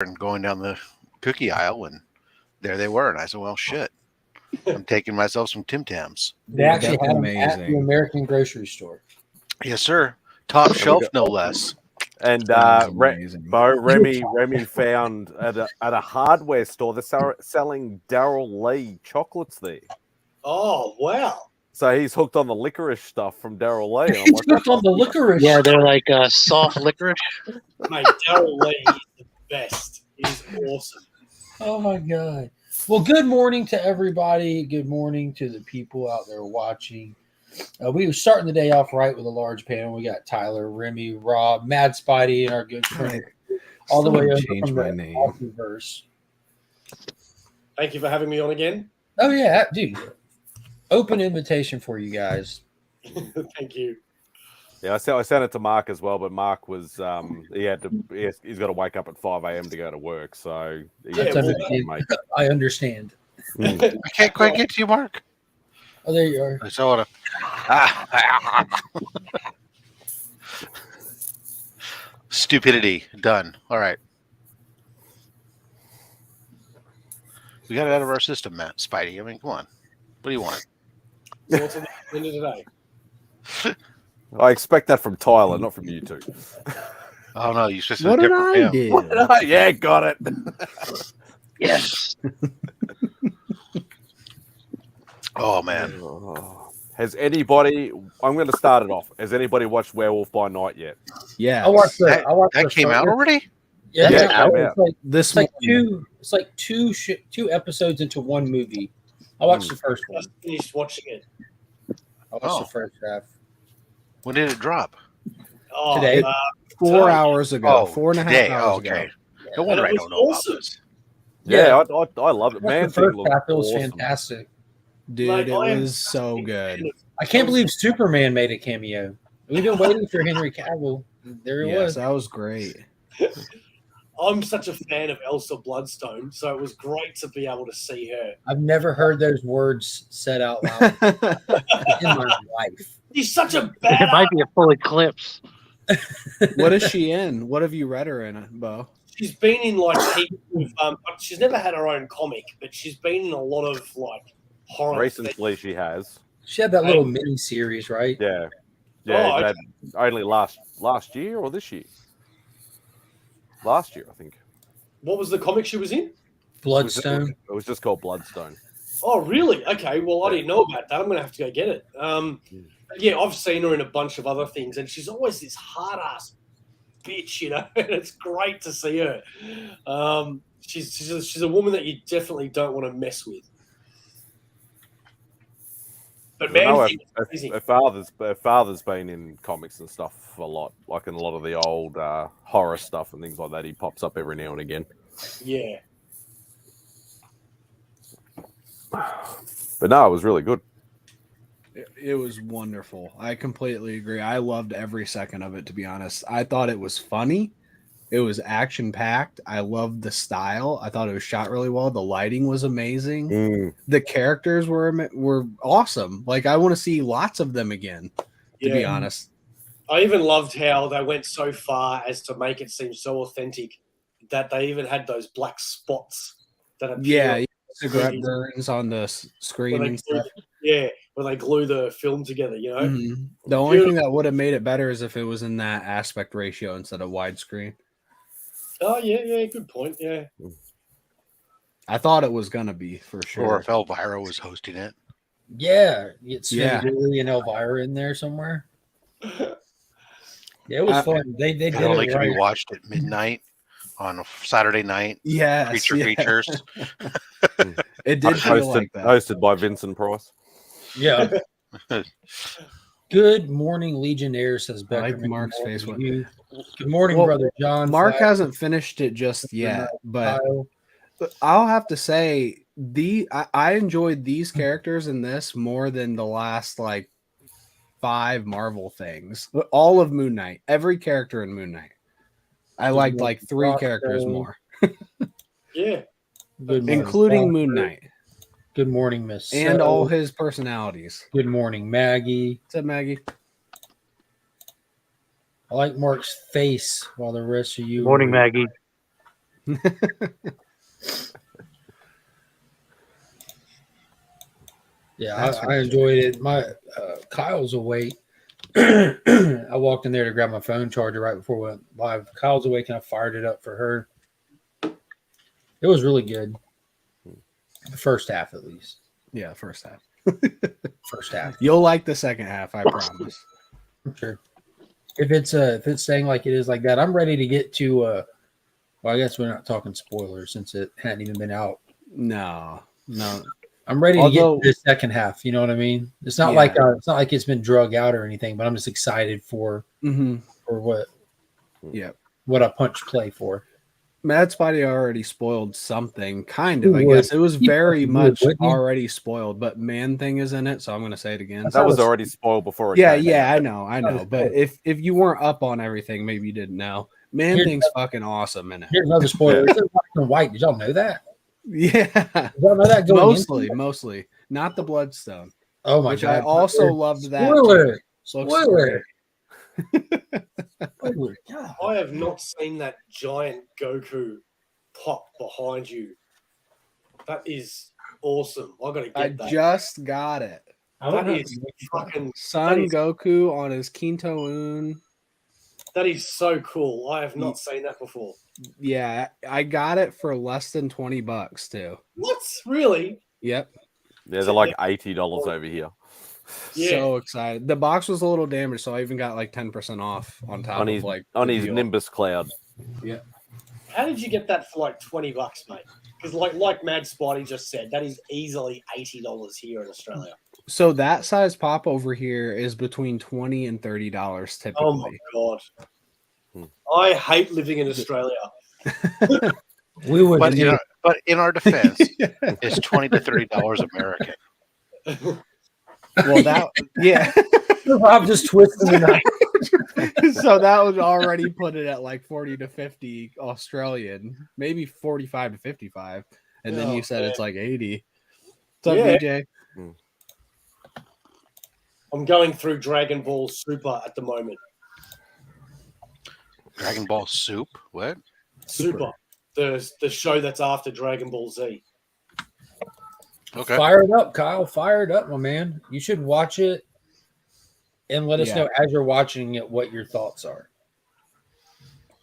and going down the cookie aisle, and there they were. And I said, "Well, shit, I'm taking myself some Tim Tams." They actually That's had them at the amazing. American grocery store. Yes, sir. Top shelf, no less. And That was amazing. Remy found at a hardware store they're selling Daryl Lee chocolates there. Oh, wow. So he's hooked on the licorice stuff from Daryl Lee. And I'm He's like, hooked on the licorice. Yeah, they're like soft licorice. Mate, Daryl Lee is the best. He's awesome. Oh my god. Well, good morning to everybody. Good morning to the people out there watching. We were starting the day off right with a large panel. We got Tyler, Remy, Rob, Mad Spidey, and our good friend all the way over Change from my the name. multiverse. Thank you for having me on again. Oh yeah, dude. Open invitation for you guys. Thank you. yeah, I sent it to Mark as well, but Mark was he's got to wake up at 5 a.m. to go to work, so Yeah, well, I understand. I can't quite get to you, Mark. Oh, there you are. I saw it. Stupidity done. All right. We got it out of our system, Matt. Spidey. I mean, come on. What do you want? So what's on the menu today? I expect that from Tyler, not from you two. Oh no, you supposed to What did different I him. do? Yeah, got it. Yes. Oh man. Has anybody? I'm going to start it off. Has anybody watched Werewolf by Night yet? Yeah. I watched the. That, I watched that the came first- out already? Yeah, Yeah, it's out. yeah. It's like This it's like morning. two. It's like two episodes into one movie. I watched the first I one. just finished watching it. I watched Oh. the first half. When did it drop? Oh, Today. 4 hours ago. Oh, 4.5 today. hours Oh, ago. okay. No wonder I And it don't was know awesome. about this. Yeah, I love it. Watched Man, the first looked half. It was awesome. fantastic. Dude, Like, it I am was so good. I can't believe Superman made a cameo. We've been waiting for Henry Cavill. There it Yes, was. that was great. I'm such a fan of Elsa Bloodstone, so it was great to be able to see her. I've never heard those words said out loud in my life. She's such a It badass. might be a full eclipse. What is she in? What have you read her in, Bo? She's been in like heaps of, she's never had her own comic, but she's been in a lot of like horror. Recently, she has. She had that little mini series, right? Yeah, Oh, that only last year or this year. Last year, I think. What was the comic she was in? Bloodstone. It was just called Bloodstone. Oh, really? Okay. Well, I didn't know about that. I'm gonna have to go get it. Yeah, I've seen her in a bunch of other things, and she's always this hard ass bitch, you know. And it's great to see her. She's a woman that you definitely don't want to mess with. But man, her father's been in comics and stuff a lot, like in a lot of the old horror stuff and things like that. He pops up every now and again. yeah. But no, it was really good. It was wonderful. I completely agree. I loved every second of it, to be honest. I thought it was funny. It was action packed. I loved the style. I thought it was shot really well. The lighting was amazing. The characters were awesome. Like, I want to see lots of them again, to be honest. I even loved how they went so far as to make it seem so authentic that they even had those black spots that appear. Yeah, cigarette burns on the screen and stuff. When they glue the film together, you know. Mm-hmm. The only thing that would have made it better is if it was in that aspect ratio instead of widescreen. Oh yeah, good point. Yeah. I thought it was gonna be for sure. Or if Elvira was hosting it. Yeah, it's Yeah. Billy and Elvira in there somewhere. Yeah, it was fun. They did It only it could be right. watched at midnight on a Saturday night. Yes, Creature yeah. features. It did feel like that. Hosted by Vincent Price. Yeah. Good morning, Legionnaire, says I Becker. like Mark's face. Good morning, Well, brother John. Mark Flack, hasn't finished it just yet, but Kyle. I'll have to say I enjoyed these characters in this more than the last like 5 Marvel things. All of Moon Knight, every character in Moon Knight. I liked like 3 characters more, Yeah. Good morning, including Foster. Moon Knight Good morning, Miss. and So. all his personalities. Good morning, Maggie. What's up, Maggie? I like Mark's face while the rest of you. Morning, Maggie. Yeah, That's I enjoyed it. My Kyle's awake. I walked in there to grab my phone charger right before we went live. Kyle's awake, and I fired it up for her. It was really good. The first half, at least. Yeah, first half. First half. You'll like the second half, I promise. Sure. If it's staying like it is like that, I'm ready to get to. Well, I guess we're not talking spoilers since it hadn't even been out. No. I'm ready to Although- get to the second half. You know what I mean? It's not Yeah. like it's been drug out or anything, but I'm just excited for Yep. what I punch play for. Mad Spotty already spoiled something, kind He of. I would. guess it was He very fucking much would, wouldn't he? already spoiled, but Man Thing is in it, so I'm going to say it again. That was already spoiled before it Yeah, came yeah, out. I know. But if you weren't up on everything, maybe you didn't know. Man Here's Thing's fucking awesome in it. Here's another spoiler. It's in black and white. Did y'all know that? Yeah, Did y'all know that going mostly, not the Bloodstone, Oh my which god! I also loved that. Spoiler. too. Looks Spoiler. great. Spoiler. God. I have not seen that giant Goku pop behind you. That is awesome. I got to I get that. just got it. That is fucking. Son is- Goku on his Kinto-un. That is so cool. I have not seen that before. Yeah, I got it for less than $20 too. What? Really? Yep. Yeah, they're like $80 over here. Yeah. So excited. The box was a little damaged, so I even got like 10% off on top On of his, like on the his deal. Nimbus Cloud. How did you get that for like $20, mate? Because like Mad Spotty just said, that is easily $80 here in Australia. So that size pop over here is between $20 and $30 typically. Oh my god! I hate living in Australia. We would. But in our defense, it's $20 to $30 American. Well, that yeah. Rob just twisting the knife. So that would already put it at like 40 to 50 Australian, maybe 45 to 55, and then you said it's like 80. What's up, Yeah. DJ? I'm going through Dragon Ball Super at the moment. Dragon Ball Soup? What? Super, the show that's after Dragon Ball Z. Okay. Fire it up, Kyle. Fire it up, my man. You should watch it and let us Yeah. know as you're watching it what your thoughts are.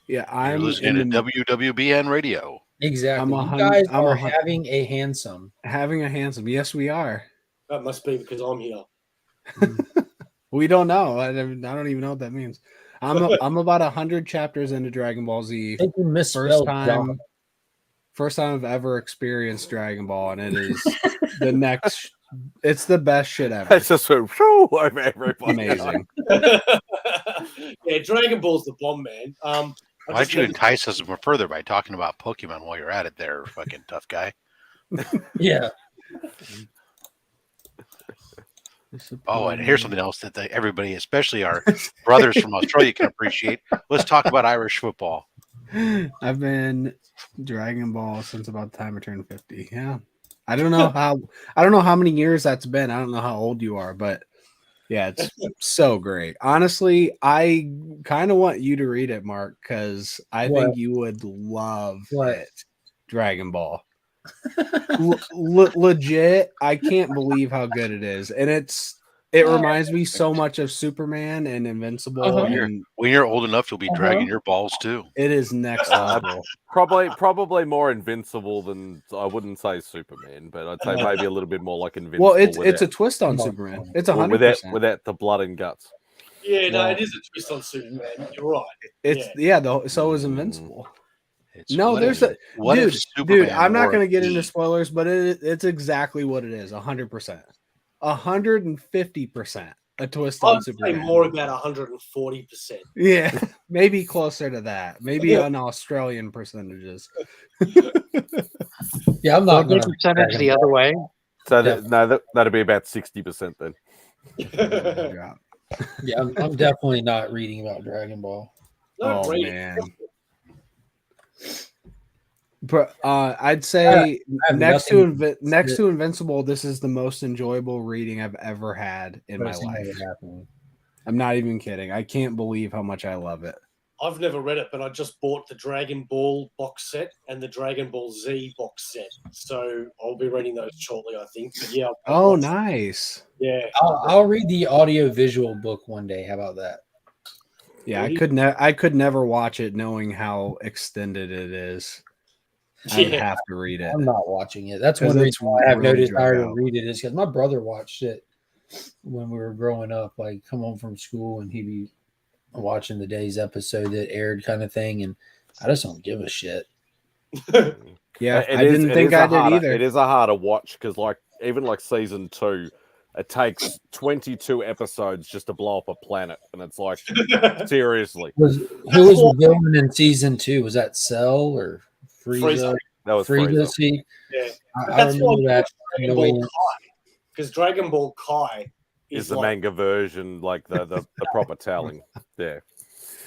Yeah, You're I'm listening in to the, WWBN radio. Exactly. I'm You 100 guys I'm are 100 having a handsome. having a handsome. Yes, we are. That must be because I'm here. We don't know. I don't even know what that means. I'm about 100 chapters into Dragon Ball Z. I think you misspelled John. First time I've ever experienced Dragon Ball, and it is the next. It's the best shit ever. It's just so over everybody. Amazing. Yeah, Dragon Ball's the bomb, man. Why'd you entice us further by talking about Pokemon while you're at it there, fucking tough guy? Yeah. Oh, and here's something else that everybody, especially our brothers from Australia, can appreciate. Let's talk about Irish football. I've been Dragon Ball since about the time I turned 50. Yeah. I don't know how many years that's been. I don't know how old you are, but yeah, it's so great. Honestly, I kind of want you to read it, Mark, because I think you would love it. Dragon Ball. Legit, I can't believe how good it is, and it reminds me so much of Superman and Invincible. And When you're old enough, you'll be dragging your balls too. it is next level. Probably more invincible than, I wouldn't say Superman, but I'd say maybe a little bit more like Invincible. Well, it's a twist on Superman. It's 100%. without the blood and guts. Yeah, no, it is a twist on Superman. You're right. It's so is Invincible. Dude, I'm not going to get into spoilers, but it's exactly what it is. 100%, 150%. A twist on I'd say Superman. more about 140%. Yeah, maybe closer to that. Maybe on Australian percentages. Yeah, I'm not Big going to. percentage the other way. So that'd be about 60% then. Yeah. Yeah, I'm definitely not reading about Dragon Ball. Not Oh really. man. But I'd say I have next nothing to Invincible, this is the most enjoyable reading I've ever had in my Never seen life. it happen. I'm not even kidding. I can't believe how much I love it. I've never read it, but I just bought the Dragon Ball box set and the Dragon Ball Z box set. So I'll be reading those shortly, I think. But yeah. Oh, nice. Yeah. I'll read the audio visual book one day. How about that? Yeah, I could never watch it knowing how extended it is. I would have to read it. I'm not watching it. That's 'Cause one it's reason why I have no really desire drag to out. read it is because my brother watched it when we were growing up. Like, come home from school and he'd be watching the day's episode that aired, kind of thing. And I just don't give a shit. Yeah, I didn't think I did either. It is a harder watch because, like, even like season 2, it takes 22 episodes just to blow up a planet, and it's like, seriously. Who was the villain in season 2? Was that Cell or Frieza? That was Frieza. Frieza. See, Yeah. I remember that. Dragon Ball Kai, because Dragon Ball Kai Is the like, manga version, like the proper telling. Yeah.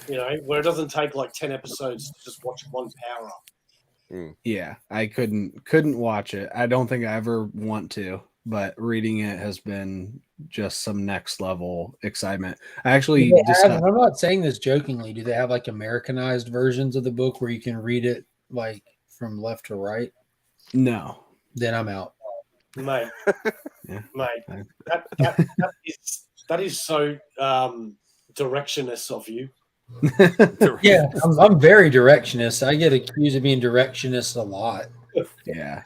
you know, where it doesn't take like 10 episodes to just watch one power up. Yeah, I couldn't watch it. I don't think I ever want to, but reading it has been just some next level excitement. I actually I'm not saying this jokingly. Do they have like Americanized versions of the book where you can read it like from left to right? No. Then I'm out. Mate. Yeah. Mate. That is so directionist of you. Yeah, I'm very directionist. I get accused of being directionist a lot. Yeah.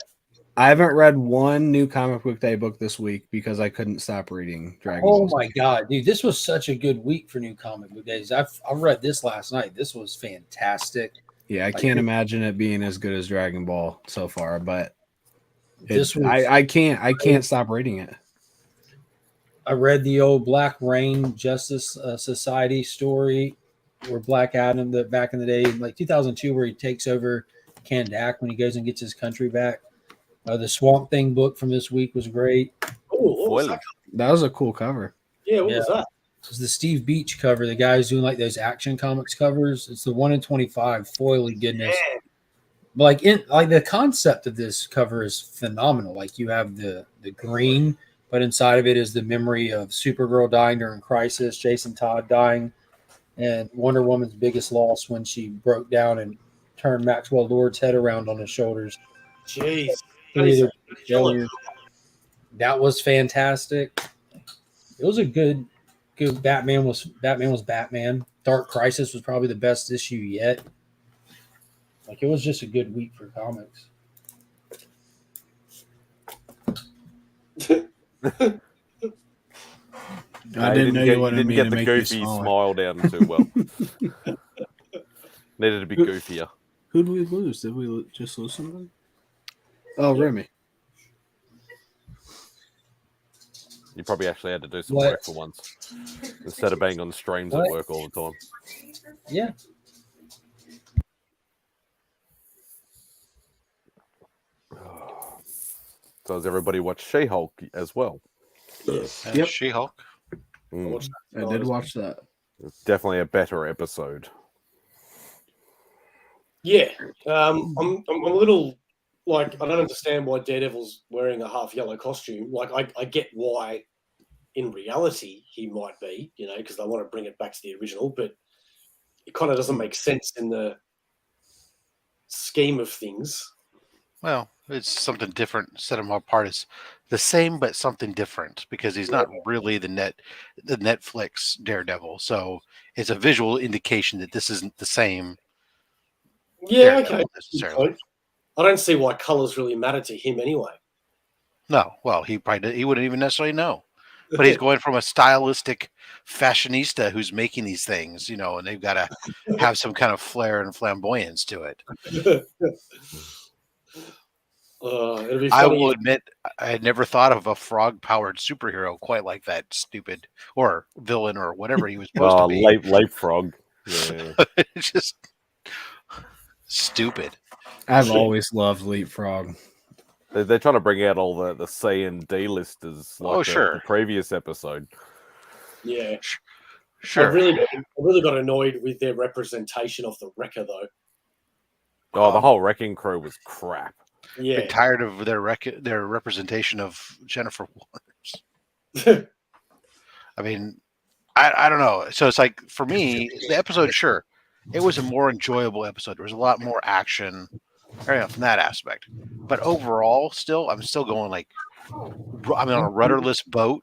I haven't read one new comic book day book this week because I couldn't stop reading Dragon Oh Ball. my god, dude, this was such a good week for new comic book days. I read this last night. This was fantastic. Yeah, I can't imagine it being as good as Dragon Ball so far, but I can't stop reading it. I read the old Black Rain Justice Society story where Black Adam, back in the day, like 2002, where he takes over Kandak when he goes and gets his country back. The Swamp Thing book from this week was great. Oh, what was that? That was a cool cover. Yeah, what was that? It was the Steve Beach cover. The guy who's doing like those Action Comics covers. It's the 1 in 25 foily goodness. Yeah. Like the concept of this cover is phenomenal. Like you have the green, but inside of it is the memory of Supergirl dying during Crisis, Jason Todd dying, and Wonder Woman's biggest loss when she broke down and turned Maxwell Lord's head around on his shoulders. Jeez. That was fantastic. It was a good Batman was Batman. Dark Crisis was probably the best issue yet. Like, it was just a good week for comics. I didn't know you wanted me get to the make you goofy smaller. smile down too well. Needed to be goofier. Who did we lose? Did we just lose somebody? Oh, Remy. You probably actually had to do some What? work for once instead of being on streams What? at work all the time. Yeah. So has everybody watched She-Hulk as well? Yep. She-Hulk. Mm. I did watch that. It's definitely a better episode. Yeah. I'm a little like, I don't understand why Daredevil's wearing a half yellow costume. Like, I get why in reality he might be, you know, because they want to bring it back to the original, but it kind of doesn't make sense in the scheme of things. Well, it's something different. Set him apart as the same, but something different because he's not really the Netflix Daredevil. So it's a visual indication that this isn't the same. Yeah, Daredevil okay. necessarily. I don't see why colors really matter to him anyway. No, well, he wouldn't even necessarily know. But he's going from a stylistic fashionista who's making these things, you know, and they've got to have some kind of flair and flamboyance to it. It'll be I funny. will admit, I had never thought of a frog-powered superhero quite like that stupid or villain or whatever he was supposed to be. Leapfrog. Yeah. It's just stupid. I've always loved Leapfrog. They're trying to bring out all the C and D listers like the previous episode. Yeah. Sure. I really got annoyed with their representation of the Wrecker, though. Oh, the whole Wrecking Crew was crap. Yeah. Been tired of their representation of Jennifer Waters. I mean, I don't know. So it's like, for me, the episode, sure, it was a more enjoyable episode. There was a lot more action, from that aspect. But overall, still, I'm still going like I'm on a rudderless boat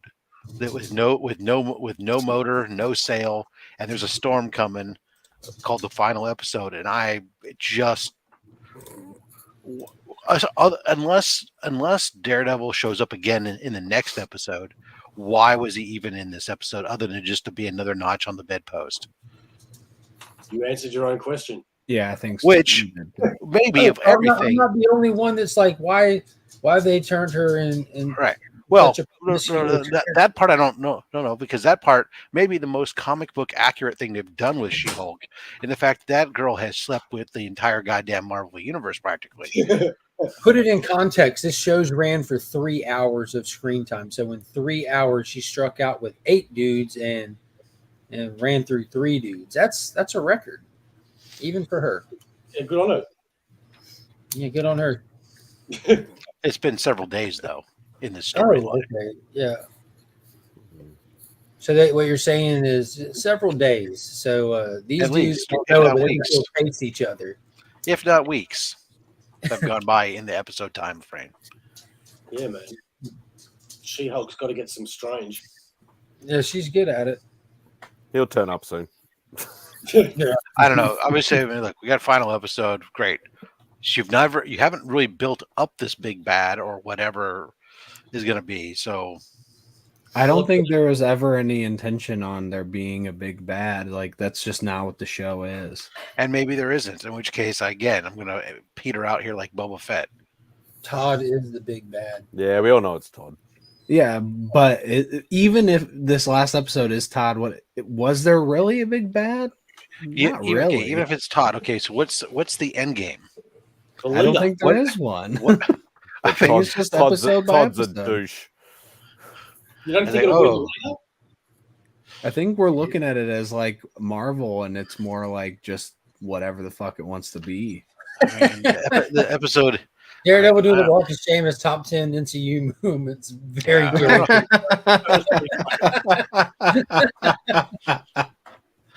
that with no motor, no sail, and there's a storm coming called the final episode, and I just unless Daredevil shows up again in the next episode, why was he even in this episode other than just to be another notch on the bedpost? You answered your own question. Yeah, I think so. Which maybe of I'm everything, not the only one that's like, why they turned her in right? Well, such a no, that part I don't know. No, because that part may be the most comic book accurate thing they've done with She-Hulk, in the fact that girl has slept with the entire goddamn Marvel universe practically. Put it in context. This show's ran for 3 hours of screen time. So in 3 hours, she struck out with 8 dudes and ran through 3 dudes. That's a record, even for her. Yeah, good on her. Yeah, good on her. It's been several days though in the storyline. Okay. Yeah. So what you're saying is several days. So these At dudes least, don't if know it, not but they weeks. still face each other. If not weeks, have gone by in the episode time frame. Yeah, man. She-Hulk's got to get some strange. Yeah, she's good at it. He'll turn up soon. I don't know. I would say, look, we got a final episode. Great. You haven't really built up this big bad or whatever is going to be. So I don't think there was ever any intention on there being a big bad. Like, that's just not what the show is. And maybe there isn't, in which case, again, I'm going to peter out here like Boba Fett. Todd is the big bad. Yeah, we all know it's Todd. Yeah, but even if this last episode is Todd, was there really a big bad? Not Even, really. okay, even if it's Todd. Okay, so what's the end game? I don't think there is one. I think it's just episode by Todd's a episode. douche. You don't I think think, it'll win oh. later? I think we're looking at it as like Marvel, and it's more like just whatever the fuck it wants to be. I mean, the episode. Daredevil doing the walk of shame as top 10 NCU movements. Very Yeah. good.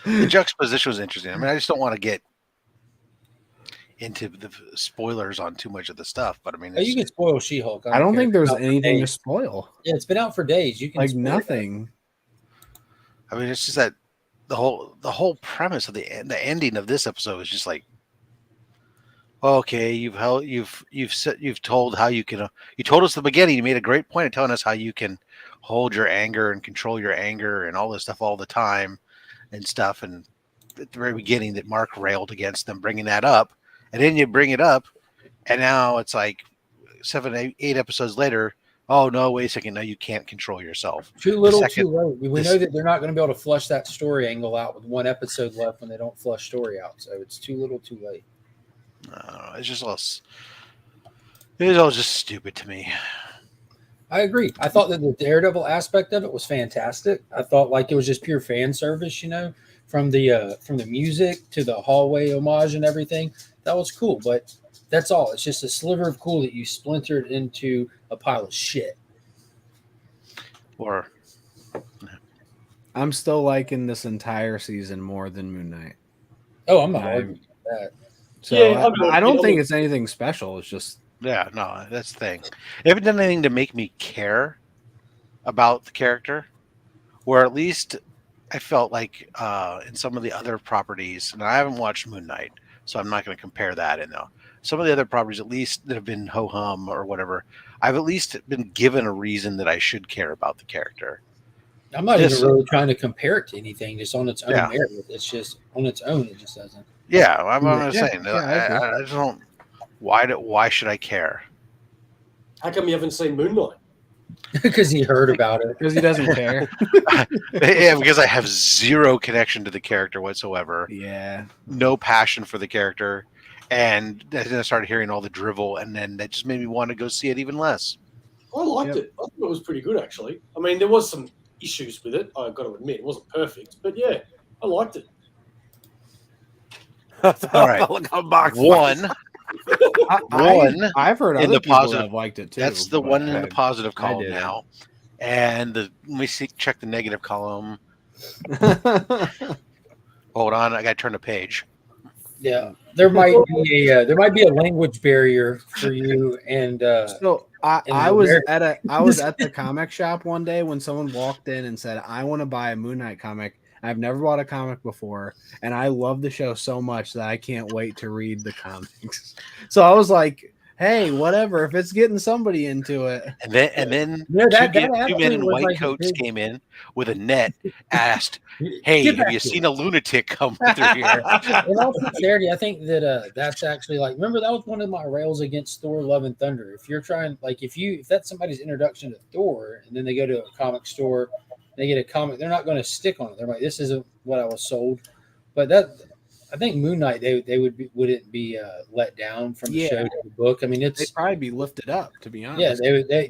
The juxtaposition was interesting. I mean, I just don't want to get into the spoilers on too much of the stuff, but I mean, You can spoil She-Hulk. I don't think there's It's been out for anything to days. spoil. Yeah, it's been out for days. You can Like spoil it. nothing. I mean, it's just that the whole premise of the ending of this episode is just like, okay, you've told how you can. You told us at the beginning. You made a great point of telling us how you can hold your anger and control your anger and all this stuff all the time and stuff. And at the very beginning, that Mark railed against them bringing that up, and then you bring it up, and now it's like 7, 8 episodes later. Oh no! Wait a second. No, you can't control yourself. Too little, Second- too late. We know that they're not going to be able to flush that story angle out with 1 episode left when they don't flush story out. So it's too little, too late. It's just all just stupid to me. I agree. I thought that the Daredevil aspect of it was fantastic. I thought like it was just pure fan service, from the music to the hallway homage and everything. That was cool, but that's all. It's just a sliver of cool that you splintered into a pile of shit. Or I'm still liking this entire season more than Moon Knight. Oh, I'm not I- arguing with that. So Yeah, I don't think it's anything special. It's just yeah, no, that's the thing. They haven't done anything to make me care about the character, or at least I felt like in some of the other properties, and I haven't watched Moon Knight, so I'm not going to compare that in though. Some of the other properties, at least that have been ho hum or whatever, I've at least been given a reason that I should care about the character. I'm not Yes. even really trying to compare it to anything, just on its own Yeah. merit. It's just on its own, it just doesn't. Yeah, I'm Yeah, saying. yeah, I agree. I just don't. Why should I care? How come you haven't seen Moon Knight? Because he heard about it. because he doesn't care. Yeah, because I have zero connection to the character whatsoever. Yeah. No passion for the character, and then I started hearing all the drivel, and then that just made me want to go see it even less. I liked it. I thought it was pretty good, actually. I mean, there was some issues with it. I've got to admit, it wasn't perfect, but yeah, I liked it. All right. One, I've heard in other the people positive- that have liked it too. that's the but one in the positive I column didn't. now, and let me check the negative column. Hold on, I got to turn the page. Yeah, there might be a language barrier for you, and So in I was America. at the comic shop one day when someone walked in and said, "I want to buy a Moon Knight comic. I've never bought a comic before, and I love the show so much that I can't wait to read the comics." So I was like, "Hey, whatever. If it's getting somebody into it." And then No, that two actually men in was white like a coats big. came in with a net, asked, "Hey, Get have back you here. seen a lunatic come through here?" In all sincerity, I think that that's actually like remember that was one of my rails against Thor: Love and Thunder. If you're trying like if that's somebody's introduction to Thor, and then they go to a comic store, they get a comic, they're not going to stick on it. They're like, this isn't what I was sold. But that I think Moon Knight they wouldn't be let down from the Yeah. show to the book. I mean, They'd it's probably be lifted up, to be honest.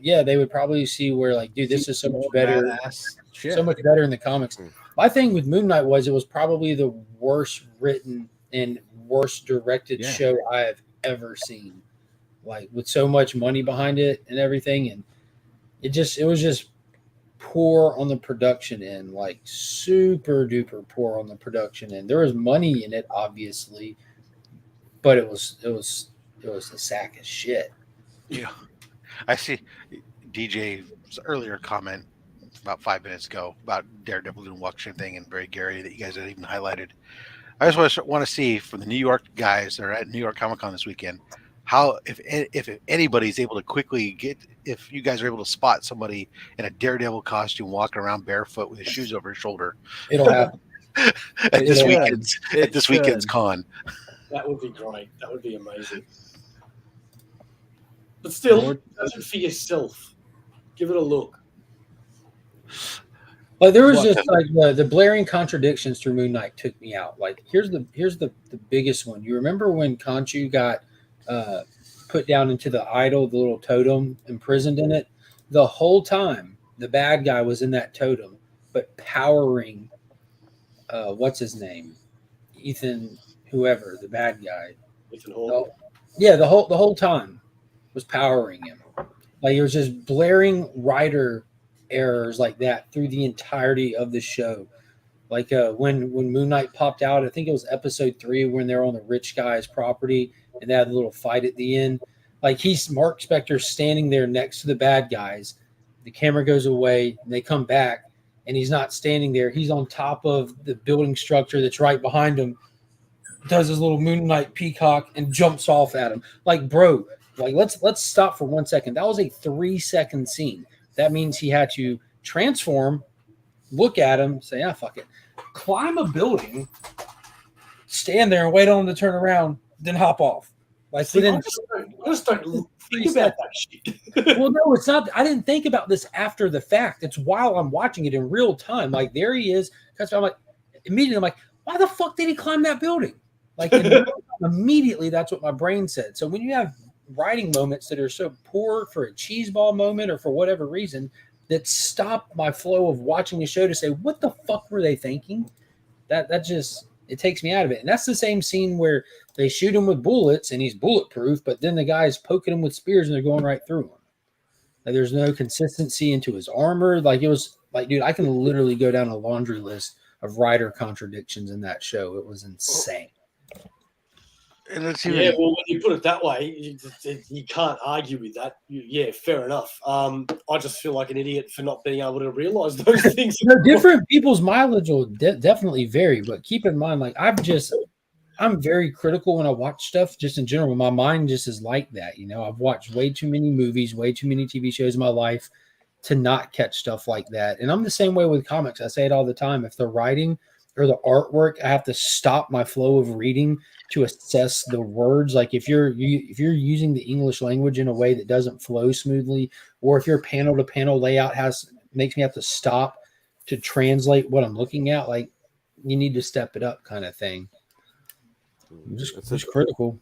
yeah they would probably see where like dude this is so much better. Badass shit. So much better in the comics. My thing with Moon Knight was it was probably the worst written and worst directed show I have ever seen. Like with so much money behind it and everything, and it was just poor on the production end, like super duper poor on the production end. There was money in it, obviously, but it was a sack of shit. Yeah, I see DJ's earlier comment about 5 minutes ago about Daredevil and Watchmen thing and Barry Gary that you guys had even highlighted. I just want to see from the New York guys that are at New York Comic Con this weekend how if anybody's able to quickly get if you guys are able to spot somebody in a Daredevil costume walking around barefoot with his shoes over his shoulder It'll happen. at this weekend's con. That would be great. That would be amazing. But still, do it for yourself. Give it a look. Like there was just like the blaring contradictions through Moon Knight took me out. Like here's the biggest one. You remember when Khonshu got put down into the idol, the little totem, imprisoned in it? The whole time the bad guy was in that totem, but powering what's his name? Ethan, whoever, the bad guy. Ethan Hawke. Yeah, the whole time was powering him. Like it was just blaring writer errors like that through the entirety of the show. Like when Moon Knight popped out, I think it was episode 3 when they're on the rich guy's property and they had a little fight at the end. Like he's Mark Spector standing there next to the bad guys. The camera goes away and they come back and he's not standing there. He's on top of the building structure that's right behind him. Does his little Moon Knight peacock and jumps off at him. Like, bro, like let's stop for 1 second. That was a 3-second scene. That means he had to transform, look at him, say, fuck it, climb a building, stand there and wait on him to turn around, then hop off. Like within I just don't think about that shit. Well, no, it's not. I didn't think about this after the fact. It's while I'm watching it in real time. Like there he is. That's why I'm like, immediately I'm like, why the fuck did he climb that building? Like immediately, that's what my brain said. So when you have writing moments that are so poor for a cheeseball moment or for whatever reason that stop my flow of watching the show to say, what the fuck were they thinking? That just, it takes me out of it. And that's the same scene where they shoot him with bullets and he's bulletproof, but then the guy's poking him with spears and they're going right through him. Like there's no consistency into his armor. Like it was like, dude, I can literally go down a laundry list of writer contradictions in that show. It was insane. And it's well, when you put it that way, you can't argue with that. Fair enough. I just feel like an idiot for not being able to realize those things. Different people's mileage will definitely vary, but keep in mind, like I'm very critical when I watch stuff just in general. My mind just is like that. You know, I've watched way too many movies, way too many TV shows in my life to not catch stuff like that. And I'm the same way with comics. I say it all the time. If the writing or the artwork, I have to stop my flow of reading to assess the words. Like if you're using the English language in a way that doesn't flow smoothly, or if your panel to panel layout makes me have to stop to translate what I'm looking at, like you need to step it up, kind of thing. It's critical.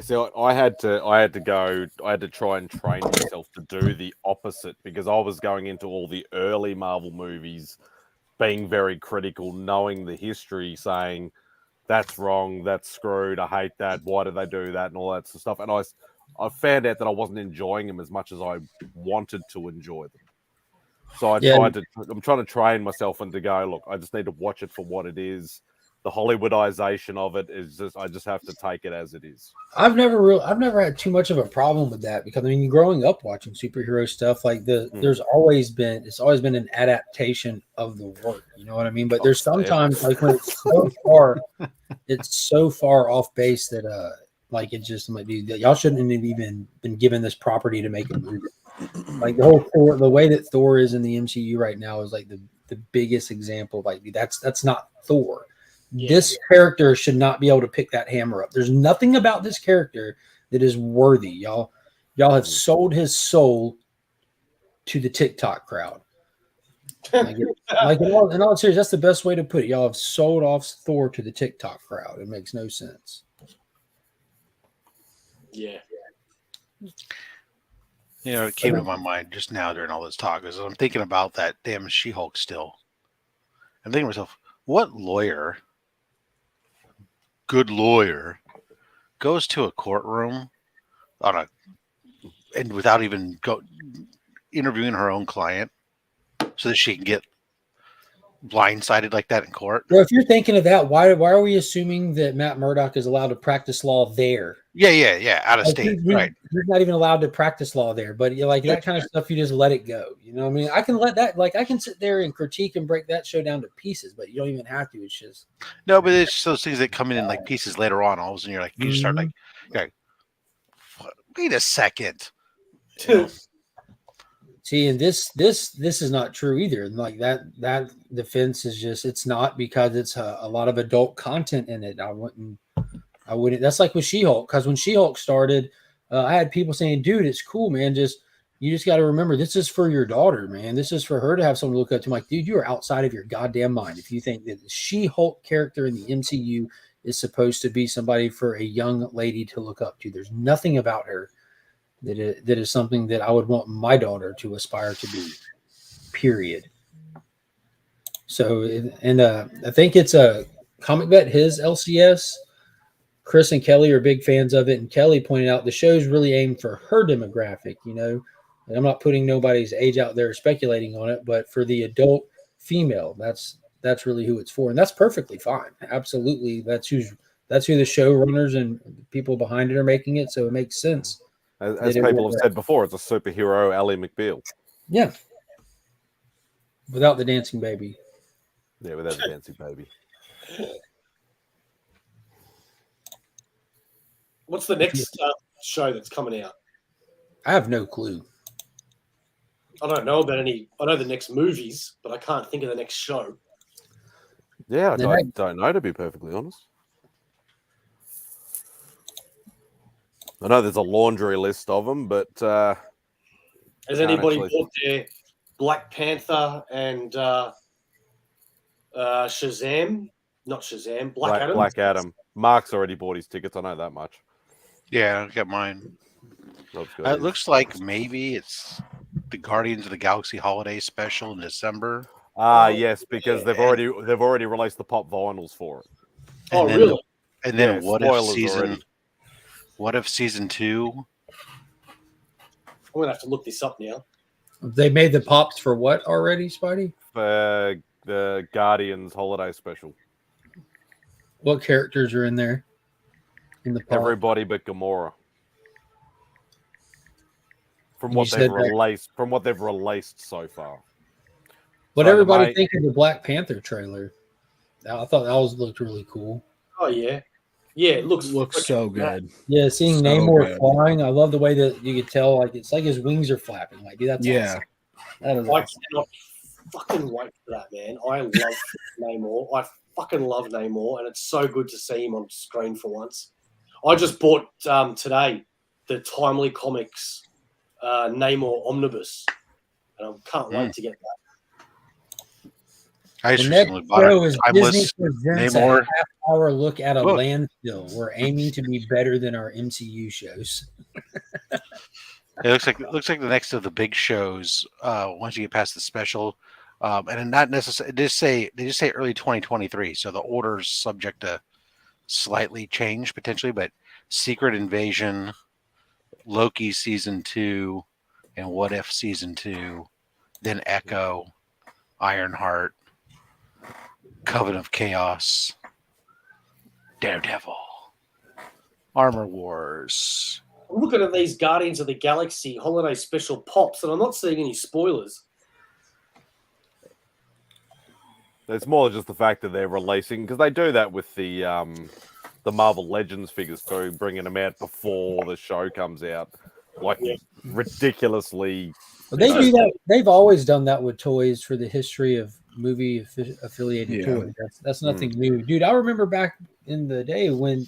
So I had to try and train myself to do the opposite, because I was going into all the early Marvel movies being very critical, knowing the history, saying that's wrong, that's screwed, I hate that, why did they do that, and all that sort of stuff. And I found out that I wasn't enjoying them as much as I wanted to enjoy them. So I'm trying to train myself and to go, look, I just need to watch it for what it is, Hollywoodization of it is just I just have to take it as it is. I've never had too much of a problem with that because I mean, growing up watching superhero stuff, like it's always been an adaptation of the work. You know what I mean? But there's sometimes like when it's so far off base that like it just might be that y'all shouldn't have even been given this property to make a movie. Like the way that Thor is in the MCU right now is like the biggest example. Like that's not Thor. Yeah. This character should not be able to pick that hammer up. There's nothing about this character that is worthy, y'all. Y'all have sold his soul to the TikTok crowd. Like in all seriousness, that's the best way to put it. Y'all have sold off Thor to the TikTok crowd. It makes no sense. Yeah. You know, it came to my mind just now during all this talk is I'm thinking about that damn She-Hulk still. I'm thinking to myself, what good lawyer goes to a courtroom and without even interviewing her own client so that she can get blindsided like that in court? Well, if you're thinking of that, why are we assuming that Matt Murdock is allowed to practice law there? Yeah, out of state, right? He's not even allowed to practice law there, but like that kind of stuff, you just let it go. You know what I mean? I can let that, like, I can sit there and critique and break that show down to pieces, but you don't even have to. It's just no, but it's those things that come in like pieces later on. All of a sudden, you're like, you start like, wait a second. You know? See, and this is not true either. Like that defense is just, it's not, because it's a lot of adult content in it. I wouldn't. That's like with She-Hulk, because when She-Hulk started, I had people saying, "Dude, it's cool, man. You just got to remember, this is for your daughter, man. This is for her to have someone to look up to." I'm like, dude, you are outside of your goddamn mind if you think that the She-Hulk character in the MCU is supposed to be somebody for a young lady to look up to. There's nothing about her that is something that I would want my daughter to aspire to be. Period. So, and I think it's a Comic Vet, his LCS. Chris and Kelly are big fans of it, and Kelly pointed out the show's really aimed for her demographic, you know. And I'm not putting nobody's age out there speculating on it, but for the adult female, that's really who it's for, and that's perfectly fine. Absolutely, that's who the showrunners and people behind it are making it, so it makes sense. As people have said before, it's a superhero Ally McBeal. Yeah, without the dancing baby. Yeah, without the dancing baby. What's the next show that's coming out? I have no clue. I don't know about any. I know the next movies, but I can't think of the next show. Yeah, I don't know, to be perfectly honest. I know there's a laundry list of them, but has anybody bought their Black Panther and Shazam? Not Shazam, Black Adam. Black Adam. Mark's already bought his tickets. I know that much. Yeah, I got mine. It looks like maybe it's the Guardians of the Galaxy holiday special in December. Yes, because they've already released the pop vinyls for it. Really? And then what if season 2? I'm gonna have to look this up now. They made the pops for what already, Spidey? The Guardians holiday special. What characters are in there? In the pop? Everybody but Gamora. From what they've released so far. What everybody think of the Black Panther trailer? I thought that looked really cool. Oh yeah, it looks so good. Yeah, seeing Namor flying, I love the way that you could tell. Like it's like his wings are flapping. Like, dude, that's awesome. That is awesome. I cannot fucking wait for that, man. I love Namor. I fucking love Namor, and it's so good to see him on screen for once. I just bought today the Timely Comics Namor Omnibus, and I can't wait to get that. I the next show is Disney presents a half-hour look at a landfill. We're aiming to be better than our MCU shows. It looks like the next of the big shows. Once you get past the special, and not necessarily, they just say early 2023. So the order's subject to slightly change potentially, but Secret Invasion, Loki season 2, and What If season 2, then Echo, Ironheart, Coven of Chaos, Daredevil. Armor Wars. I'm looking at these Guardians of the Galaxy holiday special pops, and I'm not seeing any spoilers. It's more just the fact that they're releasing, because they do that with the Marvel Legends figures too, bringing them out before the show comes out, like ridiculously. Well, they do that. They've always done that with toys for the history of movie affiliated toys. That's nothing new, dude. I remember back in the day when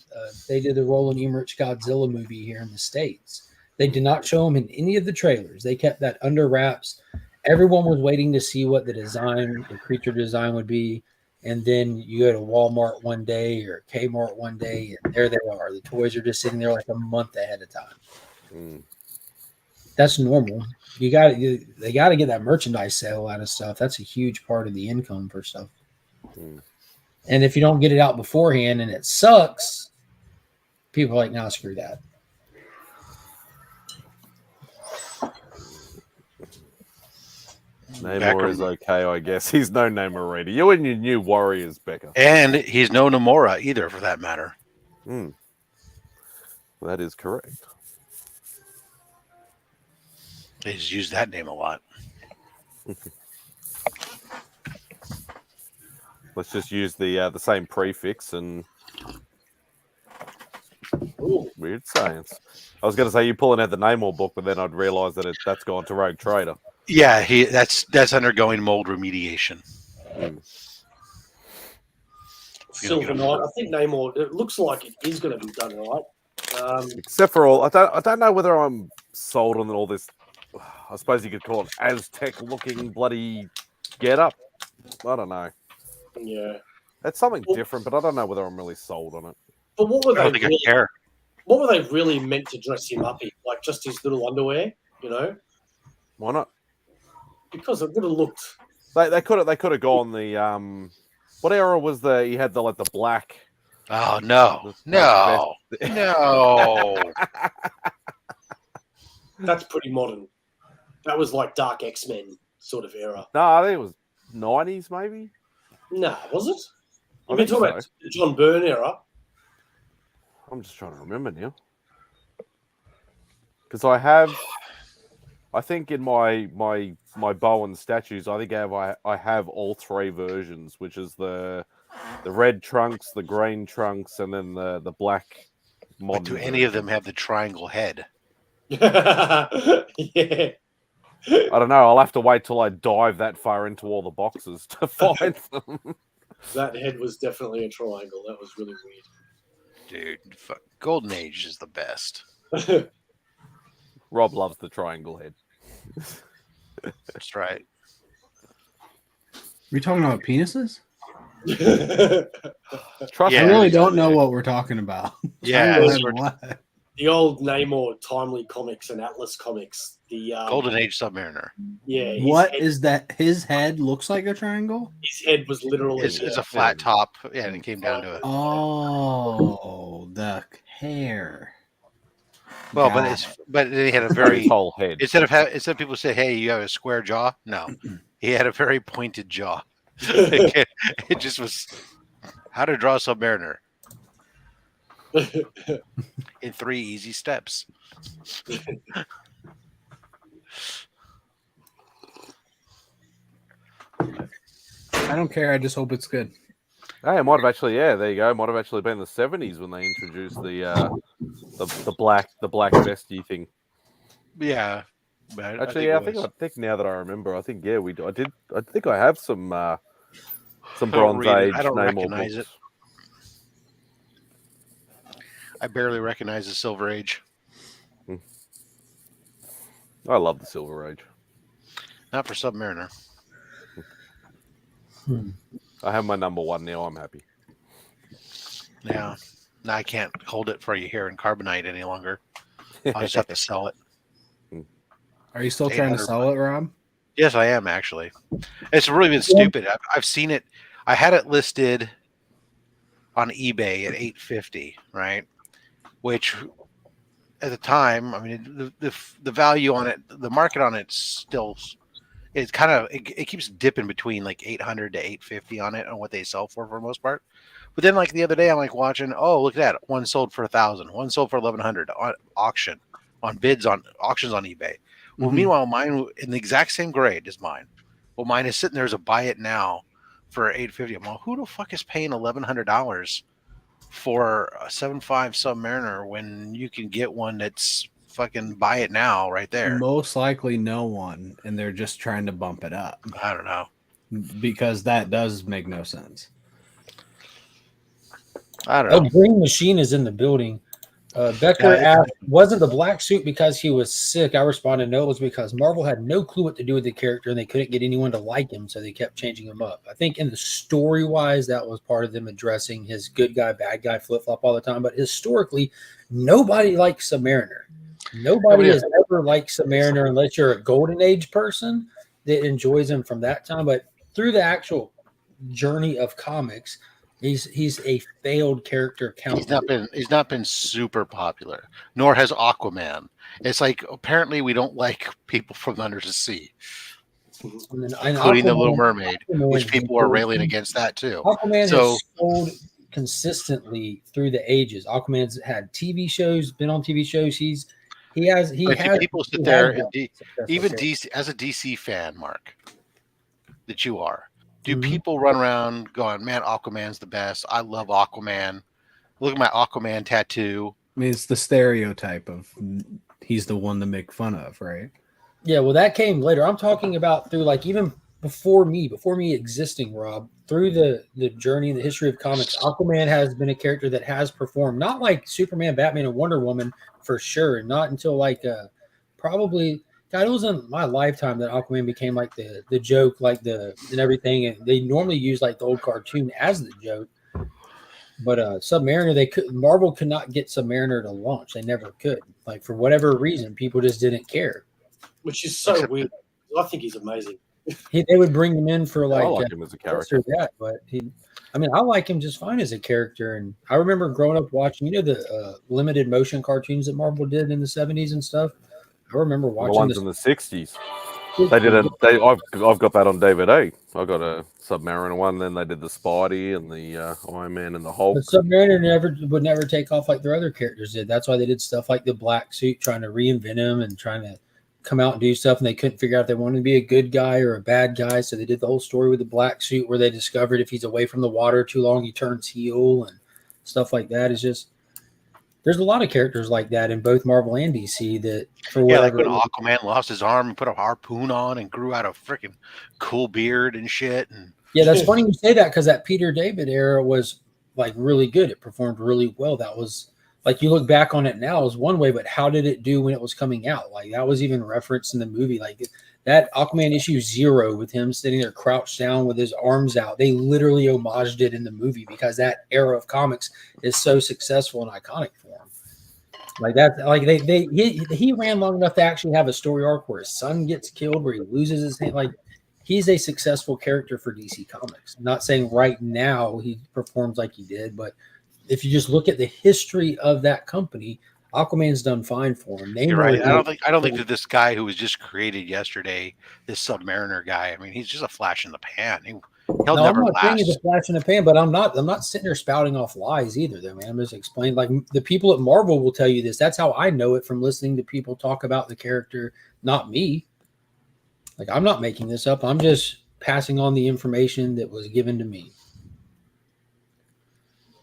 they did the Roland Emmerich Godzilla movie here in the States. They did not show them in any of the trailers. They kept that under wraps. Everyone was waiting to see what the creature design would be. And then you go to Walmart one day or Kmart one day, and there they are. The toys are just sitting there like a month ahead of time. That's normal. They got to get that merchandise sale out of stuff. That's a huge part of the income for stuff. And if you don't get it out beforehand and it sucks, people are like, "Nah, screw that." Namor is okay, I guess. He's no Namor already. You and your new Warriors, Becca. And he's no Namora either, for that matter. That is correct. They just use that name a lot. Let's just use the same prefix and weird science. I was going to say you're pulling out the Namor book, but then I'd realise that that's gone to Rogue Trader. Yeah, that's undergoing mold remediation. Silver Knight. I think Namor. It looks like it is going to be done right. Except for all, I don't know whether I'm sold on all this. I suppose you could call it Aztec-looking bloody get-up. I don't know. Yeah, that's something different, but I don't know whether I'm really sold on it. But what were I don't think I care. What were they really meant to dress him up in? Like just his little underwear, you know? Why not? Because it would have looked. They could have gone the what era was he had the black. Oh no. That's pretty modern. That was like Dark X-Men sort of era. No, I think it was 90s maybe. No, was it? I You've think been talking about the John Byrne era. I'm just trying to remember now. Because I think in my Bowen statues, I think I have all three versions, which is the red trunks, the green trunks, and then the black modern. But do any of them have the triangle head? Yeah. I don't know. I'll have to wait till I dive that far into all the boxes to find them. That head was definitely a triangle. That was really weird. Dude, Golden Age is the best. Rob loves the triangle head. That's right. Are we talking about penises? Trust I really don't know what we're talking about. Yeah, the old Namor Timely comics and Atlas comics. The Golden Age Submariner. Yeah. What is that? His head looks like a triangle? His head was literally. It's a flat top. Yeah, and it came down to it. Oh, the hair. Well, but he had a very whole head. Instead of people say, "Hey, you have a square jaw," no, he had a very pointed jaw. It just was how to draw a Submariner in 3 easy steps. I don't care. I just hope it's good. Hey, it might have actually, there you go. It might have actually been the 70s when they introduced the black vesty thing. Yeah. Actually, I think now that I remember, I think I think I have some Bronze Age. I don't Namor recognize books. it. I barely recognize the Silver Age. I love the Silver Age. Not for Submariner. I have my number one now. I'm happy. Yeah. Now I can't hold it for you here in Carbonite any longer. I'll just have to sell it. Are you still trying to sell it, Rob? Yes, I am actually. It's really been stupid. I've seen it. I had it listed on eBay at $850, right? Which at the time, I mean, the value on it, the market on it still, it's kind of it keeps dipping between like $800 to $850 on it on what they sell for the most part. But then, like the other day, I'm like watching. Oh, look at that! One sold for 1,000. One sold for 1,100 on auction, on bids on auctions on eBay. Well, Mhm. meanwhile, mine in the exact same grade as mine. Well, mine is sitting there as a buy it now for 850. I'm like, who the fuck is paying $1,100 for a 7.5 Submariner when you can get one that's fucking buy it now right there? Most likely no one, and they're just trying to bump it up I don't know. because that does make no sense. I don't Oh, know. Green Machine is in the building. Becker asked, wasn't the black suit because he was sick? I responded, no, it was because Marvel had no clue what to do with the character and they couldn't get anyone to like him, so they kept changing him up. I think in the story wise, that was part of them addressing his good guy, bad guy flip flop all the time. But historically, nobody likes Submariner. Nobody has ever liked Submariner unless you're a Golden Age person that enjoys him from that time. But through the actual journey of comics, he's a failed character count. He's not been super popular, nor has Aquaman. It's like apparently we don't like people from under the sea, including the Little Mermaid, which people are railing against that too. Aquaman So has sold consistently through the ages. Aquaman's had TV shows, been on TV shows. He has people sit there and successful even characters. DC as a DC fan, Mark, that you are. Do Mhm. people run around going, "Man, Aquaman's the best. I love Aquaman. Look at my Aquaman tattoo." I mean, it's the stereotype of he's the one to make fun of, right? Yeah, well, that came later. I'm talking about through like even before me existing, Rob, through the journey, the history of comics, Aquaman has been a character that has performed, not like Superman, Batman, and Wonder Woman for sure, not until like probably God, it was in my lifetime that Aquaman became like the joke, like and everything. And they normally use like the old cartoon as the joke. But Submariner, Marvel could not get Submariner to launch. They never could. Like for whatever reason, people just didn't care. Which is so weird. I think he's amazing. They would bring him in for like I like him as a character. that, but I like him just fine as a character. And I remember growing up watching, the limited motion cartoons that Marvel did in the 70s and stuff. I remember The watching ones in the 60s. They did it. I've got that on DVD. I got a Submariner one. Then they did the Spidey and the Iron Man and the Hulk. But Submariner would never take off like their other characters did. That's why they did stuff like the black suit, trying to reinvent him and trying to come out and do stuff. And they couldn't figure out if they wanted to be a good guy or a bad guy. So they did the whole story with the black suit where they discovered if he's away from the water too long, he turns heel and stuff like that. It's just there's a lot of characters like that in both Marvel and DC that for whatever like when Aquaman lost his arm and put a harpoon on and grew out a freaking cool beard and shit. And yeah, that's funny you say that because that Peter David era was like really good. It performed really well. That was like you look back on it now it was one way, but how did it do when it was coming out? Like that was even referenced in the movie. Like that Aquaman issue 0 with him sitting there crouched down with his arms out. They literally homaged it in the movie because that era of comics is so successful and iconic for him. Like that, like he ran long enough to actually have a story arc where his son gets killed, where he loses his hand. Like he's a successful character for DC Comics. I'm not saying right now he performs like he did, but if you just look at the history of that company, Aquaman's done fine for him. You're right. I don't think that this guy who was just created yesterday, this Submariner guy. I mean, he's just a flash in the pan. He'll never I'm not saying last. he's a flash in the pan, but I'm not sitting there spouting off lies either, though, man. I'm just explaining. Like the people at Marvel will tell you this. That's how I know it from listening to people talk about the character, not me. Like I'm not making this up. I'm just passing on the information that was given to me.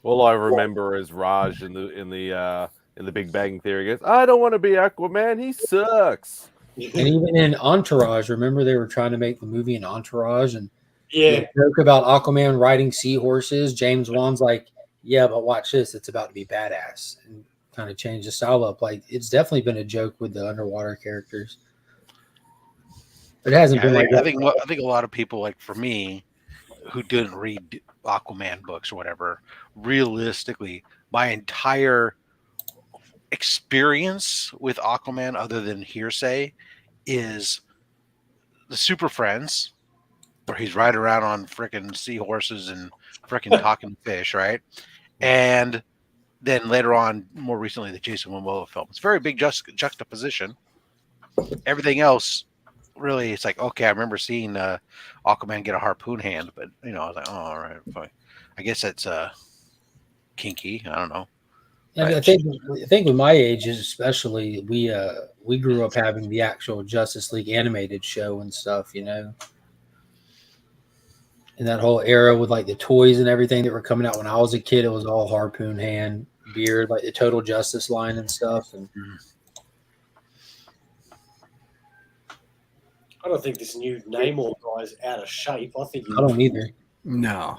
All I remember is Raj in the Big Bang Theory goes, "I don't want to be Aquaman. He sucks." And even in Entourage, remember they were trying to make the movie in Entourage, and Yeah. the joke about Aquaman riding seahorses. James Wan's like, yeah, but watch this. It's about to be badass, and kind of change the style up. Like it's definitely been a joke with the underwater characters. But it hasn't been like that. I think a lot of people, like for me, who didn't read Aquaman books or whatever, realistically, my entire experience with Aquaman, other than hearsay, is the Super Friends, where he's riding around on freaking seahorses and freaking talking fish, right? And then later on, more recently, the Jason Momoa film. It's a very big juxtaposition. Everything else, really, it's like, okay, I remember seeing Aquaman get a harpoon hand, but I was like, oh, all right, fine. I guess that's kinky. I don't know. And I think with my ages, especially, we grew up having the actual Justice League animated show and stuff, you know. In that whole era with like the toys and everything that were coming out when I was a kid, it was all Harpoon Hand, Beard, like the Total Justice line and stuff. And I don't think this new Namor guy's out of shape. I think I don't either. No.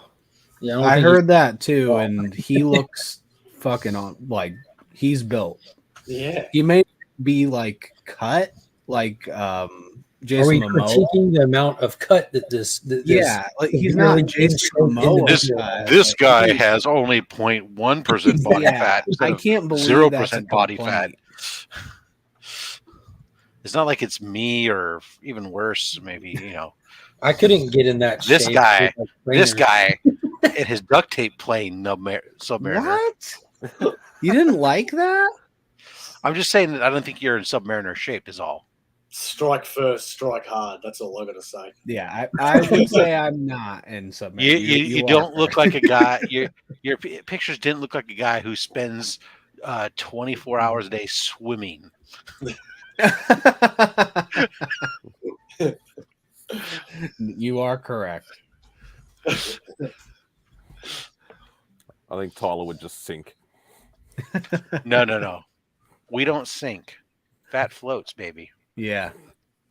Yeah, I heard that too, and he looks fucking on like he's built. Yeah. He may be like cut like Jason Are we Momoa. critiquing the amount of cut that Yeah, like he's not Jason Momoa. This guy has only 0.1% body fat. I can't believe 0% body fat. It's not like it's me or even worse, maybe, you know. I couldn't get in that This shape guy, with, like, this trainers. guy, in his duct tape playing Submariner. What? You didn't like that? I'm just saying that I don't think you're in Submariner shape is all. Strike first, strike hard. That's all I'm gonna say. Yeah, I would say I'm not in Submariner. You don't look like a guy. Your pictures didn't look like a guy who spends 24 hours a day swimming. You are correct. I think Tyler would just sink. No. We don't sink. Fat floats, baby. Yeah,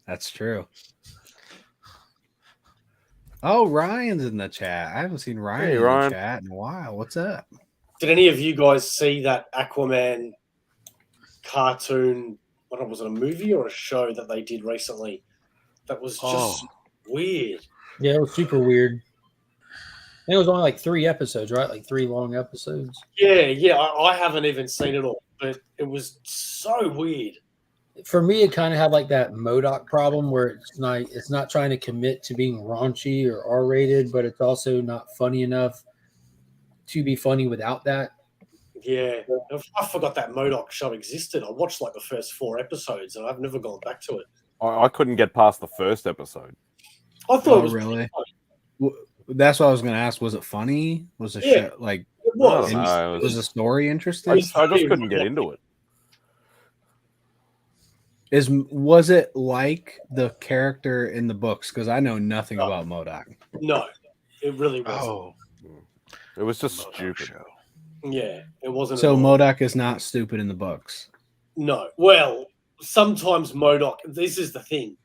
that's true. Oh, Ryan's in the chat. I haven't seen Ryan in the chat in a while. What's up? Did any of you guys see that Aquaman cartoon? What was it, a movie or a show that they did recently? That was just weird. Yeah, it was super weird. I think it was only like 3 episodes, right? Like 3 long episodes. Yeah. I haven't even seen it all, but it was so weird. For me, it kind of had like that MODOK problem where it's not trying to commit to being raunchy or R-rated, but it's also not funny enough to be funny without that. Yeah, I forgot that MODOK show existed. I watched like the first 4 episodes, and I've never gone back to it. I couldn't get past the first episode. I thought it was really. That's what I was going to ask. Was it funny? Was the show like? It was. Was the story interesting? I just couldn't get into it. Was it like the character in the books? Because I know nothing about MODOK. No, it really wasn't. Oh, it was just stupid. Show. Yeah, it wasn't. So MODOK is not stupid in the books. No. Well, sometimes MODOK. This is the thing.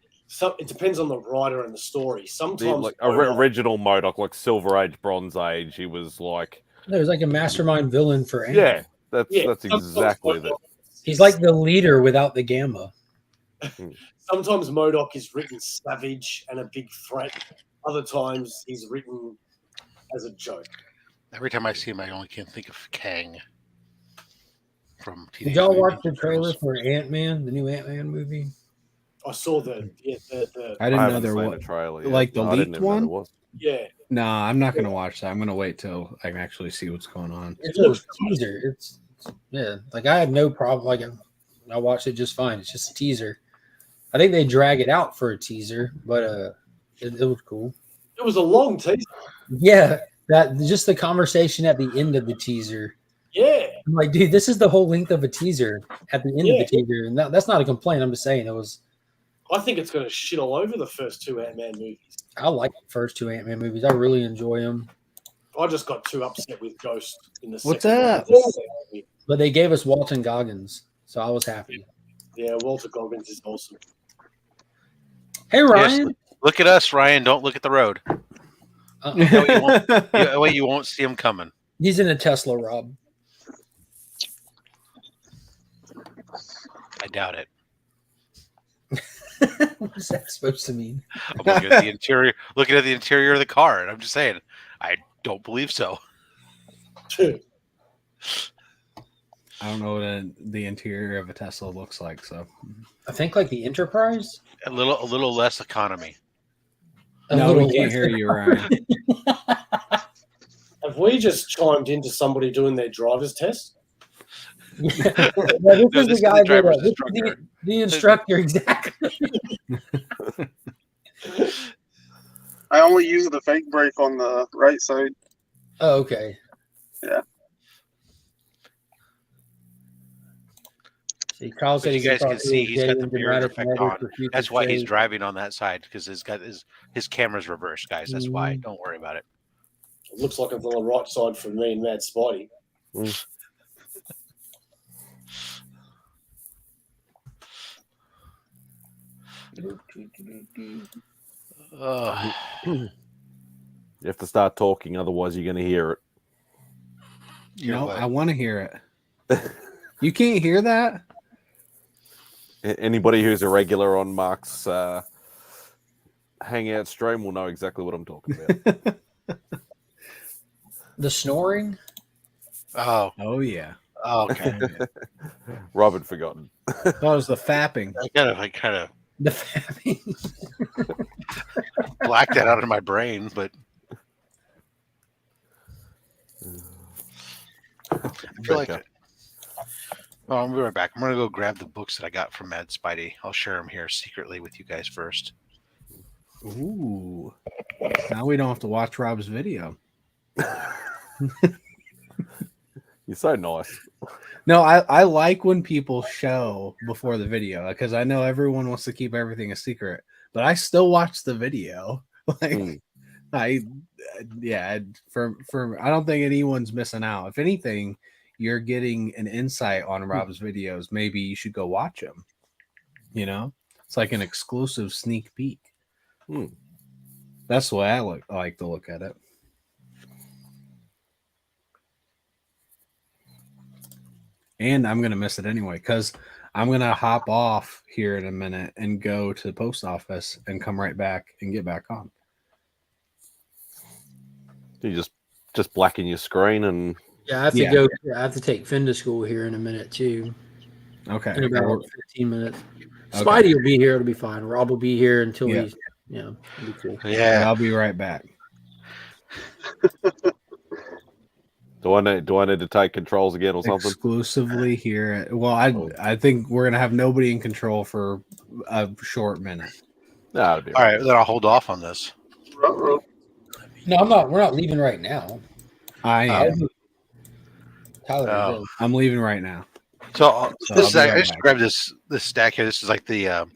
It depends on the writer and the story. Sometimes like original MODOK, like Silver Age, Bronze Age, he was like. There's like a mastermind villain for anime. Yeah, that's exactly that. He's like the leader without the gamma. Sometimes MODOK is written savage and a big threat. Other times he's written as a joke. Every time I see him, I only can think of Kang from TV. Did y'all watch the trailer for Ant-Man, the new Ant-Man movie? I saw the I didn't know there was a trailer yet. like the leaked one. Yeah. No, I'm not going to watch that. I'm going to wait till I can actually see what's going on. It's a teaser. It's like I have no problem. Like I watched it just fine. It's just a teaser. I think they drag it out for a teaser, but it was cool. It was a long teaser. Yeah, that just the conversation at the end of the teaser. Yeah, I'm like, dude, this is the whole length of a teaser at the end of the teaser, and that's not a complaint. I'm just saying it was. I think it's going to shit all over the first 2 Ant-Man movies. I like the first 2 Ant-Man movies. I really enjoy them. I just got too upset with Ghost in the What's second up? movie. But they gave us Walton Goggins, so I was happy. Yeah, Walter Goggins is awesome. Hey, Ryan. Yes, look at us, Ryan. Don't look at the road. You won't see him coming. He's in a Tesla, Rob. I doubt it. What is that supposed to mean? I'm looking at the interior. Looking at the interior of the car, and I'm just saying, I don't believe so. I don't know what the interior of a Tesla looks like. So I think like the Enterprise. A little less economy. We can't hear you, Ryan. Have we just chimed into somebody doing their driver's test? This is the guy the instructor, exactly. I only use the fake brake on the right side. Oh, okay. Yeah. See, Kyle said But he you guys thought can it see was he's got the getting mirror dramatic effect and on. edit for future That's why he's trade. driving on that side because he's got his camera's reversed, guys. That's why. Don't worry about it. It looks like it's on the right side for me and Mad Spidey. You have to start talking, otherwise you're going to hear it. No, I want to hear it. You can't hear that? Anybody who's a regular on Mark's Hangout stream will know exactly what I'm talking about. The snoring? Oh, Oh, yeah. okay. Rob had forgotten. That was the fapping. I kind of The fapping. blacked that out of my brain, but I feel like. Becca. Oh, I'm right back. I'm gonna go grab the books that I got from Mad Spidey. I'll share them here secretly with you guys first. Ooh. Now we don't have to watch Rob's video. You're so nice. No, I like when people show before the video because I know everyone wants to keep everything a secret, but I still watch the video. Like I don't think anyone's missing out. If anything, you're getting an insight on Rob's videos. Maybe you should go watch them. You know, it's like an exclusive sneak peek. That's the way I like to look at it. And I'm gonna miss it anyway because I'm gonna hop off here in a minute and go to the post office and come right back and get back on. You just blacken your screen and Yeah, I have to go. I have to take Finn to school here in a minute too. Okay. In about 15 minutes. Okay. Spidey will be here. It'll be fine. Rob will be here until he's, it'll be cool. Yeah, I'll be right back. do I need to take controls again or something? Exclusively here. Well, I think we're gonna have nobody in control for a short minute. No, all right. Then I'll hold off on this. No, I'm not. We're not leaving right now. I am. Tyler, I'm leaving right now. So I'll be I right just back. grabbed this stack here. This is like the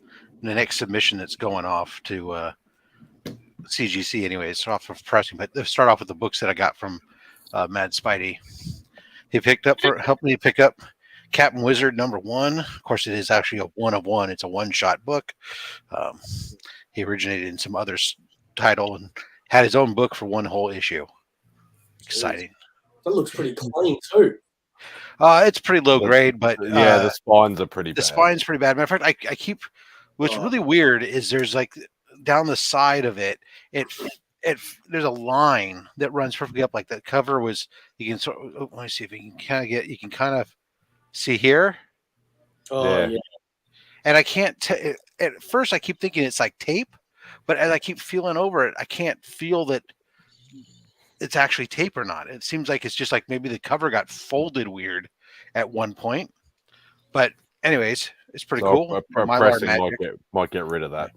next submission that's going off to CGC, anyways. So off of pressing, but let's start off with the books that I got from Mad Spidey. He helped me pick up Captain Wizard #1. Of course, it is actually a 1 of 1. It's a one-shot book. He originated in some other title and had his own book for one whole issue. Exciting. That looks pretty clean too. It's pretty low grade, but the spines are pretty bad. The spine's pretty bad. Matter of fact, I keep. What's really weird is there's like down the side of it, there's a line that runs perfectly up. Like the cover was. You can sort. Let me see if you can kind of get. You can kind of see here. Oh yeah. And I can't. At first, I keep thinking it's like tape, but as I keep feeling over it, I can't feel that it's actually tape or not. It seems like it's just like maybe the cover got folded weird at one point. But anyways, it's pretty cool. Pressing might get rid of that.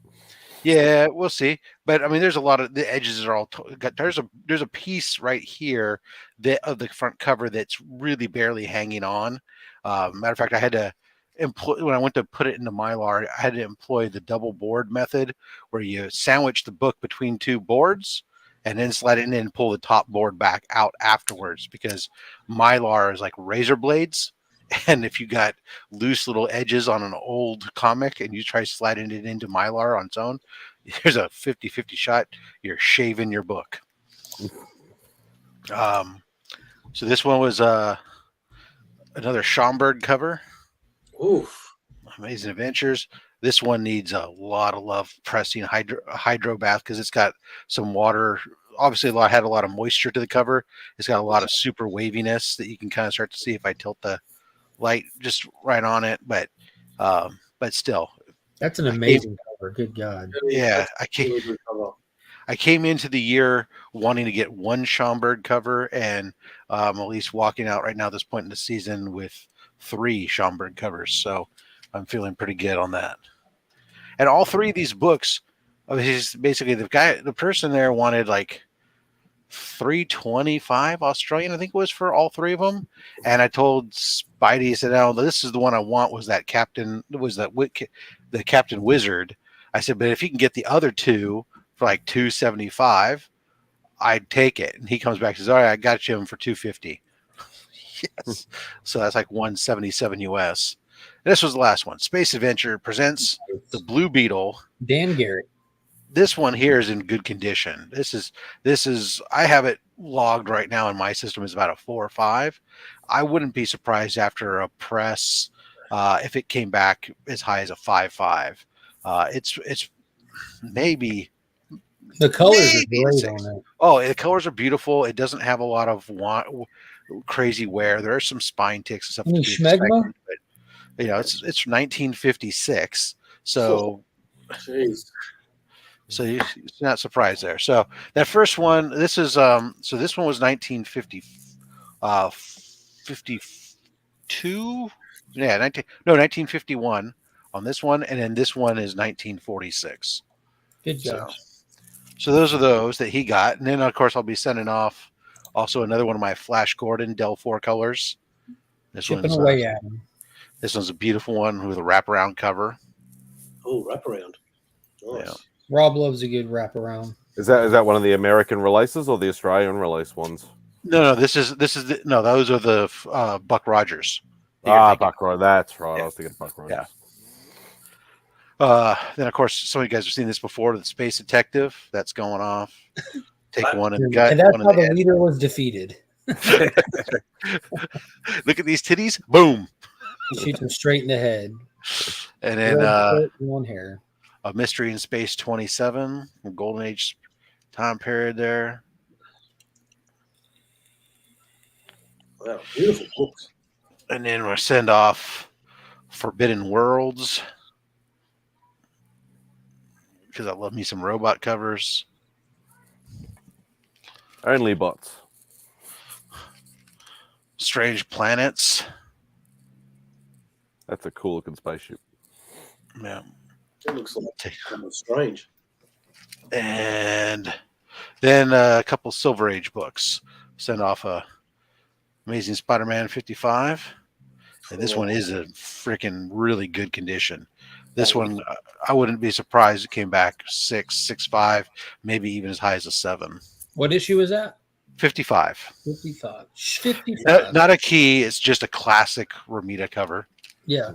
Yeah, we'll see. But I mean, there's a lot of the edges are all there's a piece right here of the front cover that's really barely hanging on. Matter of fact, I had to employ when I went to put it into Mylar. I had to employ the double board method, where you sandwich the book between two boards and then slide it in and pull the top board back out afterwards, because Mylar is like razor blades. And if you got loose little edges on an old comic and you try sliding it into Mylar on its own, there's a 50-50 shot you're shaving your book. So this one was another Schomburg cover. Oof. Amazing Adventures. This one needs a lot of love pressing, hydro bath, because it's got some water. Obviously, had a lot of moisture to the cover. It's got a lot of super waviness that you can kind of start to see if I tilt the light just right on it. But still, that's an amazing cover. Good God. Yeah, I came into the year wanting to get one Schomburg cover, and I'm at least walking out right now at this point in the season with 3 Schomburg covers. So I'm feeling pretty good on that. And all 3 of these books, basically the person there wanted like 325 Australian, I think it was, for all three of them. And I told Spidey, I said, "Oh, this is the one I want." Was that the Captain Wizard? I said, "But if you can get the other two for like 275, I'd take it." And he comes back and says, "All right, I got you him for 250." Yes. So that's like 177 US. This was the last one. Space Adventure presents the Blue Beetle. Dan Garrett. This one here is in good condition. This is I have it logged right now in my system is about a 4 or 5. I wouldn't be surprised after a press if it came back as high as a 5.5. It's maybe The colors are maybe a great 6. on it. Oh, the colors are beautiful. It doesn't have a lot of crazy wear. There are some spine ticks and stuff Any to be schmegma? expected, but it's 1956, so Jeez. so you're not surprised there. So that first one, this is so this one was 1950, 52, 1951 on this one, and then this one is 1946. Good job. So those are those that he got, and then of course I'll be sending off also another one of my Flash Gordon Del 4 colors. Chipping away at him. This one's a beautiful one with a wraparound cover. Oh, wraparound. Nice. Yeah. Rob loves a good wraparound. Is that one of the American releases or the Australian release ones? No, those are the Buck Rogers. Buck Rogers. That's right. Yeah. I was thinking Buck Rogers. Yeah. Then of course some of you guys have seen this before. The Space Detective that's going off. Take one in the gut. And that's one in how the the leader was defeated. head. Look at these titties. Boom. Shoots him straight in the head. And then Red shirt, blonde hair. a Mystery in Space 27, Golden Age time period there. Wow, beautiful books. And then we'll send off Forbidden Worlds, because I love me some robot covers. Only bots. Strange Planets. That's a cool looking spaceship. Yeah. It looks like kind of strange. And then a couple Silver Age books. Send off a Amazing Spider-Man 55. And this one is a freaking really good condition. This one, I wouldn't be surprised it came back 6.5, maybe even as high as a 7. What issue is that? 55. 55. 55. Not a key. It's just a classic Romita cover. Yeah.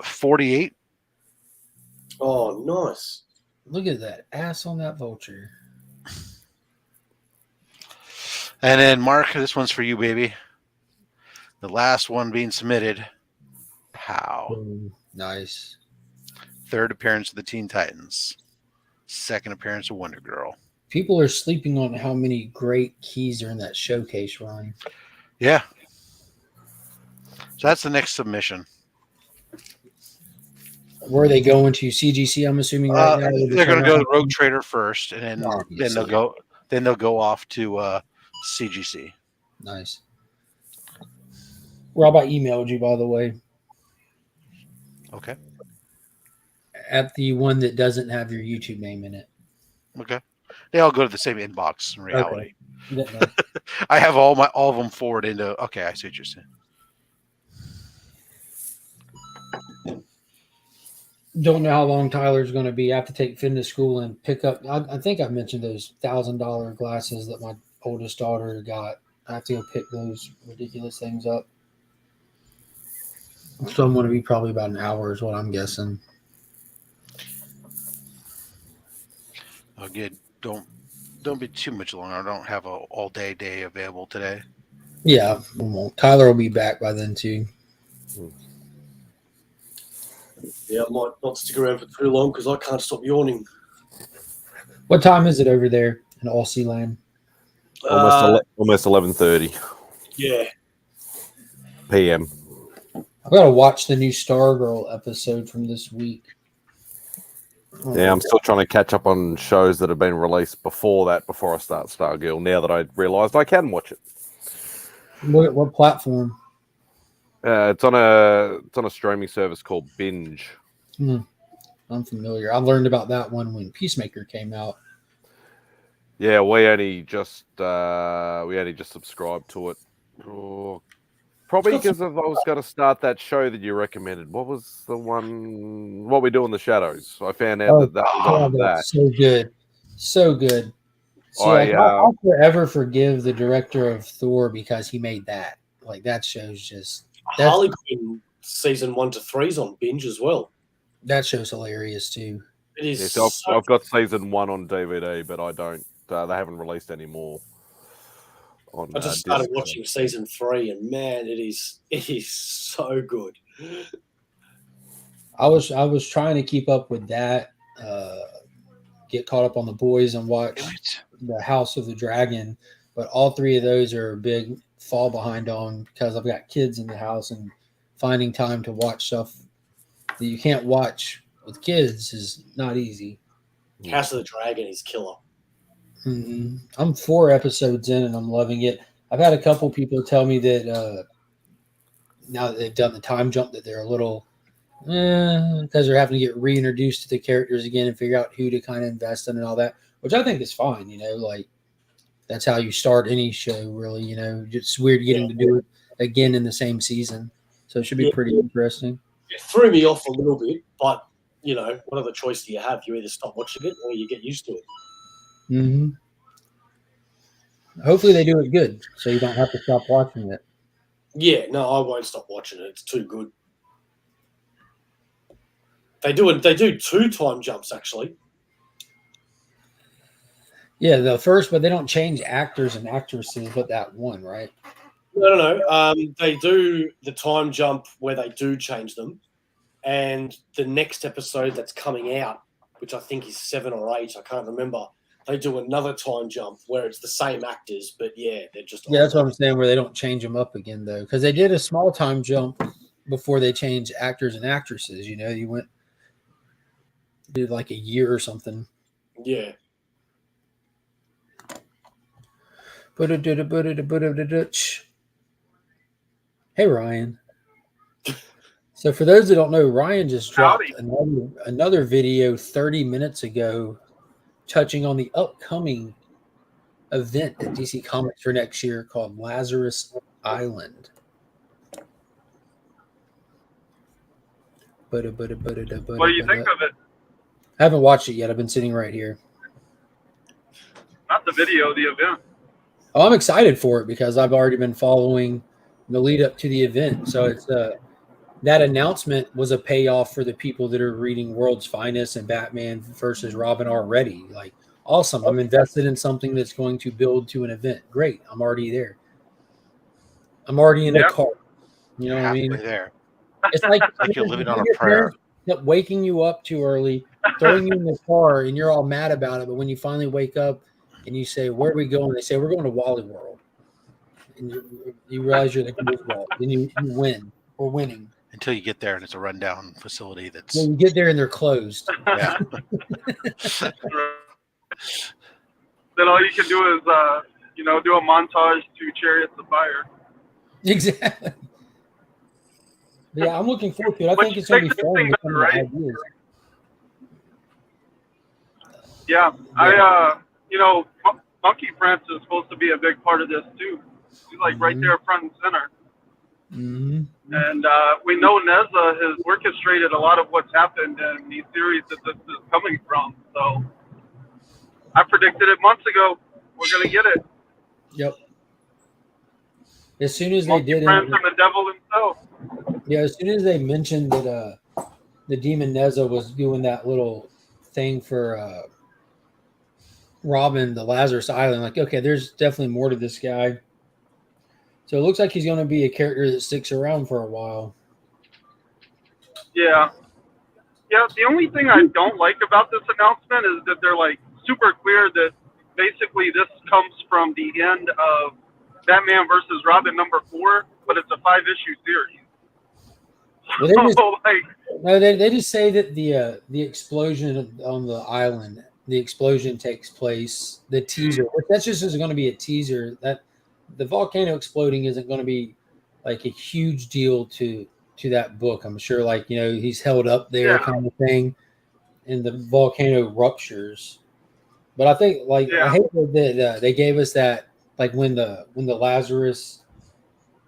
48. Oh, nice. Look at that ass on that vulture. And then, Mark, this one's for you, baby. The last one being submitted. Pow. Boom. Nice. Third appearance of the Teen Titans. Second appearance of Wonder Girl. People are sleeping on how many great keys are in that showcase, Ryan. Yeah. So that's the next submission. Where are they going to? CGC, I'm assuming right now. They're going to go to Rogue Trader first, and then Obviously. they'll go off to CGC. Nice. Rob, I emailed you, by the way, Okay. at the one that doesn't have your YouTube name in it. Okay. They all go to the same inbox in reality. Okay. I have all of them forward into. Okay, I see what you're saying. Don't know how long Tyler's going to be. I have to take Finn to school and pick up. I think I mentioned those $1,000 glasses that my oldest daughter got. I have to go pick those ridiculous things up. So I'm going to be probably about an hour is what I'm guessing. Oh, good. Don't be too much longer. I don't have a all day available today. Yeah, we won't. Tyler will be back by then too. Yeah, I might not stick around for too long because I can't stop yawning. What time is it over there in Aussie land? Almost 11:30 Yeah. p.m. I've got to watch the new Stargirl episode from this week. Yeah, I'm still trying to catch up on shows that have been released before I start Stargirl. Now that I realised I can watch it. What platform? It's on a streaming service called Binge. I'm familiar. I learned about that one when Peacemaker came out. Yeah, we only just subscribed to it. Oh, probably because I was going to start that show that you recommended. What was the one? What We Do in the Shadows. I found out that was on God, that. that's so good, so good. See, like I'll forever forgive the director of Thor because he made that. Like that show's just Harley Quinn season 1 to 3 is on binge as well. that show's hilarious too. It is. So I've got season 1 on DVD, but I don't. They haven't released any more. I just started watching season 3, and man, it is so good. I was trying to keep up with that, get caught up on The Boys and watch the House of the Dragon, but all three of those are a big fall behind on because I've got kids in the house and finding time to watch stuff that you can't watch with kids is not easy. House of the Dragon is killer. Mm-hmm. I'm 4 episodes in and I'm loving it. I've had a couple people tell me that now that they've done the time jump that they're a little because they're having to get reintroduced to the characters again and figure out who to kind of invest in and all that, which I think is fine. Like that's how you start any show, really. It's weird getting to do it again in the same season, so it should be pretty interesting. It threw me off a little bit, but what other choice do you have? You either stop watching it or you get used to it. Mm-hmm. Hopefully they do it good, so you don't have to stop watching it. Yeah, no, I won't stop watching it. It's too good. They do 2 time jumps actually. Yeah, the first, but they don't change actors and actresses, but that one, right? No. They do the time jump where they do change them, and the next episode that's coming out, which I think is 7 or 8, I can't remember. They do another time jump where it's the same actors, but they're just that's what I'm saying. Where they don't change them up again though, because they did a small time jump before they changed actors and actresses. You did like a year or something. Yeah. Hey Ryan. So for those that don't know, Ryan just dropped another video 30 minutes ago touching on the upcoming event at DC Comics for next year called Lazarus Island. What do you think of it? I haven't watched it yet. I've been sitting right here. Not the video, the event. Oh, I'm excited for it because I've already been following the lead up to the event. So it's that announcement was a payoff for the people that are reading World's Finest and Batman versus Robin already. Like, awesome. I'm invested in something that's going to build to an event. Great. I'm already there. I'm already in a car. You know what I mean? There. It's like you're living on a prayer. Waking you up too early, throwing you in the car, and you're all mad about it. But when you finally wake up and you say, "Where are we going?" They say, "We're going to Wally World." And you realize you're the goofball. Then you win. We're winning. Until you get there and it's a rundown facility that's... Well, you get there and they're closed. Yeah. Then all you can do is, do a montage to Chariots of Fire. Exactly. Yeah, I'm looking forward to it. I think it's going to be fun with some of the ideas. Yeah, Monkey Prince is supposed to be a big part of this too. He's like right there front and center. Mm-hmm. And we know Neza has orchestrated a lot of what's happened in these series that this is coming from. So I predicted it months ago. We're going to get it. Yep. As soon as Monkey they did Prince and the devil himself. Yeah, as soon as they mentioned that the Demon Neza was doing that little thing for Robin, the Lazarus Island, like, okay, there's definitely more to this guy. So it looks like he's going to be a character that sticks around for a while. Yeah. Yeah, the only thing I don't like about this announcement is that they're like super clear that basically this comes from the end of Batman versus Robin #4, but it's a 5-issue series. Well, they just say that the explosion on the island, the explosion takes place. The teaser, that's just going to be a teaser. That the volcano exploding isn't going to be like a huge deal to that book. I'm sure, like, he's held up there kind of thing, and the volcano ruptures. But I think like Yeah. I hate that they gave us that like when the Lazarus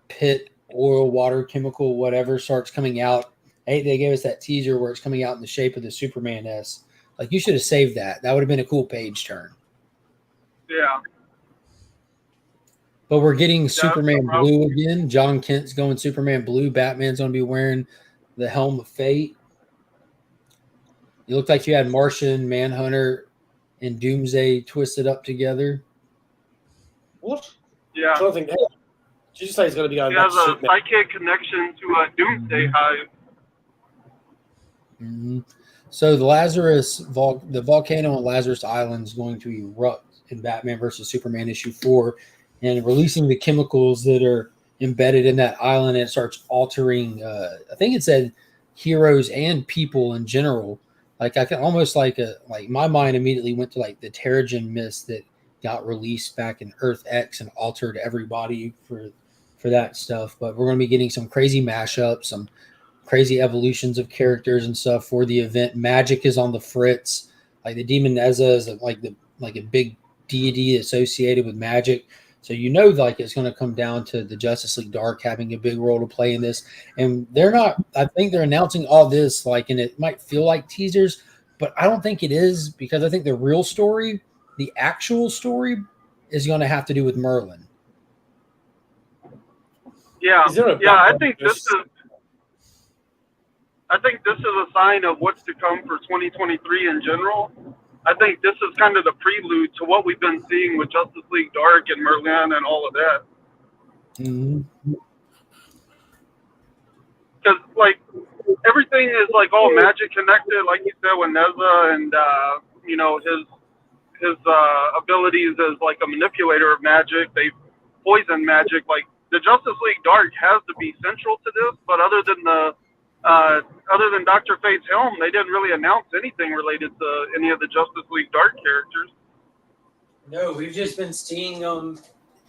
pit oil, water, chemical, whatever starts coming out. Hey, they gave us that teaser where it's coming out in the shape of the Superman S. Like you should have saved that. That would have been a cool page turn. Yeah. But we're getting Yeah, Superman Blue again. John Kent's going Superman Blue. Batman's going to be wearing the Helm of Fate. It looked like you had Martian, Manhunter, and Doomsday twisted up together. What? Yeah. I don't think. Did you say he's going to be going He back has to a Superman? psychic connection to a Doomsday Hive. Mm-hmm. So the volcano on Lazarus Island is going to erupt in Batman versus Superman issue 4, and releasing the chemicals that are embedded in that island. And it starts altering. I think it said heroes and people in general. Like I can almost like my mind immediately went to like the Terrigen mist that got released back in Earth X and altered everybody for that stuff. But we're going to be getting some crazy mashups, some crazy evolutions of characters and stuff for the event. Magic is on the fritz. Like the Demon Neza is like a big deity associated with magic. So like it's going to come down to the Justice League Dark having a big role to play in this. And they're not. I think they're announcing all this and it might feel like teasers, but I don't think it is because I think the real story, the actual story, is going to have to do with Merlin. Yeah. Is there a Yeah. I background think this is a sign of what's to come for 2023 in general. I think this is kind of the prelude to what we've been seeing with Justice League Dark and Merlin and all of that. Mm-hmm. Because everything is all magic connected, like you said with Neza, and his abilities as a manipulator of magic. They poison magic. The Justice League Dark has to be central to this, but other than Dr. Fate's helm, they didn't really announce anything related to any of the Justice League Dark characters. No, we've just been seeing them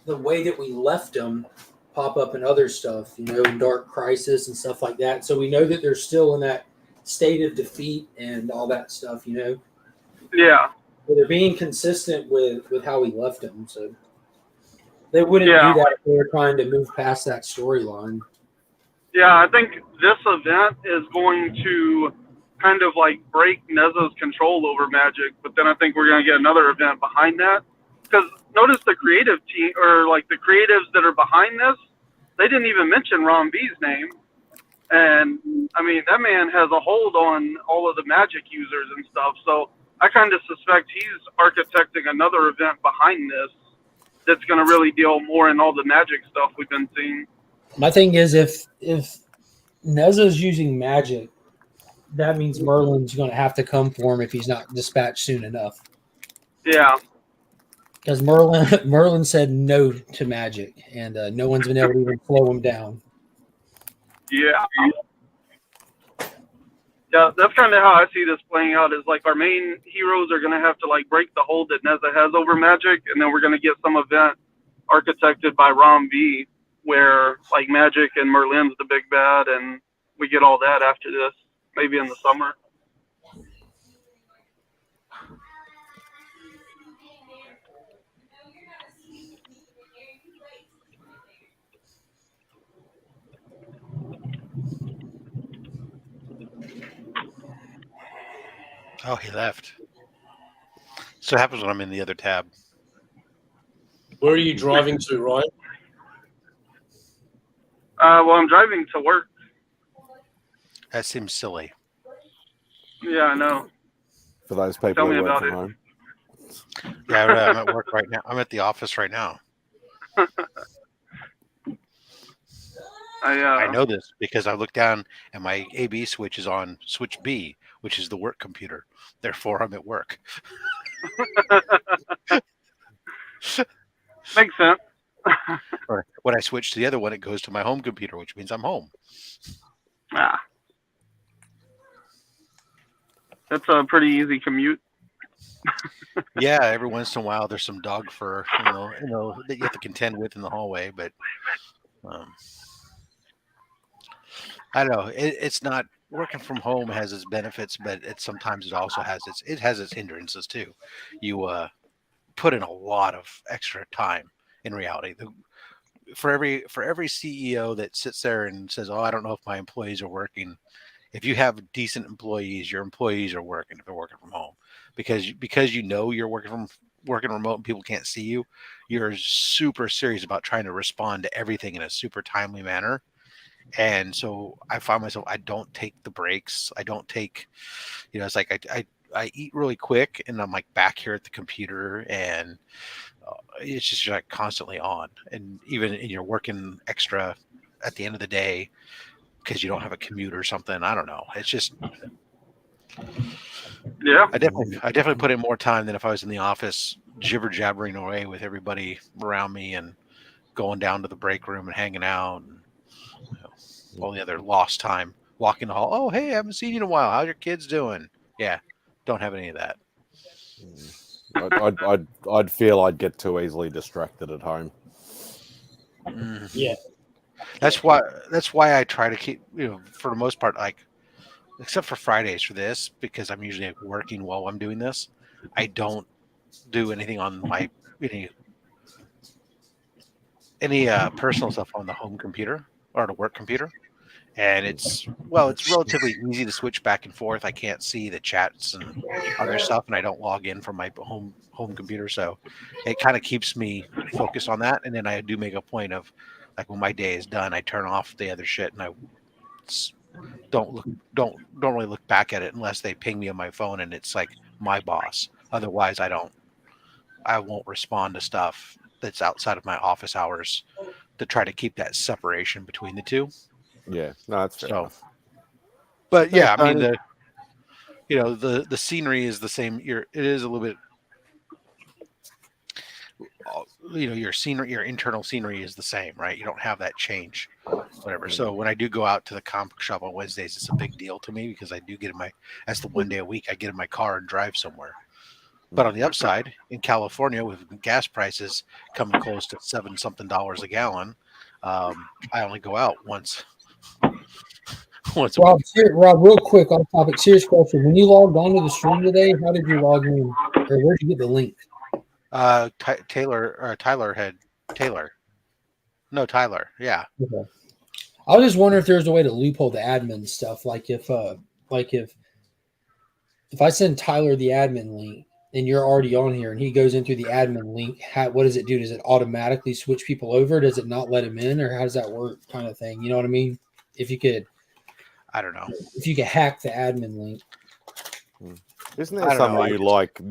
the way that we left them pop up in other stuff, Dark Crisis and stuff like that. So we know that they're still in that state of defeat and all that stuff, Yeah. But they're being consistent with how we left them. So they wouldn't do that if they were trying to move past that storyline. Yeah, I think this event is going to kind of break Neza's control over magic, but then I think we're going to get another event behind that. Because notice the creative team, or the creatives that are behind this, they didn't even mention Ron B's name. And, I mean, that man has a hold on all of the magic users and stuff. So I kind of suspect he's architecting another event behind this that's going to really deal more in all the magic stuff we've been seeing. My thing is, if Neza's using magic, that means Merlin's going to have to come for him if he's not dispatched soon enough. Yeah. Because Merlin said no to magic, and no one's been able to even slow him down. Yeah. Yeah, that's kind of how I see this playing out. Is our main heroes are going to have to break the hold that Neza has over magic, and then we're going to get some event architected by Ron B, where magic and Merlin's the big bad, and we get all that after this, maybe in the summer. Oh, he left. So it happens when I'm in the other tab. Where are you driving to, Ryan? Well, I'm driving to work. That seems silly. Yeah, I know. For those people Tell who me work about from it. home. Yeah, I'm at work right now. I'm at the office right now. I know this because I look down and my AB switch is on switch B, which is the work computer. Therefore, I'm at work. Makes sense. Or when I switch to the other one, it goes to my home computer, which means I'm home. Ah. That's a pretty easy commute. Yeah, every once in a while there's some dog fur, that you have to contend with in the hallway, but I don't know. It's not working from home has its benefits, but sometimes it also has its hindrances too. You put in a lot of extra time in reality. For every CEO that sits there and says, "Oh, I don't know if my employees are working," if you have decent employees, your employees are working if they're working from home, because you know you're working remote and people can't see you. You're super serious about trying to respond to everything in a super timely manner. And so I find myself, I don't take the breaks. I don't take, it's like I eat really quick and I'm like back here at the computer, and it's just like constantly on. And even in you're working extra at the end of the day because you don't have a commute or something. I don't know. It's just, Yeah. I definitely put in more time than if I was in the office jibber jabbering away with everybody around me and going down to the break room and hanging out, and all the other lost time walking the hall. Oh, hey, I haven't seen you in a while. How's your kids doing? Yeah, don't have any of that. I'd feel I'd get too easily distracted at home. Yeah. That's why I try to keep, for the most part, like, except for Fridays for this, because I'm usually working while I'm doing this. I don't do anything on my any personal stuff on the home computer or the work computer. And it's relatively easy to switch back and forth. I can't see the chats and other stuff, and I don't log in from my home computer, so it kind of keeps me focused on that. And then I do make a point of, like, when my day is done, I turn off the other shit and I don't really look back at it unless they ping me on my phone and it's like my boss. Otherwise, I won't respond to stuff that's outside of my office hours to try to keep that separation between the two. Yeah, no, that's fair enough. But yeah, I mean, Tony. the scenery is the same. It is a little bit, your internal scenery is the same, right? You don't have that change, whatever. So when I do go out to the comic book shop on Wednesdays, it's a big deal to me because I do get that's the one day a week I get in my car and drive somewhere. But on the upside, in California, with gas prices coming close to $7-something a gallon, I only go out once a week. Rob, real quick on topic, serious question. When you logged onto the stream today, how did you log in? Or where'd you get the link? Tyler. Yeah. Okay. I was just wondering if there's a way to loophole the admin stuff. Like if I send Tyler the admin link and you're already on here and he goes in through the admin link, what does it do? Does it automatically switch people over? Does it not let him in, or how does that work, kind of thing? You know what I mean? If you could, I don't know. If you could hack the admin link. Isn't there something you like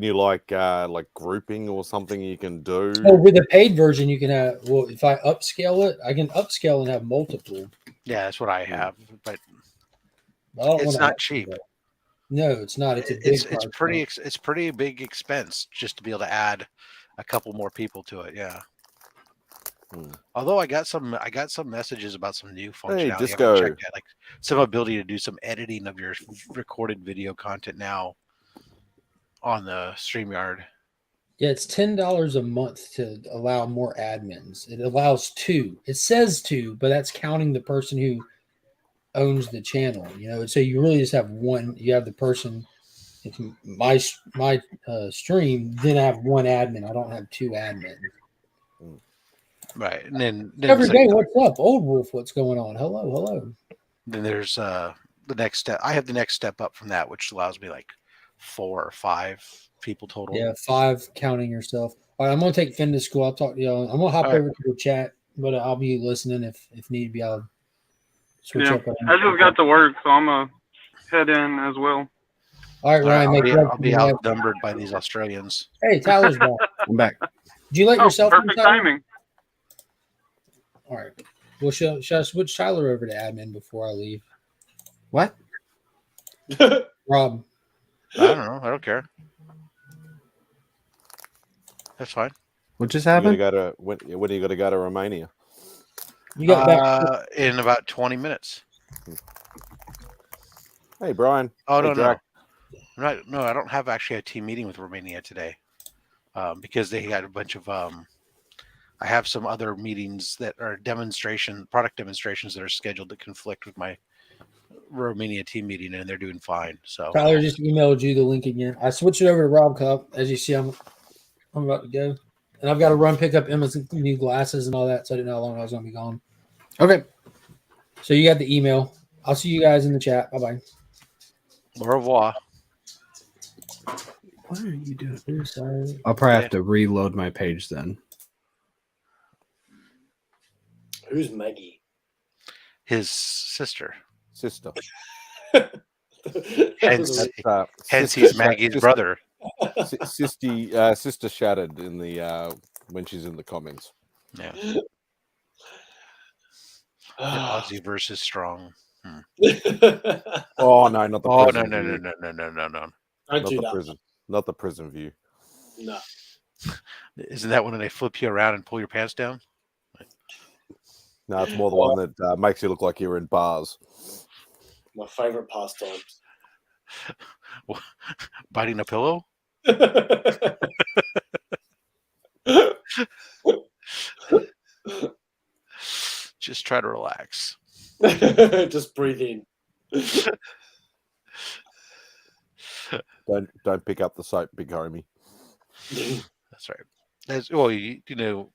grouping or something you can do? Oh, with the paid version, you can have. Well, if I upscale it, I can upscale and have multiple. Yeah, that's what I have, but it's not cheap. No, it's not. It's a big. It's pretty big expense just to be able to add a couple more people to it. Yeah. Although I got some messages about some new functionality. Hey, I haven't checked yet, like some ability to do some editing of your recorded video content now on the StreamYard. Yeah, it's $10 a month to allow more admins. It allows 2. It says 2, but that's counting the person who owns the channel. So you really just have one. You have the person. It's my stream. Then I have one admin. I don't have 2 admins. Right, and then every day, what's up, Old Wolf? What's going on? Hello. Then there's the next step. I have the next step up from that, which allows me like 4 or 5 people total. Yeah, 5 counting yourself. All right, I'm gonna take Finn to school. I'll talk to y'all. I'm gonna hop over to the chat, but I'll be listening if need be. I'll switch up. I just got to work, so I'm gonna head in as well. All right, Ryan. I'll be outnumbered by these Australians. Hey, Tyler's back. I'm back. Did you let yourself? Perfect timing. All right. Well, should I switch Tyler over to admin before I leave? What? Rob. I don't know. I don't care. That's fine. What just happened? When are you going to go to Romania? You got back in about 20 minutes. Hey, Brian. Oh, hey, no. No, I don't have actually a team meeting with Romania today because they had a bunch of I have some other meetings that are product demonstrations that are scheduled to conflict with my Romania team meeting, and they're doing fine. So Tyler just emailed you the link again. I switched it over to Rob Cup. As you see, I'm about to go. And I've got to run pick up Emma's new glasses and all that, so I didn't know how long I was going to be gone. Okay. So you got the email. I'll see you guys in the chat. Bye-bye. au revoir. What are you doing? Sorry. I'll probably have to reload my page then. Who's Maggie? His sister. Sister. Hence, That's, hence sister he's shat- Maggie's sister- brother. Sister shattered in the when she's in the comments. Yeah. Aussie versus strong. Oh no, not the Oh no prison no view. no no no no no no. Don't Not do the that. prison. Not the prison view. No. Isn't that when they flip you around and pull your pants down? No, it's more the one that makes you look like you're in bars. My favorite pastimes. Biting a pillow? Just try to relax. Just breathe in. Don't pick up the soap, big homie. That's right. That's well, you know,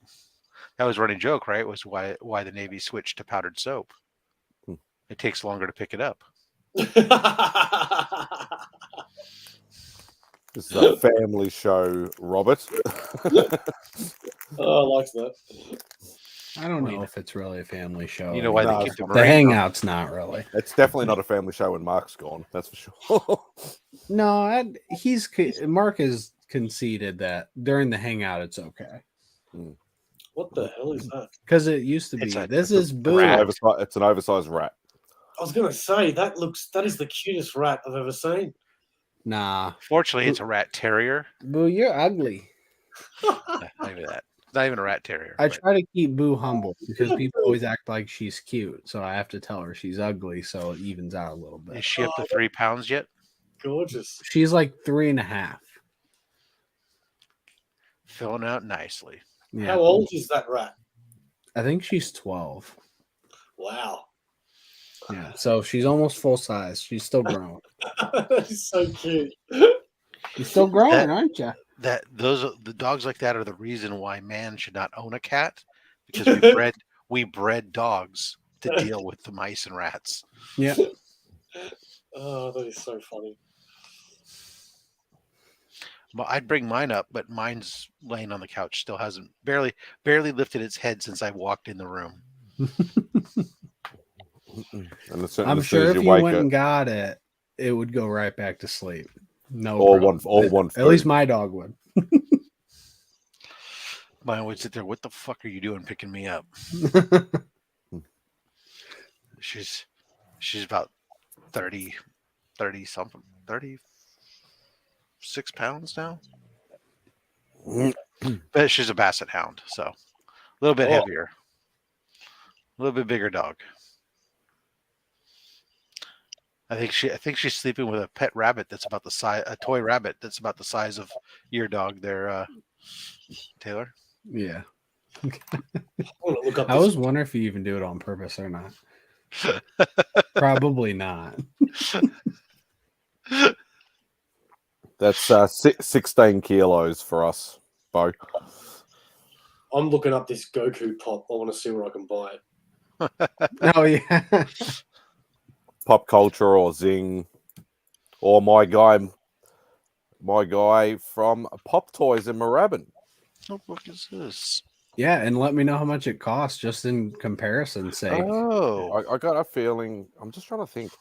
that was a running joke, right? Was why the Navy switched to powdered soap. It takes longer to pick it up. This is a family show, Robert. Oh, I like that. I don't know if it's really a family show. You know why No, they keep the The Marine? Hangout's not really. It's definitely not a family show when Mark's gone. That's for sure. No, Mark has conceded that during the Hangout it's okay What the hell is that? because it used to be. It's a- This it's a is boo. rat. It's an oversized rat. I was gonna say that is the cutest rat I've ever seen. Nah, Fortunately, it's a rat terrier. Boo, you're ugly. Not even that. It's not even a rat terrier. I but- try to keep Boo humble because people always act like she's cute, so I have to tell her she's ugly, so it evens out a little Is bit. she up to 3 pounds yet? Gorgeous. She's like 3.5. Filling out nicely. Yeah, How old is that rat? I think she's 12. Wow. Yeah, so she's almost full size. She's still growing. That is so cute. You're still growing, That- aren't you? The dogs like that are the reason why man should not own a cat, because we bred dogs to deal with the mice and rats. Yeah. Oh, that is so funny. Well, I'd bring mine up, but mine's laying on the couch, still hasn't barely lifted its head since I walked in the room. And I'm sure if you went and got it, it would go right back to sleep. No, All problem. one At least food. my dog would. Mine would sit there. What the fuck are you doing picking me up? She's about 30 something, 36 pounds now. But she's a basset hound, so a little bit heavier, a little bit bigger dog. I think she's sleeping with a pet rabbit that's about the size, a toy rabbit that's about the size of your dog there, Taylor. Yeah. I want to look up I this- was wondering if you even do it on purpose or not. Probably not. That's 16 kilos for us, Bo. I'm looking up this Goku pop. I want to see where I can buy it. Oh yeah. Pop Culture or Zing, or my guy from Pop Toys in Moorabbin. What the fuck is this? Yeah, and let me know how much it costs just in comparison's sake. Oh, I got a feeling. I'm just trying to think.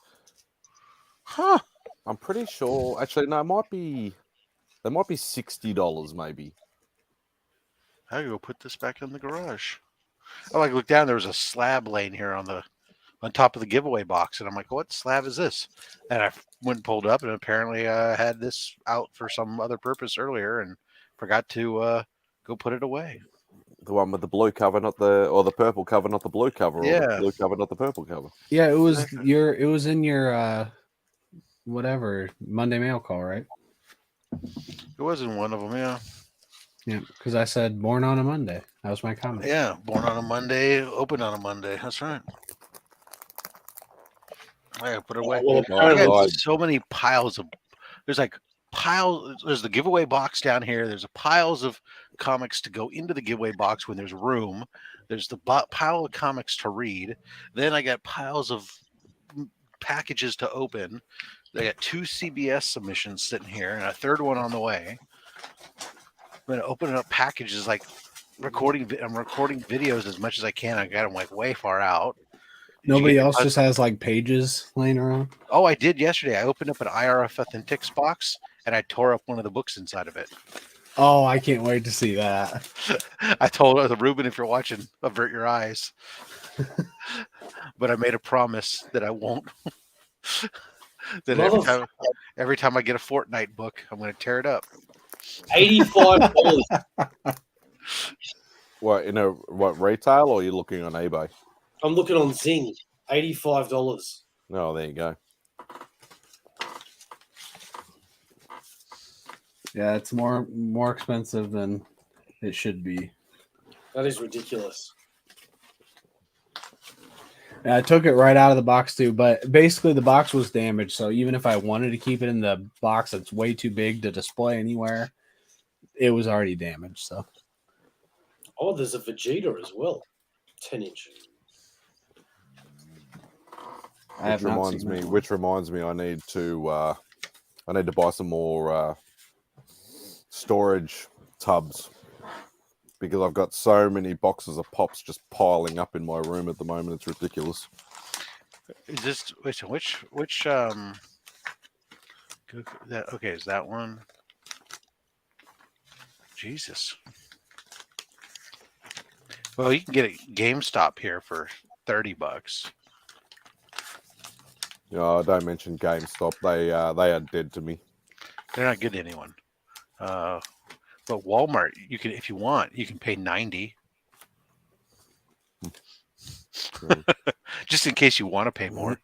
huh. I'm pretty sure. Actually, no, it might be. They might be $60 maybe. I gotta go put this back in the garage. Oh, I looked down. There was a slab laying here on top of the giveaway box, and I'm like, "What slab is this?" And I went and pulled it up, and apparently I had this out for some other purpose earlier, and forgot to go put it away. The one with the blue cover, not the purple cover, not the blue cover, or Yeah. the blue cover, not the purple cover. Yeah, it was in your whatever Monday mail call, right? It wasn't one of them, yeah. Yeah, because I said born on a Monday. That was my comment. Yeah, born on a Monday, open on a Monday. That's right. I put it away. Well, I apparently, got God. so many piles of. There's like piles. There's the giveaway box down here. There's piles of comics to go into the giveaway box when there's room. There's the pile of comics to read. Then I got piles of packages to open. I got 2 CBS submissions sitting here and a third one on the way. I'm gonna open up packages like recording. I'm recording videos as much as I can. I got them like way far out. Did you Nobody get your else just has like pages laying around. Oh, I did yesterday. I opened up an IRF Authentics box and I tore up one of the books inside of it. Oh, I can't wait to see that. I told Ruben, if you're watching, avert your eyes. But I made a promise that I won't. That every time I get a Fortnite book, I'm going to tear it up. $85. What retail, or are you looking on eBay? I'm looking on Zing. $85. Oh, there you go. Yeah, it's more expensive than it should be. That is ridiculous. And I took it right out of the box too, but basically the box was damaged. So even if I wanted to keep it in the box that's way too big to display anywhere, it was already damaged. So Oh, there's a Vegeta as well. 10-inch. Which reminds me, I need to buy some more storage tubs, because I've got so many boxes of pops just piling up in my room at the moment. It's ridiculous. Is this which that okay, is that one? Jesus. Well, you can get a GameStop here for $30. Don't mention GameStop. They are dead to me. They're not good to anyone. But Walmart, you can, if you want, you can pay $90. Just in case you want to pay more.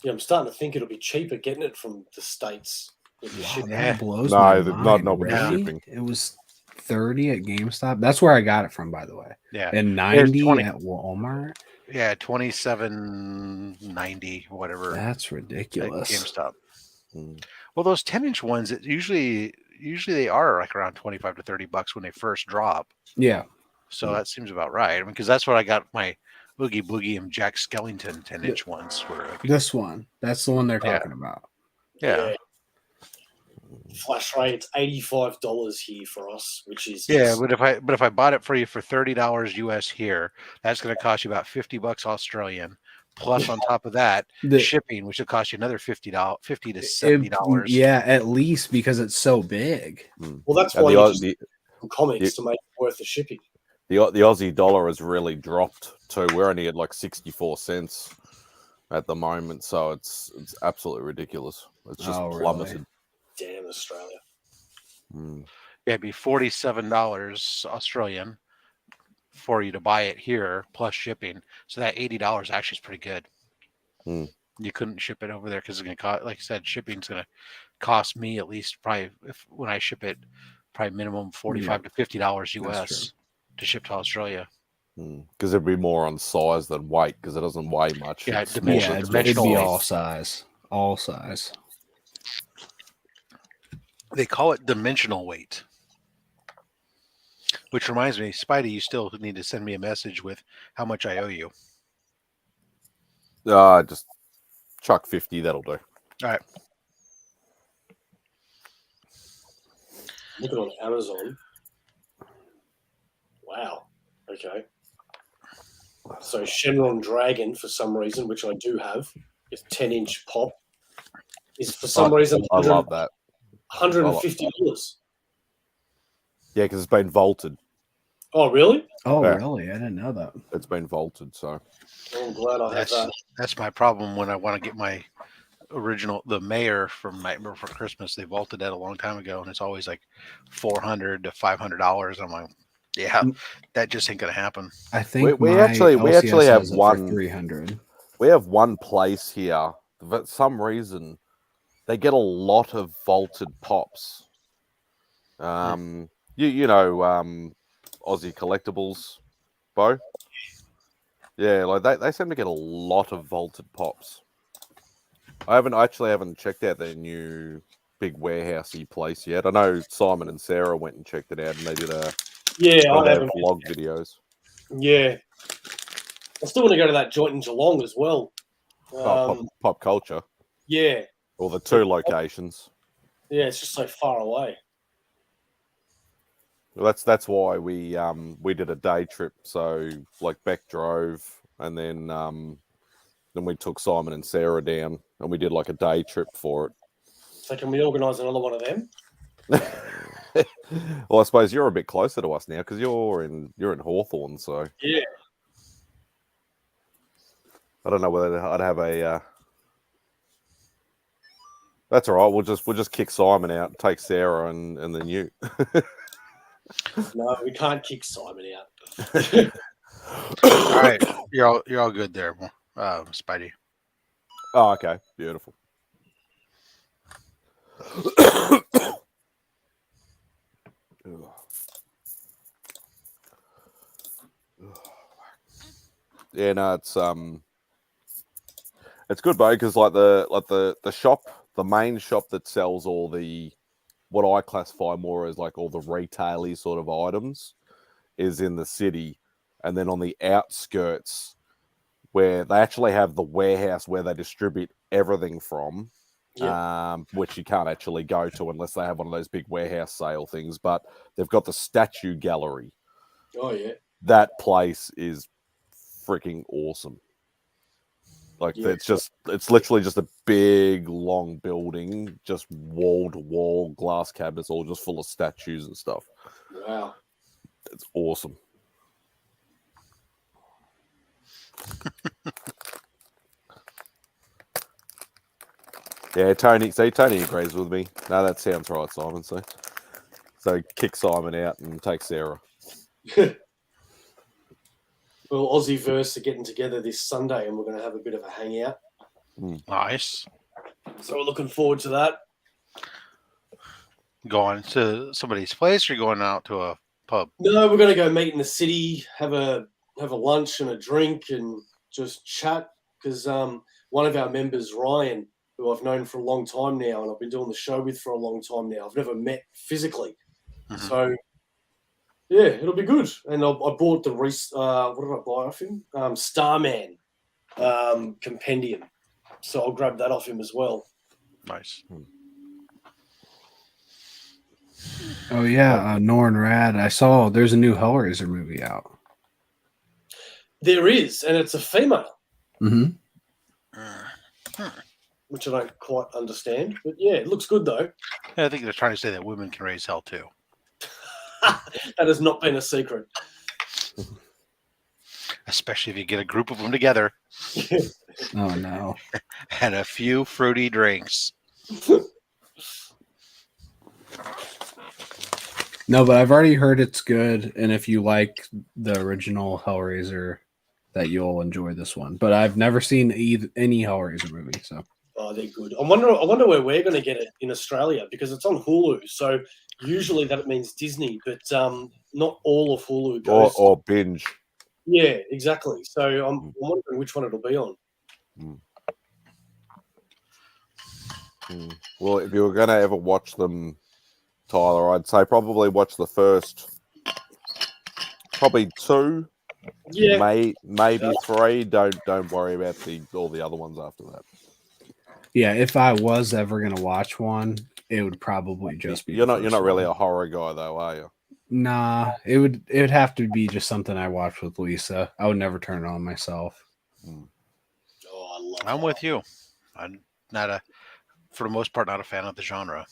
Yeah, I'm starting to think it'll be cheaper getting it from the States. With the wow, shipping. that blows No, my not mind. with the Really? shipping. It was 30 at GameStop. That's where I got it from, by the way. Yeah. And There's 90 20 at Walmart. Yeah, $27.90, whatever. That's At ridiculous. GameStop. Mm. Well, those 10-inch ones, usually they are like around $25 to $30 when they first drop. Yeah. So that seems about right. I mean, because that's what I got my Oogie Boogie and Jack Skellington 10-inch ones were. Like, This one. That's the one they're Yeah. talking about. yeah. Flash rate, it's $85 here for us, which is Yeah, but if I bought it for you for $30 US here, that's going to cost you about $50 Australian. Plus, on top of that, shipping, which will cost you another $50 to $70. Yeah, at least because it's so big. Well, that's And why the you Au- just the, comics to make it worth the shipping. the Aussie dollar has really dropped too. We're only at like 64 cents at the moment, so it's absolutely ridiculous. It's just Oh, really? plummeted. Damn Australia. Mm. Yeah, it'd be $47 Australian for you to buy it here plus shipping. So that $80 actually is pretty good. Mm. You couldn't ship it over there because it's going to cost, like I said, shipping's going to cost me at least probably when I ship it, probably minimum $45 to $50 US to ship to Australia. Because it'd be more on size than weight, because it doesn't weigh much. Yeah, It's dimension- more It'd dimensional be weight. all size. All size. They call it dimensional weight. Which reminds me, Spidey, you still need to send me a message with how much I owe you. just chuck 50, that'll do. All right. Looking on Amazon. Wow. Okay. So Shenron Dragon, for some reason, which I do have, is 10-inch pop, is for some reason I love that. $150. Yeah, because it's been vaulted. Oh, really? Oh, Yeah. really? I didn't know that. It's been vaulted, so. Oh, I'm glad I have that. That's my problem when I want to get my original, the Mayor from Nightmare Before Christmas. They vaulted that a long time ago, and it's always like $400 to $500. I'm like, yeah, that just ain't gonna happen. I think We my actually LCS have has it for one 300. We have one place here. For some reason, they get a lot of vaulted pops. You know, Aussie Collectibles, Bo. Yeah, like they seem to get a lot of vaulted pops. I haven't checked out their new big warehousey place yet. I know Simon and Sarah went and checked it out, and they did one of I their haven't. vlog videos. Yeah, I still want to go to that joint in Geelong as well. Pop culture, Yeah, or the two locations. yeah, it's just so far away. Well, that's why we did a day trip. So like Beck drove, and then we took Simon and Sarah down, and we did like a day trip for it. So can we organise another one of them? Well, I suppose you're a bit closer to us now because you're in Hawthorne, so Yeah. I don't know whether I'd have a. That's all right. We'll just kick Simon out, take Sarah, and then you. No, we can't kick Simon out. All right, you're all good there, Spidey. Oh, okay, beautiful. Yeah, no, it's good, bro, because like the shop, the main shop that sells all the what I classify more as like all the retail-y sort of items is in the city, and then on the outskirts where they actually have the warehouse where they distribute everything from, which you can't actually go to unless they have one of those big warehouse sale things, but they've got the statue gallery. Oh yeah, that place is freaking awesome. Like it's literally just a big long building, just wall to wall glass cabinets, all just full of statues and stuff. Wow, it's awesome. Yeah, Tony agrees with me. No, that sounds right, Simon. So kick Simon out and take Sarah. Well, Aussieverse are getting together this Sunday, and we're going to have a bit of a hangout. Nice. So we're looking forward to that. Going to somebody's place, or going out to a pub? No, we're going to go meet in the city, have a lunch and a drink, and just chat. Because one of our members, Ryan, who I've known for a long time now, and I've been doing the show with for a long time now, I've never met physically. Mm-hmm. So yeah, it'll be good. And I bought the what did I buy off him? Starman compendium. So I'll grab that off him as well. Nice. Oh yeah, Norn Rad. I saw there's a new Hellraiser movie out. There is, and it's a female. Mm-hmm. Which I don't quite understand. But yeah, it looks good though. Yeah, I think they're trying to say that women can raise hell too. That has not been a secret. Especially if you get a group of them together. Oh no. And a few fruity drinks. No, but I've already heard it's good, and if you like the original Hellraiser, that you'll enjoy this one. But I've never seen any Hellraiser movie, so. Oh, they're good. I wonder where we're going to get it in Australia, because it's on Hulu. So usually that means Disney, but not all of Hulu goes. Or binge. Yeah, exactly. So I'm wondering which one it'll be on. Well, if you were going to ever watch them, Tyler, I'd say probably watch the first, probably 2, maybe 3. Don't worry about all the other ones after that. Yeah, if I was ever gonna watch one, it would probably just be. You're not really a horror guy though, are you? Nah, it would have to be just something I watched with Lisa. I would never turn it on myself. Oh, I'm with you. I'm not for the most part, not a fan of the genre.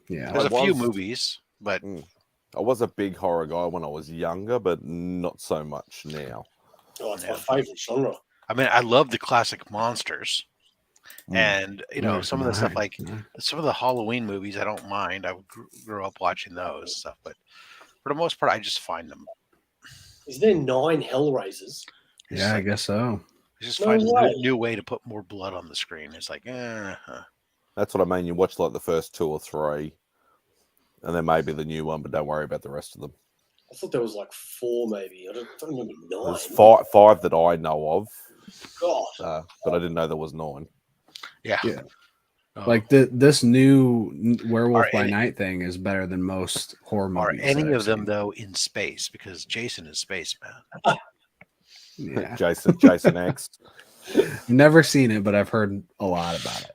Yeah, there's a few movies, but I was a big horror guy when I was younger, but not so much now. Oh, it's my favorite genre. I mean, I love the classic monsters. And some of the stuff like some of the Halloween movies I don't mind. I grew up watching those stuff, but for the most part I just find them. Is there 9 Hellraisers? Yeah, I guess so. I just find a new way to put more blood on the screen. It's like that's what I mean. You watch like the first 2 or 3 and then maybe the new one, but don't worry about the rest of them. I thought there was like 4 maybe. I don't remember 9. There's 5 that I know of. God. But I didn't know there was 9. Yeah. Yeah. Oh. Like this new Werewolf Are by any- Night thing is better than most horror Are movies. any that of I've them seen. though in space? Because Jason is spaceman. Yeah. Jason X. Never seen it, but I've heard a lot about it.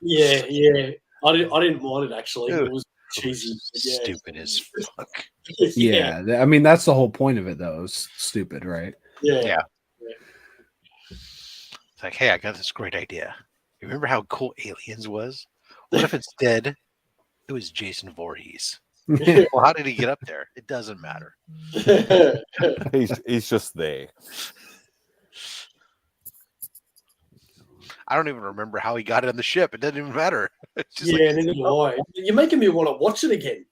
Yeah. I didn't mind it actually. Ew. It was cheesy. But yeah. Stupid as fuck. Yeah. I mean, that's the whole point of it, though. It's stupid, right? Yeah. Yeah. It's like, hey, I got this great idea. You remember how cool Aliens was? What if instead it was Jason Voorhees? Well, how did he get up there? It doesn't matter. He's just there. I don't even remember how he got it on the ship. It doesn't even matter. It's just Yeah, like, neither do I. You're making me want to watch it again.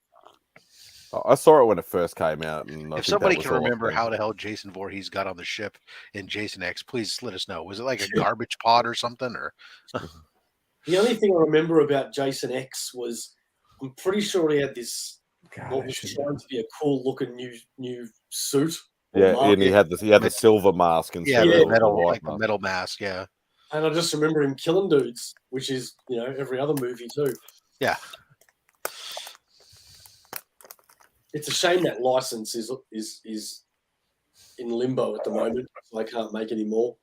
I saw it when it first came out, and I if think somebody that was can all I remember think. how the hell Jason Voorhees got on the ship in Jason X, please let us know. Was it like a garbage pod or something? Or The only thing I remember about Jason X was I'm pretty sure he had this God, what I was should trying to be a cool looking new suit. or Yeah, mask. and he had the silver mask instead yeah, Yeah. of the metal, the white like the mask. metal mask. Yeah, And I just remember him killing dudes, which is every other movie too. yeah. It's a shame that license is in limbo at the moment, so they can't make any more.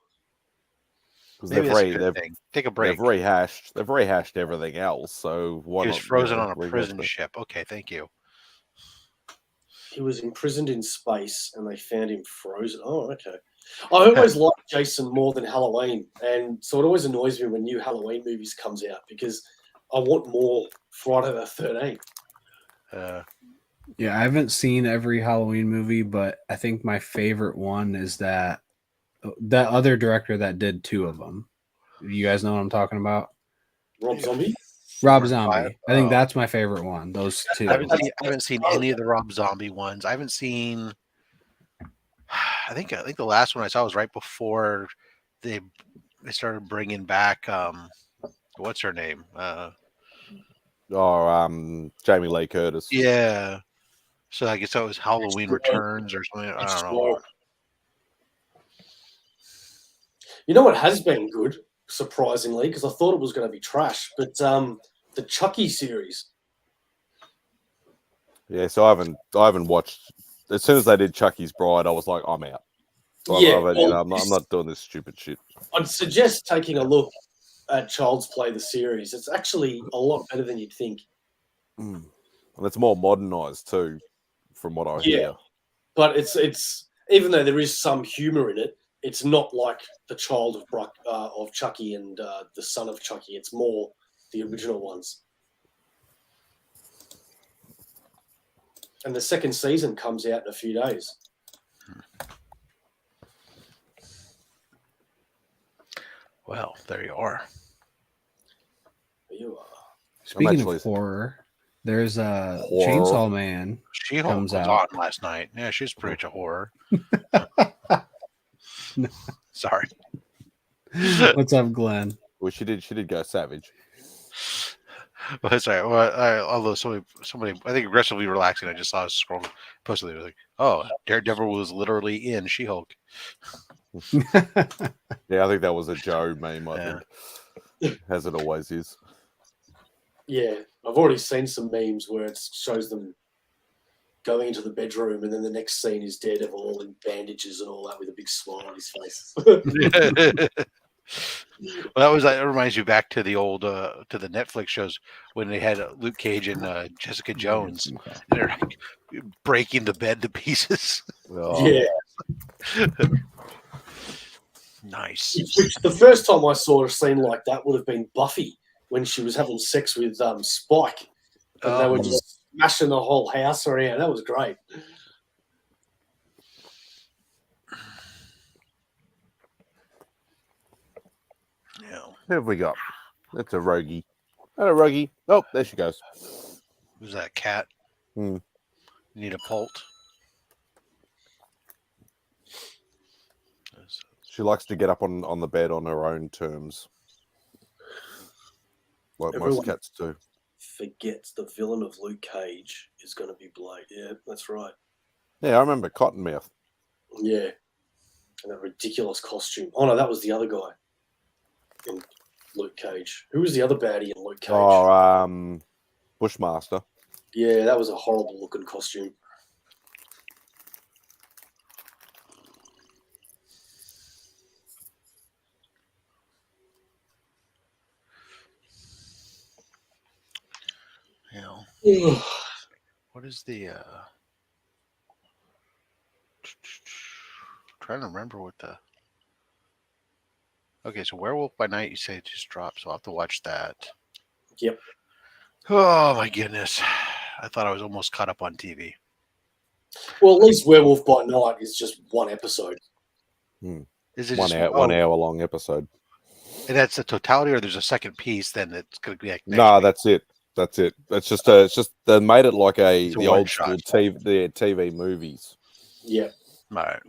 Because Maybe they've that's a good they've thing. Take a break. they've rehashed everything else. So why He was not? frozen on a rehash prison it? ship. Okay, thank you. He was imprisoned in space, and they found him frozen. Oh, okay. I always liked Jason more than Halloween, and so it always annoys me when new Halloween movies comes out because I want more Friday the 13th. Yeah, I haven't seen every Halloween movie, but I think my favorite one is that other director that did two of them. You guys know what I'm talking about? Rob Zombie. Rob Number Zombie. five? I think Oh. that's my favorite one. Those two. I haven't seen any of the Rob Zombie ones. I haven't seen. I think the last one I saw was right before they started bringing back what's her name? Jamie Lee Curtis. Yeah. So I guess that was Halloween Returns or something. I don't know. You know what has been good, surprisingly, because I thought it was going to be trash, but the Chucky series. Yeah, so I haven't watched. As soon as they did Chucky's Bride, I was like, I'm out. I'm not doing this stupid shit. I'd suggest taking a look at Child's Play the series. It's actually a lot better than you'd think. And it's more modernized too, from what I hear. But it's even though there is some humor in it, it's not like the child of Chucky and the son of Chucky. It's more the original ones. And the second season comes out in a few days. Well, there you are. You are. Speaking actually- of horror, there's a Horror. Chainsaw Man. She-Hulk Comes was out. on last night. Yeah, she's pretty much a horror. Sorry. What's up, Glenn? Well, she did go savage. Well, sorry. Well, although somebody, I think aggressively relaxing. I just saw us scrolling, posted it. Like, oh, Daredevil was literally in She-Hulk. Yeah, I think that was a Joe meme. I Yeah. think, as it always is. Yeah, I've already seen some memes where it shows them going into the bedroom, and then the next scene is Daredevil all in bandages and all that with a big smile on his face. Well, that reminds you back to the old to the Netflix shows when they had Luke Cage and Jessica Jones, and they're like breaking the bed to pieces. Oh, Yeah. Nice. Which the first time I saw a scene like that would have been Buffy when she was having sex with Spike, and they were just smashing the whole house around. That was great. Yeah. Who have we got? That's a rogie. Hello, rogie. Oh, there she goes. Who's that cat? Hmm. Need a pult. She likes to get up on the bed on her own terms, like Everyone most cats do. forgets the villain of Luke Cage is going to be Blade. Yeah, that's right. Yeah, I remember Cottonmouth. Yeah. And that ridiculous costume. Oh, no, that was the other guy. And Luke Cage. Who was the other baddie in Luke Cage? Oh, Bushmaster. Yeah, that was a horrible looking costume. You know, what is the trying to remember what the okay, so Werewolf by Night you say it just dropped, so I'll have to watch that. Yep. Oh my goodness. I thought I was almost caught up on TV. Well, at least Werewolf by Night is just one episode. Is it One just hour, 1 hour long episode. And that's the totality, or there's a second piece? Then it's going to be like No, week? that's it. That's it. It's just they made it like It's a the old one-shot. school TV movies. Yeah. All right.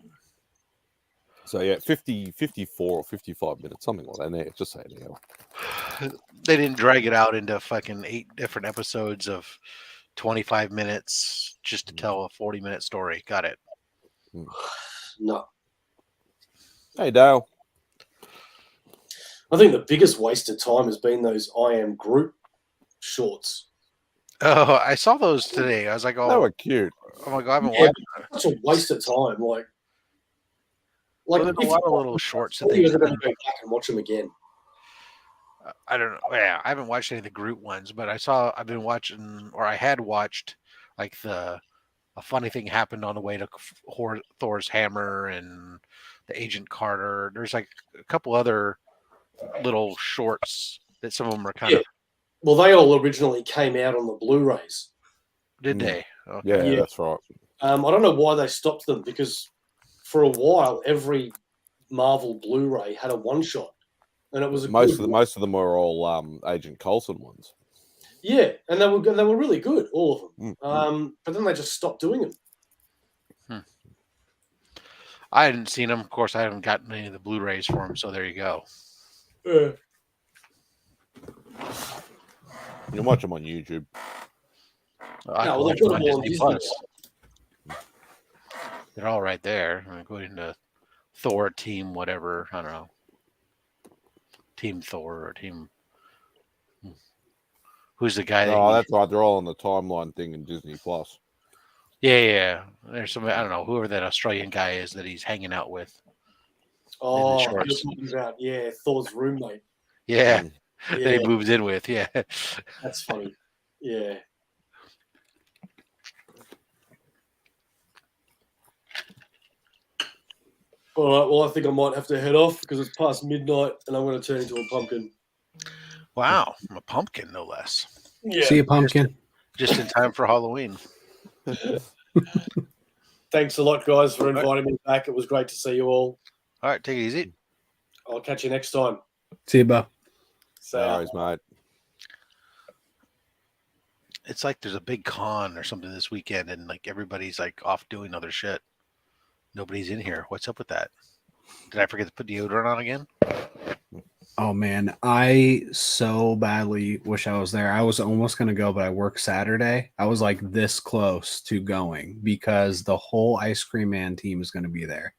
So yeah, 54 or 55 minutes, something like that. Yeah, just say an hour. They didn't drag it out into fucking 8 different episodes of 25 minutes just to tell a 40-minute story. Got it. No. Hey Dale. I think the biggest waste of time has been those I Am Groot shorts. Oh, I saw those today. I was like, They oh, were cute. oh my god, I haven't Yeah, watched. such a waste of time. Like Well, there's a if lot you- of little shorts that I they think you're did. going to go back and watch them again. I don't know. Yeah, I haven't watched any of the Groot ones, but I've been watching, or I had watched, like a funny thing happened on the way to Thor's hammer and the Agent Carter. There's like a couple other little shorts that some of them are kind of. Well, they all originally came out on the Blu-rays. Did Mm. they? Okay. Yeah, Yeah. that's right. I don't know why they stopped them because for a while every Marvel Blu-ray had a one-shot, and it was a Most good of them were all Agent Coulson ones. Yeah, and they were really good, all of them. Mm. But then they just stopped doing them. I hadn't seen them. Of course, I haven't gotten any of the Blu-rays for them, so there you go. You can watch them on YouTube. I No, can well, watch they've them got on them all on Disney Disney Plus. They're all right there. I'm going to Thor Team whatever. I don't know. Team Thor or Team. Who's the guy? Oh, that's right. They're all on the timeline thing in Disney Plus. Yeah. There's some. I don't know whoever that Australian guy is that he's hanging out with. Oh, shorts. you're talking about Thor's roommate. Yeah, Mm. that Yeah, he moves in with. Yeah. that's funny. Yeah. All right. Well, I think I might have to head off because it's past midnight, and I'm going to turn into a pumpkin. Wow, I'm a pumpkin, no less. Yeah. See you, pumpkin. Just in time for Halloween. Thanks a lot, guys, for inviting me back. It was great to see you all. All right, take it easy. I'll catch you next time. See you, Bo. So, No worries, mate. It's like there's a big con or something this weekend, and like everybody's like off doing other shit. Nobody's in here. What's up with that? Did I forget to put deodorant on again? Oh man, I so badly wish I was there. I was almost gonna go, but I work Saturday. I was like this close to going because the whole Ice Cream Man team is gonna be there,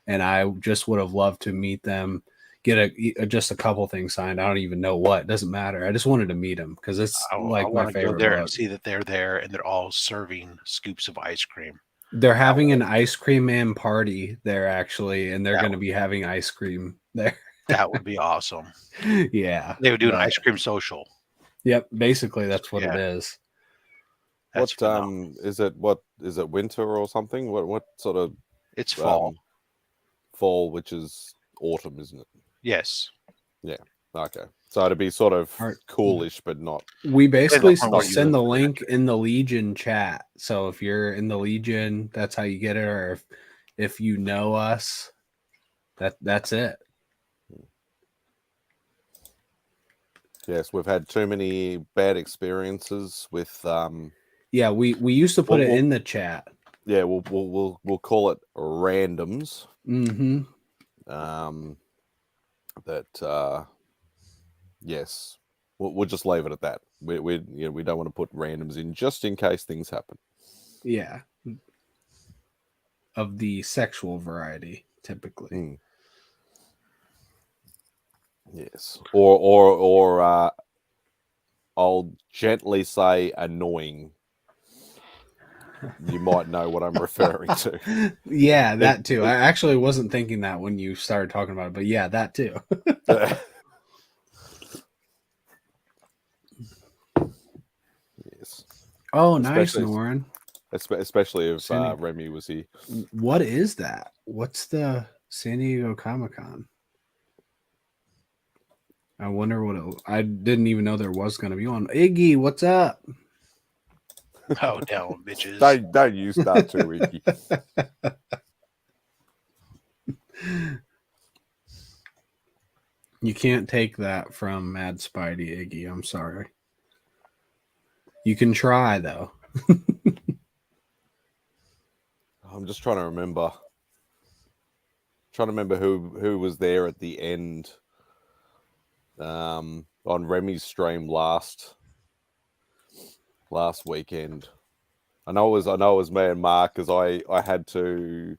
and I just would have loved to meet them, get just a couple things signed. I don't even know what. It doesn't matter. I just wanted to meet them because it's I like my want to go favorite. there book. and see that they're there and they're all serving scoops of ice cream. They're having an Ice Cream Man party there actually, and they're That going to be having ice cream there. That would be awesome. Yeah, They would do an but- ice cream social. Yep, basically that's what Yeah. it is. That's What phenomenal. is it? What is it? Winter or something? What sort of It's fall. fall, which is autumn, isn't it? Yes. Okay, so it'd be sort of Alright. coolish, but not. We basically Depends on where you send the live. link in the Legion chat. So if you're in the Legion, that's how you get it. Or if you know us, that's it. Yes, we've had too many bad experiences with. Yeah, we used to put it Well, in the chat. Yeah, we'll call it randoms. Mm-hmm. Yes, we'll just leave it at that. We don't want to put randoms in just in case things happen. Yeah. Of the sexual variety, typically. Mm. Yes, or I'll gently say annoying. You might know what I'm referring to. Yeah, that too. I actually wasn't thinking that when you started talking about it, but yeah, that too. Yes. Oh, nice, Especially- Norin. Especially if Sandy- Remy was here. What is that? What's the San Diego Comic Con? I wonder what I didn't even know there was going to be one. Iggy, what's up? Oh, down, bitches. Don't you start too, Ricky. You can't take that from Mad Spidey, Iggy. I'm sorry. You can try though. I'm just trying to remember. Who was there at the end. On Remy's stream last weekend. I know it was me and Mark because I had to.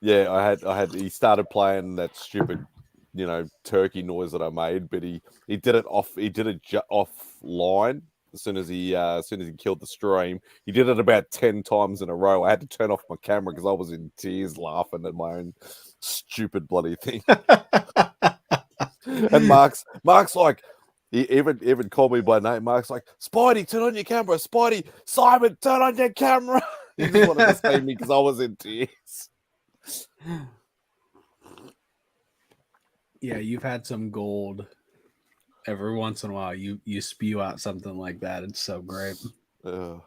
Yeah, I had. He started playing that stupid, turkey noise that I made, but he did it off. He did it offline as soon as he killed the stream. He did it about 10 times in a row. I had to turn off my camera because I was in tears laughing at my own stupid bloody thing. And Mark's like, he even called me by name. Mark's like, Spidey, turn on your camera. Spidey, Simon, turn on your camera. He just wanted to see me because I was in tears. Yeah, you've had some gold. Every once in a while, you spew out something like that. It's so great. God.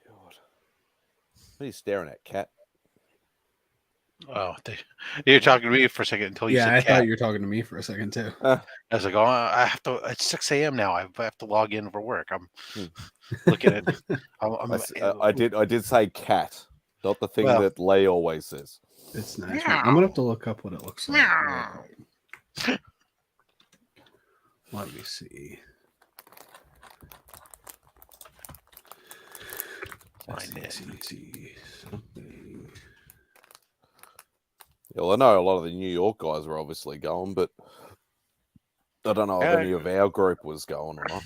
What are you staring at, cat? Oh, you're talking to me for a second until you Yeah, said I cat. thought you were talking to me for a second too. I was like, oh, I have to. It's 6 a.m. now. I have to log in for work. I'm looking at. I did say cat, not the thing that Lay always says. It's nice. I'm gonna have to look up what it looks like. Let me see. Something. Yeah, well, I know a lot of the New York guys were obviously going, but I don't know if any of our group was going or not.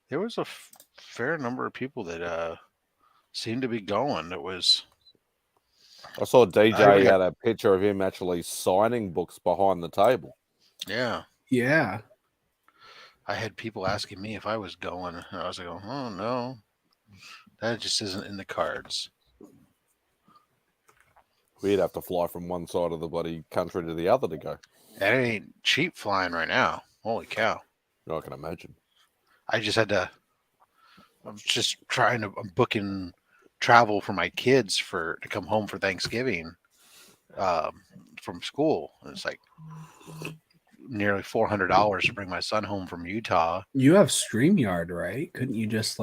There was a fair number of people that seemed to be going. It was. I saw DJ had a picture of him actually signing books behind the table. Yeah. Yeah. I had people asking me if I was going. And I was like, oh, no. That just isn't in the cards. We'd have to fly from one side of the bloody country to the other to go. That ain't cheap flying right now. Holy cow. I can imagine. I just had to. I'm just I'm booking travel for my kids to come home for Thanksgiving from school. And it's like nearly $400 to bring my son home from Utah. You have StreamYard, right? Couldn't you just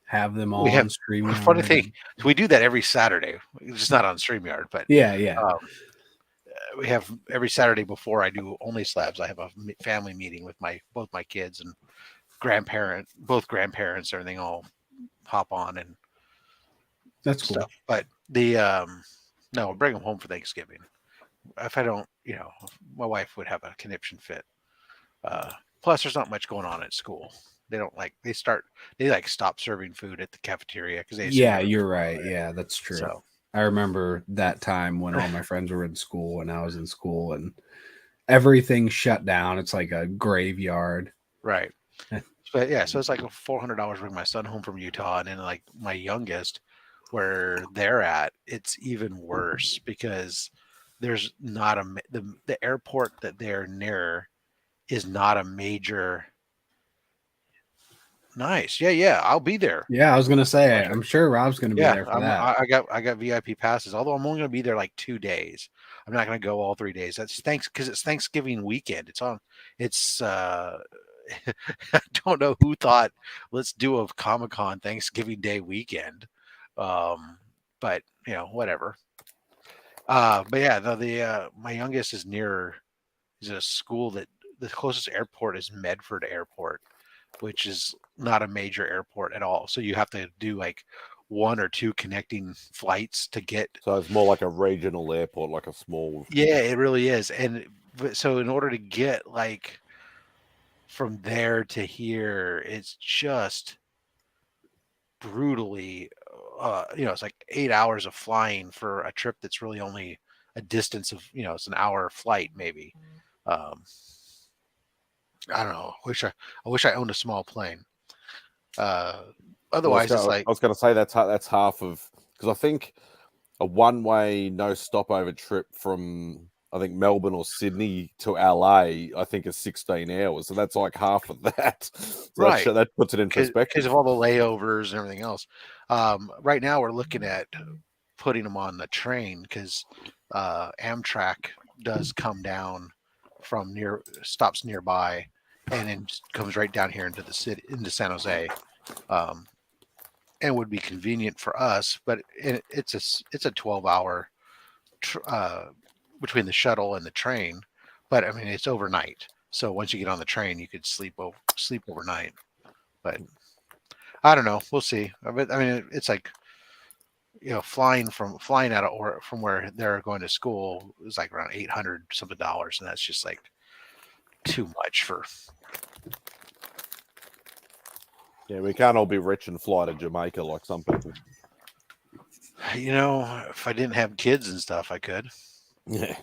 have them all on StreamYard? Funny thing, we do that every Saturday. It's just not on StreamYard, but yeah. We have every Saturday before I do Only Slabs. I have a family meeting with both my kids and both grandparents, everything all hop on and that's cool. Stuff. But the no, bring them home for Thanksgiving. If I don't, my wife would have a conniption fit. Plus, there's not much going on at school. They don't they stop serving food at the cafeteria because you're right. Yeah, that's true. So, I remember that time when all my friends were in school and I was in school and everything shut down. It's like a graveyard. Right. But yeah, so it's like $400 to bring my son home from Utah, and then like my youngest, where they're at, it's even worse because there's not the airport that they're near is not a major. Nice, yeah, I'll be there. Yeah, I was gonna say, I'm sure Rob's gonna be there for that. I got VIP passes, although I'm only gonna be there like 2 days. I'm not gonna go all 3 days. That's because it's Thanksgiving weekend. I don't know who thought let's do a Comic-Con Thanksgiving Day weekend, but whatever. But yeah, my youngest is he's at a school that the closest airport is Medford Airport, which is not a major airport at all. So you have to do like one or two connecting flights to get. So it's more like a regional airport, like a small. Yeah, it really is. And so in order to get like from there to here, it's just brutally, it's like 8 hours of flying for a trip that's really only a distance of, it's an hour flight maybe. I don't know. I wish I owned a small plane. Otherwise, it's like I was going to say that's half of, because I think a one-way no stopover trip from I think Melbourne or Sydney to LA, I think is 16 hours, so that's like half of that. So right. That puts it in perspective because of all the layovers and everything else. Right now, we're looking at putting them on the train because Amtrak does come down from stops nearby, and then comes right down here into the city, into San Jose, and would be convenient for us. But it's a 12-hour between the shuttle and the train. But I mean, it's overnight. So once you get on the train, you could sleep overnight. But I don't know. We'll see. I mean, it's like, flying out of from where they're going to school is like around $800 something, and that's just like too much for. Yeah, we can't all be rich and fly to Jamaica like some people. If I didn't have kids and stuff, I could. Yeah.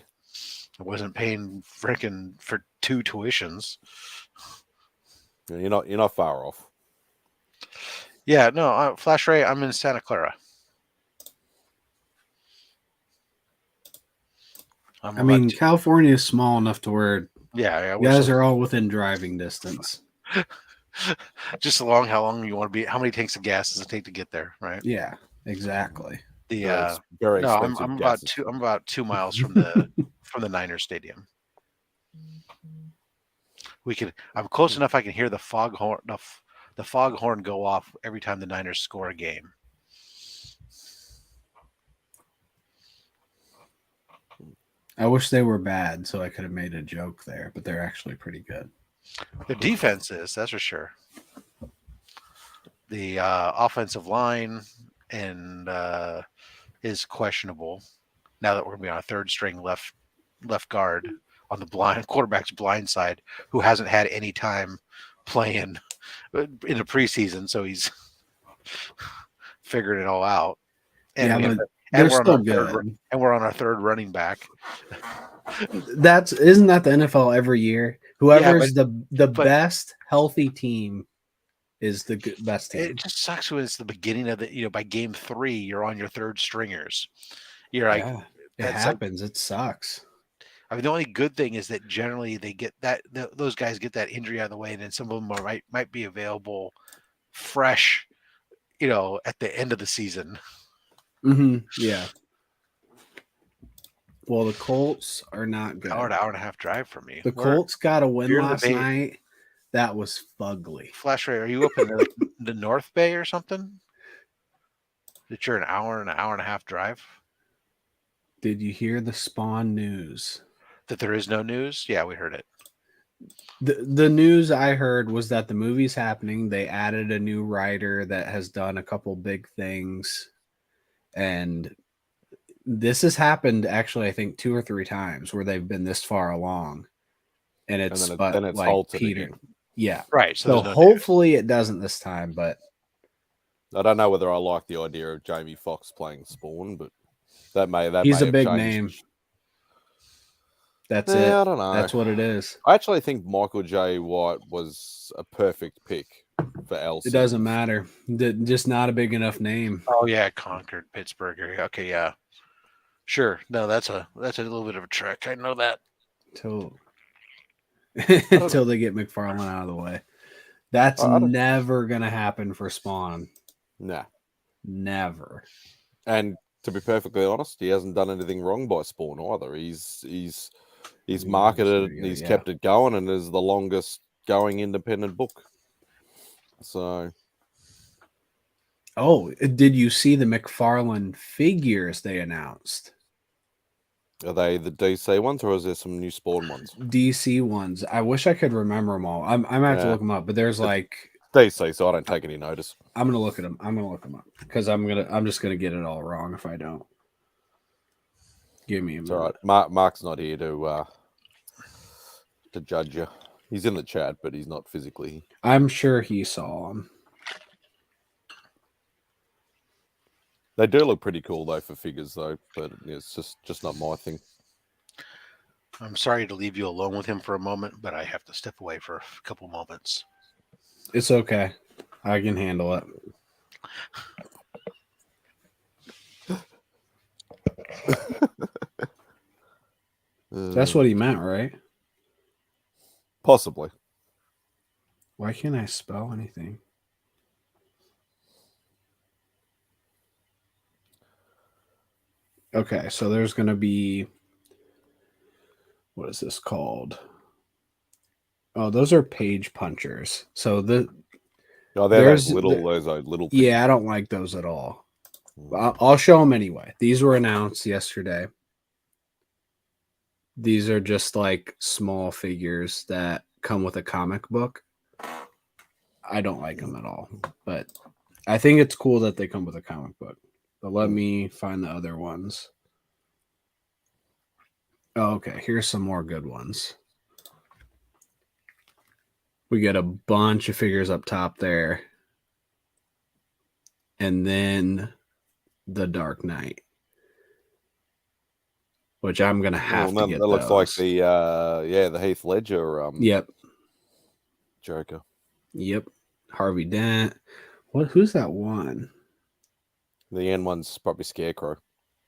I wasn't paying freaking for 2 tuitions. You're not far off. Yeah, no, Flash Ray, I'm in Santa Clara. I mean, California is small enough to where you guys are all within driving distance. Just how long you want to be. How many tanks of gas does it take to get there, right? Yeah, exactly. Very expensive. I'm about 2 miles from the from the Niners stadium. I'm close enough. I can hear the foghorn go off every time the Niners score a game. I wish they were bad, so I could have made a joke there, but they're actually pretty good. The defense is, that's for sure. The offensive line is questionable now that we're going to be on a third string left guard on the quarterback's blind side, who hasn't had any time playing in the preseason, so he's figured it all out. And we're on our third running back. Isn't that the NFL every year? Whoever's the best healthy team is the best team. It just sucks when it's the beginning of by game 3, you're on your third stringers. You're like, it happens. It sucks. I mean, the only good thing is that generally they get those guys get that injury out of the way, and then some of them might be available fresh, at the end of the season. Mm-hmm. Yeah. Well, the Colts are not good. An hour and a half drive from me. The Colts got a win last night. That was fugly. Flash Ray, are you up in the North Bay or something? That you're an hour and a half drive? Did you hear the Spawn news? That there is no news? Yeah, we heard it. The news I heard was that the movie's happening. They added a new writer that has done a couple big things. And this has happened actually, I think 2 or 3 times where they've been this far along. And it's like Peter. Again. Yeah. Right. So hopefully it doesn't this time, but I don't know whether I like the idea of Jamie Foxx playing Spawn, but he's a big name. That's it. I don't know. That's what it is. I actually think Michael J. White was a perfect pick for Elsie. It doesn't matter. Just not a big enough name. Oh yeah, Concord, Pittsburgh area. Okay, yeah. Sure. No, that's a little bit of a trick. I know that. Until they get McFarlane out of the way. That's never gonna happen for Spawn. Nah. Never. And to be perfectly honest, he hasn't done anything wrong by Spawn either. He's marketed and he's kept it going, and is the longest going independent book. So did you see the McFarlane figures they announced? Are they the DC ones, or is there some new Spawn ones? DC ones. I wish I could remember them all. I might have to look them up, but there's like DC, so I don't take any notice. I'm gonna look at them. I'm gonna look them up because I'm just gonna get it all wrong if I don't. Give me a It's minute. all right. Mark's not here to judge you. He's in the chat, but he's not physically. I'm sure he saw them. They do look pretty cool though for figures though, but it's just not my thing. I'm sorry to leave you alone with him for a moment, but I have to step away for a couple moments. It's okay. I can handle it. That's what he meant, right? Possibly. Why can't I spell anything? Okay, so there's going to be, what is this called? Oh, those are page punchers. So Oh, there's those little. Yeah, I don't like those at all. I'll show them anyway. These were announced yesterday. These are just like small figures that come with a comic book. I don't like them at all, but I think it's cool that they come with a comic book. But let me find the other ones. Oh, okay, here's some more good ones. We got a bunch of figures up top there. And then the Dark Knight, which I'm going to have to get that looks like those. the Heath Ledger Yep. Joker. Yep. Harvey Dent. Who's that one? The end one's probably Scarecrow.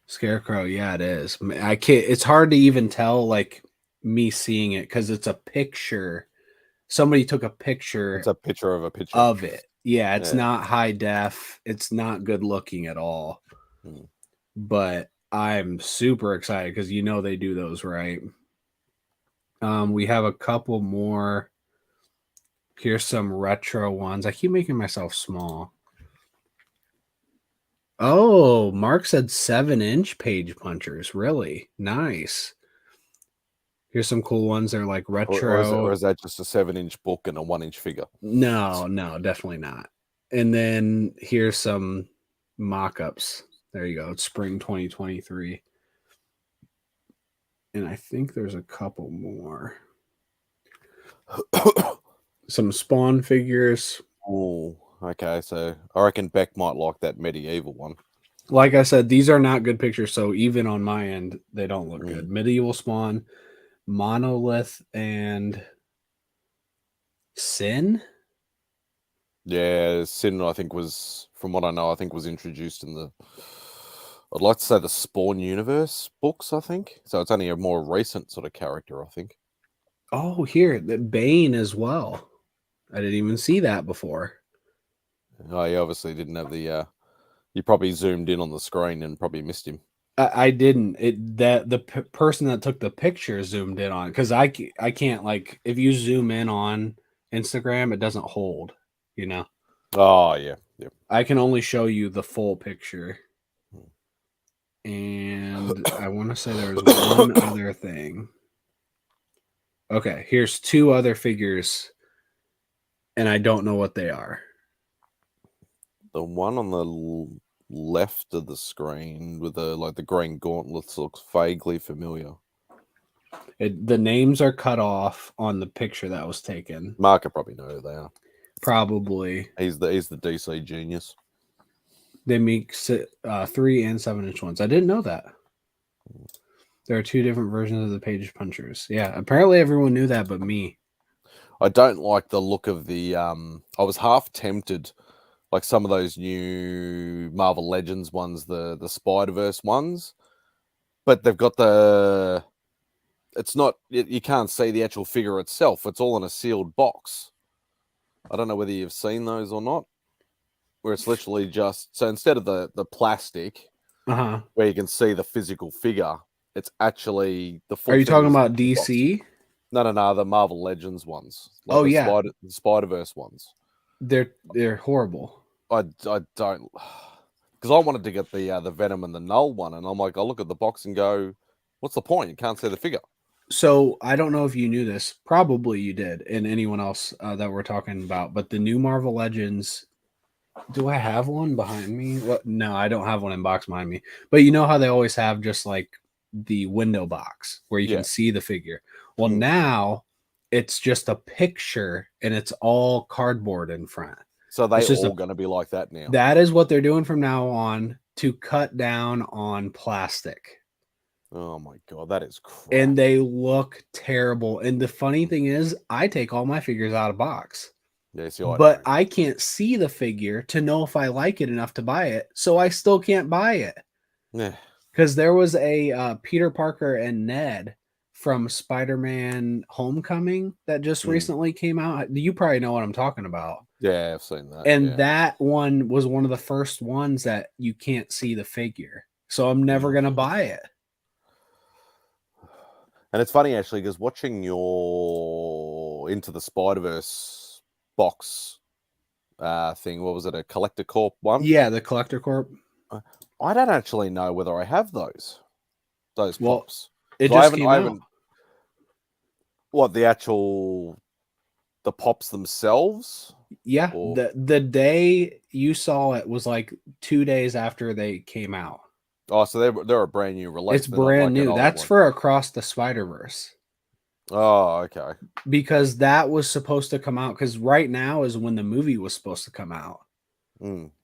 Scarecrow, yeah, it is. I can't. It's hard to even tell, like me seeing it, because it's a picture. Somebody took a picture. It's a picture of a picture of it. Yeah, it's not high def. It's not good looking at all. But I'm super excited because they do those right. We have a couple more. Here's some retro ones. I keep making myself small. Oh, Mark said 7-inch page punchers. Really nice. Here's some cool ones. They're like retro. Or is that just a 7-inch book and a 1-inch figure? No, definitely not. And then here's some mock-ups. There you go. It's spring 2023. And I think there's a couple more. Some Spawn figures. Oh, okay. So I reckon Beck might like that medieval one. Like I said, these are not good pictures. So even on my end, they don't look good. Medieval Spawn, Monolith, and Sin. Yeah, Sin, I think was, from what I know, was introduced in the, I'd like to say the Spawn Universe books, I think. So it's only a more recent sort of character, I think. Oh, here, the Bane as well. I didn't even see that before. Oh, you obviously didn't have the, you probably zoomed in on the screen and probably missed him. I didn't. The person that took the picture zoomed in on, because I can't, like, if you zoom in on Instagram, it doesn't hold, Oh, yeah. I can only show you the full picture. And I want to say there was one other thing. Okay, here's two other figures, and I don't know what they are. The one on the left of the screen with the green gauntlets looks vaguely familiar. The names are cut off on the picture that was taken. Mark will probably know who they are. Probably. He's the DC genius. They make 3 and 7-inch ones. I didn't know that. There are 2 different versions of the page punchers. Yeah, apparently everyone knew that but me. I don't like the look of the I was half tempted, like some of those new Marvel Legends ones, the Spider-Verse ones, but they've got it's not, you can't see the actual figure itself. It's all in a sealed box. I don't know whether you've seen those or not, where it's literally just, so instead of the plastic, where you can see the physical figure, it's actually the full. Are you talking about DC? No, the Marvel Legends ones. Like the Spider-Verse ones. They're horrible. I don't, because I wanted to get the Venom and the Null one, and I'm like, I look at the box and go, what's the point? You can't see the figure. So I don't know if you knew this. Probably you did, and anyone else that we're talking about. But the new Marvel Legends. Do I have one behind me? What? No, I don't have one in box behind me. But you know how they always have just like the window box where you Yeah. can see the figure. Well, Mm. now it's just a picture and it's all cardboard in front. So they It's just all going to be like that now. That is what they're doing from now on to cut down on plastic. Oh my god, that is crap. And they look terrible. And the funny thing is, I take all my figures out of box. Yeah, see, But I can't see the figure to know if I like it enough to buy it. So I still can't buy it. Yeah. Because there was a Peter Parker and Ned from Spider-Man Homecoming that just recently came out. You probably know what I'm talking about. Yeah, I've seen that. And that one was one of the first ones that you can't see the figure. So I'm never going to buy it. And it's funny, actually, because watching your Into the Spider-Verse box thing, what was it, a Collector Corp one? Yeah, the Collector Corp. I don't actually know whether I have those pops. It So just came out. What, the pops themselves? Yeah, Or... the day you saw it was like 2 days after they came out. Oh, so they're a brand new release. It's brand new. That's for Across the Spider-Verse. Oh, okay. Because that was supposed to come out, because right now is when the movie was supposed to come out.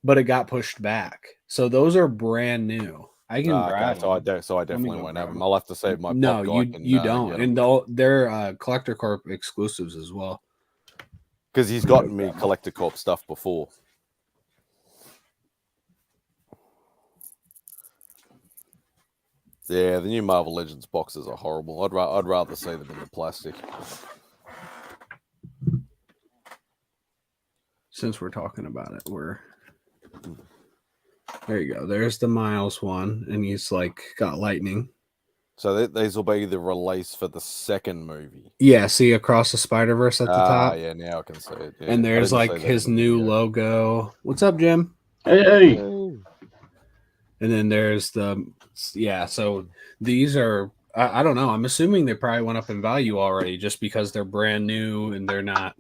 But it got pushed back. So those are brand new. I can grab them. So I definitely won't have them. I'll have to save my No, pop guy you don't. And they're Collector Corp exclusives as well. Because he's gotten me Collector Corp stuff before. Yeah, the new Marvel Legends boxes are horrible. I'd rather see them in the plastic. Since we're talking about it, there you go. There's the Miles one, and he's like got lightning. So these will be the release for the second movie. Yeah, see Across the Spider-Verse at the top. Yeah, now I can see it. Yeah. And there's like his new logo. What's up, Jim? Hey. And then there's so these are, I don't know. I'm assuming they probably went up in value already just because they're brand new and they're not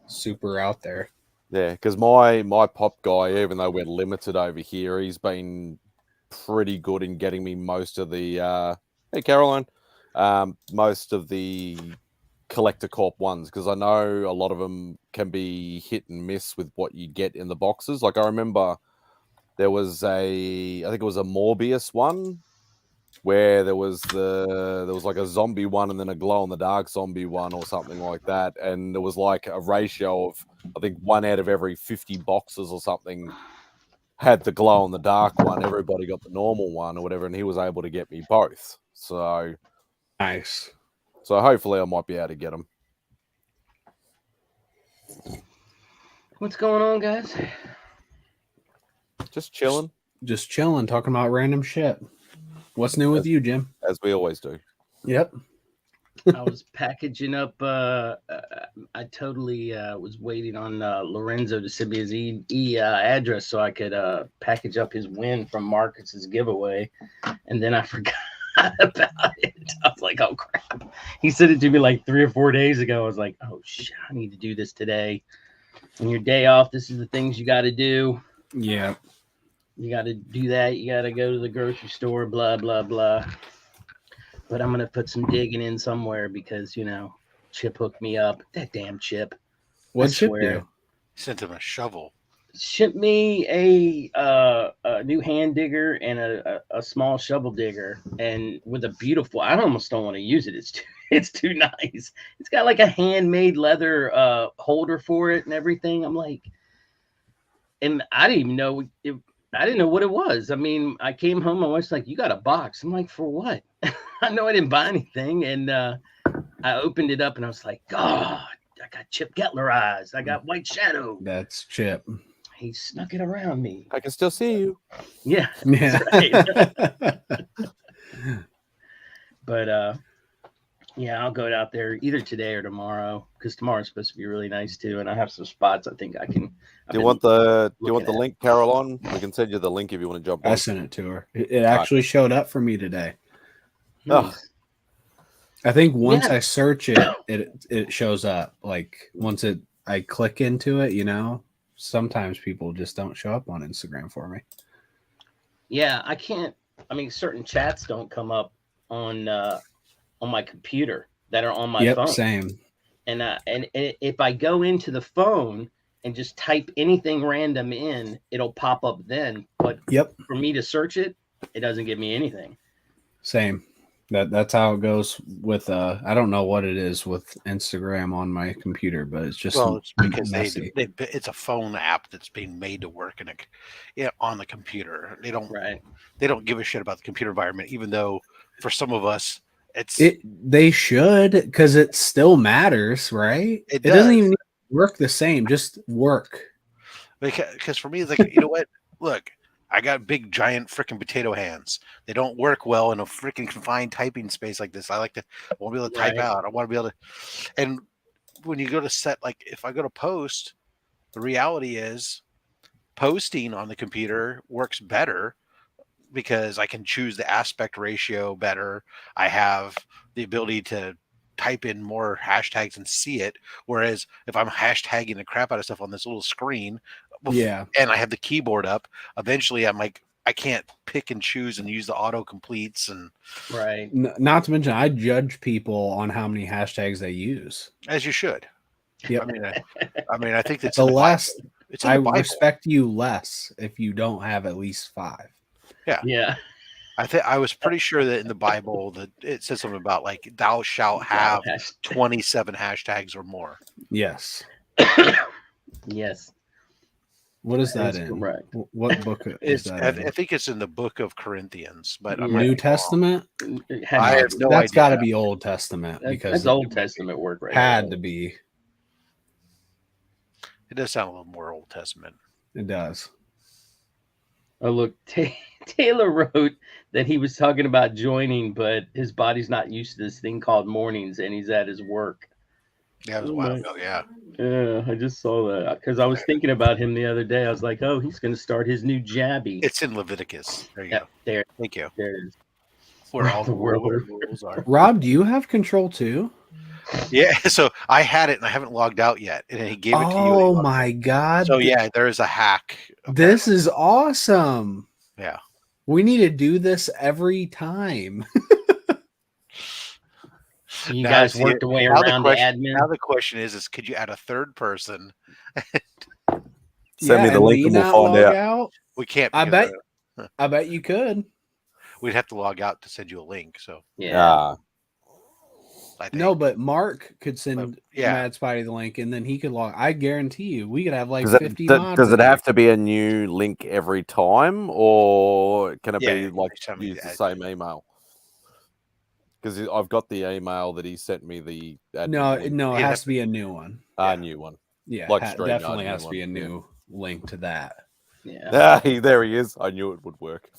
super out there. Yeah, because my pop guy, even though we're limited over here, he's been pretty good in getting me most of the hey Caroline, most of the Collector Corp ones, because I know a lot of them can be hit and miss with what you get in the boxes. Like I remember there was I think it was a Morbius one where there was like a zombie one and then a glow in the dark zombie one or something like that, and there was like a ratio of I think 1 out of every 50 boxes or something had the glow in the dark one. Everybody got the normal one or whatever, and he was able to get me both. So nice. So hopefully I might be able to get them. What's going on, guys? Just chilling. Just chilling, talking about random shit. What's new with you, Jim? As we always do. Yep. I was packaging up. I totally was waiting on Lorenzo to send me his address so I could package up his win from Marcus's giveaway, and then I forgot about it. I was like, "Oh crap!" He sent it to me like 3 or 4 days ago. I was like, "Oh shit! I need to do this today." On your day off, this is the things you got to do. Yeah. You got to do that. You got to go to the grocery store. Blah blah blah. But I'm going to put some digging in somewhere because, Chip hooked me up. That damn Chip. What Chip do? Sent him a shovel. Shipped me a new hand digger and a small shovel digger, and with a beautiful, I almost don't want to use it. It's too nice. It's got like a handmade leather holder for it and everything. I'm like, and I didn't even know I didn't know what it was. I mean, I came home, my wife's like, "You got a box." I'm like, "For what?" I know I didn't buy anything. And I opened it up and I was like, God, I got Chip Getlerized. I got White Shadow. That's Chip. He snuck it around me. I can still see you. Yeah. Yeah. Right. But yeah, I'll go out there either today or tomorrow because tomorrow's supposed to be really nice too. And I have some spots I think I can. Do you want the link, Caroline? We can send you the link if you want to jump on. I sent it to her. It actually showed up for me today. Oh. I think once Yeah. I search it, it shows up. Like once I click into it, sometimes people just don't show up on Instagram for me. Yeah, I can't. I mean, certain chats don't come up on my computer that are on my Yep, phone. same. And if I go into the phone and just type anything random in, it'll pop up then. But Yep, for me to search it, it doesn't give me anything. same. That's how it goes with I don't know what it is with Instagram on my computer, but it's just It's because messy. it's a phone app that's being made to work on the computer. They don't give a shit about the computer environment, even though for some of us they should, because it still matters, right? It doesn't does. even work the same, just work. Because for me, it's like, you know what? Look, I got big, giant, freaking potato hands. They don't work well in a freaking confined typing space like this. I want to be able to type out. I want to be able to. And when you go to set, like, if I go to post, the reality is posting on the computer works better because I can choose the aspect ratio better. I have the ability to type in more hashtags and see it. Whereas if I'm hashtagging the crap out of stuff on this little screen, and I have the keyboard up, eventually I'm like, I can't pick and choose and use the auto completes and right. Not to mention, I judge people on how many hashtags they use, as you should. Yep. I mean, I think that's the less. It's in the Bible. Respect you less if you don't have at least 5. Yeah. I was pretty sure that in the Bible that it says something about like thou shalt have 27 hashtags or more. Yes. Yes. What is that in? Correct. What book is that in? I think it's in the book of Corinthians, but New Testament. I have no idea. That's got to be Old Testament because that's Old Testament work, right? Had to be. It does sound a little more Old Testament. It does. Oh, look, Taylor wrote that he was talking about joining, but his body's not used to this thing called mornings, and he's at his work. Yeah, it was a while ago. Yeah. Yeah, I just saw that because I was thinking about him the other day. I was like, oh, he's going to start his new jabby. It's in Leviticus. There you go. There. Thank you. There it is. Where all the rules are. Rob, do you have control too? Yeah, so I had it and I haven't logged out yet, and he gave it to you. Oh my god! So yeah, there is a hack. This is awesome. Yeah, we need to do this every time. You guys worked your way around the admin. Now the question is could you add a third person? Send me the link and we'll find out. We can't. I bet you could. We'd have to log out to send you a link. So yeah. No, but Mark could send Mad Spidey the link, and then he could log. I guarantee you, we could have like 50 mods. Does it have to be a new link every time, or can it be like use the same email? Because I've got the email that he sent me. No, it has to be a new one. A new one. Yeah, like definitely has to be a new link to that. Yeah. There he is. I knew it would work.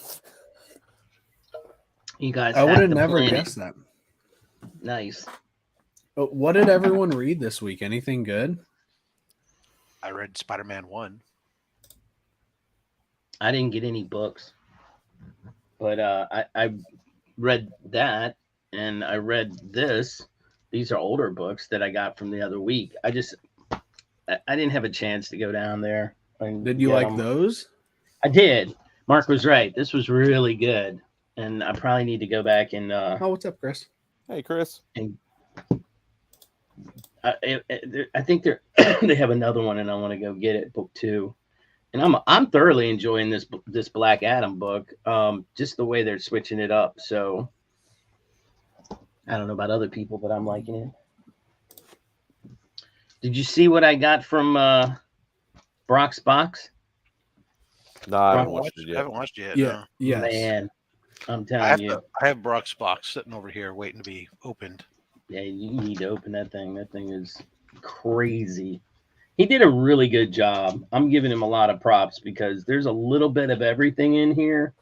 You guys, I would have never guessed that. Nice. What did everyone read this week? Anything good? I read Spider-Man 1. I didn't get any books, but I read that, and I read this. These are older books that I got from the other week. I didn't have a chance to go down there. Did you like those? I did. Mark was right. This was really good, and I probably need to go back and. What's up, Chris? Hey, Chris. And I think they have another one, and I want to go get it, book 2. And I'm thoroughly enjoying this Black Adam book. Just the way they're switching it up. So I don't know about other people, but I'm liking it. Did you see what I got from Brock's box? No, I haven't watched it yet. I haven't watched it yet. Yeah. No. Yes. Man, I'm telling you. I have Brock's box sitting over here waiting to be opened. Yeah, you need to open that thing. That thing is crazy. He did a really good job. I'm giving him a lot of props because there's a little bit of everything in here.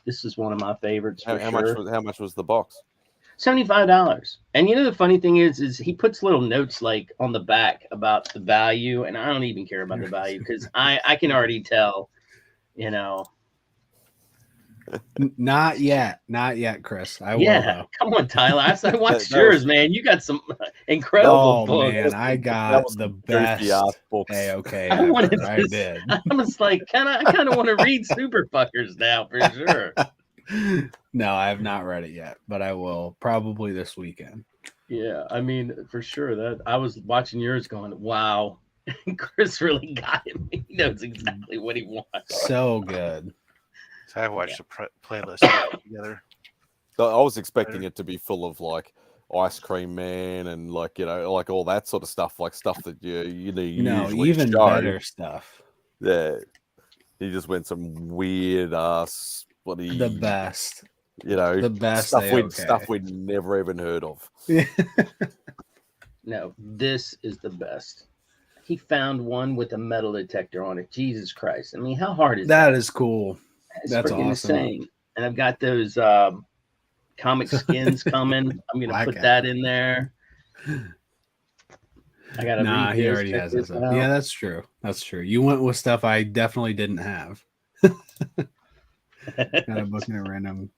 This is one of my favorites. How much was the box? $75. And you know the funny thing is he puts little notes like on the back about the value, and I don't even care about the value because I can already tell, Not yet, Chris. I will Yeah, though. come on, Tyler. I watched That yours, was- man. You got some incredible Oh books. man, I that got was the some goofy ass best books. AOK I wanted ever. I to. did. I was like, I kind of want to read Super Fuckers now for sure. No, I have not read it yet, but I will probably this weekend. Yeah, I mean, for sure. That I was watching yours, going, "Wow, Chris really got him. He knows exactly what he wants." So good. So I watched the playlist together. So I was expecting it to be full of like Ice Cream Man and like like all that sort of stuff, like stuff that you usually even show. better stuff. Yeah, he just went some weird ass bloody The best. the best stuff AOK. we'd never even heard of. No, this is the best. He found one with a metal detector on it. Jesus Christ! I mean, how hard is that? That is cool. It's That's freaking awesome. insane. And I've got those comic skins coming. I'm gonna Black put Cat. that in there. I gotta Nah, read he this. already check has this that stuff. out. Yeah, that's true. That's true. You went with stuff I definitely didn't have. Got a book in a random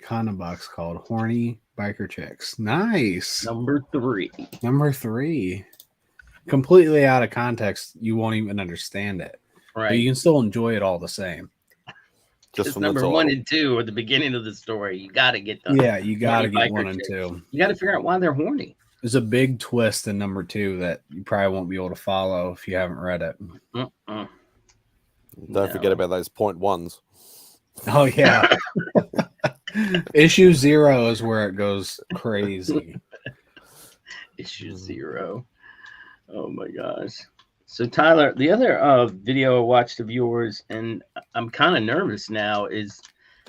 condom box called Horny Biker Chicks. Nice. Number 3. Number 3. Completely out of context, you won't even understand it. But Right. you can still enjoy it all the same. Just It's from the number title. 1 and 2 are the beginning of the story. You got to get them. Yeah, you got to Horny get biker 1 and chicks. 2. You got to figure out why they're horny. There's a big twist in number 2 that you probably won't be able to follow if you haven't read it. Uh-uh. Don't forget about those point ones. Oh, yeah. Issue 0 is where it goes crazy. Issue 0. Oh my gosh. So Tyler, the other video I watched of yours, and I'm kind of nervous now, is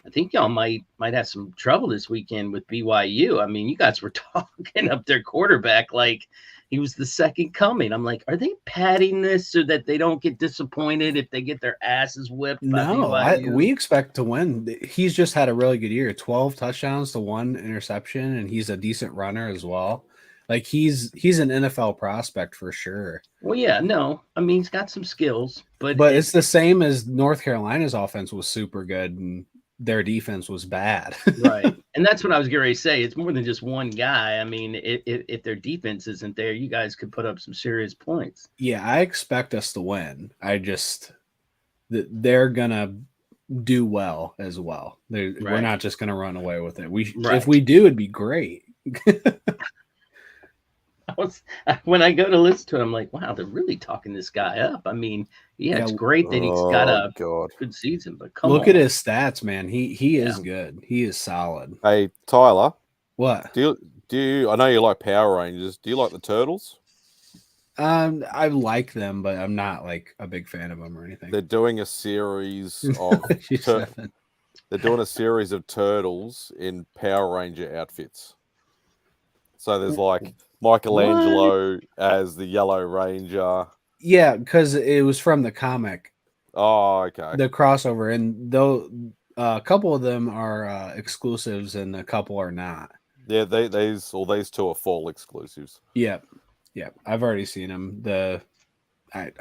I think y'all might have some trouble this weekend with BYU. I mean, you guys were talking up their quarterback like he was the second coming. I'm like, are they padding this so that they don't get disappointed if they get their asses whipped by No, BYU? we expect to win. He's just had a really good year. 12 touchdowns to 1 interception, and he's a decent runner as well. Like he's an NFL prospect for sure. Well, yeah, no. I mean, he's got some skills, but it's the same as North Carolina's offense was super good and their defense was bad. Right. And that's what I was getting ready to say. It's more than just one guy. I mean, if their defense isn't there, you guys could put up some serious points. Yeah, I expect us to win. They're gonna do well as well. We're Right. not just gonna run away with it. Right. If we do, it'd be great. When I go to listen to it, I'm like, wow, they're really talking this guy up. I mean, yeah, it's great that he's got a good season, but Look at his stats, man. He is good. He is solid. Hey, Tyler. What? Do you I know you like Power Rangers. Do you like the Turtles? I like them, but I'm not like a big fan of them or anything. They're doing a series of they're doing a series of turtles in Power Ranger outfits. So there's like Michelangelo as the Yellow Ranger. Yeah, because it was from the comic. Oh, okay. The crossover, and though a couple of them are exclusives, and a couple are not. Yeah, these two are fall exclusives. Yep. I've already seen them.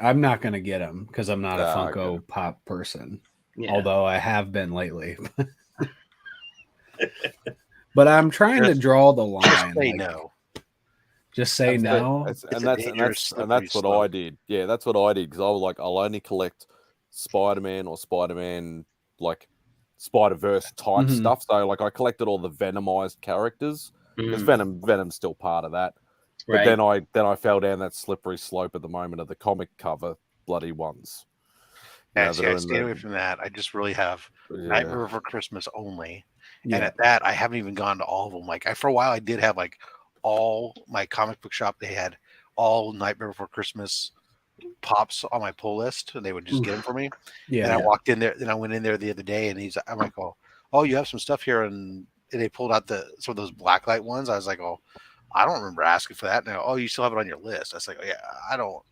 I'm not gonna get them because I'm not a Funko Pop person. Yeah. Although I have been lately. But I'm trying to draw the line. Just say no. Just say no. That's what I did. Yeah, that's what I did because I was like, I'll only collect Spider-Man or Spider-Man like Spider-Verse type stuff. So like I collected all the Venomized characters because Venom's still part of that. But then I fell down that slippery slope at the moment of the comic cover bloody ones. Yeah, I stayed away from that. I just really have Nightmare Before Christmas only. Yeah. And at that, I haven't even gone to all of them. Like for a while, I did have like all my comic book shop. They had all Nightmare Before Christmas pops on my pull list, and they would just get them for me. Yeah. And I walked in there. Then I went in there the other day, and I'm like, oh, you have some stuff here, and they pulled out some of those blacklight ones. I was like, oh, I don't remember asking for that. Now, oh, you still have it on your list. I was like, oh, yeah, I don't.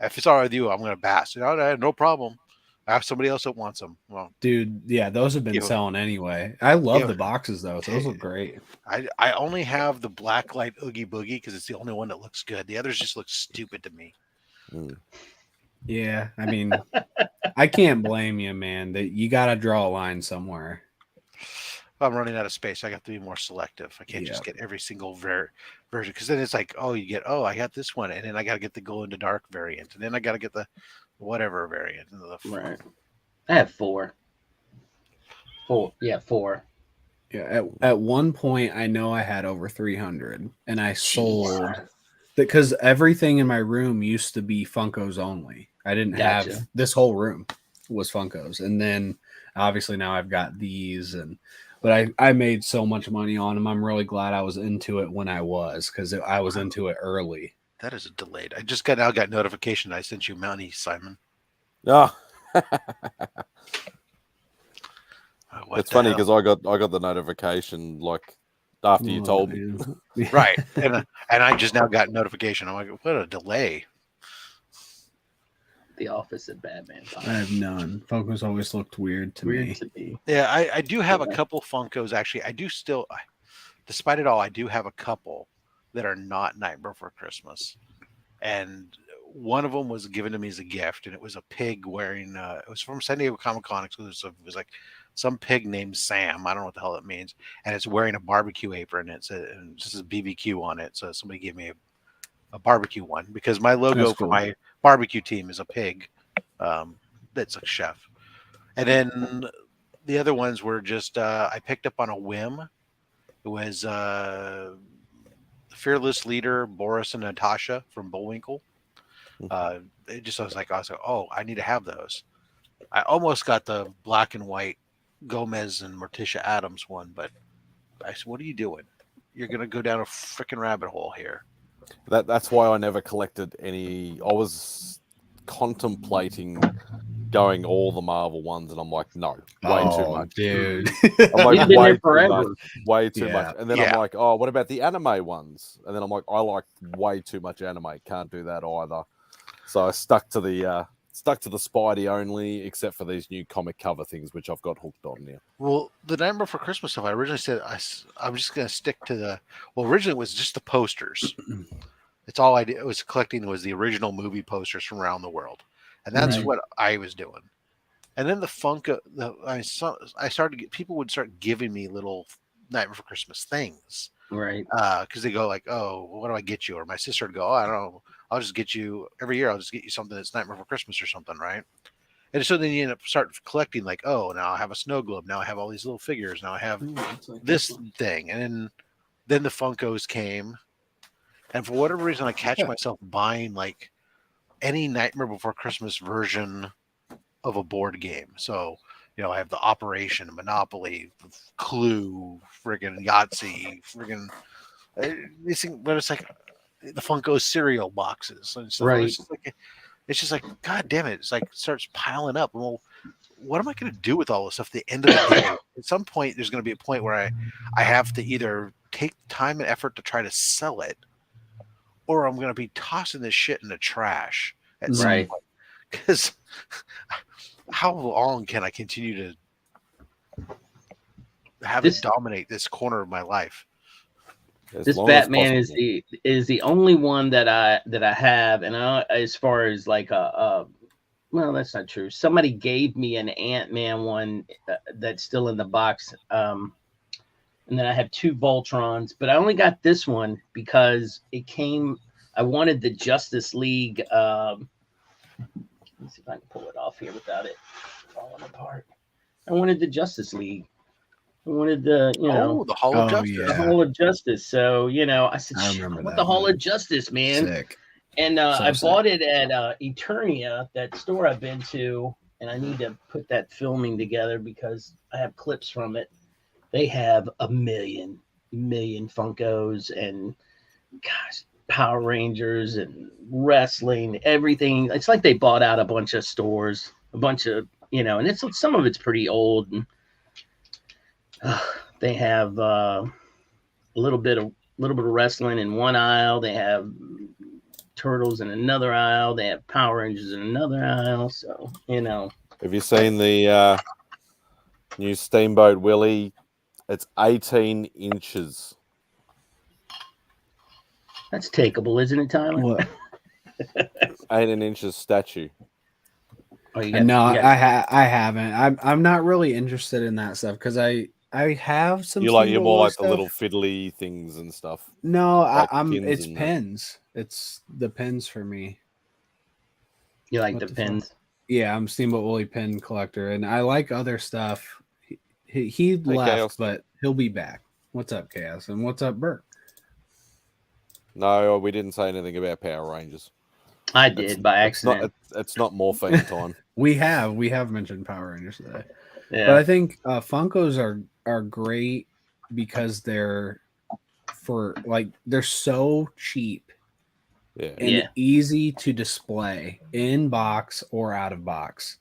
If it's all right with you, I'm going to pass. No problem. I have somebody else that wants them. Well, dude, yeah, those have been selling anyway. I love the boxes though; those look great. I only have the blacklight Oogie Boogie because it's the only one that looks good. The others just look stupid to me. Yeah, I mean, I can't blame you, man. That you got to draw a line somewhere. I'm running out of space. I got to be more selective. I can't just get every single version because then it's like, oh, I got this one, and then I got to get the glow in the dark variant, and then I got to get the whatever variant. Right. I have 4. 4. Yeah, 4. Yeah. At one point, I know I had over 300, and I sold because everything in my room used to be Funkos only. I didn't have this whole room was Funkos, and then obviously now I've got these but I made so much money on them. I'm really glad I was into it when I was, because I was into it early. That is delayed. I just got notification I sent you money, Simon. Oh. It's funny because I got the notification like after you told me. Right. And I just now got notification. I'm like, what a delay. The Office of Batman. I have none. Funkos always looked weird to me. Yeah, I do have a couple Funkos actually. I do still, despite it all, I do have a couple that are not Nightmare Before Christmas. And one of them was given to me as a gift, and it was a pig wearing it was from San Diego Comic-Con exclusive. It was like some pig named Sam. I don't know what the hell it means. And it's wearing a barbecue apron. It says BBQ on it. So somebody gave me a barbecue one because my logo for my barbecue team is a pig. That's a chef. And then the other ones were just I picked up on a whim. It was the fearless leader Boris and Natasha from Bullwinkle. I was like, oh, I need to have those. I almost got the black and white Gomez and Morticia Adams one, but I said, what are you doing? You're gonna go down a freaking rabbit hole here. That's why I never collected any. I was contemplating going all the Marvel ones, and I'm like, no, way too much, dude. I'm like, way too Yeah. much. And then I'm like, oh, what about the anime ones? And then I'm like, I like way too much anime. Can't do that either. So I stuck to the Spidey only, except for these new comic cover things, which I've got hooked on now. Well, the Nightmare Before Christmas stuff, I originally said I'm just going to stick to originally it was just the posters. It's all I did. It was collecting was the original movie posters from around the world. And that's what I was doing. And then the Funko, I started to get, people would start giving me little Nightmare Before Christmas things. Right. Because they go like, oh, what do I get you? Or my sister would go, oh, I don't know. I'll just get you every year. I'll just get you something that's Nightmare Before Christmas or something, right? And so then you end up start collecting like, oh, now I have a snow globe. Now I have all these little figures. Now I have this thing. And then the Funkos came. And for whatever reason, I catch myself buying like any Nightmare Before Christmas version of a board game. So, I have the Operation, Monopoly, Clue, friggin' Yahtzee, friggin' these things, but it's like the Funko cereal boxes and stuff. Right. It's just like, God damn it. It's like starts piling up. Well, what am I going to do with all this stuff at the end of the day? At some point, there's going to be a point where I have to either take time and effort to try to sell it, or I'm going to be tossing this shit in the trash at some point. Because how long can I continue to have it dominate this corner of my life? This Batman is the only one that I have, and as far as like well, that's not true. Somebody gave me an Ant-Man one that's still in the box, and then I have 2 Voltrons, but I only got this one because it came. I wanted the Justice League. Let me see if I can pull it off here without it falling apart. I wanted the Justice League. I wanted the, the Hall of Justice. The Hall of Justice. So, I said, I want the Hall of Justice, man. Sick. And I bought it at Eternia, that store I've been to, and I need to put that filming together because I have clips from it. They have a million Funkos and, gosh, Power Rangers and wrestling, everything. It's like they bought out a bunch of stores, a bunch of, and some of it's pretty old. And they have a little bit of wrestling in one aisle. They have Turtles in another aisle. They have Power Rangers in another aisle. So, Have you seen the new Steamboat Willie? It's 18 inches. That's takeable, isn't it, Tyler? What? 18 inches statue. I haven't. I'm not really interested in that stuff because I I have some. You like you're Steamboat more Willie like the little stuff. fiddly things and stuff. No, like I'm. pins It's and that. pins. It's the pins for me. You like What the the fuck? pins? Yeah, I'm Steamboat Willie pin collector, and I like other stuff. He left, Chaos. but he'll be back. What's up, Chaos? And what's up, Bert? No, we didn't say anything about Power Rangers. I did by accident. It's not morphine time. We have mentioned Power Rangers today, but Yeah. I think Funkos are great because they're so cheap Yeah. and easy to display in box or out of box,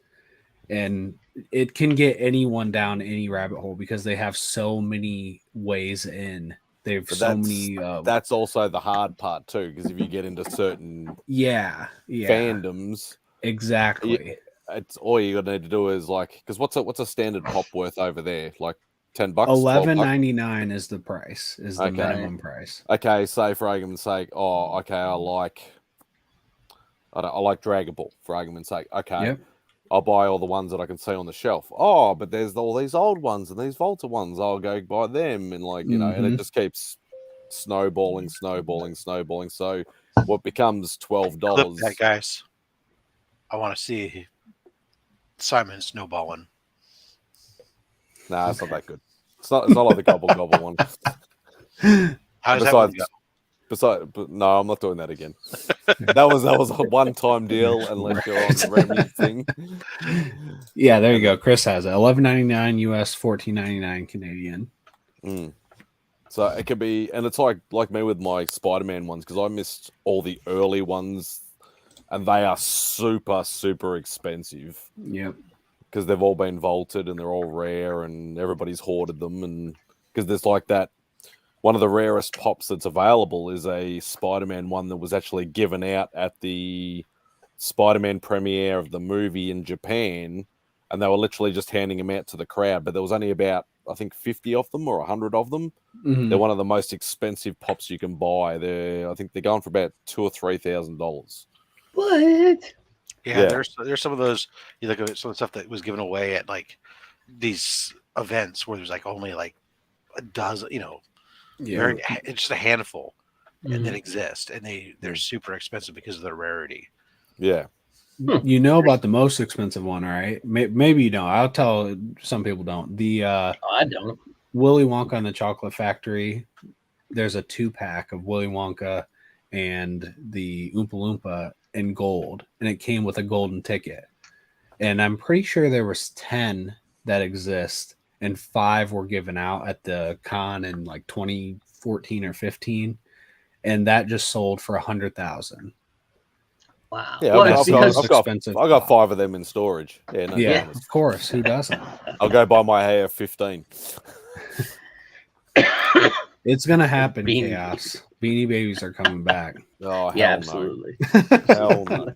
and it can get anyone down any rabbit hole because they have so many ways in. They've But so many. That's also the hard part too, because if you get into certain fandoms, exactly. It's all you gotta need to do is like, because what's a standard pop worth over there? Like $10, $11.99 is the price. Is the Okay. minimum price. Okay, say for argument's sake, I like Dragon Ball for argument's sake. Okay, Yep. I'll buy all the ones that I can see on the shelf. Oh, but there's all these old ones and these Volta ones. I'll go buy them, and and it just keeps snowballing. So what becomes $12? That guys, I want to see Simon snowballing. Nah, it's not that good. It's not like the gobble one. How does that one go? But no, I'm not doing that again. that was a one-time deal, unless you're on the Remy thing. Yeah, there you go. Chris has it. $11.99 US, $14.99 Canadian. So it could be, and it's like me with my Spider-Man ones, because I missed all the early ones, and they are super, super expensive. Yep. Because they've all been vaulted and they're all rare, and everybody's hoarded them, and because there's like that. One of the rarest pops that's available is a Spider-Man one that was actually given out at the Spider-Man premiere of the movie in Japan, and they were literally just handing them out to the crowd. But there was only about, I think, 50 of them or 100 of them. Mm-hmm. They're one of the most expensive pops you can buy. I think they're going for about $2,000 or $3,000. What? Yeah, there's some of those. You look at some of the stuff that was given away at like these events where there's like only like a dozen, it's just a handful that exist, and they're super expensive because of their rarity. Yeah. You know about the most expensive one, right? Maybe you don't. I'll tell some people don't. I don't. Willy Wonka and the Chocolate Factory. There's a 2-pack of Willy Wonka and the Oompa Loompa in gold, and it came with a golden ticket. And I'm pretty sure there was 10 that exist, and 5 were given out at the con in like 2014 or 15, and that just sold for $100,000. Wow. Yeah, Well, I've got 5 of them in storage. Yeah, of course. Who doesn't? I'll go buy my hair 15. It's gonna happen, Chaos. Beanie Babies are coming back. Oh, hell yeah, no. absolutely. Hell no.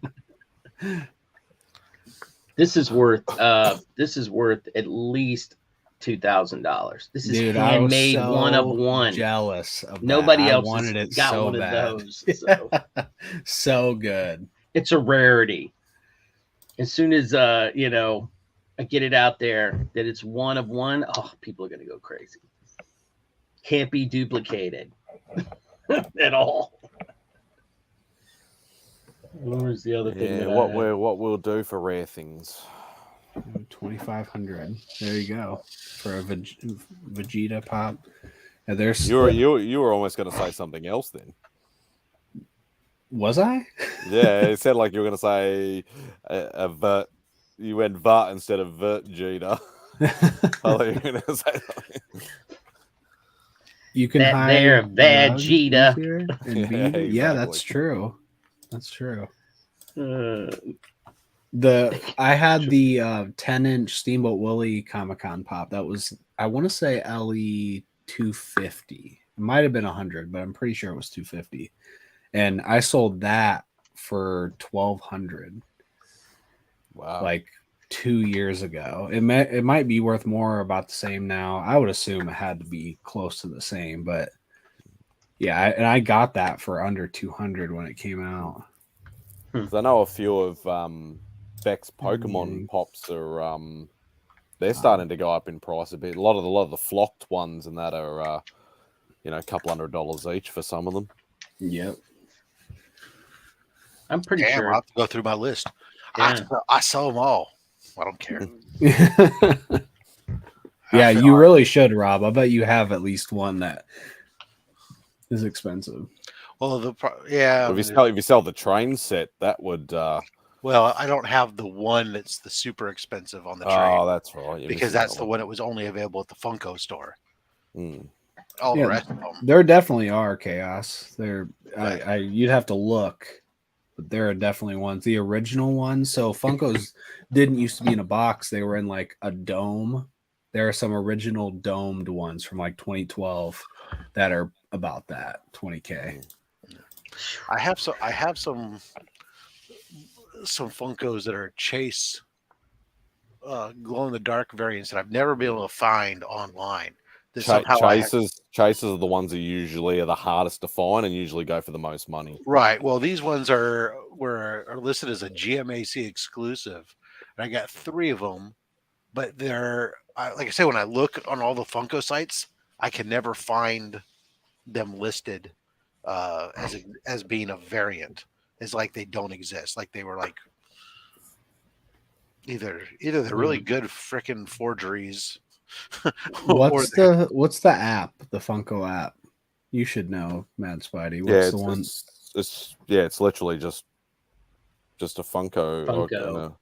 This is worth at least $2,000. This is Dude, handmade, so one of one. Jealous of Nobody that. else wanted has it got so one bad. of those. So. So good. It's a rarity. As soon as I get it out there that it's one of one, people are gonna go crazy. Can't be duplicated at all. Where's the other thing? Yeah, what we'll do for rare things. 2,500. There you go for a Vegeta pop. Now there's You were almost going to say something else then. Was I? Yeah, it sounded like you were going to say a vert. You went vert instead of Vegeta. I thought you were going to say something. You can hide there, Vegeta. Exactly. Yeah, that's true. That's true. I had the 10-inch Steamboat Willie Comic-Con pop. That was, I want to say, LE 250. It might have been 100, but I'm pretty sure it was 250. And I sold that for $1,200. Wow! Like 2 years ago. It might be worth more, about the same now. I would assume it had to be close to the same, but yeah, I got that for under 200 when it came out. I know a few of Beck's Pokemon pops are they're starting to go up in price a bit. A lot of the flocked ones and that are, a couple $100 each for some of them. Yep. I'm pretty Damn, sure. I'll have to go through my list. Yeah. I sell them all. I don't care. Yeah, I feel- you really should, Rob. I bet you have at least one that is expensive. Well, yeah. If you sell the train set, that would. Well, I don't have the one that's the super expensive on the train. Oh, that's right. You're because missing that's that the one that was only available at the Funko store. Mm. All Yeah, the rest of them. There definitely are chaos. There, Right. you'd have to look, but there are definitely ones. The original ones. So Funkos didn't used to be in a box; they were in like a dome. There are some original domed ones from like 2012 that are about that $20K. I have some Funkos that are Chase glow in the dark variants that I've never been able to find online. Chases are the ones that usually are the hardest to find and usually go for the most money. Right. Well, these ones are listed as a GMAC exclusive, and I got 3 of them. But they're like I say, when I look on all the Funko sites, I can never find them listed as being a variant. It's like they don't exist. Like they were like either they're really good freaking forgeries. What's the app? The Funko app? You should know, Mad Spidey. What's the one? It's literally just a Funko. Funko.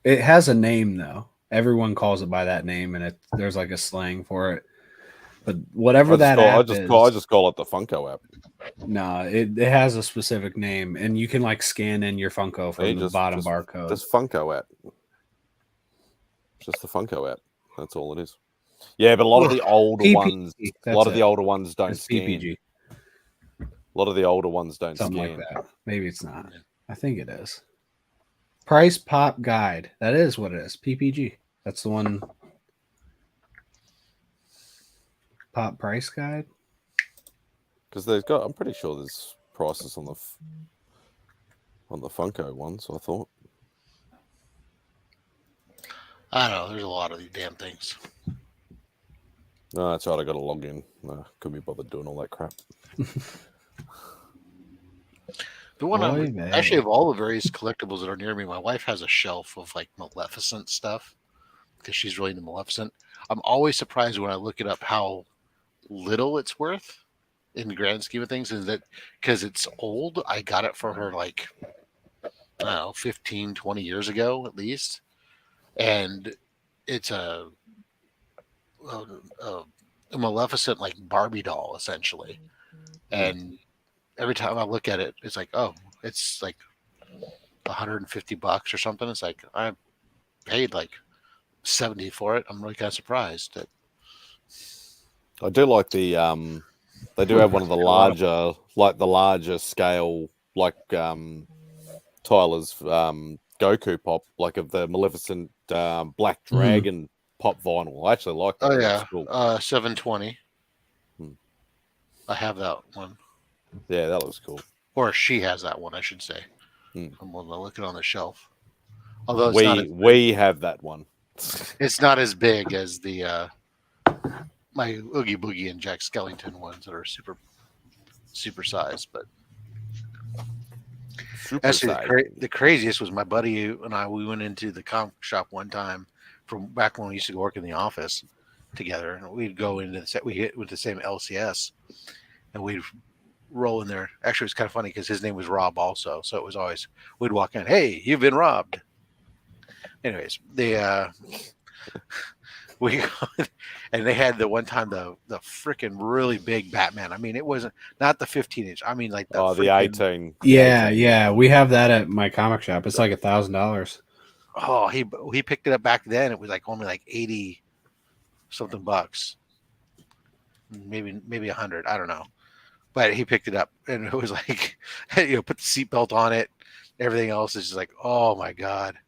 It has a name though. Everyone calls it by that name, and there's like a slang for it. But whatever I just call it the Funko app. No, it has a specific name, and you can like scan in your Funko from the bottom barcode. This Funko app. Just the Funko app. That's all it is. Yeah, but a lot of the older ones, don't scan. PPG. A lot of the older ones don't Something scan. like that. Maybe it's not. I think it is. Price Pop Guide. That is what it is. PPG. That's the one. Pop Price Guide. Because I'm pretty sure there's prices on the Funko ones. I thought. I don't know. There's a lot of these damn things. No, that's right. I got to log in. No, couldn't be bothered doing all that crap. The one actually of all the various collectibles that are near me, my wife has a shelf of like Maleficent stuff because she's really into Maleficent. I'm always surprised when I look it up how little it's worth in the grand scheme of things. Is that because it's old? I got it for her like, I don't know, 15, 20 years ago at least. And it's a Maleficent like Barbie doll essentially. And every time I look at it, it's like, oh, it's like $150 or something. It's like I paid like 70 for it. I'm really kind of surprised that. I do like the they do have one of the larger scale, like Tyler's Goku pop, like of the Maleficent Black Dragon pop vinyl. I actually like that. Oh yeah, cool. 720. I have that one. Yeah, that looks cool. Or she has that one, I should say. I'm looking on the shelf. Although we have that one. It's not as big as the my Oogie Boogie and Jack Skellington ones that are super sized, but actually the craziest was my buddy and I. We went into the comic shop one time from back when we used to work in the office together, and we'd go into we hit with the same LCS, and we'd roll in there. Actually, it was kind of funny because his name was Rob also, so it was always we'd walk in, hey, you've been robbed. Anyways, we and they had the one time the freaking really big Batman. I mean, it wasn't not the 15-inch. I mean, like the 18. Yeah, we have that at my comic shop. It's like $1,000. Oh, he picked it up back then. It was like only like 80 something bucks, maybe 100. I don't know, but he picked it up and it was like, put the seatbelt on it. Everything else is just like, oh my god.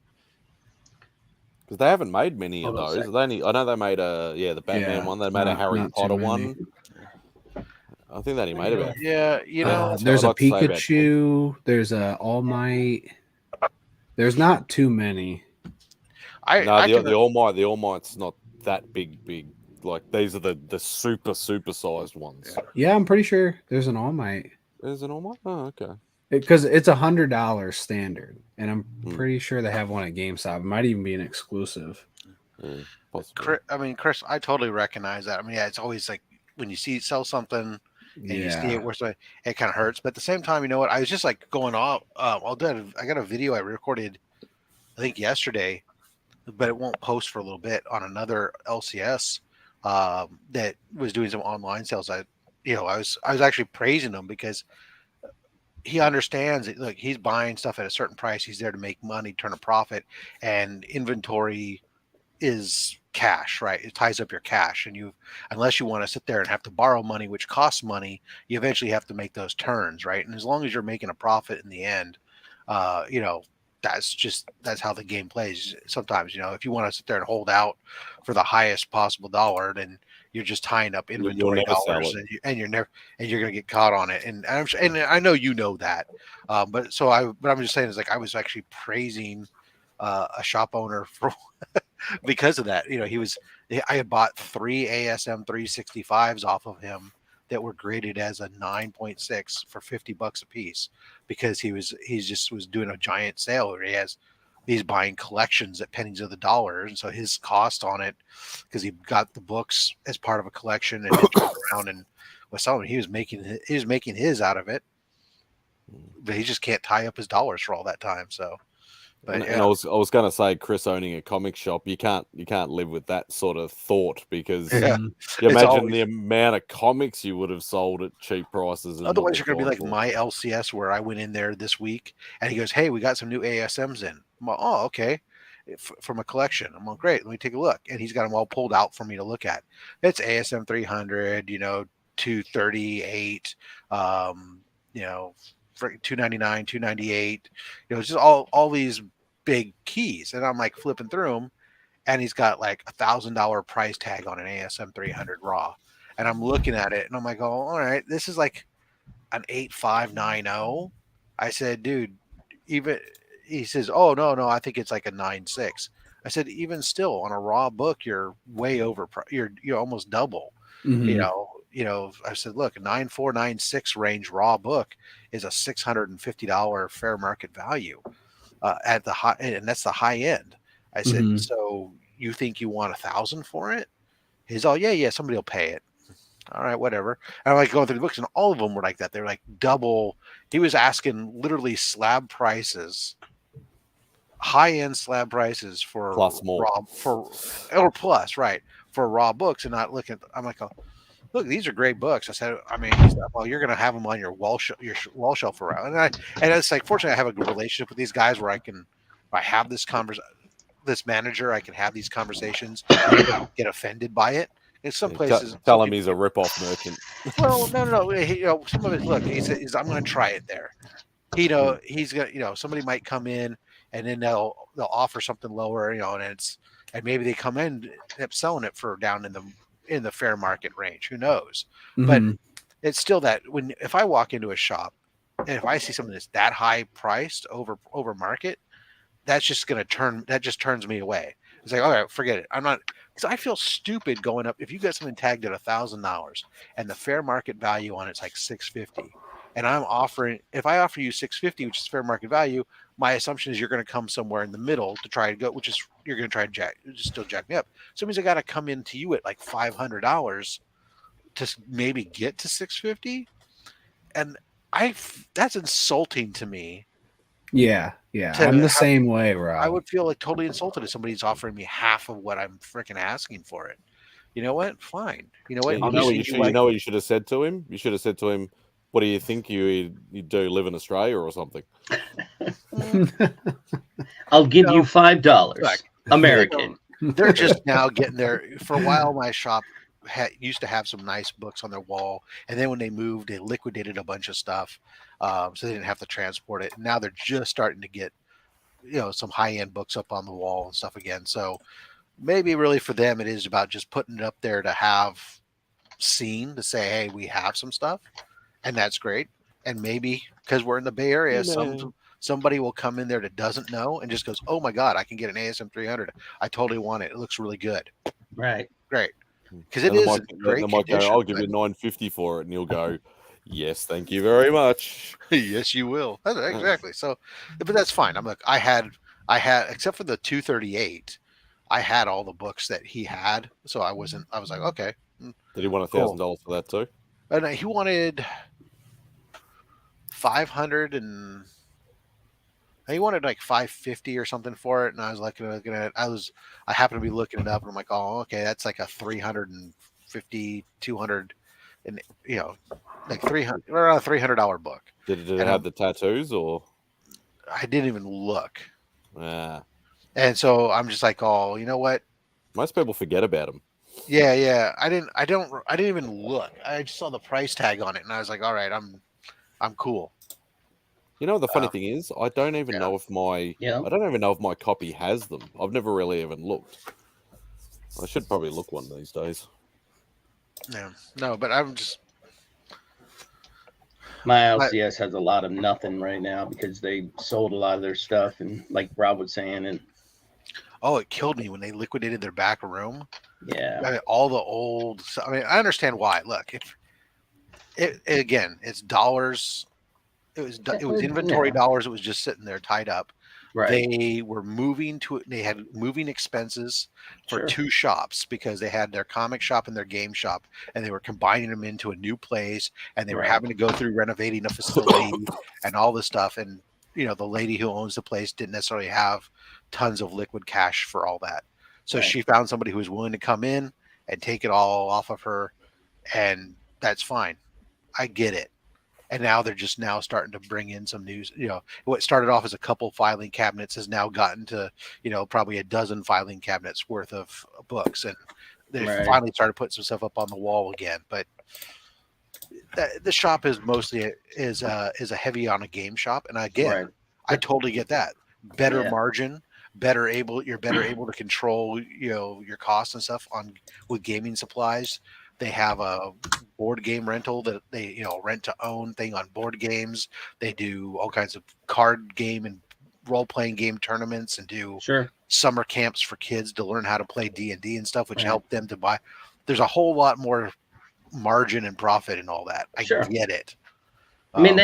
Because they haven't made many of those. I know they made the Batman one. They made a Harry Potter one. I think they only made about. Yeah, there's a Pikachu. There's a All Might. There's not too many. The All Might's not that big. Like these are the super sized ones. Yeah, I'm pretty sure there's an All Might. There's an All Might. Oh, okay. Because it's $100 standard, and I'm Hmm. pretty sure they have one at GameStop. It might even be an exclusive. Possibly. Chris, I totally recognize that. I mean, yeah, it's always like when you sell something and you see it where it kind of hurts. But at the same time, you know what? I was just like going off. I got a video I recorded, I think yesterday, but it won't post for a little bit on another LCS that was doing some online sales. I was actually praising him because he understands it. Look, he's buying stuff at a certain price. He's there to make money, turn a profit, and inventory is cash, right? It ties up your cash, and unless you want to sit there and have to borrow money, which costs money, you eventually have to make those turns, right? And as long as you're making a profit in the end, that's how the game plays. Sometimes, if you want to sit there and hold out for the highest possible dollar, then you're just tying up inventory dollars, and you're going to get caught on it. And I know you know that, but I'm just saying is like I was actually praising a shop owner for because of that. I had bought 3 ASM 365s off of him that were graded as a 9.6 for $50 a piece because he was doing a giant sale where he's buying collections at pennies of the dollar, and so his cost on it, because he got the books as part of a collection and then turned around and was selling, he was making his out of it, but he just can't tie up his dollars for all that time. So and I was going to say, Chris owning a comic shop, you can't live with that sort of thought because you imagine the amount of comics you would have sold at cheap prices. Otherwise, you're going to be like my LCS where I went in there this week and he goes, "Hey, we got some new ASMs in." I'm like, "Oh, okay." From a collection. I'm like, "Great, let me take a look." And he's got them all pulled out for me to look at. It's ASM 300, 238, 299, 298, just all these big keys. And I'm like flipping through them, and he's got like $1,000 price tag on an ASM 300 raw. And I'm looking at it and I'm like, "Oh, all right, this is like an 8590." I said, "Dude, even," he says, "Oh, no, I think it's like a 96." I said, "Even still, on a raw book, you're way over. You're almost double." Mm-hmm. I said, "Look, a 9496 range raw book is a $650 fair market value at the high, and that's the high end." I said, Mhm. "So you think you want 1,000 for it?" He's all, "Yeah, somebody will pay it." All right, whatever. And I'm like going through the books, and all of them were like that. They're like double. He was asking literally slab prices, high-end slab prices for Plus more. or plus, right, for raw books, and not looking. I'm like, "Oh, look, these are great books." I said, he's like, "Well, you're going to have them on your wall shelf for a while." And it's like, fortunately, I have a good relationship with these guys where I have this this manager, I can have these conversations and get offended by it. In some places, tell him he's a rip-off merchant. Well, no. Some of it. Look, he says, "I'm going to try it there." He's gonna. Somebody might come in and then they'll offer something lower. And maybe they come in and end up selling it for down in the fair market range. Who knows? But Mhm. it's still that if I walk into a shop and if I see something that's that high priced over market, that just turns me away. It's like, all right, forget it. I'm not, because I feel stupid going up. If you got something tagged at $1,000 and the fair market value on it's like $650, and if I offer you $650, which is fair market value, my assumption is you're going to come somewhere in the middle to try to go, which is you're going to try to still jack me up. So it means I got to come into you at like $500 to maybe get to $650, and that's insulting to me. Yeah. I'm the same way, Rob. I would feel like totally insulted if somebody's offering me half of what I'm freaking asking for it. You know what? Fine. You know what? You know what you should have said to him? You should have said to him, "What do you think you do? Live in Australia or something?" I'll give you $5 American. They're just now getting there. For a while, my shop used to have some nice books on their wall, and then when they moved, they liquidated a bunch of stuff, so they didn't have to transport it. And now they're just starting to get some high-end books up on the wall and stuff again. So maybe really for them, it is about just putting it up there to have seen, to say, "Hey, we have some stuff," and that's great. And maybe because we're in the Bay Area, somebody will come in there that doesn't know and just goes, "Oh my god, I can get an ASM 300. I totally want it. It looks really good." Right. Great, because it And is in great they might go, condition. I'll give you $9.50 for it, and you'll go, yes, thank you very much. Yes, you will. Exactly. So, but that's fine. I'm like, I had, except for the 238, I had all the books that he had. So I was like, okay, Did he want cool. $1,000 for that too? And he wanted 500 and he wanted like 550 or something for it. And I was looking at it. I happened to be looking it up and I'm like, oh, okay, that's like a 350, 200 and like 300 or a $300 book. Did it have the tattoos or? I didn't even look. Yeah. And so I'm just like, oh, you know what? Most people forget about them. Yeah. I didn't even look. I just saw the price tag on it and I was like, all right, I'm cool. You know what the funny thing is? I don't even know if my copy has them. I've never really even looked. I should probably look one of these days. Yeah. No, but I'm just my LCS has a lot of nothing right now because they sold a lot of their stuff, and like Rob was saying, and it killed me when they liquidated their back room. Yeah. I mean, all the old. I mean, I understand why. Look, again, it's dollars. It was inventory dollars. It was just sitting there tied up. Right. They were moving they had moving expenses for two shops because they had their comic shop and their game shop, and they were combining them into a new place, and they were having to go through renovating a facility and all this stuff. And the lady who owns the place didn't necessarily have tons of liquid cash for all that. So she found somebody who was willing to come in and take it all off of her, and that's fine. I get it. And now they're just now starting to bring in some news. What started off as a couple filing cabinets has now gotten to, probably a dozen filing cabinets worth of books. And they finally started putting some stuff up on the wall again. But the shop is mostly is a heavy on a game shop. And again, I totally get that. Better margin, you're better able to control, your costs and stuff with gaming supplies. They have a board game rental that they, rent to own thing on board games. They do all kinds of card game and role-playing game tournaments and do summer camps for kids to learn how to play D&D and stuff, which help them to buy. There's a whole lot more margin and profit and all that. I get it. I mean,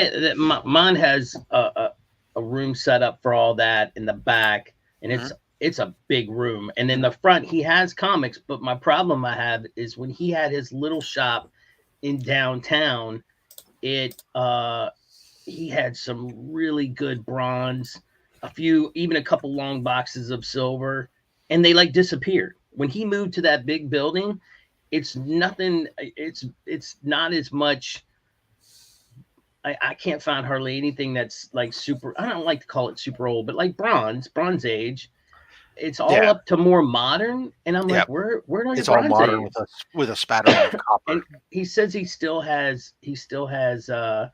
mine has a room set up for all that in the back, and it's a big room. And in the front, he has comics. But my problem I have is when he had his little shop in downtown, he had some really good bronze, even a couple long boxes of silver, and they like disappeared. When he moved to that big building, it's nothing. It's not as much. I can't find hardly anything that's like super. I don't like to call it super old, but like Bronze Age. It's all up to more modern, and I'm like, where are it's all modern with a spattering of copper. And he says he still has a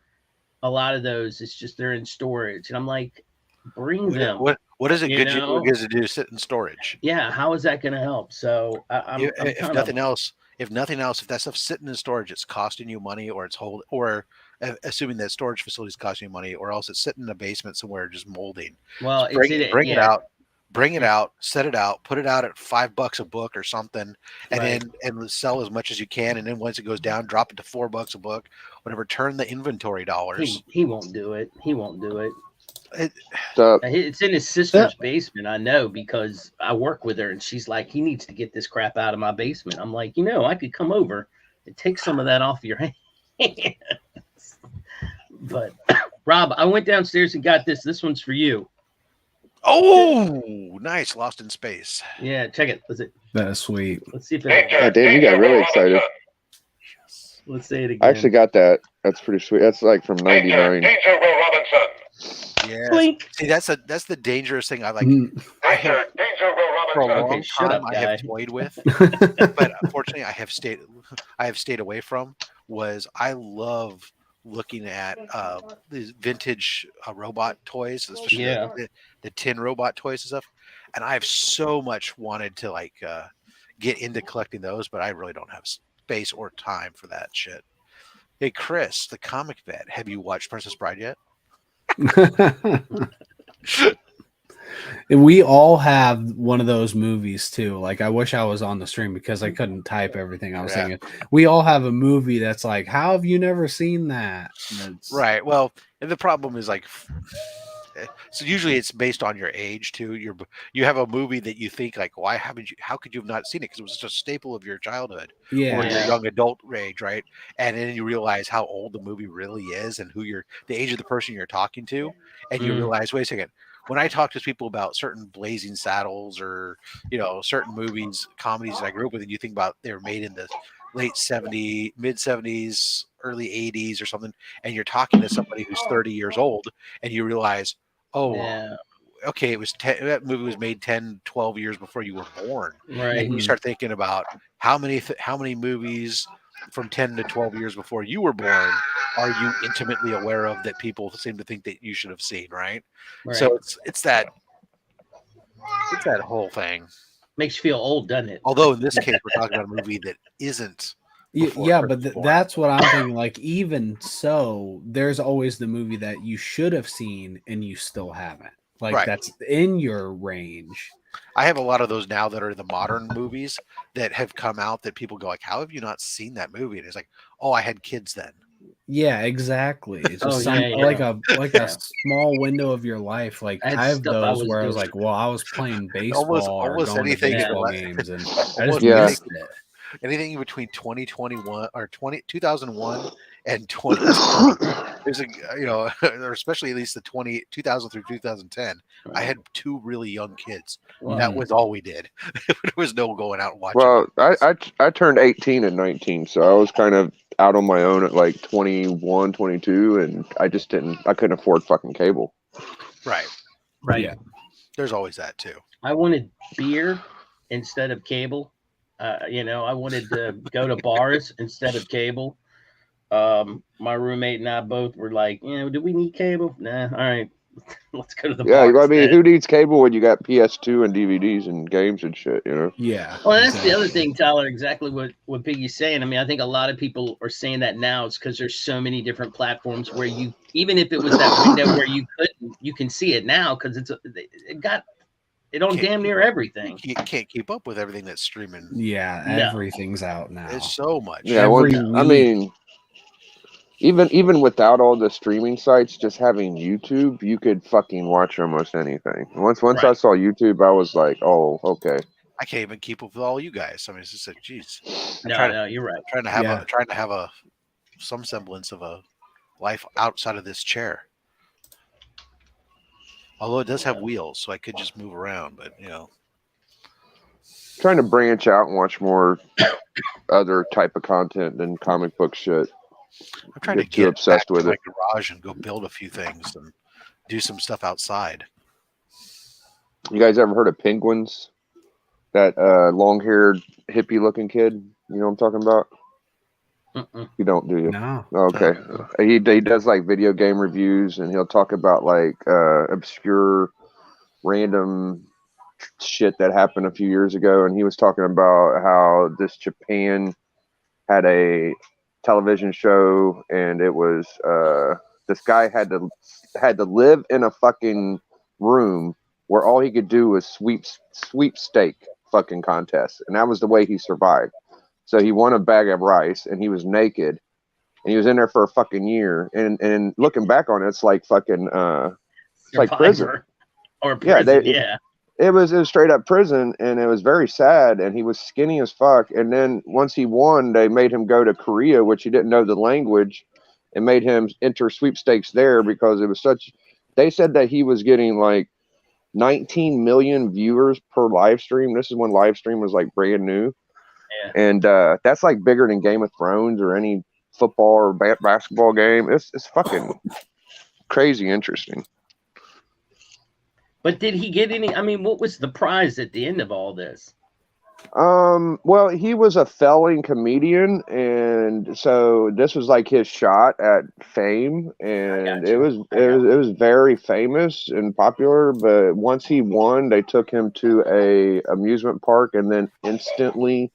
lot of those. It's just they're in storage, and I'm like, bring them. What is it good to do? Sit in storage. Yeah, how is that going to help? So if nothing else, if that stuff's sitting in storage, it's costing you money, or assuming that storage facility is costing you money, or else it's sitting in a basement somewhere just molding. Well, bring it out. Bring it out, set it out, put it out at $5 a book or something, and then sell as much as you can. And then once it goes down, drop it to $4 a book, whatever. Turn the inventory dollars. He won't do it. He won't do it. So, it's in his sister's basement. I know because I work with her, and she's like, he needs to get this crap out of my basement. I'm like, I could come over and take some of that off your hands. But Rob, I went downstairs and got this. This one's for you. Oh, nice. Lost in Space. Yeah, check it. That's sweet. Let's see if Dave, you got really excited. Let's say it again. I actually got that. That's pretty sweet. That's like from '99. Yeah. See, that's the dangerous thing. I like. For a long time, I have toyed with, but unfortunately, I have stayed away from. I love looking at these vintage robot toys, especially the tin robot toys and stuff. And I've so much wanted to get into collecting those, but I really don't have space or time for that shit. Hey, Chris, the comic vet, have you watched Princess Bride yet? And we all have one of those movies too. Like, I wish I was on the stream because I couldn't type everything I was Yeah. thinking. We all have a movie that's like, how have you never seen that? That's, Right. Well, and the problem is like, so usually it's based on your age too. You have a movie that you think like, why haven't you? How could you have not seen it? Because it was such a staple of your childhood or your yeah. young adult age, right? And then you realize how old the movie really is and who the age of the person you're talking to, and you Mm. realize, wait a second. When I talk to people about certain Blazing Saddles or certain movies, comedies that I grew up with, and you think about they were made in the late 70s, mid 70s, early 80s or something, and you're talking to somebody who's 30 years old, and you realize, oh, Yeah. okay, that movie was made 10, 12 years before you were born. Right. And you start thinking about how many movies from 10 to 12 years before you were born are you intimately aware of that people seem to think that you should have seen, right? Right. So it's that whole thing. Makes you feel old, doesn't it? Although in this case we're talking about a movie that isn't before Yeah, Chris but was born. that's what I'm thinking. Like, even so, there's always the movie that you should have seen and you still haven't. Like, Right. that's in your range. I have a lot of those now that are the modern movies that have come out that people go like, how have you not seen that movie? And it's like, oh, I had kids then. Yeah, exactly. It's just Oh, yeah, like yeah. a small window of your life. Like, I had I have stuff I those was where I was doing. like, well, I was playing baseball or almost going to anything in baseball the games, and I almost just Yeah. missed it. anything between 2021 or 2001 and 2010. There's or especially at least the 2000 through 2010. I had two really young kids. Well, That was all we did. There was no going out and watching. Well, movies. I turned 18 at 19, so I was kind of out on my own at like 21, 22, and I couldn't afford fucking cable. Right. right. Yeah. There's always that too. I wanted beer instead of cable. I wanted to go to bars instead of cable. My roommate and I both were like, do we need cable? Nah, all right, let's go to the Yeah, bar. I mean, instead. who needs cable when you got PS2 and DVDs and games and shit, you know? Yeah. Well, that's the exactly. other thing, Tyler. Exactly what Piggy's saying. I mean, I think a lot of people are saying that now. It's because there's so many different platforms where you, even if it was that window where you can see it now because it on damn near everything. You can't keep up with everything that's streaming. Yeah, No. everything's out now. It's so much. Yeah, well, Every I week. mean, even without all the streaming sites, just having YouTube, you could fucking watch almost anything. Once I Right. saw YouTube, I was like, oh, okay. I can't even keep up with all you guys. I mean, it's just like, geez. No, you're right. Trying to have some semblance of a life outside of this chair. Although it does have wheels, so I could just move around, but Trying to branch out and watch more other type of content than comic book shit. I'm trying to Get too get obsessed back with to my it. garage and go build a few things and do some stuff outside. You guys ever heard of Penguins? That long-haired, hippie-looking kid? You know what I'm talking about? Mm-mm. You don't, do you? No. Okay. He does like video game reviews, and he'll talk about like obscure, random shit that happened a few years ago. And he was talking about how this Japan had a television show, and it was this guy had to live in a fucking room where all he could do was sweepstake fucking contests, and that was the way he survived. So he won a bag of rice, and he was naked, and he was in there for a fucking year. And looking back on it, it's like fucking it's like prison. Or prison, yeah. It was straight up prison, and it was very sad. And he was skinny as fuck. And then once he won, they made him go to Korea, which he didn't know the language, and made him enter sweepstakes there because it was such. They said that he was getting like 19 million viewers per live stream. This is when live stream was like brand new. Yeah. And that's like bigger than Game of Thrones or any football or basketball game. It's fucking crazy interesting. But did he get any? I mean, what was the prize at the end of all this? Well, he was a failing comedian, and so this was like his shot at fame, and it was very famous and popular. But once he won, they took him to a amusement park, and then instantly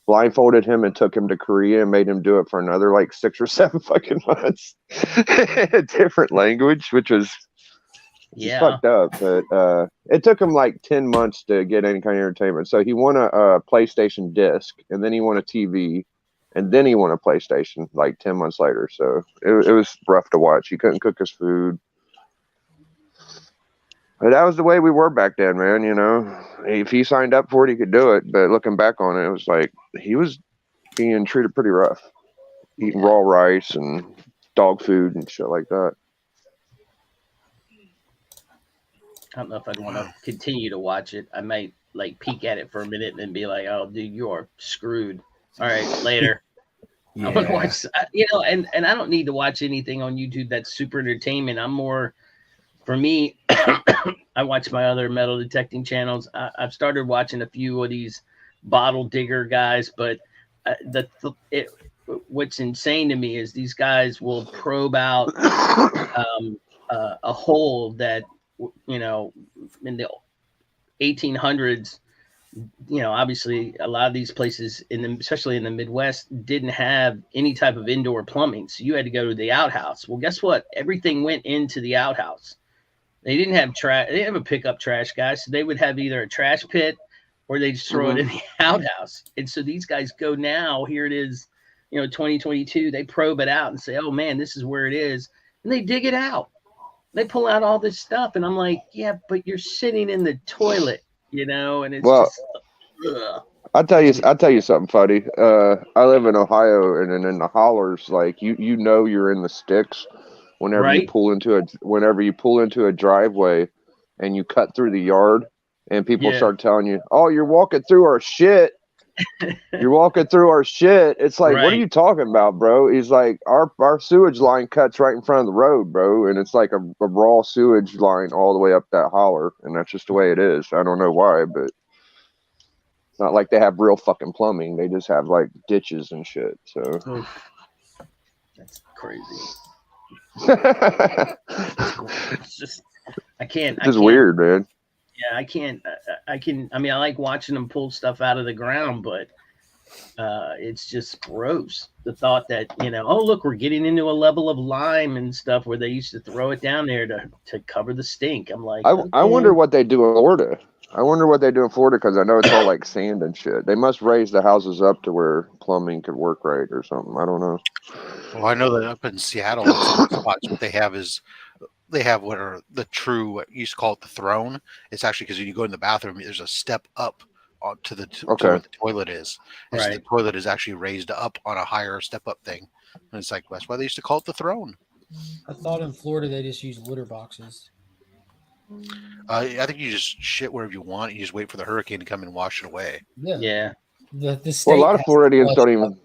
blindfolded him and took him to Korea and made him do it for another like 6 or 7 fucking months in a different language, which was Yeah. fucked up. But it took him like 10 months to get any kind of entertainment. So he won a PlayStation disc, and then he won a TV, and then he won a PlayStation like 10 months later. So it was rough to watch. He couldn't cook his food. But that was the way we were back then, man. You know, if he signed up for it, he could do it. But looking back on it, it was like he was being treated pretty rough, eating raw rice and dog food and shit like that. I don't know if I'd want to continue to watch it. I might like peek at it for a minute and then be like, "Oh, dude, you are screwed." All right, later. Yeah. I want to watch, and I don't need to watch anything on YouTube that's super entertainment. I'm more, for me, I watch my other metal detecting channels. I've started watching a few of these bottle digger guys, but what's insane to me is these guys will probe out a hole that, you know, in the 1800s, you know, obviously a lot of these places especially in the Midwest didn't have any type of indoor plumbing. So you had to go to the outhouse. Well, guess what? Everything went into the outhouse. They didn't have trash. They didn't have a pickup trash guy. So they would have either a trash pit or they just throw it in the outhouse. And so these guys go now, here it is, you know, 2022, they probe it out and say, oh man, this is where it is. And they dig it out. They pull out all this stuff. And I'm like, yeah, but you're sitting in the toilet, you know, and it's just, ugh. I'll tell you something funny. I live in Ohio, and then in the hollers, like you know you're in the sticks whenever you pull into a driveway and you cut through the yard and people start telling you, "Oh, you're walking through our shit." You're walking through our shit. It's like, what are you talking about, bro? He's like, our sewage line cuts right in front of the road, bro, and it's like a raw sewage line all the way up that holler, and that's just the way it is. I don't know why, but it's not like they have real fucking plumbing. They just have like ditches and shit. So that's crazy. It's just, I can't. It's weird, man. Yeah, I can't. I mean, I like watching them pull stuff out of the ground, but it's just gross. The thought that, you know, oh look, we're getting into a level of lime and stuff where they used to throw it down there to cover the stink. I'm like, I wonder what they do in Florida. Because I know it's all like sand and shit. They must raise the houses up to where plumbing could work right or something. I don't know. Well, I know that up in Seattle, in some spots, what they have is they have what are the true, what you used to call it the throne. It's actually because when you go in the bathroom, there's a step up to the to where the toilet is. And so the toilet is actually raised up on a higher step up thing. And it's like, that's why they used to call it the throne. I thought in Florida they just use litter boxes. I think you just shit wherever you want. You just wait for the hurricane to come and wash it away. Yeah. The state Well, a lot of Floridians don't even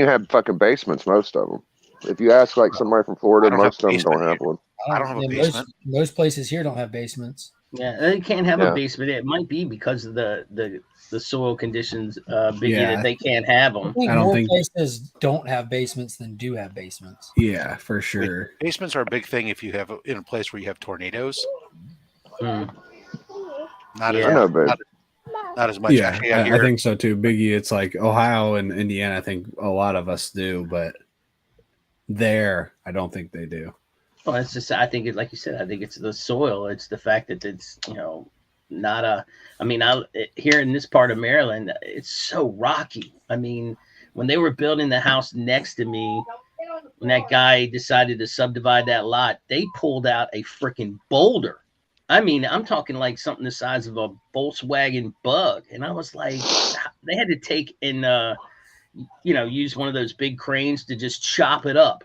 have fucking basements, most of them. If you ask like somebody from Florida, most of them don't have one. I don't have a basement. Most places here don't have basements. Yeah, they can't have a basement. It might be because of the soil conditions, that they can't have them. I don't think places don't have basements than do have basements. Yeah, for sure. Basements are a big thing if you have in a place where you have tornadoes. Not as much. Yeah, I think so too, Biggie. It's like Ohio and Indiana. I think a lot of us do, but there, I don't think they do. Well, it's just, I think it, like you said, I think it's the soil. It's the fact that it's, you know, not a, I mean, here in this part of Maryland, it's so rocky. I mean, when they were building the house next to me, when that guy decided to subdivide that lot, they pulled out a freaking boulder. I mean, I'm talking like something the size of a Volkswagen Bug. And I was like, they had to take and, use one of those big cranes to just chop it up,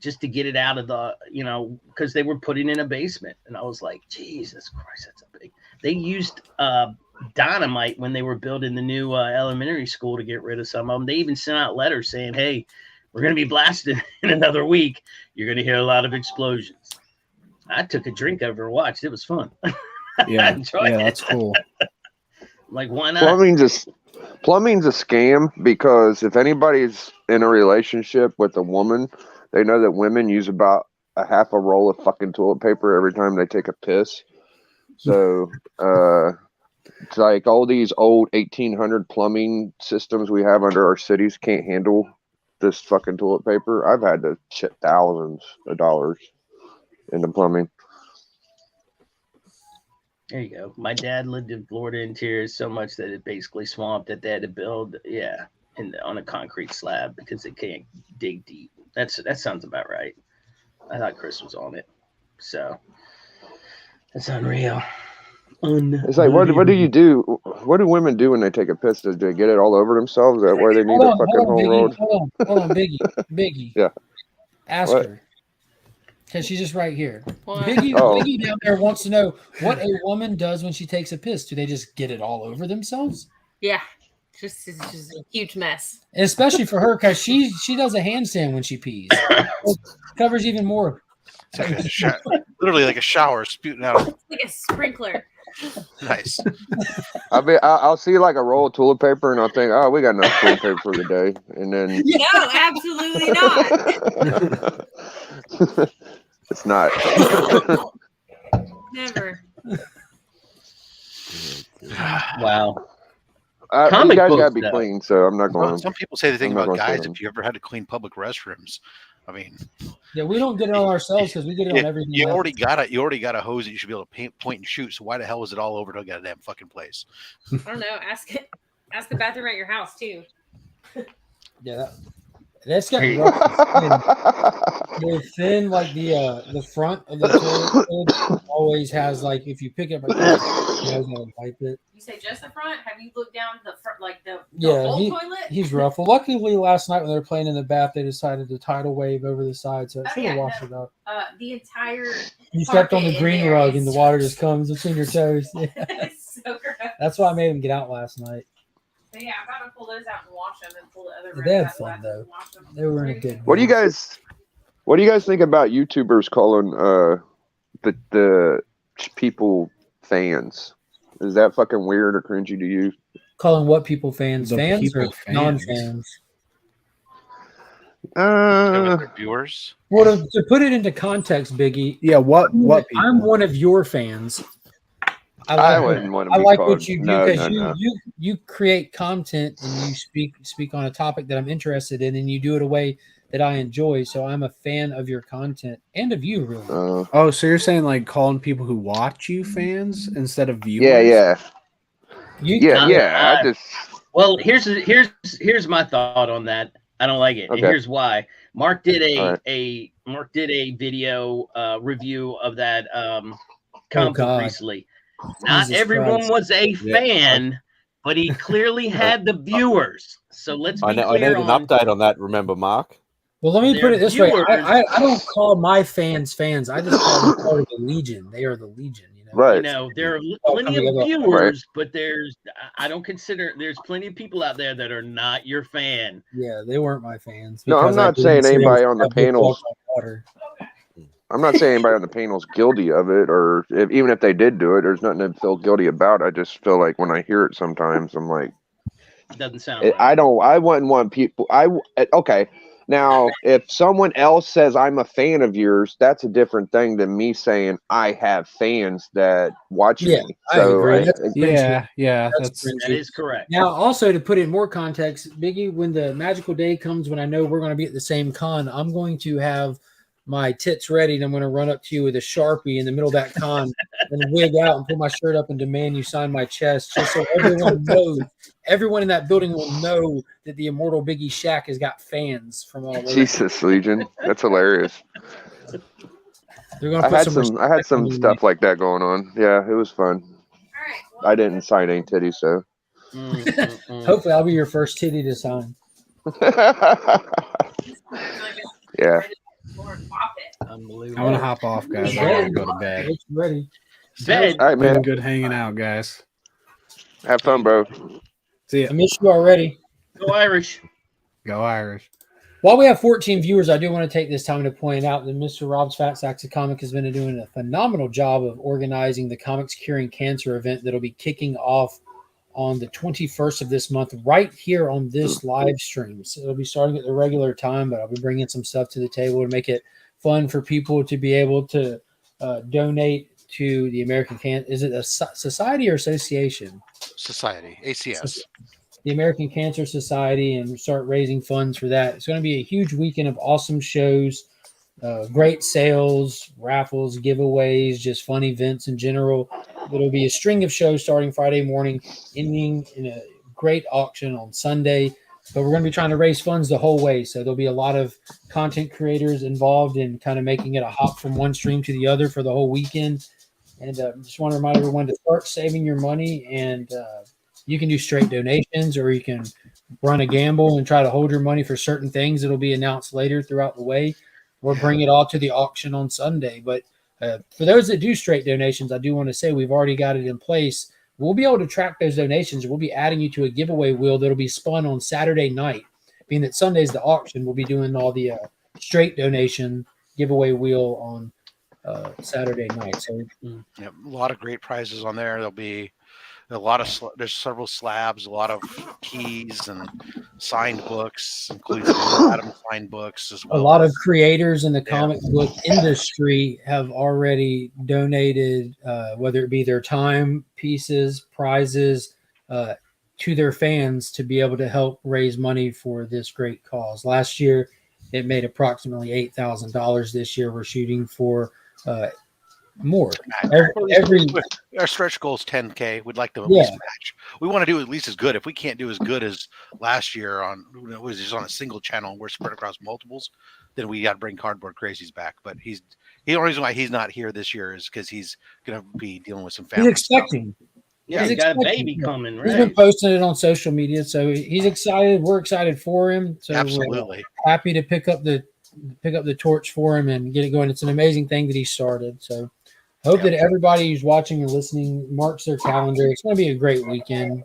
just to get it out of the, because they were putting in a basement. And I was like, Jesus Christ, that's a big. They used dynamite when they were building the new elementary school to get rid of some of them. They even sent out letters saying, hey, we're going to be blasted in another week. You're going to hear a lot of explosions. I took a drink over and watched. It was fun. Yeah, that's cool. Like, why not? Plumbing's a scam, because if anybody's in a relationship with a woman, they know that women use about a half a roll of fucking toilet paper every time they take a piss. So It's like all these old 1800 plumbing systems we have under our cities can't handle this fucking toilet paper. I've had to shit thousands of dollars into plumbing. There you go. My dad lived in Florida interior so much that it basically swamped that they had to build, on a concrete slab because they can't dig deep. That sounds about right. I thought Chris was on it, so that's unreal. It's like, what do you do? What do women do when they take a piss? Do they get it all over themselves? Is that why they need a fucking whole road? Hold on, Biggie. Yeah. Ask What? her. Because she's just right here. What? Biggie down there wants to know what a woman does when she takes a piss. Do they just get it all over themselves? Yeah. It's just a huge mess. And especially for her, because she does a handstand when she pees. It covers even more. It's like literally like a shower spewing out. It's like a sprinkler. Nice. I'll see like a roll of toilet paper and I'll think, oh, we got enough toilet paper for the day. And then No, absolutely not. it's not. Never. Wow. You Comic guys books, gotta be though. clean, so I'm not Well, going. some people say the thing I'm not about gonna say guys, them. if you ever had to clean public restrooms, I mean, Yeah, we don't get it on ourselves because we get it on everything you else. already got a hose that you should be able to point and shoot. So why the hell is it all over the goddamn fucking place? I don't know. Ask the bathroom at your house too. Yeah, that's got rough. They're thin, like the front of the toilet always has like if you pick it up, you always gotta wipe it. You say just the front? Have you looked down the front, like the Yeah, whole toilet? he's rough. Well, luckily last night when they were playing in the bath, they decided to tidal wave over the side, so it should have washed it up. The entire. You stepped on the carpet in green there rug is and the water just comes between your toes. Yeah. It's so gross. That's why I made him get out last night. But yeah, I'm about to pull those out and wash them, and pull the other. They had rest out fun, of the bathroom though. and wash them. They were in a good. What do you guys think about YouTubers calling the people fans? Is that fucking weird or cringy to you? Calling what people fans? The Fans people or fans. non-fans? Viewers. Well, to put it into context, Biggie. Yeah, what people? I'm one of your fans. I wouldn't want to I be like called. what you do No, because no. you create content and you speak on a topic that I'm interested in, and you do it a way that I enjoy. So I'm a fan of your content and of you, really. Oh, so you're saying like calling people who watch you fans instead of viewers? Yeah. You, I just Well, here's my thought on that. I don't like it. And Okay. here's why. Mark did All a video review of that comic book God. recently. Not Jesus everyone Christ. was a fan, but he clearly had the viewers. So let's be I need clear an on update on that. Remember, Mark? Well, let me They're put it this way. viewers. I don't call my fans. I just call them part of the Legion. They are the Legion. You know. right. You know, there are Oh, plenty come of together. viewers, but I don't consider there's plenty of people out there that are not your fan. Yeah, they weren't my fans. No, I'm because I not didn't saying see them anybody on the have big panels- walk on water. I'm not saying anybody on the panel's guilty of it, or even if they did do it, there's nothing to feel guilty about. I just feel like when I hear it, sometimes I'm like, Doesn't sound right. I wouldn't want people. Okay. Now, if someone else says I'm a fan of yours, that's a different thing than me saying I have fans that watch Yeah, me. I So agree. I- That's cringy. Yeah, That's that's That is correct. Now, also to put in more context, Biggie, when the magical day comes, when I know we're going to be at the same con, I'm going to have my tits ready, and I'm going to run up to you with a Sharpie in the middle of that con and wig out and pull my shirt up and demand you sign my chest, just so everyone knows. Everyone in that building will know that the immortal Biggie Shack has got fans from all over. Jesus, Legion, that's hilarious. They're going to I put had some. some respect on me. stuff like that going on. Yeah, it was fun. All right. Well, I didn't sign any titties, so. Hopefully, I'll be your first titty to sign. Yeah. Unbelievable. I'm gonna hop off, guys. I gotta go to bed. It's ready. Bed. All right, Been man. good hanging out, guys. Have fun, bro. See ya. I miss you already. Go Irish. Go Irish. While we have 14 viewers, I do want to take this time to point out that Mr. Rob's Fat Sacks of Comic has been doing a phenomenal job of organizing the Comics Curing Cancer event that'll be kicking off on the 21st of this month, right here on this live stream. So it'll be starting at the regular time, but I'll be bringing some stuff to the table to make it fun for people to be able to donate to the American Is it a society or association? Society, ACS. The American Cancer Society, and start raising funds for that. It's going to be a huge weekend of awesome shows, great sales, raffles, giveaways, just fun events in general. It'll be a string of shows starting Friday morning, ending in a great auction on Sunday. But we're going to be trying to raise funds the whole way. So there'll be a lot of content creators involved in kind of making it a hop from one stream to the other for the whole weekend. And just want to remind everyone to start saving your money. And you can do straight donations, or you can run a gamble and try to hold your money for certain things that'll be announced later throughout the way, or bring it all to the auction on Sunday. But for those that do straight donations, I do want to say we've already got it in place. We'll be able to track those donations. We'll be adding you to a giveaway wheel that'll be spun on Saturday night. Being that Sunday's the auction, we'll be doing all the straight donation giveaway wheel on Saturday night. So, a lot of great prizes on there. There'll be a lot of there's several slabs, a lot of keys and signed books, including some Adam signed books as well. A lot of creators in the comic book industry have already donated, whether it be their time, pieces, prizes, to their fans to be able to help raise money for this great cause. Last year, it made approximately $8,000. This year, we're shooting for more. Our stretch goal is 10K. We'd like to at least match. We want to do at least as good. If we can't do as good as last year on it was just on a single channel and we're spread across multiples, then we got to bring Cardboard Crazies back. But the only reason why he's not here this year is because he's going to be dealing with some family. He's expecting. Stuff. Yeah, he's got a baby coming. Right? He's been posting it on social media, so he's excited. We're excited for him. So absolutely we're happy to pick up the torch for him and get it going. It's an amazing thing that he started. So I hope that everybody who's watching or listening marks their calendar. It's going to be a great weekend.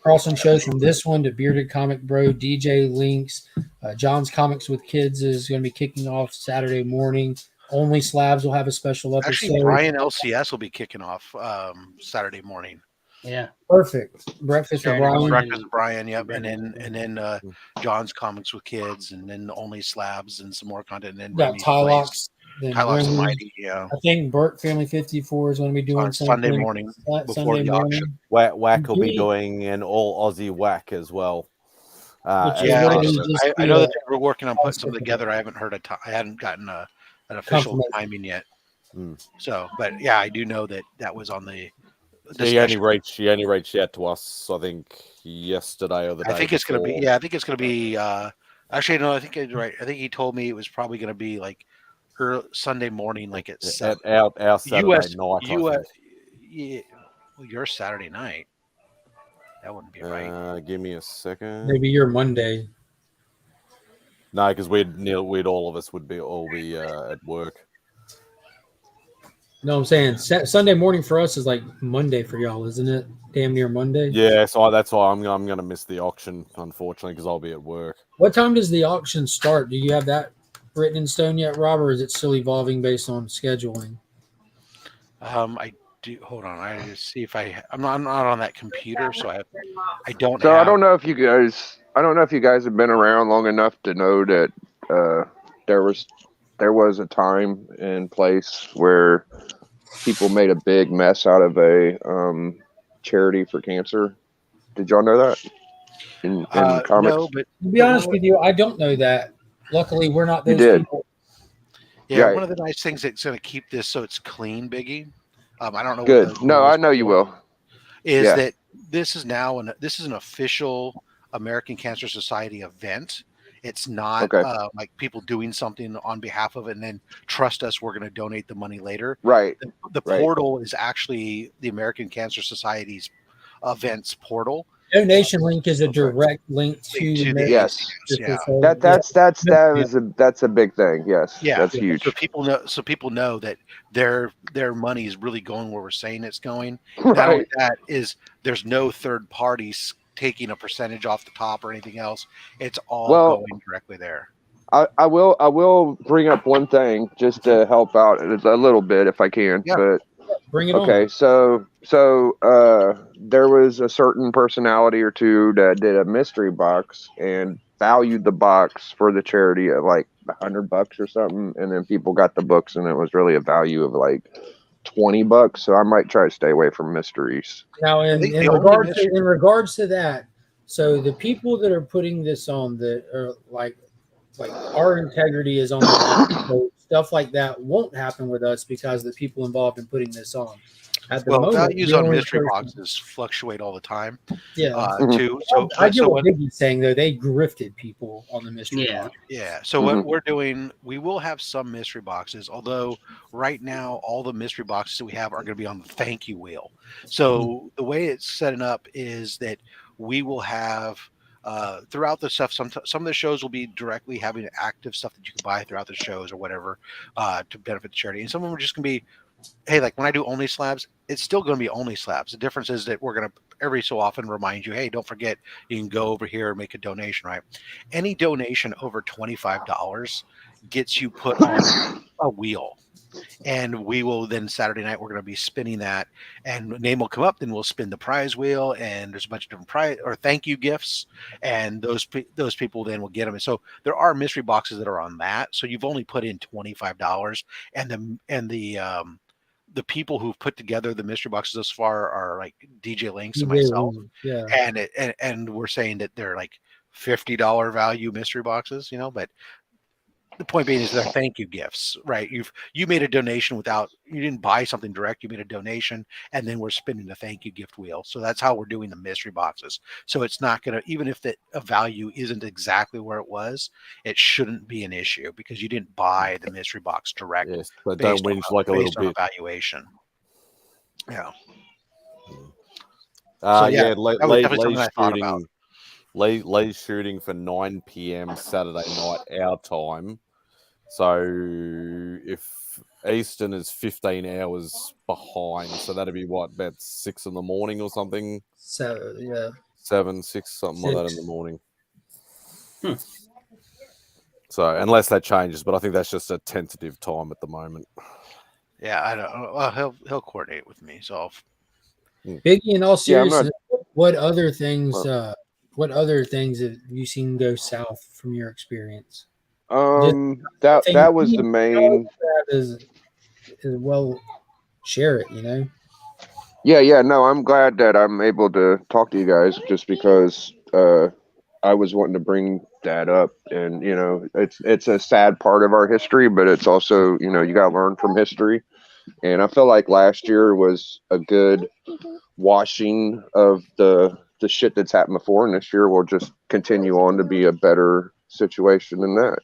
Crossing shows from this one to Bearded Comic Bro, DJ Links, John's Comics with Kids is going to be kicking off Saturday morning. Only Slabs will have a special episode. Actually, Brian LCS will be kicking off Saturday morning. Yeah, perfect. Breakfast with Brian. Breakfast with Brian. Yep, and then John's Comics with Kids, and then Only Slabs and some more content. And then Tylox. Tylox Mighty. Yeah, I think Burt Family 54 is going to be doing Sunday morning before the auction. Whack will be doing an all Aussie whack as well. I know that we're working on putting something together. I haven't heard I hadn't gotten an official timing yet. So, but yeah, I do know that was on the. She only reached out to us, I think, yesterday or the day. I think it's going to be. Yeah, I think it's going to be. Actually, no, I think you're right. I think he told me it was probably going to be like Sunday morning, like at 7. Our Saturday night. Yeah, well, your Saturday night. That wouldn't be right. Give me a second. Maybe your Monday. No, because we'd all of us would be at work. No, I'm saying Sunday morning for us is like Monday for y'all, isn't it? Damn near Monday. Yeah, so that's why I'm going to miss the auction, unfortunately, because I'll be at work. What time does the auction start? Do you have that written in stone yet, Rob, or is it still evolving based on scheduling? I do. Hold on, I just see if I'm not on that computer, so I don't. So I don't know if you guys have been around long enough to know that there was a time and place where people made a big mess out of a charity for cancer. Did y'all know that? In comics? No, but to be honest with you, I don't know that. Luckily, we're not those people. Yeah, one of the nice things that's going to keep this so it's clean, Biggie. I don't know. Good. No, I know you will. Is that this is now an official American Cancer Society event. It's not like people doing something on behalf of it and then trust us, we're going to donate the money later. Right. The portal is actually the American Cancer Society's events portal. Donation link is a direct link to the yes. Yeah. That's a big thing. Yes. Yeah. That's huge. So people know that their money is really going where we're saying it's going. Right. Not only that is there's no third parties taking a percentage off the top or anything else. It's all going directly there. I will bring up one thing just to help out a little bit if I can. Yeah. But bring it on. Okay, so there was a certain personality or two that did a mystery box and valued the box for the charity at like $100 or something, and then people got the books and it was really a value of like $20, so I might try to stay away from mysteries. Now, in think the only mystery- regards to that, so the people that are putting this on that are like our integrity is on the line. So stuff like that won't happen with us because the people involved in putting this on. At the moment, values the on only mystery person- boxes fluctuate all the time. Yeah. Too. So I get so what Biggie's saying though. They grifted people on the mystery Yeah. box. yeah. So what we're doing, we will have some mystery boxes. Although right now, all the mystery boxes that we have are going to be on the thank you wheel. So the way it's setting up is that we will have. Throughout the stuff, some of the shows will be directly having active stuff that you can buy throughout the shows or whatever to benefit the charity, and some of them are just going to be, hey, like when I do only slabs, it's still going to be only slabs. The difference is that we're going to every so often remind you, hey, don't forget, you can go over here and make a donation, right? Any donation over $25 gets you put on a wheel. And we will then Saturday night, we're going to be spinning that and name will come up. Then we'll spin the prize wheel and there's a bunch of different prize or thank you gifts. And those people then will get them. And so there are mystery boxes that are on that. So you've only put in $25 and the people who've put together the mystery boxes thus far are like DJ Links and myself. Yeah. And we're saying that they're like $50 value mystery boxes, but the point being is they're thank you gifts, right? You made a donation you didn't buy something direct, you made a donation, and then we're spinning the thank you gift wheel. So that's how we're doing the mystery boxes. So it's not gonna, even if a value isn't exactly where it was, it shouldn't be an issue because you didn't buy the mystery box direct. Yes, but don't winch like a little bit. Evaluation. Yeah. Lay's shooting for 9 p.m. Saturday night our time. So if Eastern is 15 hours behind, so that'd be what, about 6 in the morning or something? So yeah, 7, 6, something like that in the morning. So unless that changes, but I think that's just a tentative time at the moment. Yeah, I don't know. Well, he'll coordinate with me. So Biggie, in all seriousness, what other things have you seen go south from your experience? That was the main. As well, share it. Yeah. No, I'm glad that I'm able to talk to you guys, just because I was wanting to bring that up, and it's a sad part of our history, but it's also you got to learn from history, and I feel like last year was a good washing of the shit that's happened before, and this year will just continue on to be a better situation than that.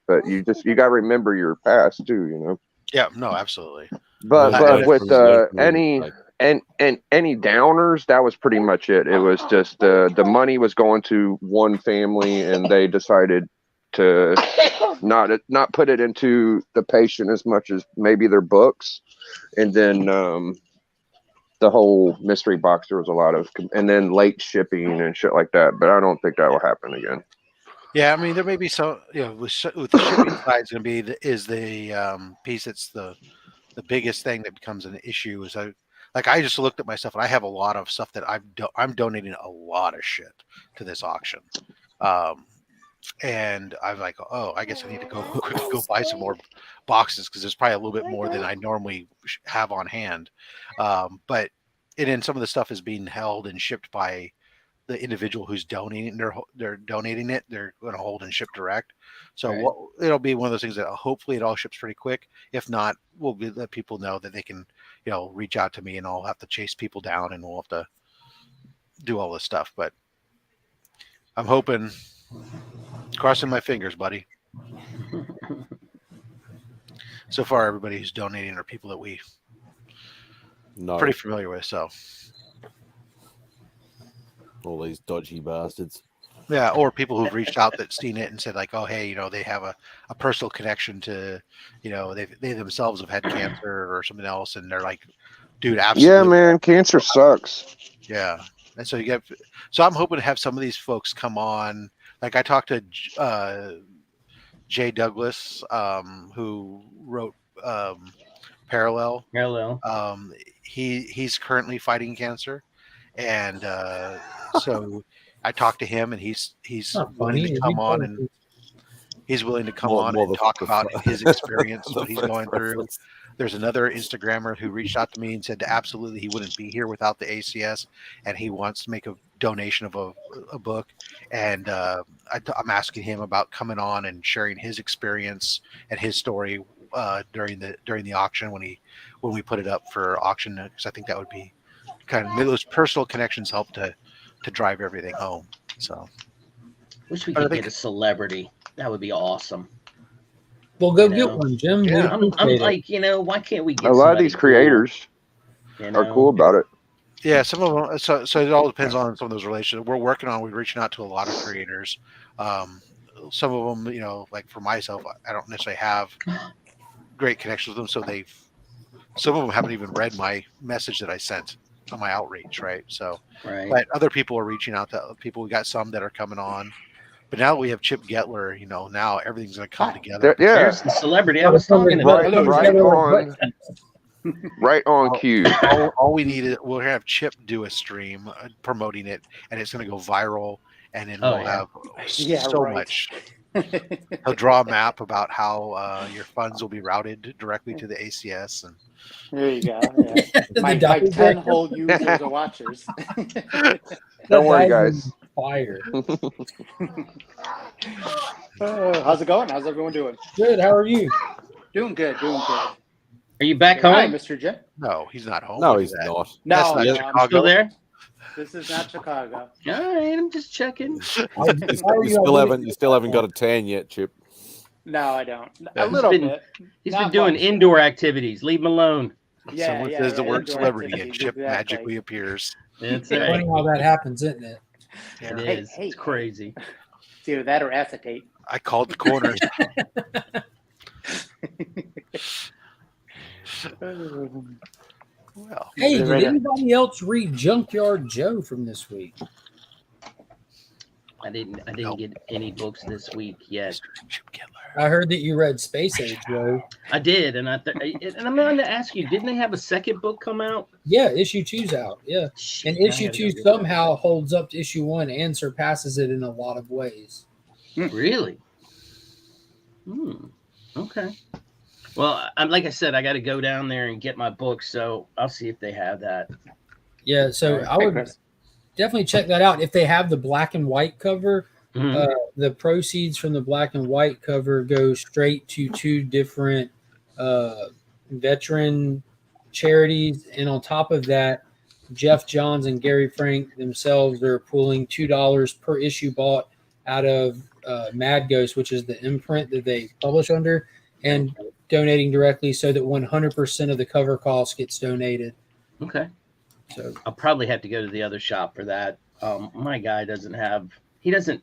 But you got to remember your past too. Yeah, no, absolutely. But with any downers, that was pretty much it. It was just the money was going to one family, and they decided to not put it into the patient as much as maybe their books, and then the whole mystery box, there was a lot of, and then late shipping and shit like that. But I don't think that will happen again. Yeah, I mean, there may be some, with the shipping side, is going to be the piece that's the biggest thing that becomes an issue. Is I just looked at myself, and I have a lot of stuff that I'm donating a lot of shit to this auction, and I'm like, oh, I guess I need to go buy some more boxes because there's probably a little bit more than I normally have on hand, but then some of the stuff is being held and shipped by the individual who's donating. They're donating it. They're going to hold and ship direct. So it'll be one of those things that hopefully it all ships pretty quick. If not, we'll let people know that they can, reach out to me, and I'll have to chase people down, and we'll have to do all this stuff. But I'm hoping, crossing my fingers, buddy. So far, everybody who's donating are people that we pretty familiar with. So. All these dodgy bastards. Yeah, or people who've reached out that seen it and said like, oh, hey, they have a personal connection to, they themselves have had cancer or something else, and they're like, dude, absolutely. Yeah, man, cancer sucks. Yeah, and so so I'm hoping to have some of these folks come on. Like I talked to Jay Douglas, who wrote Parallel. He's currently fighting cancer. And so I talked to him, and he's willing to come on, and He's willing to come More- on more and the- talk the about fir- his experience, the what he's first going through. reference. There's another Instagrammer who reached out to me and said that absolutely he wouldn't be here without the ACS, and he wants to make a donation of a book. And I'm asking him about coming on and sharing his experience and his story during the auction when we put it up for auction, because I think that would be kind of those personal connections help to drive everything home. So Wish we But I could think- get a celebrity. That would be awesome. Well, go You get know? one, Jim. Yeah. We'd I'm appreciate it. like, why can't we get A lot of somebody these cool, creators you are know? cool about it. Yeah, some of them. So it all depends on some of those relations. We're working on. We're reaching out to a lot of creators. Some of them, like for myself, I don't necessarily have great connections with them. So some of them haven't even read my message that I sent on my outreach, right? So, Right. but other people are reaching out to other people. We got some that are coming on, but now we have Chip Getler. Now everything's going to come together. Yeah, There's the celebrity I was talking about. right on cue. All we need is we'll have Chip do a stream promoting it, and it's going to go viral, and then Oh, we'll yeah. have Yeah, so right. much. He'll draw a map about how your funds will be routed directly to the ACS, and There you go. Yeah. The My double 10 decker. whole users or watchers. Don't worry, That guys. Fire. How's it going? How's everyone doing? Good. How are you? Doing good. Doing good. Are you back Hi, home? Mr. Jim. no, he's not home. No, Look at he's that. not. No, That's not no, Chicago. I'm Still there? This is not Chicago. All right, I'm just checking. You still haven't got a tan yet, Chip. No, I don't. Yeah. A little He's been- bit. He's Not been doing much. indoor activities. Leave him alone. Yeah, Someone yeah, says the yeah, word indoor celebrity, and activities, Chip exactly. magically appears. That's It's funny right. how that happens, isn't it? It Hey, is. hey, It's crazy. It's either that or acetate. I called the corners. Well, Hey, Is it did right? anybody else read Junkyard Joe from this week? I didn't No. get any books this week yet. Chip Getler. I heard that you read Space Age, Joe. I did, and and I'm going to ask you, didn't they have a second book come out? Yeah, issue 2's out. Yeah. Shit, And I issue gotta 2 go get that. somehow holds up to issue 1 and surpasses it in a lot of ways. Really? Okay. Well, like I said, I got to go down there and get my book, so I'll see if they have that. Yeah, so I Hey, would Chris. definitely check that out. If they have the black and white cover, Mhm. the proceeds from the black and white cover go straight to 2 different veteran charities. And on top of that, Jeff Johns and Gary Frank themselves are pulling $2 per issue bought out of Mad Ghost, which is the imprint that they publish under, and donating directly so that 100% of the cover cost gets donated. Okay. So I'll probably have to go to the other shop for that. My guy he doesn't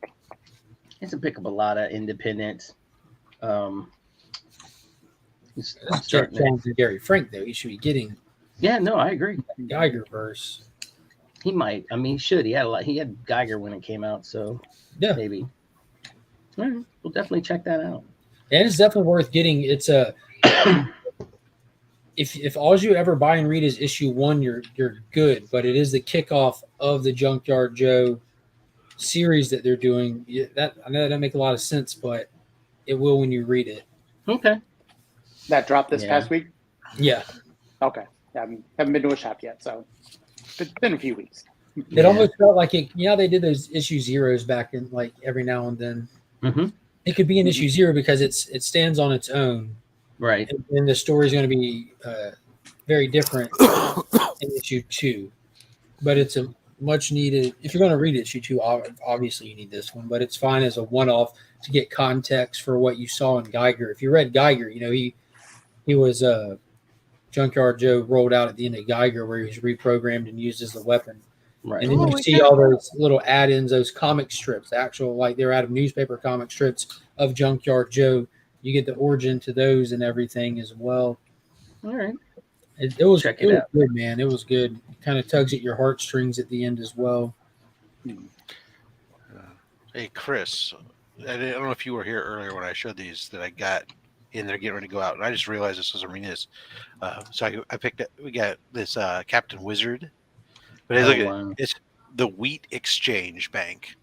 pick up a lot of independent. He's Jeff starting to- Johns and Gary Frank, though, he should be getting yeah, no, I agree. Geiger verse. He might. I mean, he should. He had Geiger when it came out, so Yeah. maybe. All right, we'll definitely check that out. And it's definitely worth getting. It's a if all you ever buy and read is issue 1, you're good. But it is the kickoff of the Junkyard Joe series that they're doing. That I know that doesn't make a lot of sense, but it will when you read it. Okay. That dropped this Yeah. past week? Yeah, Okay. I haven't been to a shop yet, so it's been a few weeks. it almost felt like it. You know, they did those issue 0s back in like every now and then. Mm-hmm. It could be an issue 0 because it stands on its own, Right. and the story is going to be very different in issue 2. But it's a much needed. If you're going to read issue 2, obviously you need this one. But it's fine as a one-off to get context for what you saw in Geiger. If you read Geiger, he was Junkyard Joe rolled out at the end of Geiger, where he was reprogrammed and used as the weapon. Right. And then you see all those little add-ins, those comic strips, actual like they're out of newspaper comic strips of Junkyard Joe. You get the origin to those and everything as well. All right. It was Check it out. good, man. It was good. Kind of tugs at your heartstrings at the end as well. Hey, Chris, I don't know if you were here earlier when I showed these that I got in there getting ready to go out, and I just realized this was arenas. So I picked up. We got this Captain Wizard, but hey, look at wow. it. It's the Wheat Exchange Bank.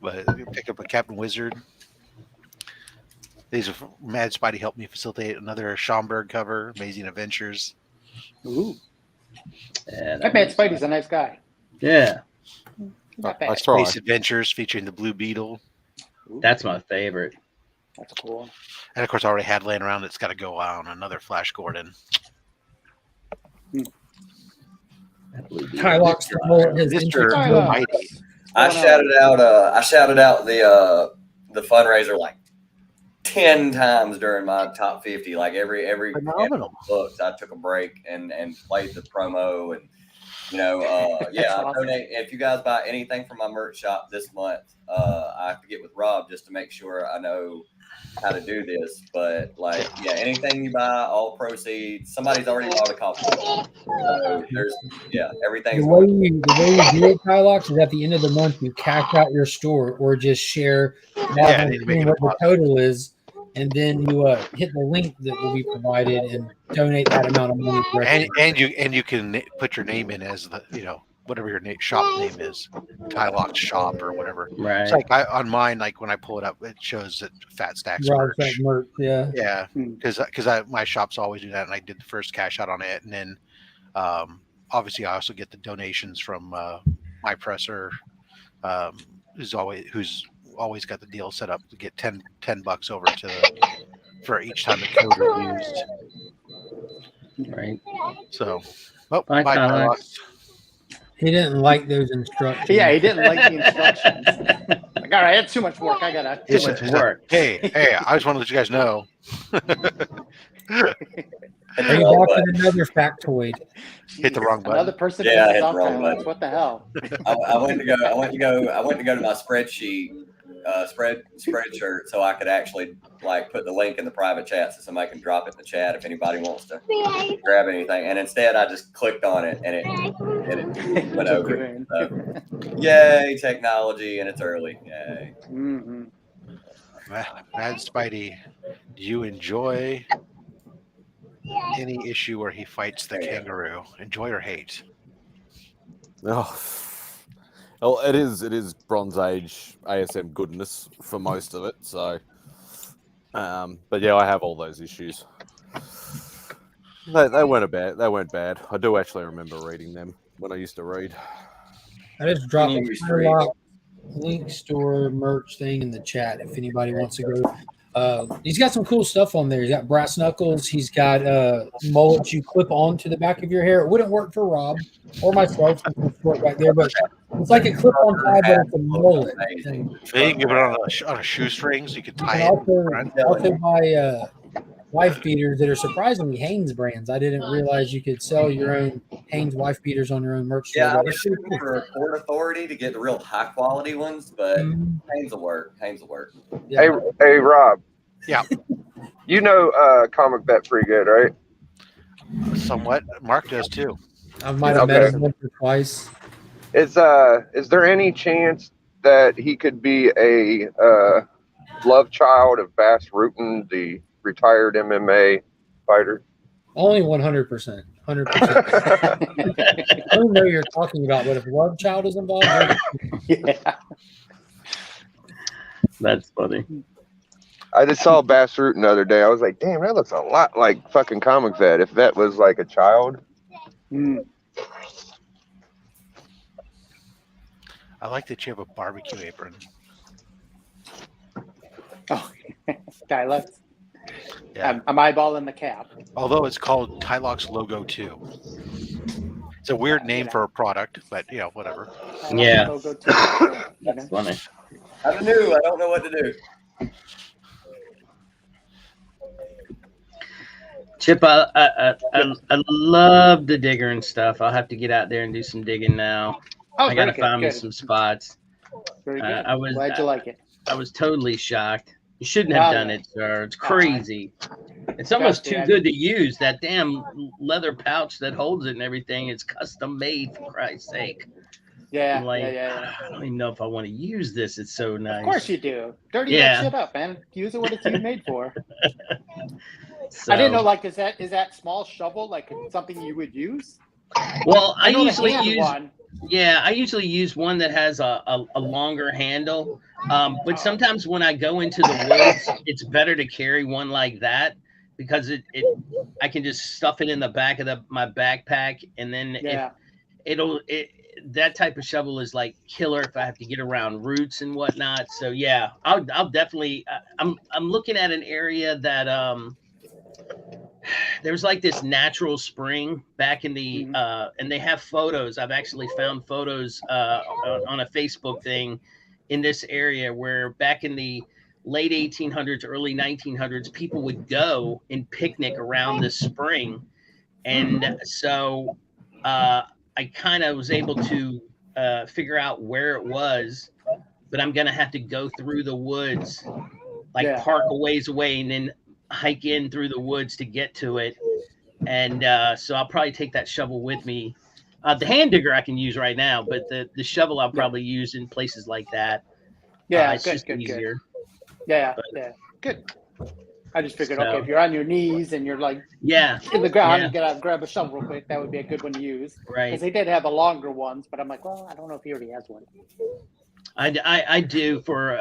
But pick up a Captain Wizard. These are Mad Spidey helped me facilitate another Schomburg cover, Amazing Adventures. Ooh, Yeah, that Matt Spidey's a nice guy. Yeah, Not bad. Let's try. Space Adventures featuring the Blue Beetle. Ooh, that's my favorite. that's cool. And of course, I already had laying around. It's got to go on another Flash Gordon. That blue beetle. Tylock's the bullet has Mr. Tylock. Mighty. I shouted out the fundraiser like 10 times during my top 50. Like every Phenomenal. books, I took a break and played the promo and That's I awesome. donate. If you guys buy anything from my merch shop this month, I have to get with Rob just to make sure I know how to do this. But anything you buy, all proceeds. Somebody's already bought a copy. So there's everything's. The way you do it, Tylock, is at the end of the month you cash out your store or just share I need to make it what the a total is, and then you hit the link that will be provided and donate that amount of money. And you can put your name in as the whatever your shop name is, Tylock Shop or whatever. Right. It's like on mine, like when I pull it up, it shows that Fat Stacks Rob merch. merch, yeah. Yeah, because my shops always do that, and I did the first cash out on it, and then obviously I also get the donations from my presser, who's always got the deal set up to get $10 over for each time the code is used. Right. So, Bye, bye, Tyler. Tylock. He didn't like those instructions. Yeah, he didn't like the instructions. Like, all right, that's too much work. I gotta Too much work. Hey, I just want to let you guys know. Are you back with another factoid? Hit the wrong button. Another person Yeah, I pisses hit the off wrong Tyler. button. What the hell? I went to go to my spreadsheet, spreadshirt, so I could actually put the link in the private chat so somebody can drop it in the chat if anybody wants to grab anything. And instead, I just clicked on it and it went over. So, yay, technology, and it's early. Yay. Mm-hmm. Mad Spidey, do you enjoy any issue where he fights the kangaroo? Enjoy or hate? Oh, well, it is Bronze Age ASM goodness for most of it. So, but yeah, I have all those issues. They weren't bad. I do actually remember reading them when I used to read. I just dropped Can a you Tylock link store merch thing in the chat if anybody wants to go. He's got some cool stuff on there. He's got brass knuckles. He's got mullets you clip onto the back of your hair. It wouldn't work for Rob or myself since we're short back there, but it's like a clip-on tie, but it's a mullet thing. So you can give it on a shoestring so you can tie And it. also buy wife beaters that are surprisingly Hanes brands. I didn't realize you could sell your own Hanes wife beaters on your own merch store. Yeah, I but was it's pretty shooting cool. for Port Authority to get the real high quality ones, but Hanes will work. Yeah. Hey, Rob. Yeah. You know Comic Bet pretty good, right? Somewhat. Mark does too. I might have met him once or twice. Is there any chance that he could be a love child of Bass Rutten, the retired MMA fighter? Only 100%. 100%. I don't know what you're talking about, but if Love Child is involved, Yeah. That's funny. I just saw Bass Rutten the other day. I was like, damn, that looks a lot like fucking Comic Vet. If that was like a child. Mm. I like that you have a barbecue apron. Oh, Tyler. Yeah. I'm eyeballing the cap. Although it's called Tylock's Logo 2. It's a weird name for a product, but whatever. Yeah. Logo too, you know? That's funny. I'm new. I don't know what to do. Chip, I love the digger and stuff. I'll have to get out there and do some digging now. Oh, I gotta very good, find me good. some spots. Very good. I Glad you like it. I was totally shocked. You shouldn't have done it, sir. It's crazy. It's almost too good to use. That damn leather pouch that holds it and everything is custom made, for Christ's sake. Yeah, I'm like, yeah. I don't even know if I want to use this. It's so nice. Of course you do. Dirty that shit up, man. Use it what it's made for. So, I didn't know, like, is that small shovel like something you would use? Well, I know the usually hand use one. yeah, I usually use one that has a longer handle. But sometimes when I go into the woods, it's better to carry one like that because I can just stuff it in the back of my backpack, and then Yeah. that type of shovel is like killer if I have to get around roots and whatnot. So yeah, I'll definitely. I'm looking at an area that there's like this natural spring back in the and they have photos. I've actually found photos on a Facebook thing in this area where back in the late 1800s, early 1900s, people would go and picnic around this spring, and so I kind of was able to figure out where it was, but I'm gonna have to go through the woods, like park a ways away, and then hike in through the woods to get to it. And so I'll probably take that shovel with me. The hand digger I can use right now, but the shovel I'll probably use in places like that. Yeah, it's just easier. Yeah, good. I just figured, okay, if you're on your knees and you're like in the ground, and get out and grab a shovel real quick, that would be a good one to use. Right. Because they did have the longer ones, but I'm like, well, I don't know if he already has one. I do for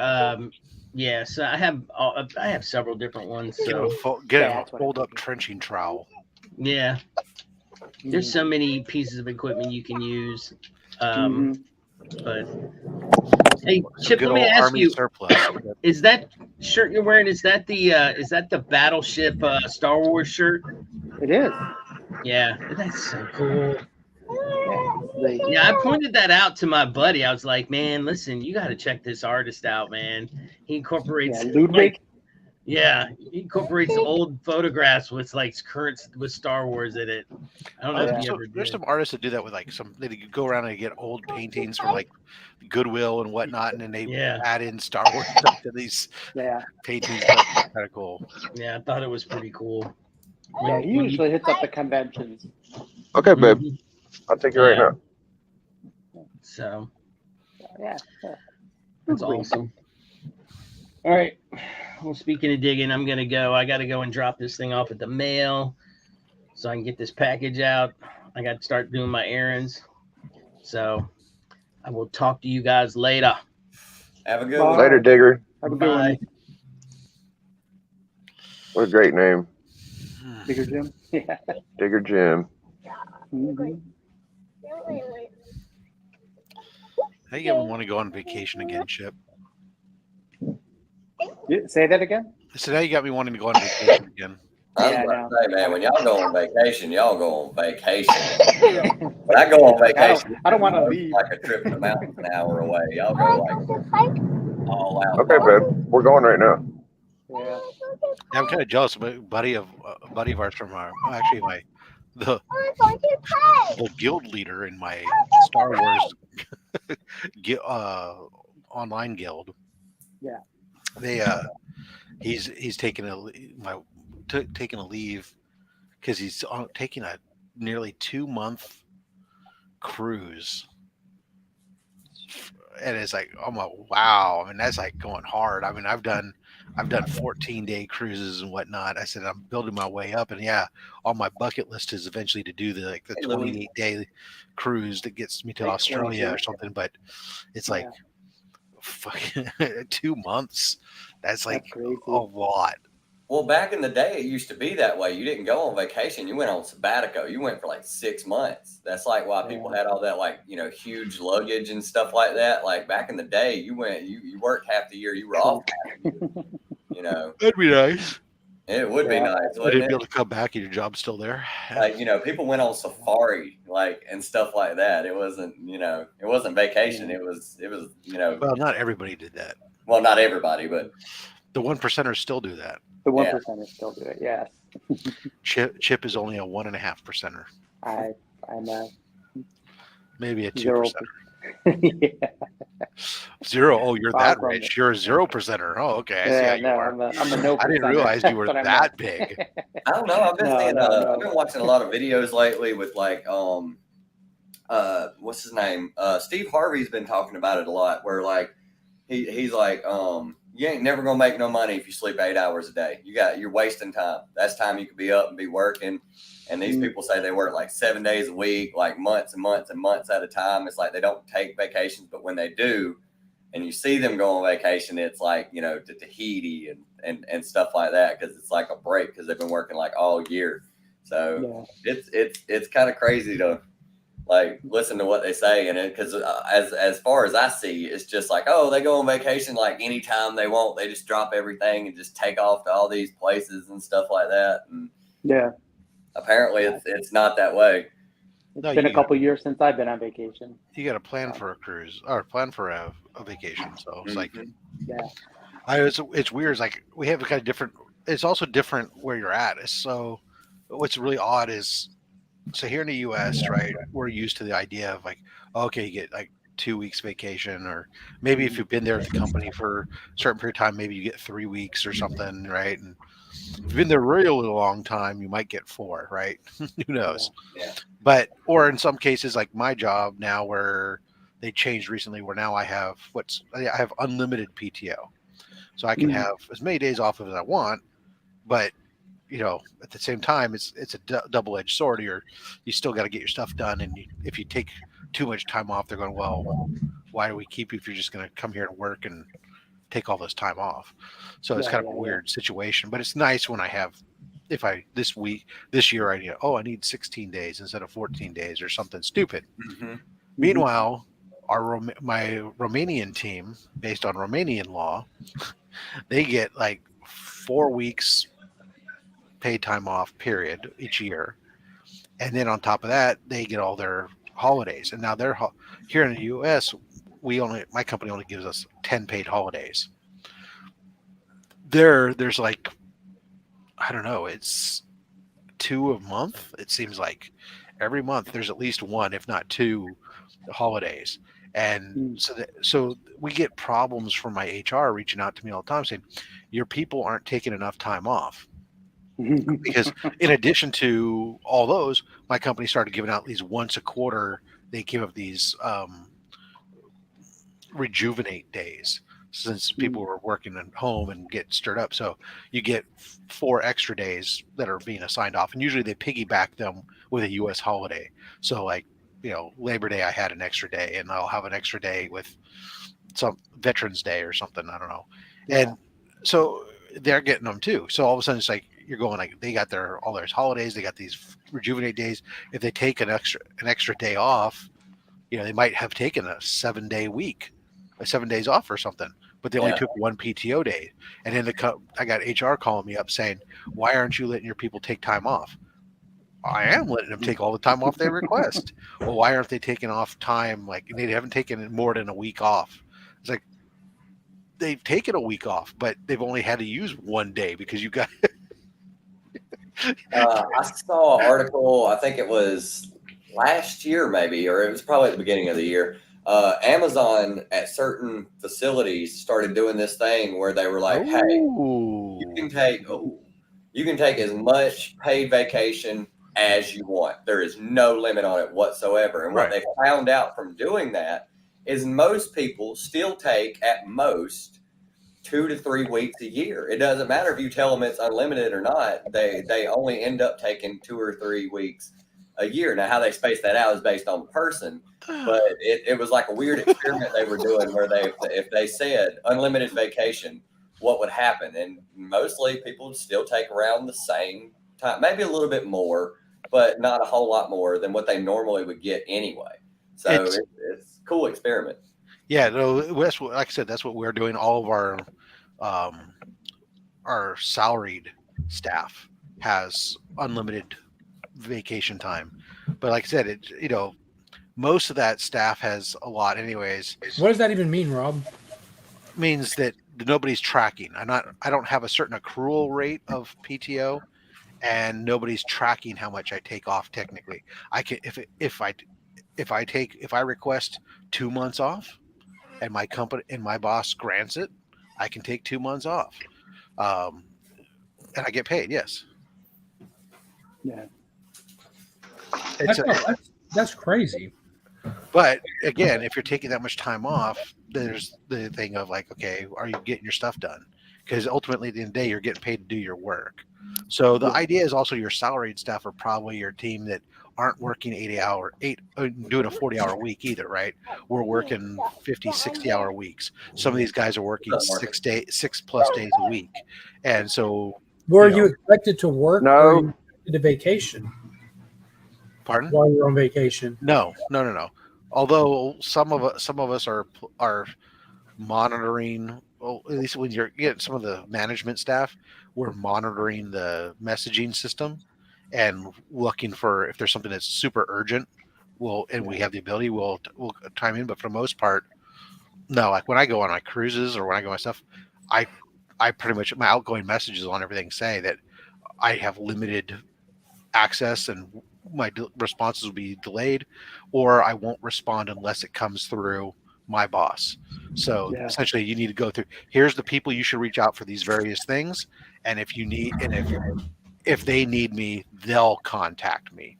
so I have several different ones. So get a fold up trenching trowel. Yeah. There's so many pieces of equipment you can use. But hey, Chip, let me ask you: is that shirt you're wearing? Is that the Battleship Star Wars shirt? It is. Yeah, that's so cool. Yeah, I pointed that out to my buddy. I was like, "Man, listen, you got to check this artist out, man. He incorporates Ludwig. He incorporates old photographs with current with Star Wars in it. I don't know if you ever did. There's some artists that do that with they go around and get old paintings from like Goodwill and whatnot, and then they add in Star Wars stuff to these paintings. That's kind of cool. Yeah, I thought it was pretty cool. He usually hits up the conventions. Okay, babe. I'll take you right now. So, that's awesome. All right. Well, speaking of digging, I'm going to go. I got to go and drop this thing off at the mail so I can get this package out. I got to start doing my errands. So I will talk to you guys later. Have a good one. Later, Digger. Have a good one. What a great name. Digger Jim. Yeah. Digger Jim. How you ever want to go on vacation again, Chip? Say that again? I said, now you got me wanting to go on vacation again. I was about to say, man, when y'all go on vacation, y'all go on vacation. When I go on vacation, I don't want to leave. Like a trip to the mountains an hour away. Y'all go like all out. Okay, babe. We're going right now. Yeah. I'm kind of jealous of a buddy of ours from the guild leader in my Star Wars online guild. Yeah. He's taking a leave because he's taking a nearly 2-month cruise, and it's like, oh my, wow. I mean, that's like going hard. I mean, I've done 14-day cruises and whatnot. I said I'm building my way up, and on my bucket list is eventually to do the 28-day cruise that gets me to Australia or something. But it's like fucking 2 months. That's like a lot. Well, back in the day, it used to be that way. You didn't go on vacation. You went on sabbatical. You went for like 6 months. That's like why people had all that, huge luggage and stuff like that. Like back in the day, you worked half the year. You were off half the year, That'd be nice. It would be nice. I didn't be able to come back and your job's still there. Like, people went on safari, and stuff like that. It wasn't, it wasn't vacation. It was. Well, not everybody did that. Well, not everybody, but the 1%ers still do that. The 1%ers still do it. Yes. Chip is only a 1.5%er. I'm a maybe a 2%er. Zero. Oh, you're that rich. You're a 0%er. Oh, okay. I see how you are. I'm a no. I didn't realize you were that big. I don't know. I've been watching a lot of videos lately with what's his name? Steve Harvey's been talking about it a lot. Where he's like, you ain't never gonna make no money if you sleep 8 hours a day. You're wasting time. That's time you could be up and be working. And these people say they work like 7 days a week, like months and months and months at a time. It's like they don't take vacations, but when they do, and you see them go on vacation, it's like, you know, to Tahiti and stuff like that, because it's like a break because they've been working like all year. So it's kind of crazy to like listen to what they say, and it because as far as I see, it's just like, oh, they go on vacation like anytime they want. They just drop everything and just take off to all these places and stuff like that. And apparently it's not that way. It's been a couple years since I've been on vacation. You got to plan for a cruise or plan for a vacation. So it's like, yeah, it's weird. It's like we have a kind of different. It's also different where you're at. So what's really odd is, so here in the U.S., right, we're used to the idea of like, okay, you get like 2 weeks vacation, or maybe if you've been there at the company for a certain period of time, maybe you get 3 weeks or something, right? And if you've been there a really long time, you might get 4, right? Who knows? Yeah. But, or in some cases, like my job now, where they changed recently, where now I have unlimited PTO, so I can have as many days off as I want, but you know, at the same time, it's a double-edged sword. You still got to get your stuff done, and if you take too much time off, they're going, well, why do we keep you if you're just going to come here to work and take all this time off? So it's kind of a weird situation, but it's nice when I have, this year I need 16 days instead of 14 days or something stupid. Meanwhile, my Romanian team, based on Romanian law, they get like 4 weeks paid time off period each year, and then on top of that they get all their holidays. And now they're here in the US, my company only gives us 10 paid holidays. There's like, I don't know, it's 2 a month. It seems like every month there's at least 1, if not 2 holidays. And so we get problems from my HR reaching out to me all the time saying, your people aren't taking enough time off. Because in addition to all those, my company started giving out these once a quarter. They give up these rejuvenate days, since people were working at home and get stirred up. So you get 4 extra days that are being assigned off, and usually they piggyback them with a U.S. holiday. So like, you know, Labor Day, I had an extra day, and I'll have an extra day with some Veterans Day or something. I don't know. And so they're getting them too. So all of a sudden it's like, you're going like, they got all their holidays, they got these rejuvenate days. If they take an extra day off, you know, they might have taken a 7-day week, 7 days off or something, but they only took 1 PTO day. And then I got HR calling me up saying, why aren't you letting your people take time off? I am letting them take all the time off they request. Well, why aren't they taking off time? Like, they haven't taken more than a week off. It's like, they've taken a week off, but they've only had to use 1 day because you got I saw an article, I think it was last year maybe, or it was probably at the beginning of the year. Amazon at certain facilities started doing this thing where they were like, hey, you can take as much paid vacation as you want. There is no limit on it whatsoever. And what they found out from doing that is most people still take at most 2 to 3 weeks a year. It doesn't matter if you tell them it's unlimited or not. They only end up taking 2 or 3 weeks a year. Now, how they space that out is based on the person, but it was like a weird experiment they were doing where if they said unlimited vacation, what would happen? And mostly people would still take around the same time, maybe a little bit more, but not a whole lot more than what they normally would get anyway. So it's a cool experiment. Yeah, no, that's what, like I said, that's what we're doing. All of our salaried staff has unlimited vacation time, but like I said, it, you know, most of that staff has a lot anyways. What does that even mean, Rob? It means that nobody's tracking. I don't have a certain accrual rate of PTO, and nobody's tracking how much I take off. Technically, I can if I request 2 months off, and my company and my boss grants it, I can take 2 months off, and I get paid. Yes. Yeah. That's crazy. But again, if you're taking that much time off, there's the thing of like, okay, are you getting your stuff done? because ultimately at the end of the day, you're getting paid to do your work. So the idea is also your salaried staff are probably your team that aren't working doing a 40-hour week either, right? We're working 50, 60-hour weeks. Some of these guys are working 6+ days a week. And so were you expected to work No. or you expected to vacation? Pardon? While you're on vacation? No. Although some of us are monitoring, well, at least when you're getting some of the management staff, we're monitoring the messaging system and looking for if there's something that's super urgent. We have the ability, we'll time in. But for the most part, no. Like when I go on my cruises or when I go on my stuff, I pretty much, my outgoing messages on everything say that I have limited access and my responses will be delayed, or I won't respond unless it comes through my boss. So essentially you need to go through, here's the people you should reach out for these various things. And if you need, and if they need me, they'll contact me.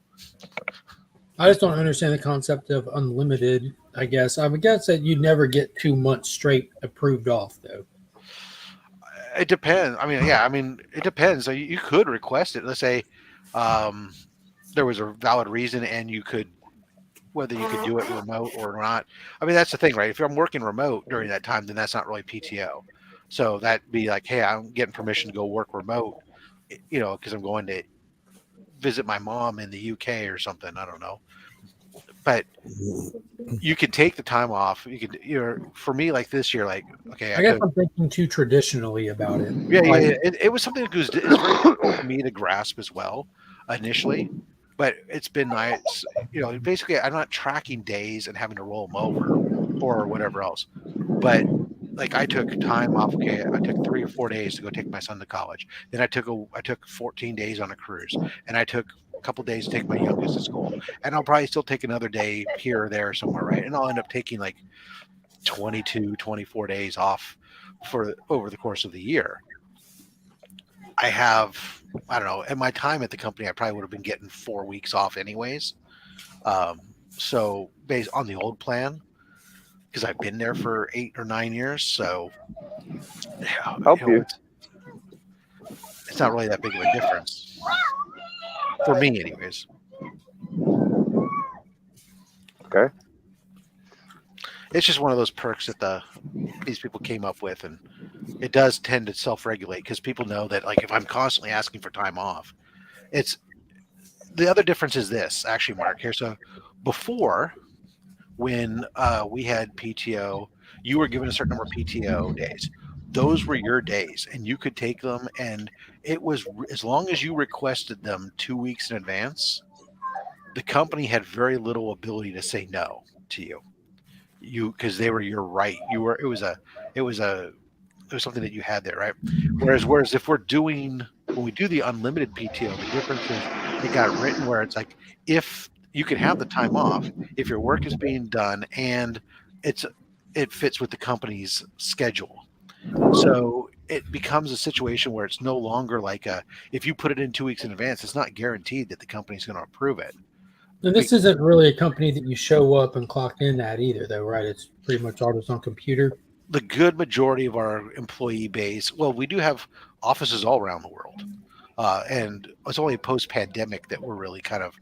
I just don't understand the concept of unlimited, I guess. I would guess that you'd never get 2 months straight approved off, though. It depends. It depends. So you could request it. Let's say there was a valid reason and you could, whether you could do it remote or not. I mean, that's the thing, right? If I'm working remote during that time, then that's not really PTO. So that'd be like, hey, I'm getting permission to go work remote, because I'm going to visit my mom in the UK or something. I don't know. But you can take the time off. You could, for me, like this year, like, okay, I guess I'm thinking too traditionally about it. Yeah. It was something that it's very difficult for me to grasp as well initially, but it's been nice. Basically, I'm not tracking days and having to roll them over or whatever else. But like, I took time off. Okay, I took 3 or 4 days to go take my son to college. Then I took 14 days on a cruise, and I took a couple days to take my youngest to school. And I'll probably still take another day here or there somewhere, right? And I'll end up taking like 22, 24 days off over the course of the year. I don't know, at my time at the company, I probably would have been getting 4 weeks off anyways. So based on the old plan, because I've been there for 8 or 9 years, so it's not really that big of a difference for me anyways. Okay. It's just one of those perks that these people came up with, and it does tend to self-regulate because people know that, like, if I'm constantly asking for time off, the other difference is this, actually, Mark, here. So before, when we had PTO, you were given a certain number of PTO days. Those were your days, and you could take them, and it was, as long as you requested them 2 weeks in advance, the company had very little ability to say no to you. Because they were your right. It was something that you had there, right? Whereas if when we do the unlimited PTO, the difference is it got written where it's like, if you can have the time off if your work is being done and it fits with the company's schedule. So it becomes a situation where it's no longer like if you put it in 2 weeks in advance, it's not guaranteed that the company's going to approve it. And this isn't really a company that you show up and clock in at either, though, right? It's pretty much all just on computer. The good majority of our employee base, well, we do have offices all around the world. And it's only post-pandemic that we're really kind of,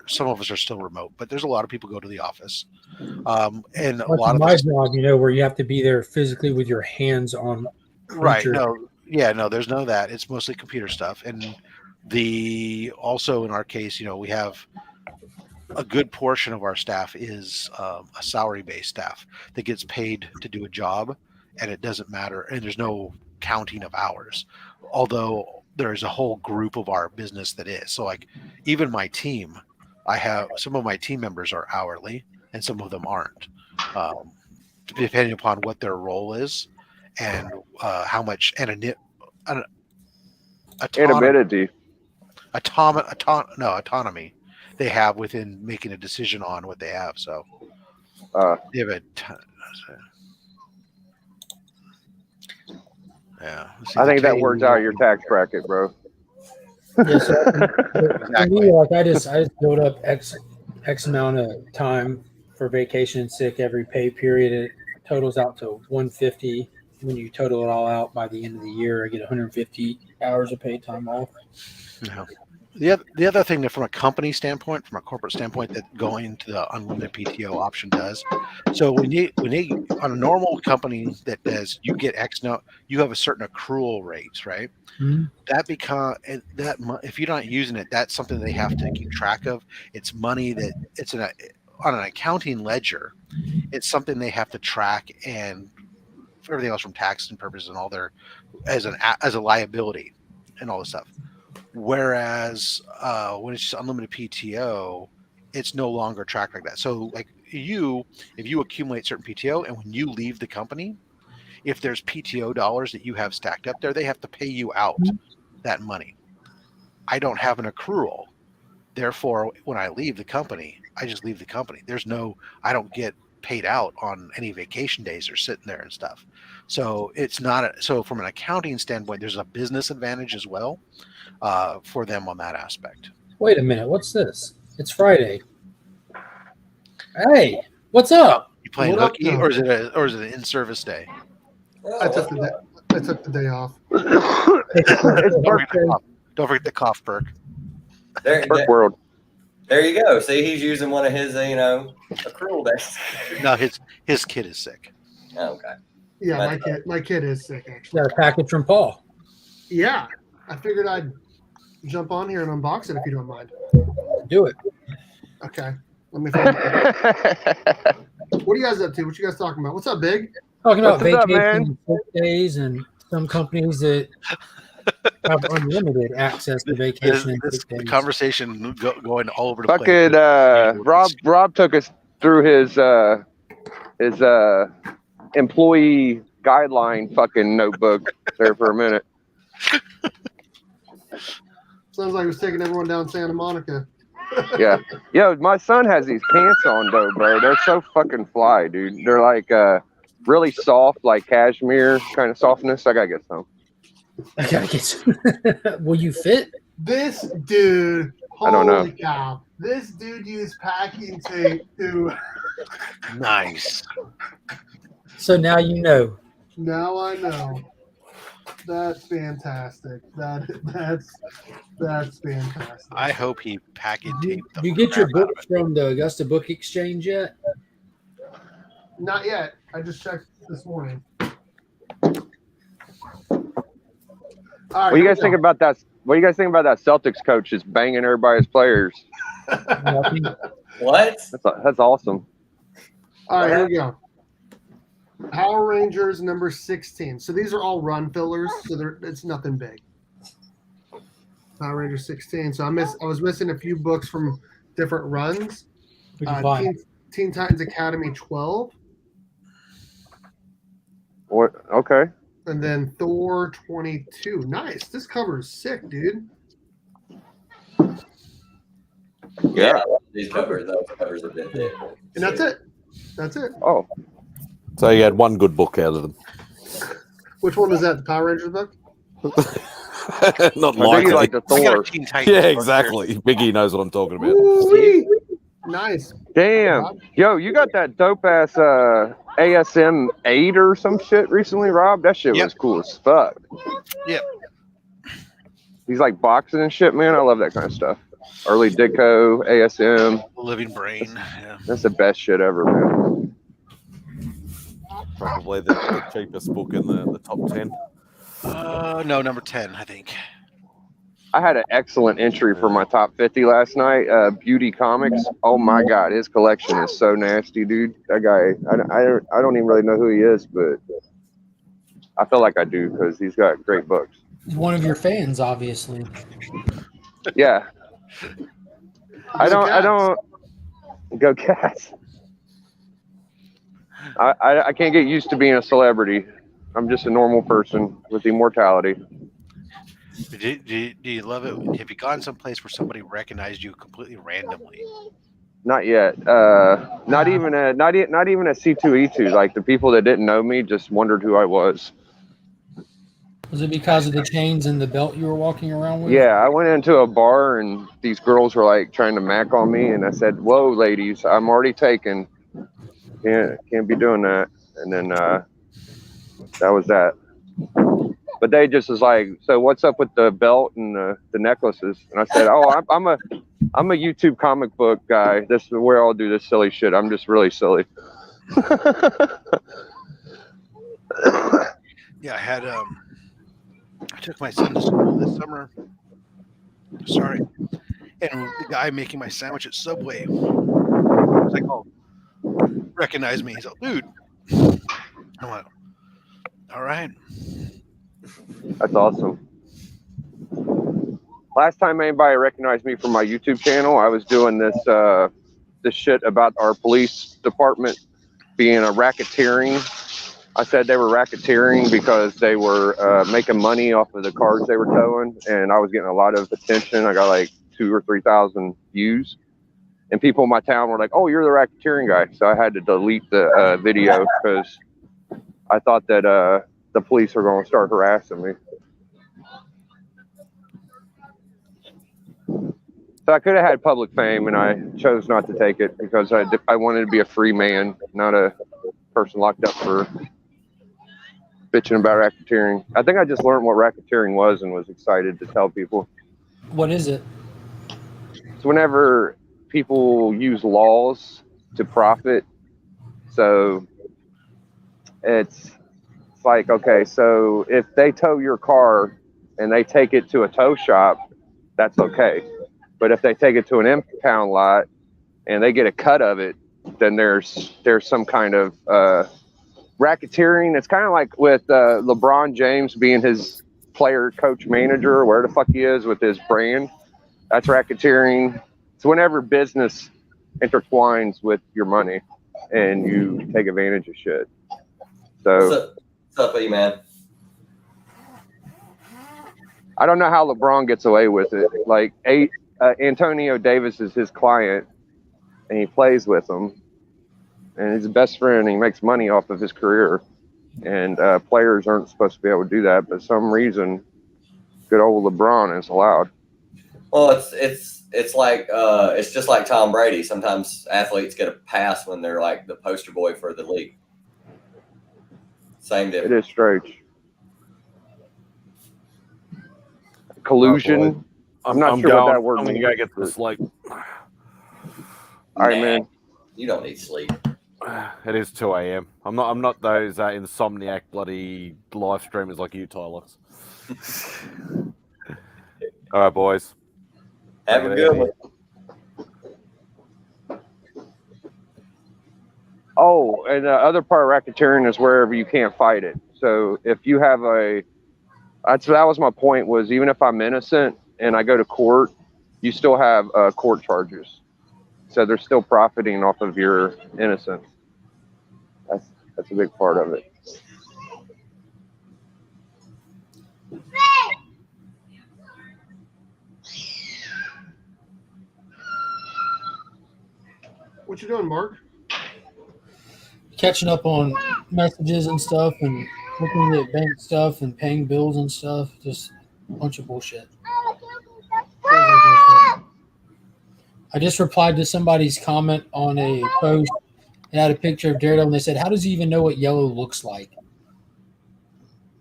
some of us are still remote, but there's a lot of people go to the office. And a lot of my job, where you have to be there physically with your hands on. Right. No, there's none of that. It's mostly computer stuff. And also in our case, we have a good portion of our staff is a salary-based staff that gets paid to do a job, and it doesn't matter. And there's no counting of hours, although there's a whole group of our business that is. So like even my team, I have some of my team members are hourly and some of them aren't, depending upon what their role is and how much autonomy they have within making a decision on what they have. So they have I think that works out your tax bracket, bro. Yeah, so exactly. I just build up X amount of time for vacation and sick every pay period. It totals out to 150 when you total it all out by the end of the year, I get 150 hours of paid time off. No. The other thing that from a company standpoint, from a corporate standpoint, that going to the unlimited PTO option does. So when you on a normal company that does, you get X no, you have a certain accrual rate, right? Mm-hmm. If you're not using it, that's something they have to keep track of. It's money that it's on an accounting ledger. It's something they have to track and for everything else from tax and purposes and all their as a liability and all this stuff. Whereas when it's just unlimited PTO, it's no longer tracked like that. So like if you accumulate certain PTO and when you leave the company, if there's PTO dollars that you have stacked up there, they have to pay you out that money. I don't have an accrual. Therefore, when I leave the company, I just leave the company. I don't get paid out on any vacation days or sitting there and stuff. So it's not so from an accounting standpoint, there's a business advantage as well for them on that aspect. Wait a minute, what's this? It's Friday. Hey, what's up? You playing What up, hooky, though? or is it an in-service day? I took the day off. Don't forget the cough perk. Perk world. There you go. See, he's using one of his, accrual days. No, his kid is sick. Oh, okay. Yeah, my kid is sick actually. Got a package from Paul. Yeah, I figured I'd jump on here and unbox it if you don't mind. Do it. Okay. Let me find it. What are you guys up to? What you guys talking about? What's up, Big? Talking about What's up, vacation sick days and some companies that have unlimited access to vacation and sick The days. conversation going all over the Fucking place. Rob took us through his employee guideline fucking notebook there for a minute. Sounds like he was taking everyone down Santa Monica. Yeah. Yo, my son has these pants on though, bro. They're so fucking fly, dude. They're like really soft, like cashmere kind of softness. I gotta get some. I gotta get some. Will you fit? This dude, I don't know. holy cow. This dude used packing tape to. Nice. So now you know. Now I know. That's fantastic. That's fantastic. I hope he packaged Do you get your books from the Augusta Book Exchange yet? Not yet. I just checked this morning. What do you guys think about that? What do you guys think about that Celtics coach just banging everybody's players? What? That's awesome. All right, here we go. Power Rangers number 16. So these are all run fillers, so it's nothing big. Power Rangers 16. So I was missing a few books from different runs. Teen Titans Academy 12. What? Okay. And then Thor 22. Nice. This cover is sick, dude. Yeah, these covers have been big. And that's it. That's it. Oh. So you had one good book out of them. Which one was that? The Power Rangers book? Not like the Thor. Yeah, exactly. Biggie knows what I'm talking about. Ooh-wee. Nice. Damn. Yo, you got that dope ass ASM 8 or some shit recently, Rob? That shit was cool as fuck. Yep. He's like boxing and shit, man. I love that kind of stuff. Early Ditko, ASM. Living Brain. Yeah. That's the best shit ever, man. Probably the cheapest book in the top 10. No, number 10, I think. I had an excellent entry for my top 50 last night. Beauty Comics. Oh my god, his collection is so nasty, dude. That guy, I don't even really know who he is, but I feel like I do because he's got great books. He's one of your fans, obviously. Yeah. I don't go Cats. I can't get used to being a celebrity. I'm just a normal person with immortality. Do you love it? Have you gone someplace where somebody recognized you completely randomly? Not yet. Not even a C2E2. Like the people that didn't know me just wondered who I was. Was it because of the chains and the belt you were walking around with? Yeah, I went into a bar and these girls were like trying to mac on me, and I said, "Whoa, ladies, I'm already taken. Can't be doing that." And then That was that. But they just was like, so what's up with the belt and the necklaces? And I said, oh, I'm a YouTube comic book guy. This is where I'll do this silly shit. I'm just really silly. Yeah, I had I took my son to school this summer. Sorry. And the guy making my sandwich at Subway was like, oh, recognize me. He's like, dude. I'm like, all right. That's awesome. Last time anybody recognized me from my YouTube channel, I was doing this shit about our police department being a racketeering. I said they were racketeering because they were making money off of the cars they were towing, and I was getting a lot of attention. I got like 2,000 or 3,000 views, and people in my town were like, "Oh, you're the racketeering guy." So I had to delete the video because I thought that the police were going to start harassing me. So I could have had public fame, and I chose not to take it because I wanted to be a free man, not a person locked up for bitching about racketeering. I think I just learned what racketeering was and was excited to tell people. What is it? So whenever people use laws to profit, so it's like, okay, so if they tow your car and they take it to a tow shop, that's okay. But if they take it to an impound lot and they get a cut of it, then there's some kind of racketeering. It's kind of like with LeBron James being his player, coach, manager, or where the fuck he is with his brand. That's racketeering. It's whenever business intertwines with your money and you take advantage of shit. So, what's up, E-Man? I don't know how LeBron gets away with it. Like, Antonio Davis is his client, and he plays with him, and he's his best friend, and he makes money off of his career. And players aren't supposed to be able to do that, but some reason, good old LeBron is allowed. Well, it's like it's just like Tom Brady. Sometimes athletes get a pass when they're like the poster boy for the league. Same difference. It is strange. Collusion. I'm not sure what that word means. I'm gonna go get some sleep. All right, man. You don't need sleep. It is 2 a.m. I'm not those insomniac bloody live streamers like you, Tyler. All right, boys. Have a good one. Oh, and the other part of racketeering is wherever you can't fight it. So if you have that was my point, was even if I'm innocent and I go to court, you still have court charges. So they're still profiting off of your innocence. That's a big part of it. What you doing, Mark? Catching up on messages and stuff, and looking at bank stuff and paying bills and stuff. Just a bunch of bullshit. I just replied to somebody's comment on a post. It had a picture of Daredevil, and they said, "How does he even know what yellow looks like?"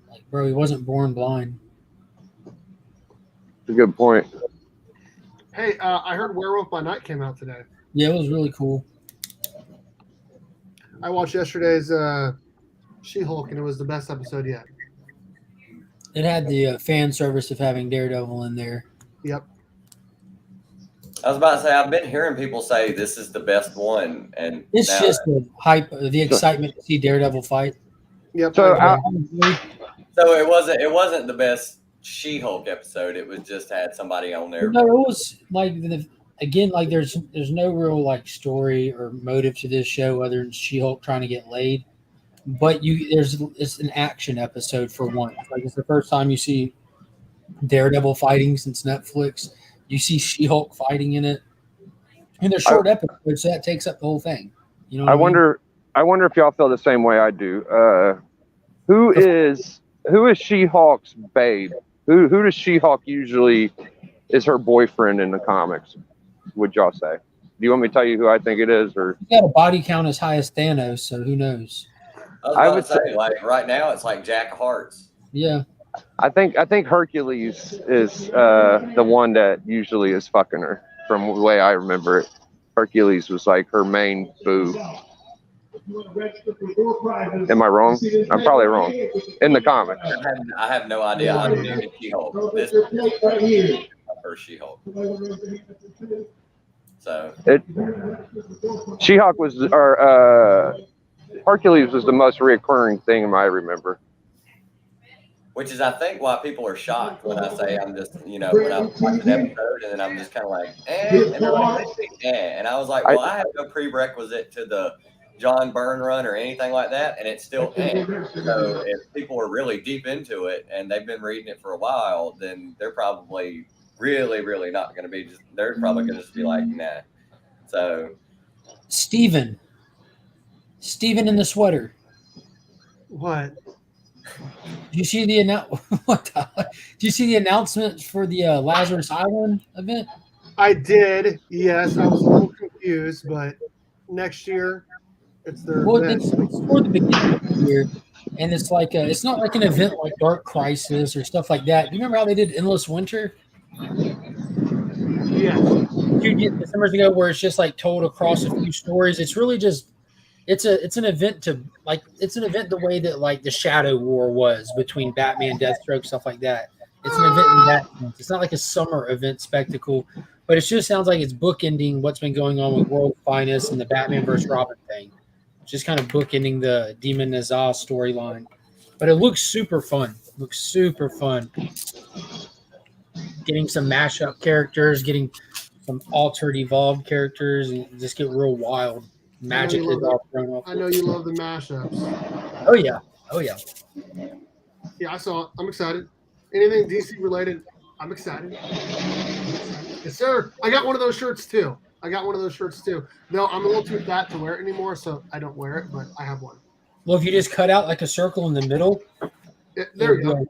Like, bro, he wasn't born blind. That's a good point. Hey, I heard Werewolf by Night came out today. Yeah, it was really cool. I watched yesterday's She-Hulk, and it was the best episode yet. It had the fan service of having Daredevil in there. Yep. I was about to say, I've been hearing people say this is the best one, and it's just the hype, the excitement to see Daredevil fight. Yep. So it wasn't the best She-Hulk episode. It was just had somebody on there. No, it was like like there's no real like story or motive to this show other than She-Hulk trying to get laid. But it's an action episode for once. Like, it's the first time you see Daredevil fighting since Netflix. You see She-Hulk fighting in it, and they're short episodes, so that takes up the whole thing. You know, I wonder if y'all feel the same way I do. Who is She-Hulk's babe? Who does She-Hulk usually is her boyfriend in the comics? Would y'all say? Do you want me to tell you who I think it is, or he's got a body count as high as Thanos? So who knows? I would say, like right now, it's like Jack of Hearts. Yeah. I think Hercules is the one that usually is fucking her. From the way I remember it, Hercules was like her main boo. Am I wrong? I'm probably wrong. In the comics, I have no idea. I'm thinking She-Hulk. This is my first She-Hulk. So She-Hulk was, or Hercules was the most reoccurring thing I remember. Which is, I think, why people are shocked when I say I'm just, when I'm watching an episode and then I'm just kind of like, and they're like, and I was like, well, I have no prerequisite to the John Byrne run or anything like that, and it's still So if people are really deep into it and they've been reading it for a while, then they're probably really, really not going to be they're probably going to just be like, nah. So Steven in the sweater. What? Did you see the Did you see the announcement for the Lazarus Island event? I did. Yes, I was a little confused, but next year it's their event. It's for the beginning of the year, and it's like it's not like an event like Dark Crisis or stuff like that. You remember how they did Endless Winter? Yeah. 2 December ago, where it's just like told across a few stories. It's really just it's an event the way that like the Shadow War was between Batman, Deathstroke, stuff like that. It's an event in that sense. It's not like a summer event spectacle, but it just sounds like it's bookending what's been going on with World's Finest and the Batman vs. Robin thing. Just kind of bookending the Demon Nazar storyline. But it looks super fun. Getting some mashup characters, getting some altered, evolved characters, and just get real wild. Magic is all thrown off. I know you love the mashups. Oh yeah. Yeah, I saw it. I'm excited. Anything DC related, I'm excited. Yes, sir. I got one of those shirts too. No, I'm a little too fat to wear it anymore, so I don't wear it, but I have one. Well, if you just cut out like a circle in the middle. There we go.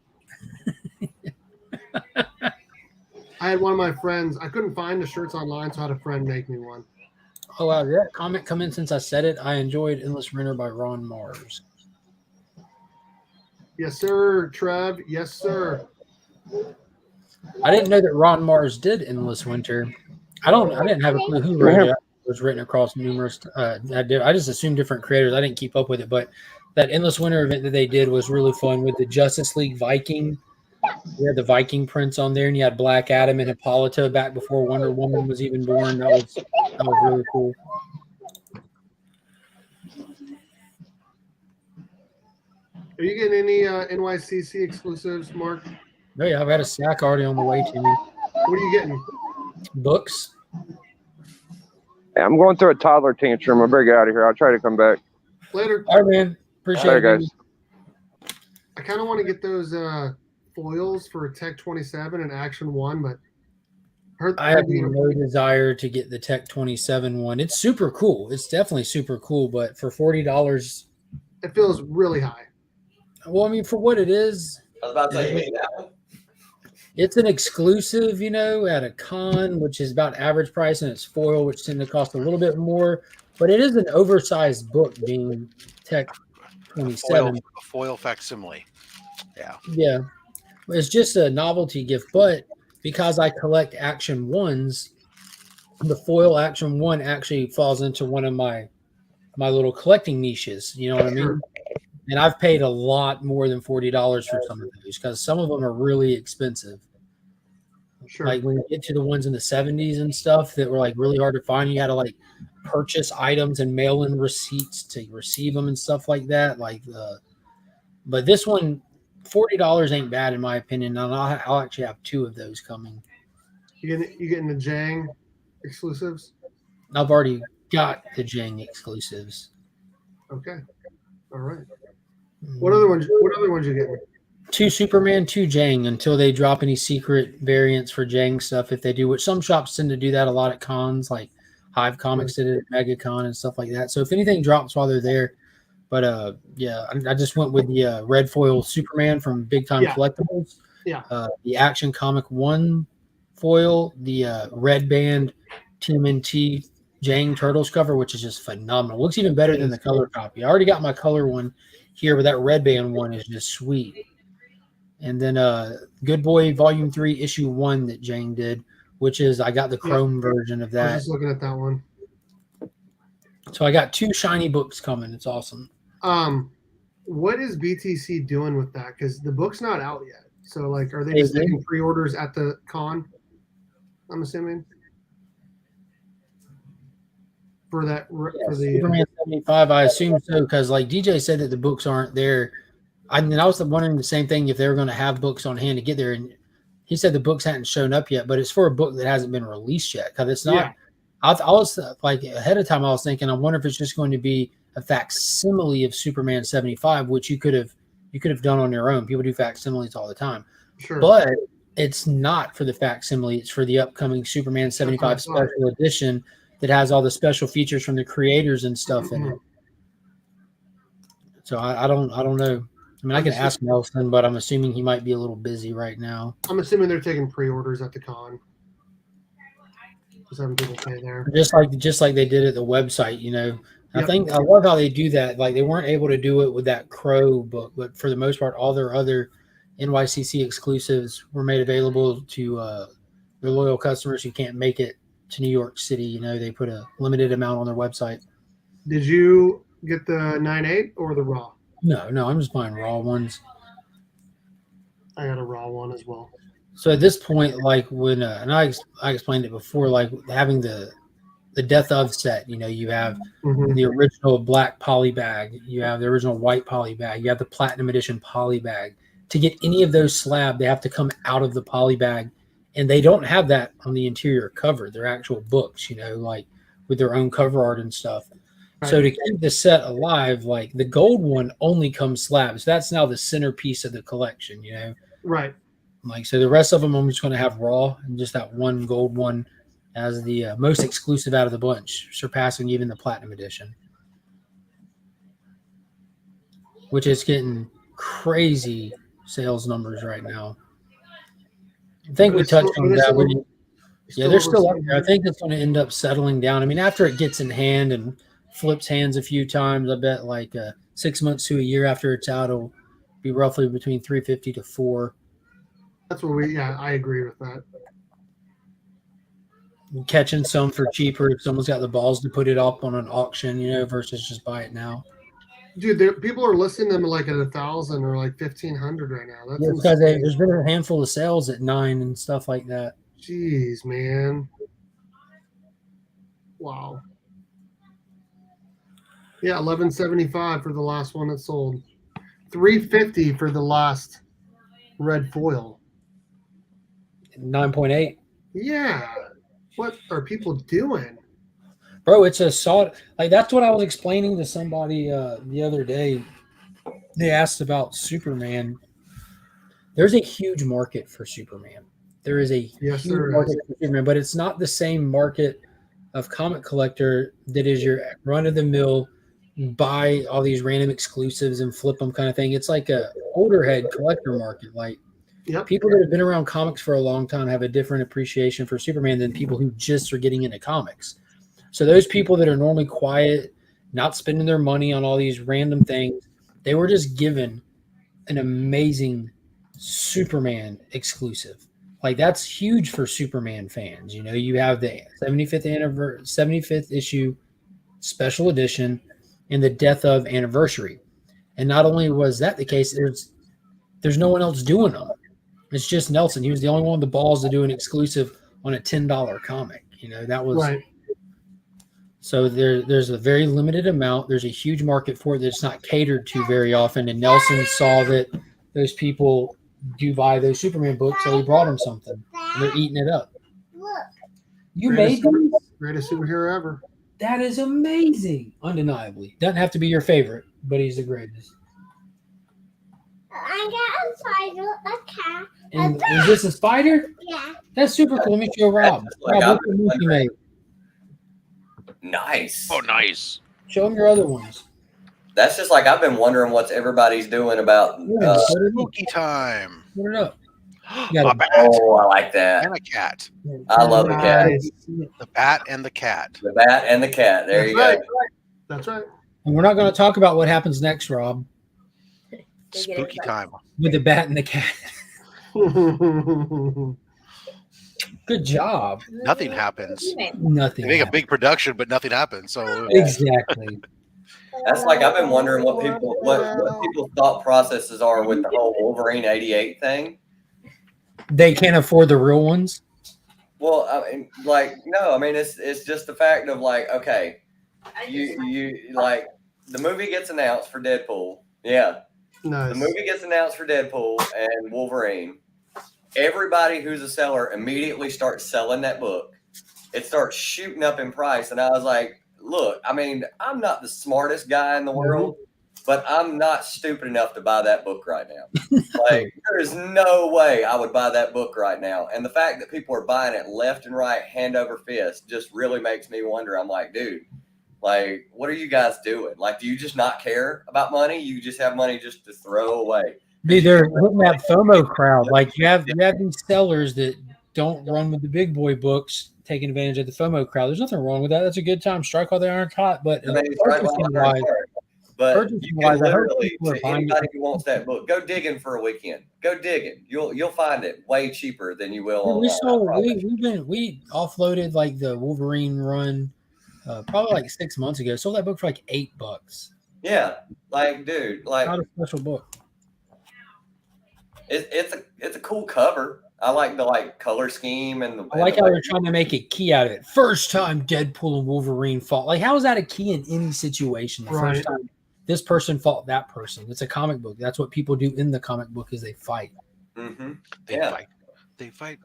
I had one of my friends. I couldn't find the shirts online, so I had a friend make me one. Oh, wow. Did that comment come in since I said it? I enjoyed Endless Winter by Ron Mars. Yes, sir, Trev. Yes, sir. I didn't know that Ron Mars did Endless Winter. I didn't have a clue who wrote it. It was written across numerous. I just assumed different creators. I didn't keep up with it, but that Endless Winter event that they did was really fun with the Justice League Viking. You had the Viking prince on there, and you had Black Adam and Hippolyta back before Wonder Woman was even born. That was really cool. Are you getting any NYCC exclusives, Mark? Oh yeah, I've had a sack already on the way to me. What are you getting? Books. Hey, I'm going through a toddler tantrum. I better get out of here. I'll try to come back. Later. All right, man. Appreciate it, guys. I kind of want to get those foils for Tech 27 and Action 1, but I have no desire to get the Tech 27 one. It's super cool. It's definitely super cool, but for $40, it feels really high. Well, I mean, for what it is, I was about to say, you mean that one? It's an exclusive, at a con, which is about average price, and it's foil, which tend to cost a little bit more. But it is an oversized book, being Tech 27. A foil facsimile. Yeah. Yeah. It's just a novelty gift, but because I collect Action 1s, the foil Action 1 actually falls into one of my little collecting niches. You know what I mean? And I've paid a lot more than $40 for some of those because some of them are really expensive. Sure. Like when you get to the ones in the 70s and stuff that were like really hard to find, you had to like purchase items and mail in receipts to receive them and stuff like that. But this one, $40 ain't bad in my opinion. And I'll actually have 2 of those coming. You getting the Jang exclusives? I've already got the Jang exclusives. Okay. All right. What other ones you getting? 2 Superman, 2 Jang until they drop any secret variants for Jang stuff. If they do, which some shops tend to do that a lot at cons, like Hive Comics did it at MegaCon and stuff like that. So if anything drops while they're there, but yeah, I just went with the red foil Superman from Big Time Collectibles. Yeah. The Action Comic 1 foil, the red band TMNT Jang Turtles cover, which is just phenomenal. Looks even better than the color copy. I already got my color one here, but that Red Band one is just sweet. And then Good Boy Volume 3, Issue 1 that Jane did, which is I got the Chrome version of I was that. just looking at that one. So I got 2 shiny books coming. It's awesome. What is BTC doing with that? Because the book's not out yet. So, like, are they just taking pre-orders at the con? I'm assuming for that for the Superman 75. I assume so because, like DJ said, that the books aren't there. I was wondering the same thing if they were going to have books on hand to get there, and he said the books hadn't shown up yet. But it's for a book that hasn't been released yet because it's not. Yeah. I was like ahead of time. I was thinking, I wonder if it's just going to be a facsimile of Superman 75, which you could have done on your own. People do facsimiles all the time, Sure. but it's not for the facsimile. It's for the upcoming Superman 75 special edition that has all the special features from the creators and stuff in it. So I don't know. I mean, I can ask Nelson, but I'm assuming he might be a little busy right now. I'm assuming they're taking pre-orders at the con. Just having people pay there. Just like they did at the website, you know. I think I love how they do that. Like they weren't able to do it with that Crow book, but for the most part, all their other NYCC exclusives were made available to their loyal customers who can't make it to New York City. You know, they put a limited amount on their website. Did you get the 9.8 or the raw? No, I'm just buying raw ones. I got a raw one as well. So at this point, like when and I explained it before, like having the Death of set, you know, you have the original black poly bag, you have the original white poly bag, you have the platinum edition poly bag. To get any of those slab, they have to come out of the poly bag, and they don't have that on the interior cover. They're actual books, you know, like with their own cover art and stuff. Right. So to keep the set alive, like the gold one only comes slabs. So that's now the centerpiece of the collection, you know. Right. Like so, the rest of them I'm just going to have raw, and just that one gold one as the most exclusive out of the bunch, surpassing even the platinum edition, which is getting crazy sales numbers right now. I think we touched on that. They're still up there. I think it's going to end up settling down. I mean, after it gets in hand and flips hands a few times, I bet like 6 months to a year after it's out, it'll be roughly between $350 to $400. That's what I agree with that. Catching some for cheaper if someone's got the balls to put it up on an auction, you know, versus just buy it now. Dude, people are listing them like at 1,000 or like 1,500 right now. That's because there's been a handful of sales at 9 and stuff like that. Jeez, man. Wow. Yeah, $11.75 for the last one that sold. $3.50 for the last red foil. 9.8. Yeah. What are people doing? Bro, it's a solid. Like that's what I was explaining to somebody the other day. They asked about Superman. There's a huge market for Superman. There is a huge market for Superman, but it's not the same market of comic collector that is your run-of-the-mill buy all these random exclusives and flip them kind of thing. It's like a older head collector market. Like people that have been around comics for a long time have a different appreciation for Superman than people who just are getting into comics. So those people that are normally quiet, not spending their money on all these random things, they were just given an amazing Superman exclusive. Like that's huge for Superman fans. You know, you have the 75th issue special edition and the Death of anniversary. And not only was that the case, there's no one else doing them. It's just Nelson. He was the only one with the balls to do an exclusive on a $10 comic. You know, that was right. So there's a very limited amount. There's a huge market for it that's not catered to very often. And Nelson saw that those people do buy those Superman books, so he brought them something. And they're eating it up. You made them? Greatest superhero ever. That is amazing. Undeniably. Doesn't have to be your favorite, but he's the greatest. I got a spider, a cat. And is this a spider? Yeah. That's super cool. Let me show Rob. Like Rob, look what he made. Nice. Oh, nice. Show him your other ones. That's just like I've been wondering what everybody's doing about spooky time. Put it up. A bat. Oh, I like that. And a cat. I love the cat. The bat and the cat. The bat and the cat. There you go. That's right. And we're not going to talk about what happens next, Rob. Spooky time. With the bat and the cat. Good job. Nothing happens. Nothing. They make a big production, but nothing happens. So Exactly. That's like I've been wondering what people's thought processes are with the whole Wolverine '88 thing. They can't afford the real ones. Well, I mean, like, no, I mean, it's just the fact of like, okay, you like the movie gets announced for Deadpool, yeah, nice. The movie gets announced for Deadpool and Wolverine. Everybody who's a seller immediately starts selling that book. It starts shooting up in price, and I was like, look, I mean, I'm not the smartest guy in the world, but I'm not stupid enough to buy that book right now. Like, there is no way I would buy that book right now. And the fact that people are buying it left and right, hand over fist, just really makes me wonder. I'm like, dude, like, what are you guys doing? Like, do you just not care about money? You just have money just to throw away? Dude, they're hitting that FOMO crowd. Like you have these sellers that don't run with the big boy books, taking advantage of the FOMO crowd. There's nothing wrong with that. That's a good time. Strike while they aren't hot. But I mean, but you can literally, to anybody who wants that book, go digging for a weekend. Go digging. You'll find it way cheaper than you will. We offloaded like the Wolverine run probably like 6 months ago. Sold that book for like $8. Yeah, like dude, like not a special book. It's a cool cover. I like the color scheme and I like how they're trying to make a key out of it. First time Deadpool and Wolverine fought. Like, how is that a key in any situation? The first time this person fought that person. It's a comic book. That's what people do in the comic book is they fight. Mm-hmm. They fight.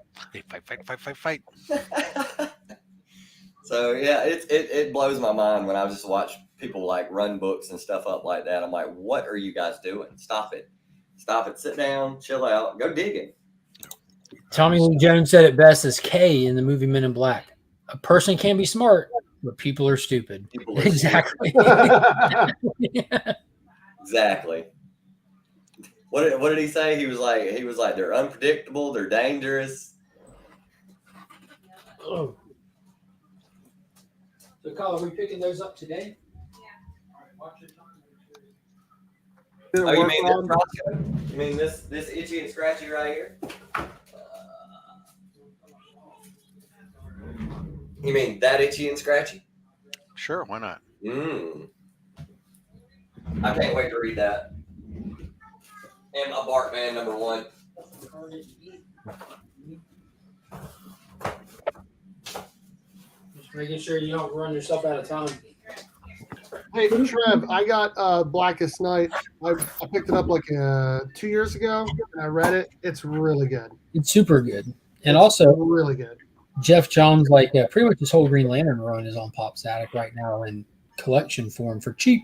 So yeah, it blows my mind when I just watch people like run books and stuff up like that. I'm like, what are you guys doing? Stop it. Sit down, chill out, go digging. Tommy Lee Jones said it best as K in the movie Men in Black. A person can be smart, but people are stupid. Exactly. Exactly. What did he say? He was like they're unpredictable, they're dangerous. Oh. So, Kyle, are we picking those up today? Yeah. All right, watch your time. Oh, you mean this Roscoe? You mean this itchy and scratchy right here? You mean that itchy and scratchy? Sure, why not? I can't wait to read that. And my Bartman #1. Just making sure you don't run yourself out of time. Hey, Trev, I got Blackest Night. I picked it up like 2 years ago, and I read it. It's really good. It's super good. And also, really good. Jeff Johns, pretty much his whole Green Lantern run is on Pop Static right now in collection form for cheap.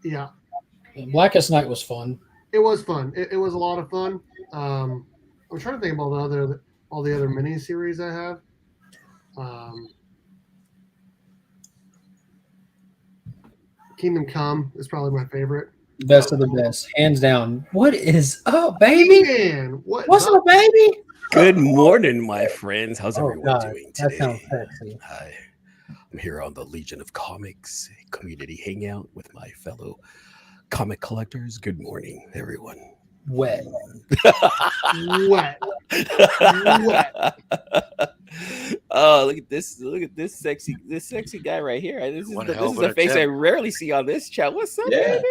Yeah. And Blackest Night was fun. It was fun. It was a lot of fun. I'm trying to think about all the other mini series I have. Kingdom Come is probably my favorite. Best of the best, hands down. What is up, baby? Man, what's up, baby? Good morning, my friends. How's everyone doing today? That sounds sexy. Hi. I'm here on the Legion of Comics community hangout with my fellow comic collectors. Good morning, everyone. Wet. Wet. Oh, look at this sexy guy right here. This is a face I rarely see on this chat. What's up, baby?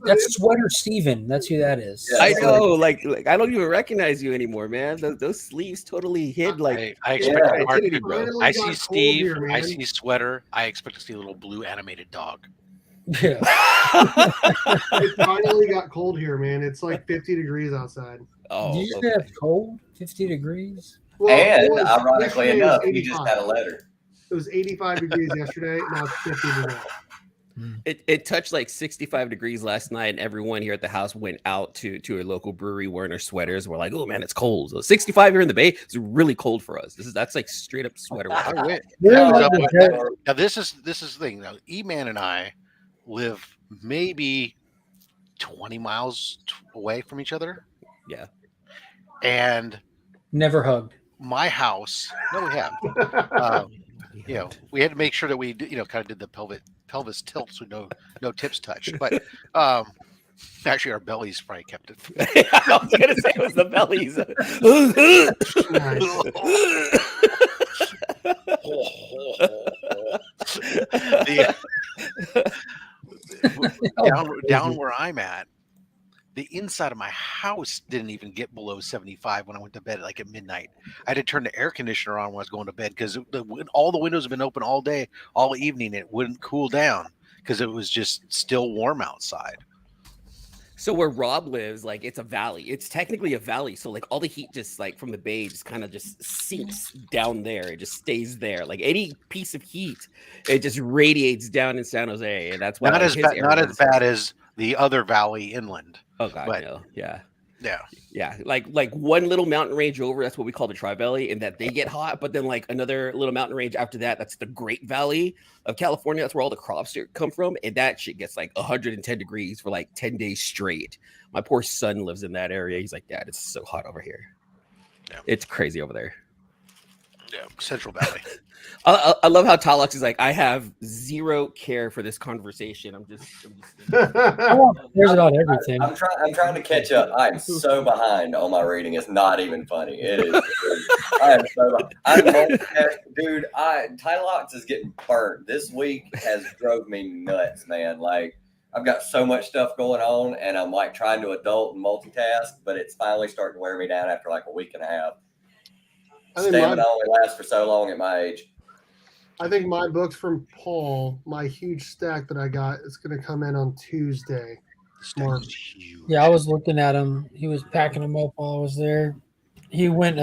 That's Sweater Steven. That's who that is. I know, like I don't even recognize you anymore, man. Those sleeves totally hid like I expect identity, bro. I see Steve, I see Sweater, I expect to see a little blue animated dog. Yeah. It finally got cold here, man. It's like 50 degrees outside. Oh, do you have cold? 50 degrees? Well, and ironically enough, he just had a letter. It was 85 degrees yesterday. Now it's 50 today. It touched like 65 degrees last night, and everyone here at the house went out to a local brewery wearing their sweaters. We're like, oh man, it's cold. So 65 here in the Bay is really cold for us. That's like straight up sweater. Now this is the thing. Now, Eman and I live maybe 20 miles away from each other. Yeah. And never hugged. My house. No, we have. You know, we had to make sure that we, kind of did the pelvis tilts with no tips touched. But actually, our bellies probably kept it. I was gonna say it was the bellies. Down where I'm at, the inside of my house didn't even get below 75 when I went to bed, like at midnight. I had to turn the air conditioner on when I was going to bed because all the windows have been open all day, all evening. It wouldn't cool down because it was just still warm outside. So where Rob lives, like it's a valley. It's technically a valley. So like all the heat just like from the bay just kind of just sinks down there. It just stays there. Like any piece of heat, it just radiates down in San Jose, and that's why not as bad as the other valley inland. Oh God, no. Yeah. Yeah. Like one little mountain range over, that's what we call the Tri-Valley, and that they get hot. But then like another little mountain range after that, that's the Great Valley of California. That's where all the crops come from, and that shit gets like 110 degrees for like 10 days straight. My poor son lives in that area. He's like, Dad, it's so hot over here. Yeah. It's crazy over there. Yeah, Central Valley. I love how Talux is like, I have zero care for this conversation. I'm just there's about everything. I'm trying to catch up. I'm so behind on my reading. It's not even funny. It is. I am so behind. Dude, Talux is getting burnt. This week has drove me nuts, man. Like, I've got so much stuff going on, and I'm like trying to adult and multitask, but it's finally starting to wear me down after like a week and a half. Stamina only lasts for so long at my age. I think my books from Paul, my huge stack that I got, is going to come in on Tuesday. Yeah, I was looking at him. He was packing them up while I was there. He went.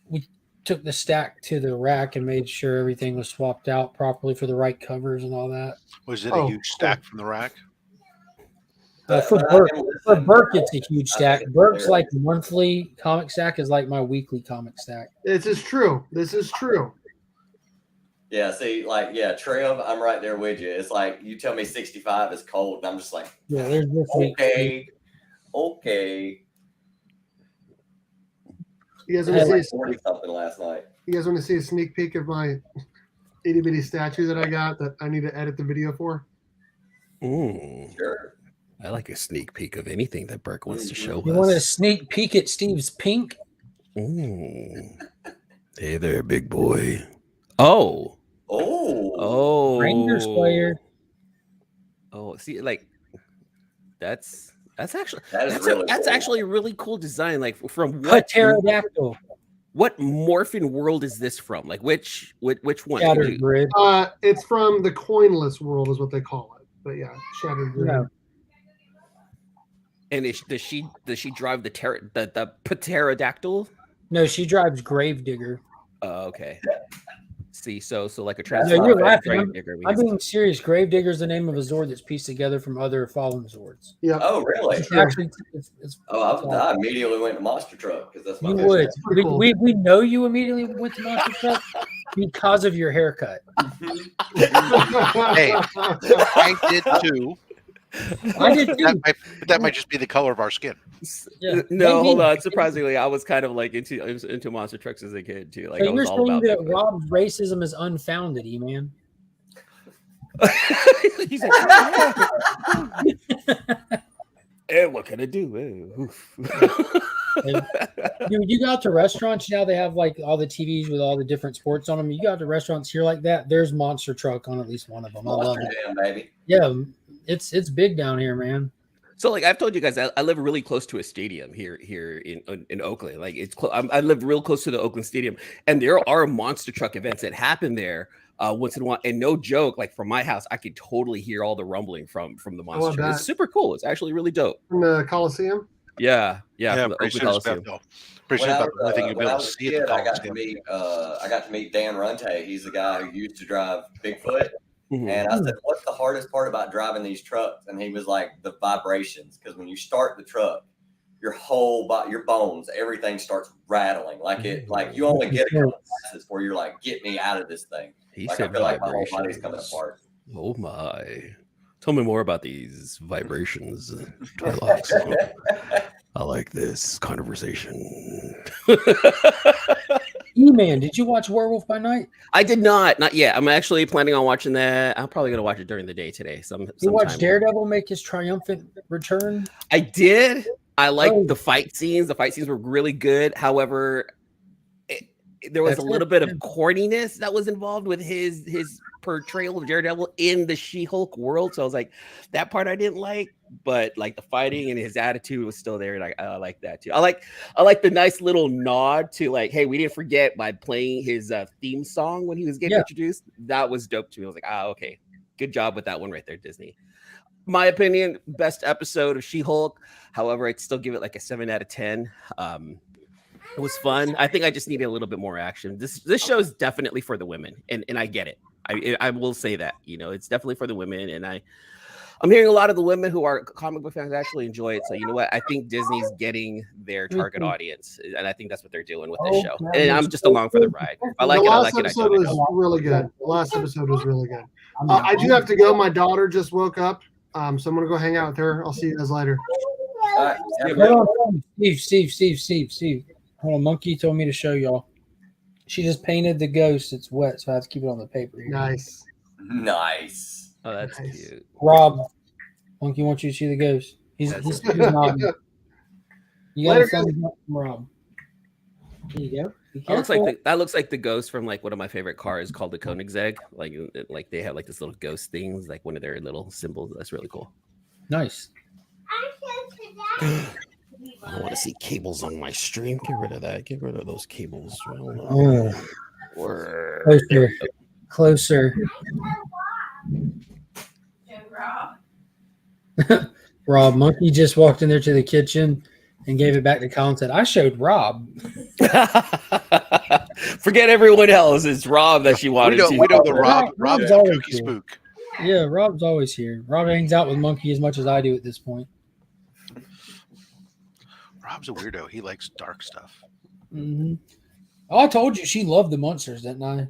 We took the stack to the rack and made sure everything was swapped out properly for the right covers and all that. Was it a huge stack from the rack? For Burke, it's a huge stack. Burke's like monthly comic stack is like my weekly comic stack. This is true. Yeah, see, like, Trev, I'm right there with you. It's like you tell me 65 is cold, and I'm just like, yeah, there's this okay. You guys want to see 40 something last night? You guys want to see a sneak peek of my itty bitty statue that I got that I need to edit the video for? Ooh, sure. I like a sneak peek of anything that Burke wants to show us. You want a sneak peek at Steve's pink? Ooh. Hey there, big boy. Rangers player. Oh, see, like that's actually really that's cool. actually a really cool design. Like from what pterodactyl? What morphin world is this from? Like which one? Shattered Grid. It's from the coinless world, is what they call it. But yeah, Shattered Grid. Yeah. And does she drive the pterodactyl? No, she drives Gravedigger. Oh, okay. See, so like a Yeah, transformer. you're laughing. Gravedigger. I'm being serious. Gravedigger is the name of a Zord that's pieced together from other fallen Zords. Yeah. Oh, really? It's actually, I immediately went to Monster Truck because that's my you business. would. We know you immediately went to Monster Truck because of your haircut. Hey, I did too. I did too. That might just be the color of our skin. Yeah. No, hold on. Surprisingly, I was kind of like into monster trucks as a kid too. Like, So I you're was all saying about that Rob's racism is unfounded, E-Man? He's like, hey, what can I do? Dude, you go out to restaurants now, they have like all the TVs with all the different sports on them. You go out to restaurants here like that, there's Monster Truck on at least one of them. I love it. Jam, baby. Yeah, it's big down here, man. So, like I've told you guys, I live really close to a stadium here in Oakland. Like it's I live real close to the Oakland Stadium, and there are monster truck events that happen there once in a while. And no joke, like from my house, I could totally hear all the rumbling from the monster truck. It's super cool. It's actually really dope. From the Coliseum. Yeah, from the Oakland Coliseum. When I was a kid, I got to meet Dan Runte. He's the guy who used to drive Bigfoot. Mm-hmm. And I said, "What's the hardest part about driving these trucks?" And he was like, "The vibrations, because when you start the truck, your whole body, your bones, everything starts rattling. Like you only get a couple passes where you're like, get me out of this thing. He like said I feel like my whole vibrations. body's coming apart." Oh my! Tell me more about these vibrations. I like this conversation. Eman, did you watch Werewolf by Night? I did not yet. I'm actually planning on watching that. I'm probably gonna watch it during the day today. You watched Daredevil make his triumphant return? I did. I liked the fight scenes. The fight scenes were really good. However, there was a little bit of corniness that was involved with his portrayal of Daredevil in the She-Hulk world. So I was like, that part I didn't like, but like the fighting and his attitude was still there. And I like that too. I like the nice little nod to like, hey, we didn't forget by playing his theme song when he was getting introduced. That was dope to me. I was like, okay, good job with that one right there, Disney. My opinion, best episode of She-Hulk. However, I'd still give it like a 7 out of 10. It was fun. I think I just needed a little bit more action. This show is definitely for the women, and I get it. I will say that, it's definitely for the women, and I'm hearing a lot of the women who are comic book fans actually enjoy it. So you know what? I think Disney's getting their target audience, and I think that's what they're doing with this show. And I'm just along for the ride. If I like it, I like it. The last episode was really good. The last episode was really good. I do have to go. My daughter just woke up, so I'm gonna go hang out with her. I'll see you guys later. Steve. Hold on, Monkey told me to show y'all. She just painted the ghost. It's wet, so I have to keep it on the paper here. Nice. Oh, that's cute. Rob, Monkey wants you to see the ghost. He's nodding. You got a thumbs up from Rob. There you go. That looks like the ghost from like one of my favorite cars called the Koenigsegg. Like they have like this little ghost things, like one of their little symbols. That's really cool. Nice. I don't want to see cables on my stream. Get rid of that. Get rid of those cables. Closer. Rob, Monkey just walked in there to the kitchen and gave it back to Colin. Said, I showed Rob. Forget everyone else. It's Rob that she wanted to. We know the Rob's always kooky spook. Yeah, Rob's always here. Rob hangs out with Monkey as much as I do at this point. Rob's a weirdo. He likes dark stuff. Mm-hmm. Oh, I told you she loved the monsters, didn't I?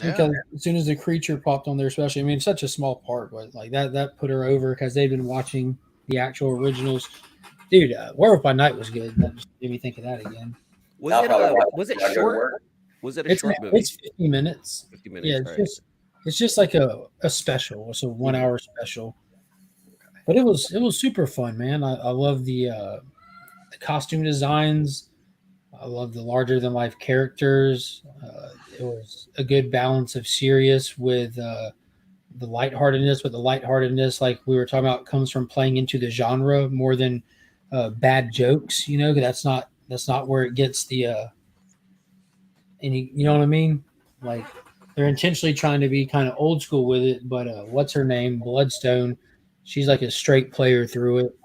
Yeah. Because as soon as the creature popped on there, especially, I mean, such a small part, but like that put her over because they've been watching the actual originals. Dude, Werewolf by Night was good. That just made me think of that again. Was it short? Was it a short movie? It's 50 minutes. 50 minutes. Yeah, it's just like a special. It's a 1 hour special. But it was super fun, man. I love the costume designs. I love the larger than life characters. It was a good balance of serious with the lightheartedness, but the lightheartedness, like we were talking about, comes from playing into the genre more than bad jokes. That's not where it gets the you know what I mean? Like they're intentionally trying to be kind of old school with it, but what's her name? Bloodstone. She's like a straight player through it.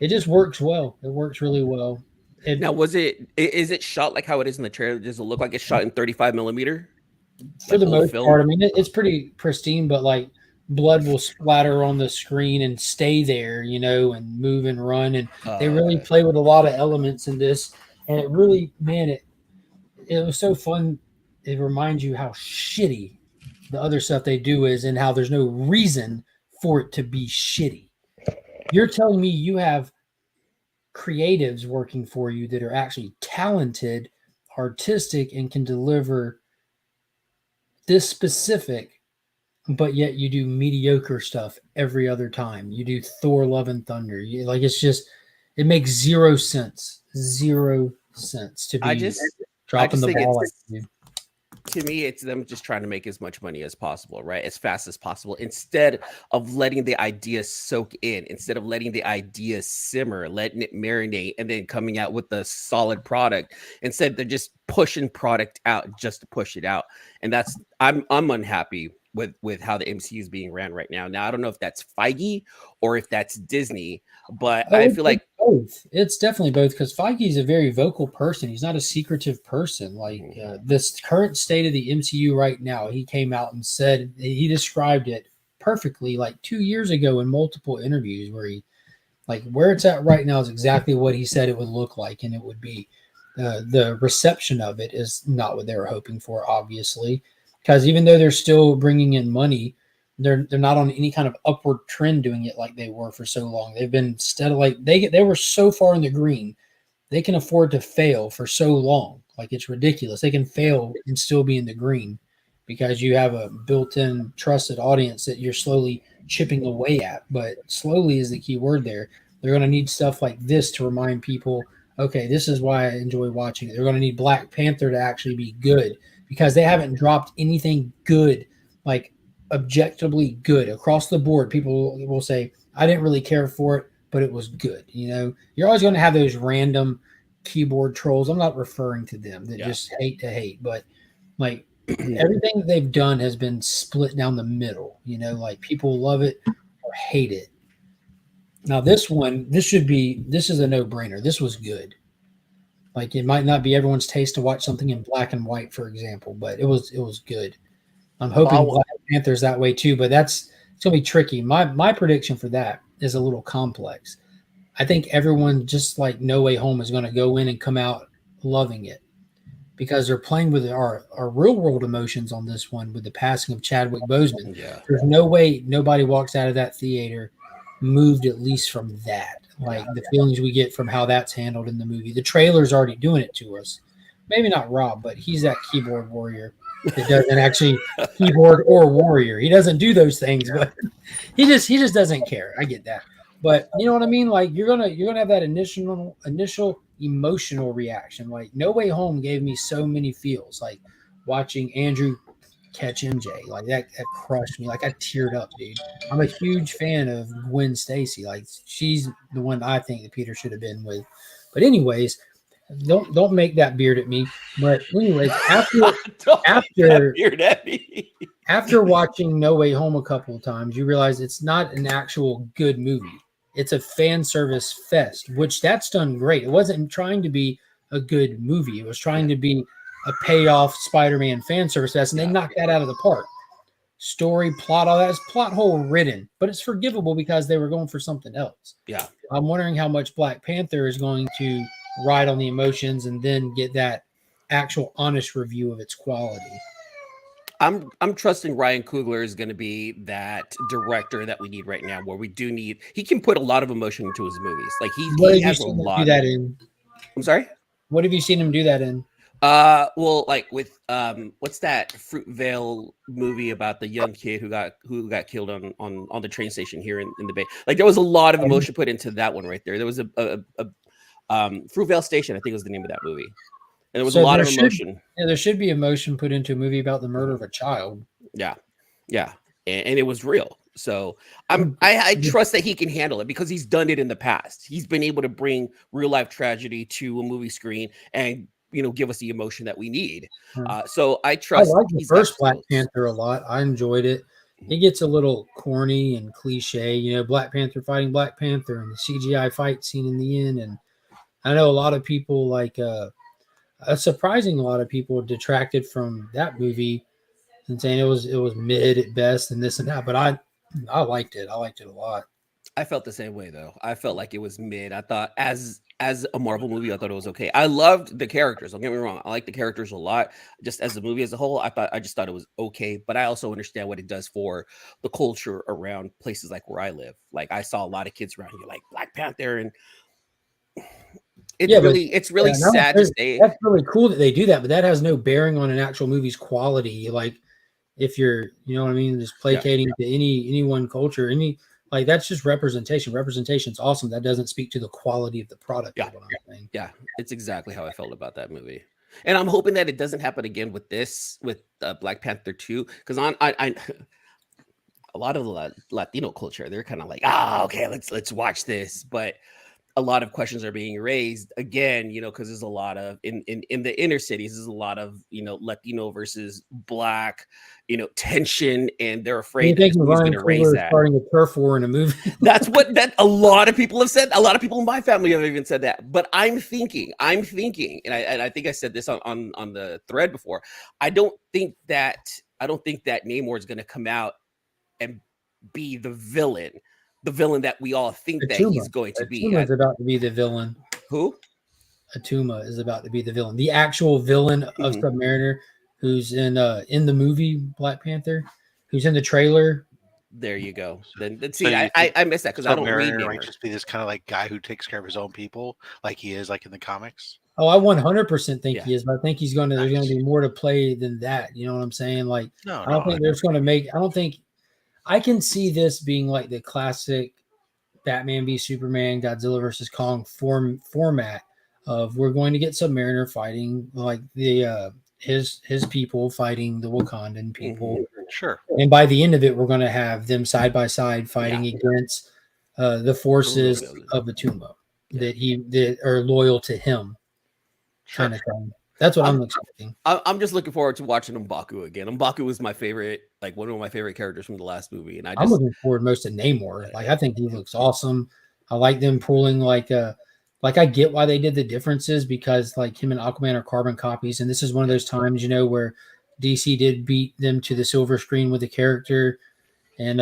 It just works well. It works really well. Now, is it shot like how it is in the trailer? Does it look like it's shot in 35 millimeter? For the most part, I mean, it's pretty pristine, but like blood will splatter on the screen and stay there, and move and run. And they really play with a lot of elements in this. And it really, man, it was so fun. It reminds you how shitty the other stuff they do is and how there's no reason for it to be shitty. You're telling me you have creatives working for you that are actually talented, artistic, and can deliver this specific, but yet you do mediocre stuff every other time. You do Thor Love and Thunder. It makes 0 sense. 0 sense to be dropping the ball at you. To me, it's them just trying to make as much money as possible, right? As fast as possible, instead of letting the idea soak in, instead of letting the idea simmer, letting it marinate, and then coming out with a solid product. Instead, they're just pushing product out just to push it out. And I'm unhappy with how the MCU is being ran right now. Now, I don't know if that's Feige or if that's Disney, but I feel like both. It's definitely both because Feige is a very vocal person. He's not a secretive person. Like this current state of the MCU right now, he came out and said he described it perfectly like 2 years ago in multiple interviews where where it's at right now is exactly what he said it would look like, and it would be. The reception of it is not what they were hoping for, obviously. Because even though they're still bringing in money, they're not on any kind of upward trend doing it like they were for so long. They've been steady, like they were so far in the green, they can afford to fail for so long. Like it's ridiculous. They can fail and still be in the green because you have a built-in trusted audience that you're slowly chipping away at. But slowly is the key word there. They're going to need stuff like this to remind people, okay, this is why I enjoy watching it. They're going to need Black Panther to actually be good because they haven't dropped anything good, like objectively good across the board. People will say, I didn't really care for it, but it was good. You know, you're always going to have those random keyboard trolls. I'm not referring to them that just hate to hate, but like everything that they've done has been split down the middle. You know, like people love it or hate it. Now this one, this is a no-brainer. This was good. Like it might not be everyone's taste to watch something in black and white, for example, but it was good. I'm hoping Black Panther's that way too, but it's gonna be tricky. My prediction for that is a little complex. I think everyone, just like No Way Home, is going to go in and come out loving it because they're playing with our real world emotions on this one with the passing of Chadwick Boseman. Yeah. There's no way nobody walks out of that theater moved at least from that. Like the feelings we get from how that's handled in the movie. The trailer's already doing it to us. Maybe not Rob, but he's that keyboard warrior that doesn't actually keyboard or warrior. He doesn't do those things, but he just doesn't care. I get that. But you know what I mean? Like you're gonna have that initial emotional reaction. Like No Way Home gave me so many feels. Like watching Andrew catch MJ, like that crushed me. Like I teared up, dude. I'm a huge fan of Gwen Stacy. Like she's the one I think that Peter should have been with. But anyways, don't make that beard at me. But anyways, after watching No Way Home a couple of times, you realize it's not an actual good movie. It's a fan service fest, which that's done great. It wasn't trying to be a good movie. It was trying to be a payoff Spider-Man fan service fest, and they knocked that out of the park. Story, plot, all that is plot hole ridden, but it's forgivable because they were going for something else. Yeah. I'm wondering how much Black Panther is going to ride on the emotions and then get that actual honest review of its quality. I'm trusting Ryan Coogler is going to be that director that we need right now, where we do need. He can put a lot of emotion into his movies. Like he has a lot. Do that in? I'm sorry. What have you seen him do that in? Well, like with what's that Fruitvale movie about the young kid who got killed on the train station here in the Bay? Like there was a lot of emotion put into that one right there. There was a Fruitvale Station, I think was the name of that movie. And there was a lot of emotion. Yeah, there should be emotion put into a movie about the murder of a child. Yeah, and it was real. So I trust that he can handle it because he's done it in the past. He's been able to bring real life tragedy to a movie screen and give us the emotion that we need. So I trust. I like the first Black Panther a lot. I enjoyed it. It gets a little corny and cliche, Black Panther fighting Black Panther and the CGI fight scene in the end. And I know a lot of people a surprising a lot of people detracted from that movie and saying it was mid at best and this and that. But I liked it. I liked it a lot. I felt the same way though. I felt like it was mid. I thought as a Marvel movie, I thought it was okay. I loved the characters. Don't get me wrong. I like the characters a lot. Just as a movie as a whole, I just thought it was okay. But I also understand what it does for the culture around places like where I live. Like I saw a lot of kids around here like Black Panther, and it's really sad to say. That's really cool that they do that, but that has no bearing on an actual movie's quality. Like if you're, what I mean, just placating to any one culture, like that's just representation. Representation's awesome. That doesn't speak to the quality of the product. Yeah, it's exactly how I felt about that movie, and I'm hoping that it doesn't happen again with Black Panther 2, because a lot of the Latino culture, they're kind of like, okay, let's watch this, but a lot of questions are being raised again, because there's a lot of in the inner cities, there's a lot of Latino versus Black, tension, and they're afraid that who's going to raise that. Starting a turf war in a movie. That's what a lot of people have said. A lot of people in my family have even said that. But I'm thinking, and I think I said this on the thread before. I don't think that Namor is going to come out and be the villain that we all think that he's going to be. Atuma is about to be the villain. Who? Atuma is about to be the villain. The actual villain of Submariner, who's in the movie Black Panther, who's in the trailer. There you go. Then see, I missed that because I don't read. Might just be this kind of like guy who takes care of his own people, like he is like in the comics. Oh, I 100% think Yeah. he is, but I think he's going to. There's going to be more to play than that. You know what I'm saying? Like, No, I don't think there's going to make. I don't think I can see this being like the classic Batman v Superman, Godzilla versus Kong format of we're going to get Submariner fighting like the his people fighting the Wakandan people. Sure. And by the end of it, we're going to have them side by side fighting against the forces of Batumba that are loyal to him. Kind of thing. That's what I'm expecting. I'm just looking forward to watching M'Baku again. M'Baku was my favorite, like one of my favorite characters from the last movie, and I'm looking forward most to Namor. Like I think he looks awesome. I like them pulling like I get why they did the differences because like him and Aquaman are carbon copies, and this is one of those times where DC did beat them to the silver screen with the character, and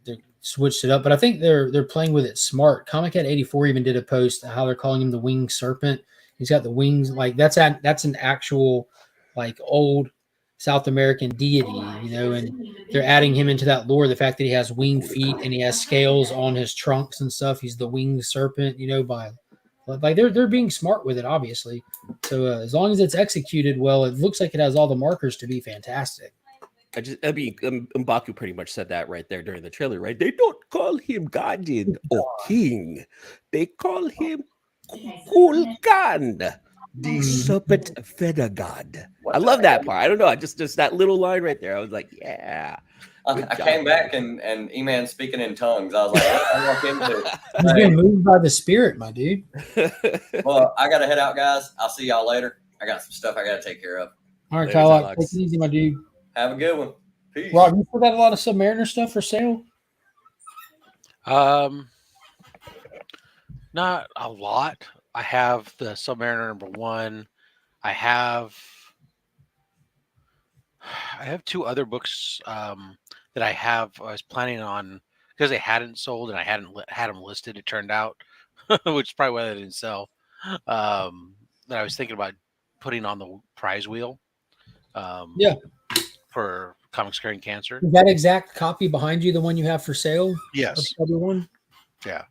they switched it up. But I think they're playing with it smart. Comic Head 84 even did a post how they're calling him the winged serpent. He's got the wings like that's an actual like old South American deity, and they're adding him into that lore. The fact that he has winged feet and he has scales on his trunks and stuff. He's the winged serpent, by like they're being smart with it, obviously. So as long as it's executed well, it looks like it has all the markers to be fantastic. M'Baku pretty much said that right there during the trailer, right? They don't call him guardian or king. They call him Kulkan, the serpent feather god. I love that part. I don't know. Just that little line right there. I was like, yeah. I came back and Eman speaking in tongues. I was like, what did I walk into? He's being moved by the spirit, my dude. Well, I got to head out, guys. I'll see y'all later. I got some stuff I got to take care of. All right, Kyle, take it easy, my dude. Have a good one. Peace. Rob, you still got a lot of Submariner stuff for sale? Not a lot. I have the Submariner #1. I have 2 other books that I was planning on because they hadn't sold and I hadn't had them listed. It turned out, which is probably why they didn't sell. That I was thinking about putting on the prize wheel. For Comics Curing Cancer. Is that exact copy behind you the one you have for sale? Yes. Everyone. Yeah.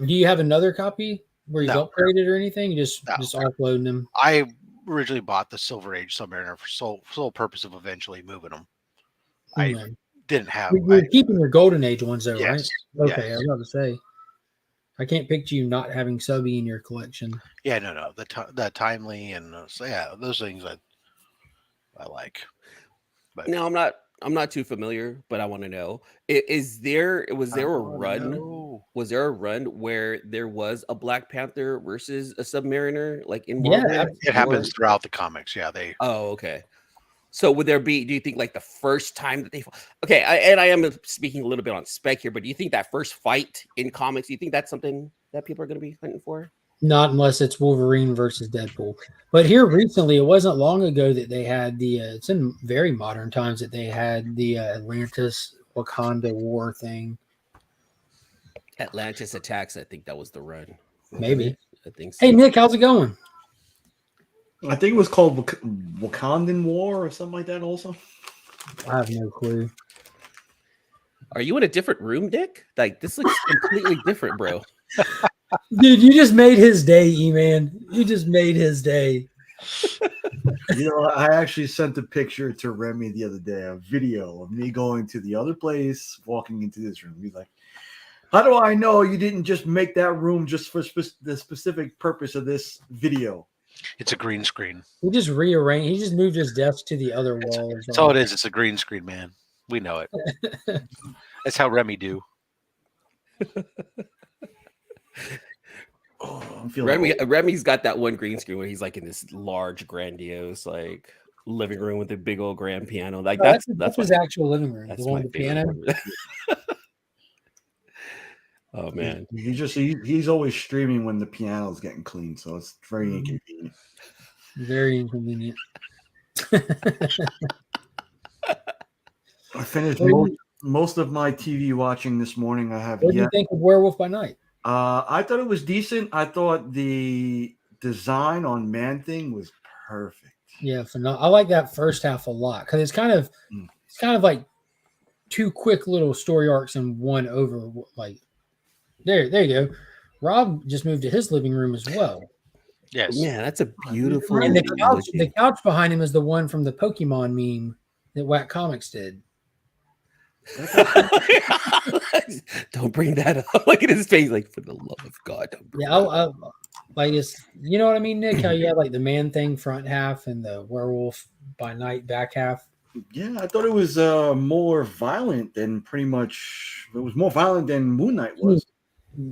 Do you have another copy where you upgraded or anything? You just offloading them? I originally bought the Silver Age Submariner for sole purpose of eventually moving them. I didn't have. You're keeping your Golden Age ones though, yes, right? Okay, yes. I was about to say. I can't picture you not having Subby in your collection. Yeah, no. The timely and those things I like. But no, I'm not too familiar, but I want to know: was there a run? Was there a run where there was a Black Panther versus a Submariner, like in Marvel? Yeah, it happens throughout the comics. Yeah, they. Oh, okay. So would there be? Do you think like the first time that they? Okay, I am speaking a little bit on spec here, but do you think that first fight in comics? Do you think that's something that people are going to be hunting for? Not unless it's Wolverine versus Deadpool. But here recently, it wasn't long ago that they had the. It's in very modern times that they had the Atlantis Wakanda war thing. Atlantis Attacks. I think that was the run. Maybe. I think so. Hey Nick, how's it going? I think it was called Wakandan War or something like that. Also, I have no clue. Are you in a different room, Dick? Like this looks completely different, bro. Dude, you just made his day, E-Man. You just made his day. I actually sent a picture to Remy the other day, a video of me going to the other place, walking into this room. He's like, how do I know you didn't just make that room just for the specific purpose of this video? It's a green screen. He just rearranged. He just moved his desk to the other wall. That's all it is. It's a green screen, man. We know it. That's how Remy do. Remy's got that one green screen where he's like in this large, grandiose, like living room with a big old grand piano. Like that's his actual living room. That's the one with the piano. Oh man, he's always streaming when the piano's getting clean, so it's very inconvenient. Very inconvenient. I finished most of my TV watching this morning. I have. What do you think of Werewolf by Night? I thought it was decent. I thought the design on Man-Thing was perfect. Yeah, I like that first half a lot because it's kind of like 2 quick little story arcs and one over. Like there you go. Rob just moved to his living room as well. Yes. Man, that's a beautiful. And emoji. the couch behind him is the one from the Pokemon meme that Whack Comics did. Don't bring that up. Look at his face, like, for the love of God, don't bring Yeah, that up. like it's, you know what I mean, Nick? How you have like the man thing front half and the werewolf by night back half. Yeah, I thought it was more violent than pretty much. It was more violent than Moon Knight was.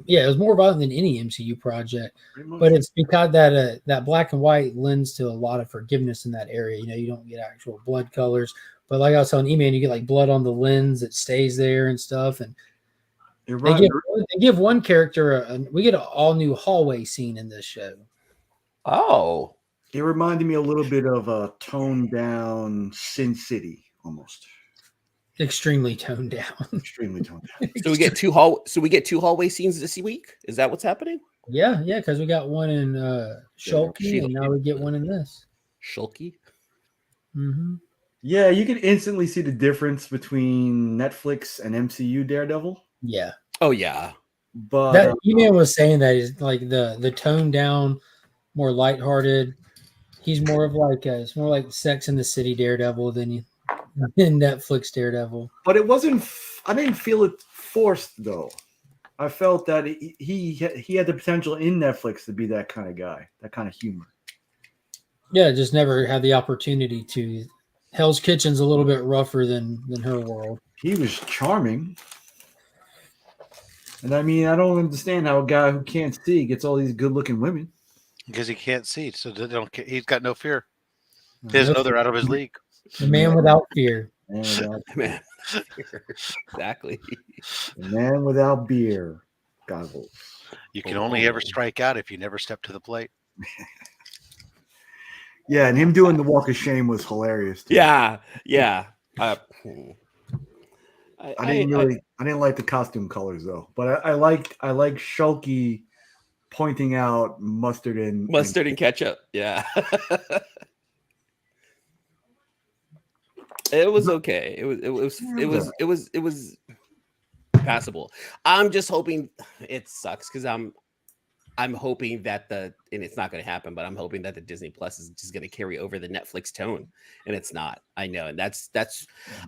Yeah, it was more violent than any MCU project, Pretty much. but it's because that black and white lends to a lot of forgiveness in that area. You know, you don't get actual blood colors, but like I was telling E-Man, you get like blood on the lens that stays there and stuff. And You're they right. give one character we get an all new hallway scene in this show. Oh, it reminded me a little bit of a toned down Sin City almost. Extremely toned down. Extremely toned down. So we get two hallway scenes this week. Is that what's happening? Yeah, because we got one in Shulky, and now we get one in this. Shulky. Mm-hmm. Yeah, you can instantly see the difference between Netflix and MCU Daredevil. Yeah. Oh yeah. But that E-Man was saying that is like the toned down, more lighthearted. He's more of like it's more like Sex in the City Daredevil than Netflix Daredevil. But it wasn't. I didn't feel it forced though. I felt that he had the potential in Netflix to be that kind of guy, that kind of humor. Yeah, just never had the opportunity to. Hell's Kitchen's a little bit rougher than her world. He was charming. And I mean, I don't understand how a guy who can't see gets all these good-looking women. Because he can't see, so they don't. He's got no fear. He doesn't know they're out of his league. The man without fear. Man. Exactly. The man without beer. Goggles. You can only ever strike out if you never step to the plate. Yeah, and him doing the walk of shame was hilarious. Too. Yeah. I didn't like the costume colors though, but I like Shulky pointing out mustard and ketchup. Yeah. It was okay. It was passable. I'm just hoping it sucks because I'm hoping that and it's not going to happen, but I'm hoping that the Disney Plus is just going to carry over the Netflix tone, and it's not. I know, and that's.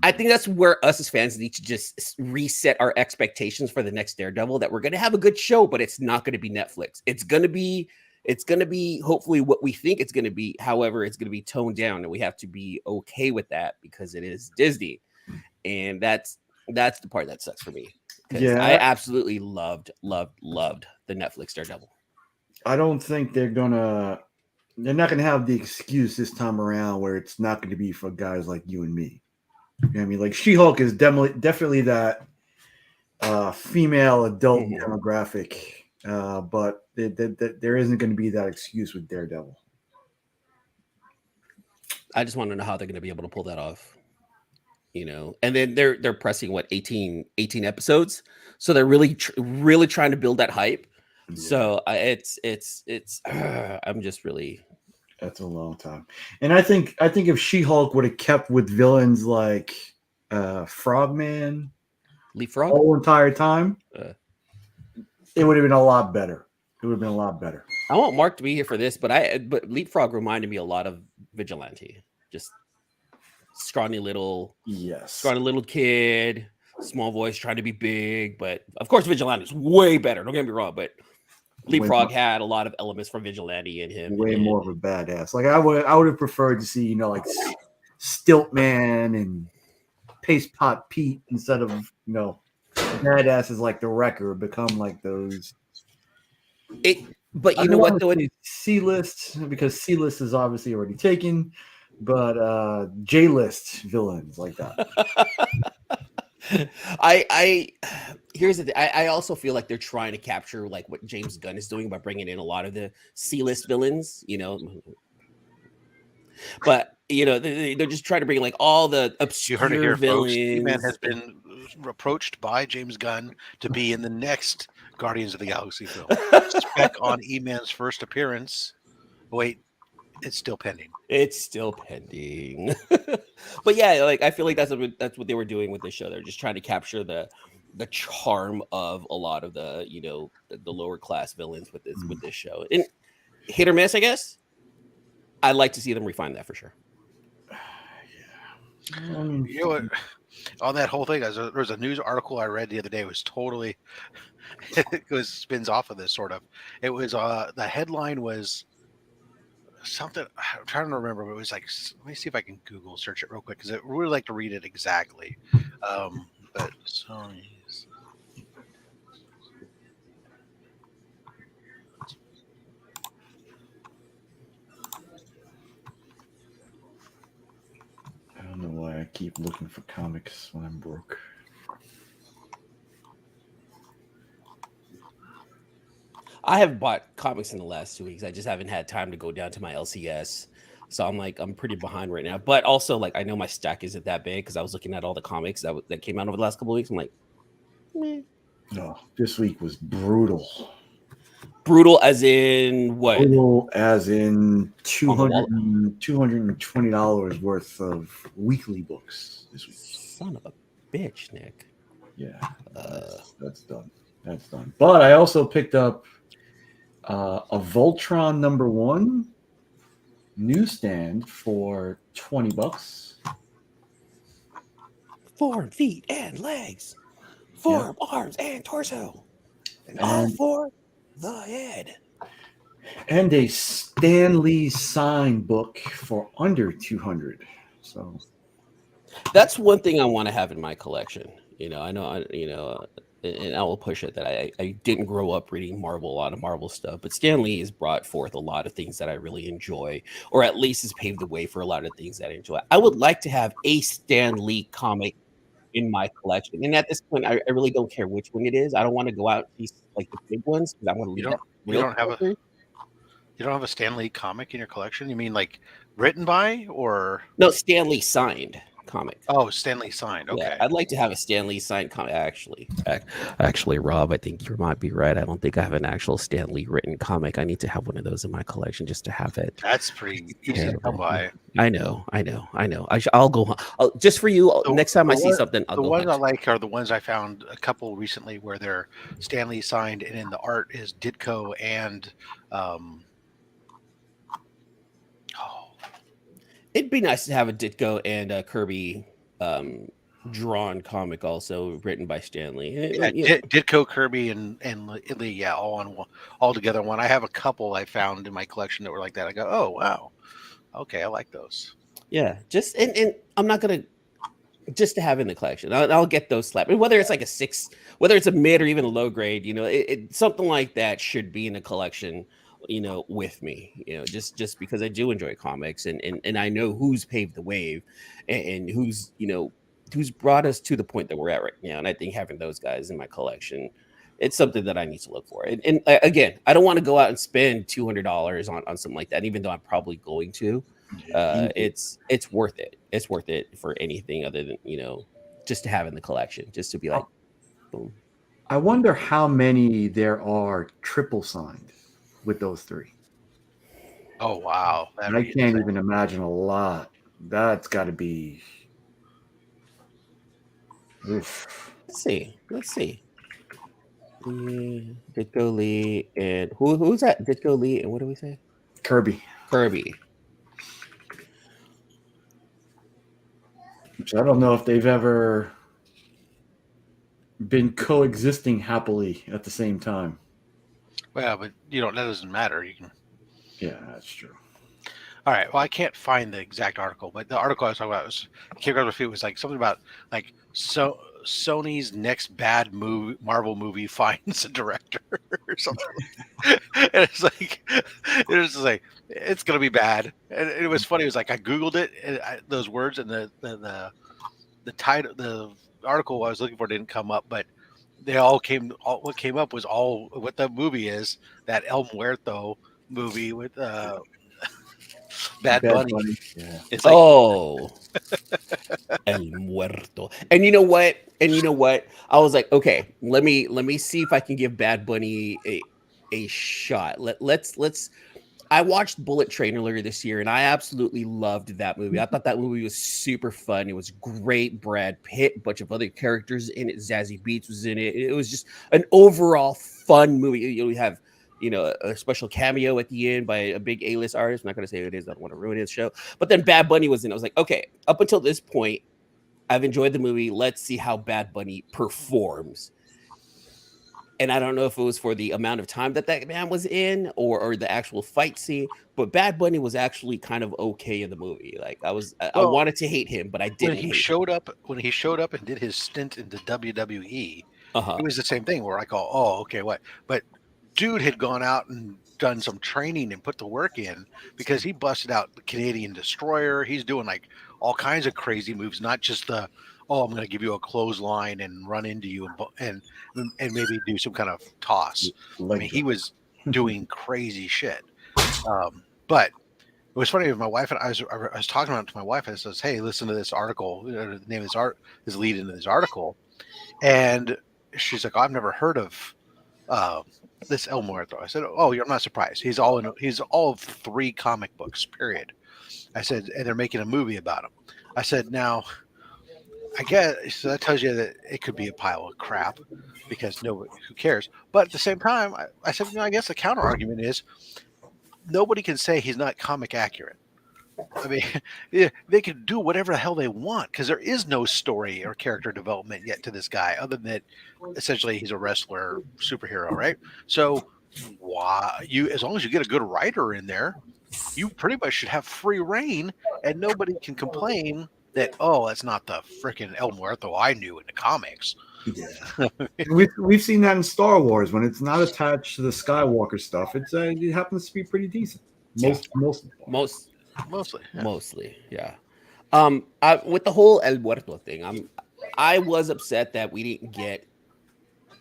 I think that's where us as fans need to just reset our expectations for the next Daredevil. That we're going to have a good show, but it's not going to be Netflix. It's going to be hopefully what we think it's going to be. However, it's going to be toned down, and we have to be okay with that because it is Disney, and that's the part that sucks for me. Yeah, I absolutely loved the Netflix Daredevil. I don't think they're not gonna have the excuse this time around where it's not going to be for guys like you and me. You know what I mean? Like She-Hulk is definitely that female adult demographic, but there isn't going to be that excuse with Daredevil. I just want to know how they're going to be able to pull that off. You know, and then they're pressing 18 episodes, so they're really trying to build that hype. Yeah. So it's I'm just really. That's a long time, and I think if She-Hulk would have kept with villains like Frogman, Leapfrog, the whole entire time, it would have been a lot better. It would have been a lot better. I want Mark to be here for this, but Leapfrog reminded me a lot of Vigilante, just. Scrawny little kid, small voice, trying to be big, but of course Vigilante is way better. Don't get me wrong, but Leapfrog had a lot of elements from Vigilante in him. Way more of a badass. Like I would have preferred to see, like Stiltman and Paste Pot Pete instead of badasses like the Wrecker become like those. But you know what though? C-list, because C-list is obviously already taken. But J-list villains like that. Here's the thing. I also feel like they're trying to capture like what James Gunn is doing by bringing in a lot of the C-list villains, But they're just trying to bring like all the obscure you heard it here, villains. Folks. E-Man has been approached by James Gunn to be in the next Guardians of the Galaxy film. Spec on E-Man's first appearance. Wait. It's still pending. But yeah, like I feel like that's what they were doing with this show. They're just trying to capture the charm of a lot of the the lower class villains with this show. And hit or miss, I guess. I'd like to see them refine that for sure. You know what? On that whole thing, there was a news article I read the other day. It was totally spins off of this sort of. It was the headline was something I'm trying to remember, but it was like, let me see if I can Google search it real quick because I would really like to read it exactly. But Sony's. I don't know why I keep looking for comics when I'm broke. I have bought comics in the last 2 weeks. I just haven't had time to go down to my LCS. So I'm pretty behind right now. But also, like, I know my stack isn't that big because I was looking at all the comics that came out over the last couple of weeks. I'm like, meh. No, this week was brutal. Brutal as in what? Brutal as in $220 worth of weekly books this week. Son of a bitch, Nick. Yeah, that's done. That's done. But I also picked up a Voltron #1 newsstand for $20. 4 feet and legs, 4 arms and torso, and all for the head. And a Stan Lee signed book for under $200. So that's one thing I want to have in my collection. And I will push it that I didn't grow up reading a lot of Marvel stuff, but Stan Lee has brought forth a lot of things that I really enjoy, or at least has paved the way for a lot of things that I enjoy. I would like to have a Stan Lee comic in my collection, and at this point, I really don't care which one it is. I don't want to go out and see like the big ones because I want to leave that. You don't have a Stan Lee comic in your collection? You mean like written by or no? Stan Lee signed comic. Oh, Stan Lee signed. Okay. Yeah, I'd like to have a Stan Lee signed comic. Actually, Rob, I think you might be right. I don't think I have an actual Stan Lee written comic. I need to have one of those in my collection just to have it. That's pretty easy to come by. I know. I'll go just for you. Next time I see something, I'll go. The ones I like are the ones I found a couple recently where they're Stan Lee signed, and in the art is Ditko and it'd be nice to have a Ditko and a Kirby drawn comic also written by Stan Lee. Ditko, Kirby, and Lee, all together one. I have a couple I found in my collection that were like that. I go, oh wow, okay, I like those. Yeah, just and I'm not gonna just to have in the collection. I'll get those slapped. Whether it's like a 6, whether it's a mid or even a low grade, something like that should be in a collection. With me, just because I do enjoy comics and I know who's paved the wave and who's brought us to the point that we're at right now. And I think having those guys in my collection, it's something that I need to look for. And again, I don't want to go out and spend $200 on something like that, even though I'm probably going to. It's worth it. It's worth it for anything other than, just to have in the collection, just to be like, boom. I wonder how many there are triple signed with those 3. Oh wow! I can't even imagine a lot. That's got to be. Oof. Let's see. Ditko Lee and who's that? Ditko Lee and what do we say? Kirby. Which I don't know if they've ever been coexisting happily at the same time. Well, but that doesn't matter. You can. Yeah, that's true. All right. Well, I can't find the exact article, but the article I was talking about was like something about like Sony's next bad Marvel movie finds a director or something. And it's like it's gonna be bad. And it was funny. It was like I googled it, and those words and the title, the article I was looking for didn't come up, but what came up was all what the movie is, that El Muerto movie with Bad Bunny. Yeah. It's like, El Muerto. And you know what? I was like, okay, let me see if I can give Bad Bunny a shot. Let's I watched Bullet Train earlier this year, and I absolutely loved that movie. I thought that movie was super fun. It was great. Brad Pitt, a bunch of other characters in it. Zazie Beetz was in it. It was just an overall fun movie. We have a special cameo at the end by a big A-list artist. I'm not going to say who it is. I don't want to ruin his show. But then Bad Bunny was in. I was like, okay, up until this point, I've enjoyed the movie. Let's see how Bad Bunny performs. And I don't know if it was for the amount of time that man was in or the actual fight scene, but Bad Bunny was actually kind of okay in the movie. Like I wanted to hate him, but I didn't. When he showed up and did his stint in the WWE, it was the same thing where I go, oh, okay, what? But dude had gone out and done some training and put the work in because he busted out the Canadian Destroyer. He's doing like all kinds of crazy moves, not just the I'm going to give you a clothesline and run into you and maybe do some kind of toss. I mean, he was doing crazy shit. But it was funny with my wife and I was talking about it to my wife and I says, "Hey, listen to this article. The name of this is lead into this article," and she's like, "I've never heard of this El Muerto." I said, "Oh, I'm not surprised. He's all of 3 comic books. Period." I said, and they're making a movie about him. I said, now, I guess so that tells you that it could be a pile of crap because who cares? But at the same time, I said, I guess the counter argument is nobody can say he's not comic accurate. I mean, they can do whatever the hell they want because there is no story or character development yet to this guy, other than that essentially he's a wrestler superhero, right? So as long as you get a good writer in there, you pretty much should have free reign, and nobody can complain that that's not the freaking El Muerto I knew in the comics. Yeah. we've seen that in Star Wars when it's not attached to the Skywalker stuff. It happens to be pretty decent. Mostly, yeah. With the whole El Muerto thing, I was upset that we didn't get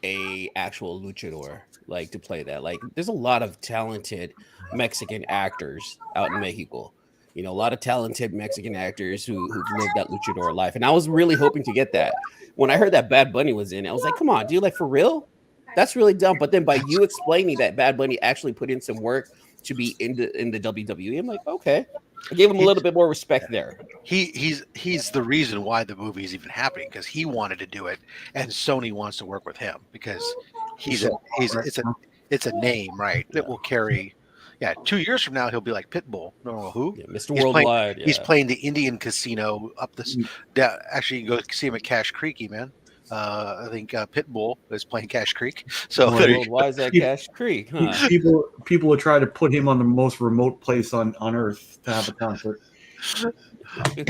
a actual luchador like to play that. Like, there's a lot of talented Mexican actors out in Mexico. A lot of talented Mexican actors who've lived that luchador life, and I was really hoping to get that. When I heard that Bad Bunny was in it, I was like, "Come on, dude! Like, for real? That's really dumb." But then by you explaining that Bad Bunny actually put in some work to be in the WWE, I'm like, okay. I gave him a little bit more respect there. He's the reason why the movie is even happening because he wanted to do it, and Sony wants to work with him because it's a name, right? That will carry. Yeah, 2 years from now he'll be like Pitbull. No, who? Yeah, Mr. Worldwide. He's playing the Indian casino up this. Actually, you go see him at Cache Creek, man. I think Pitbull is playing Cache Creek. So why is that Cache Creek? Huh? People will try to put him on the most remote place on Earth to have a concert.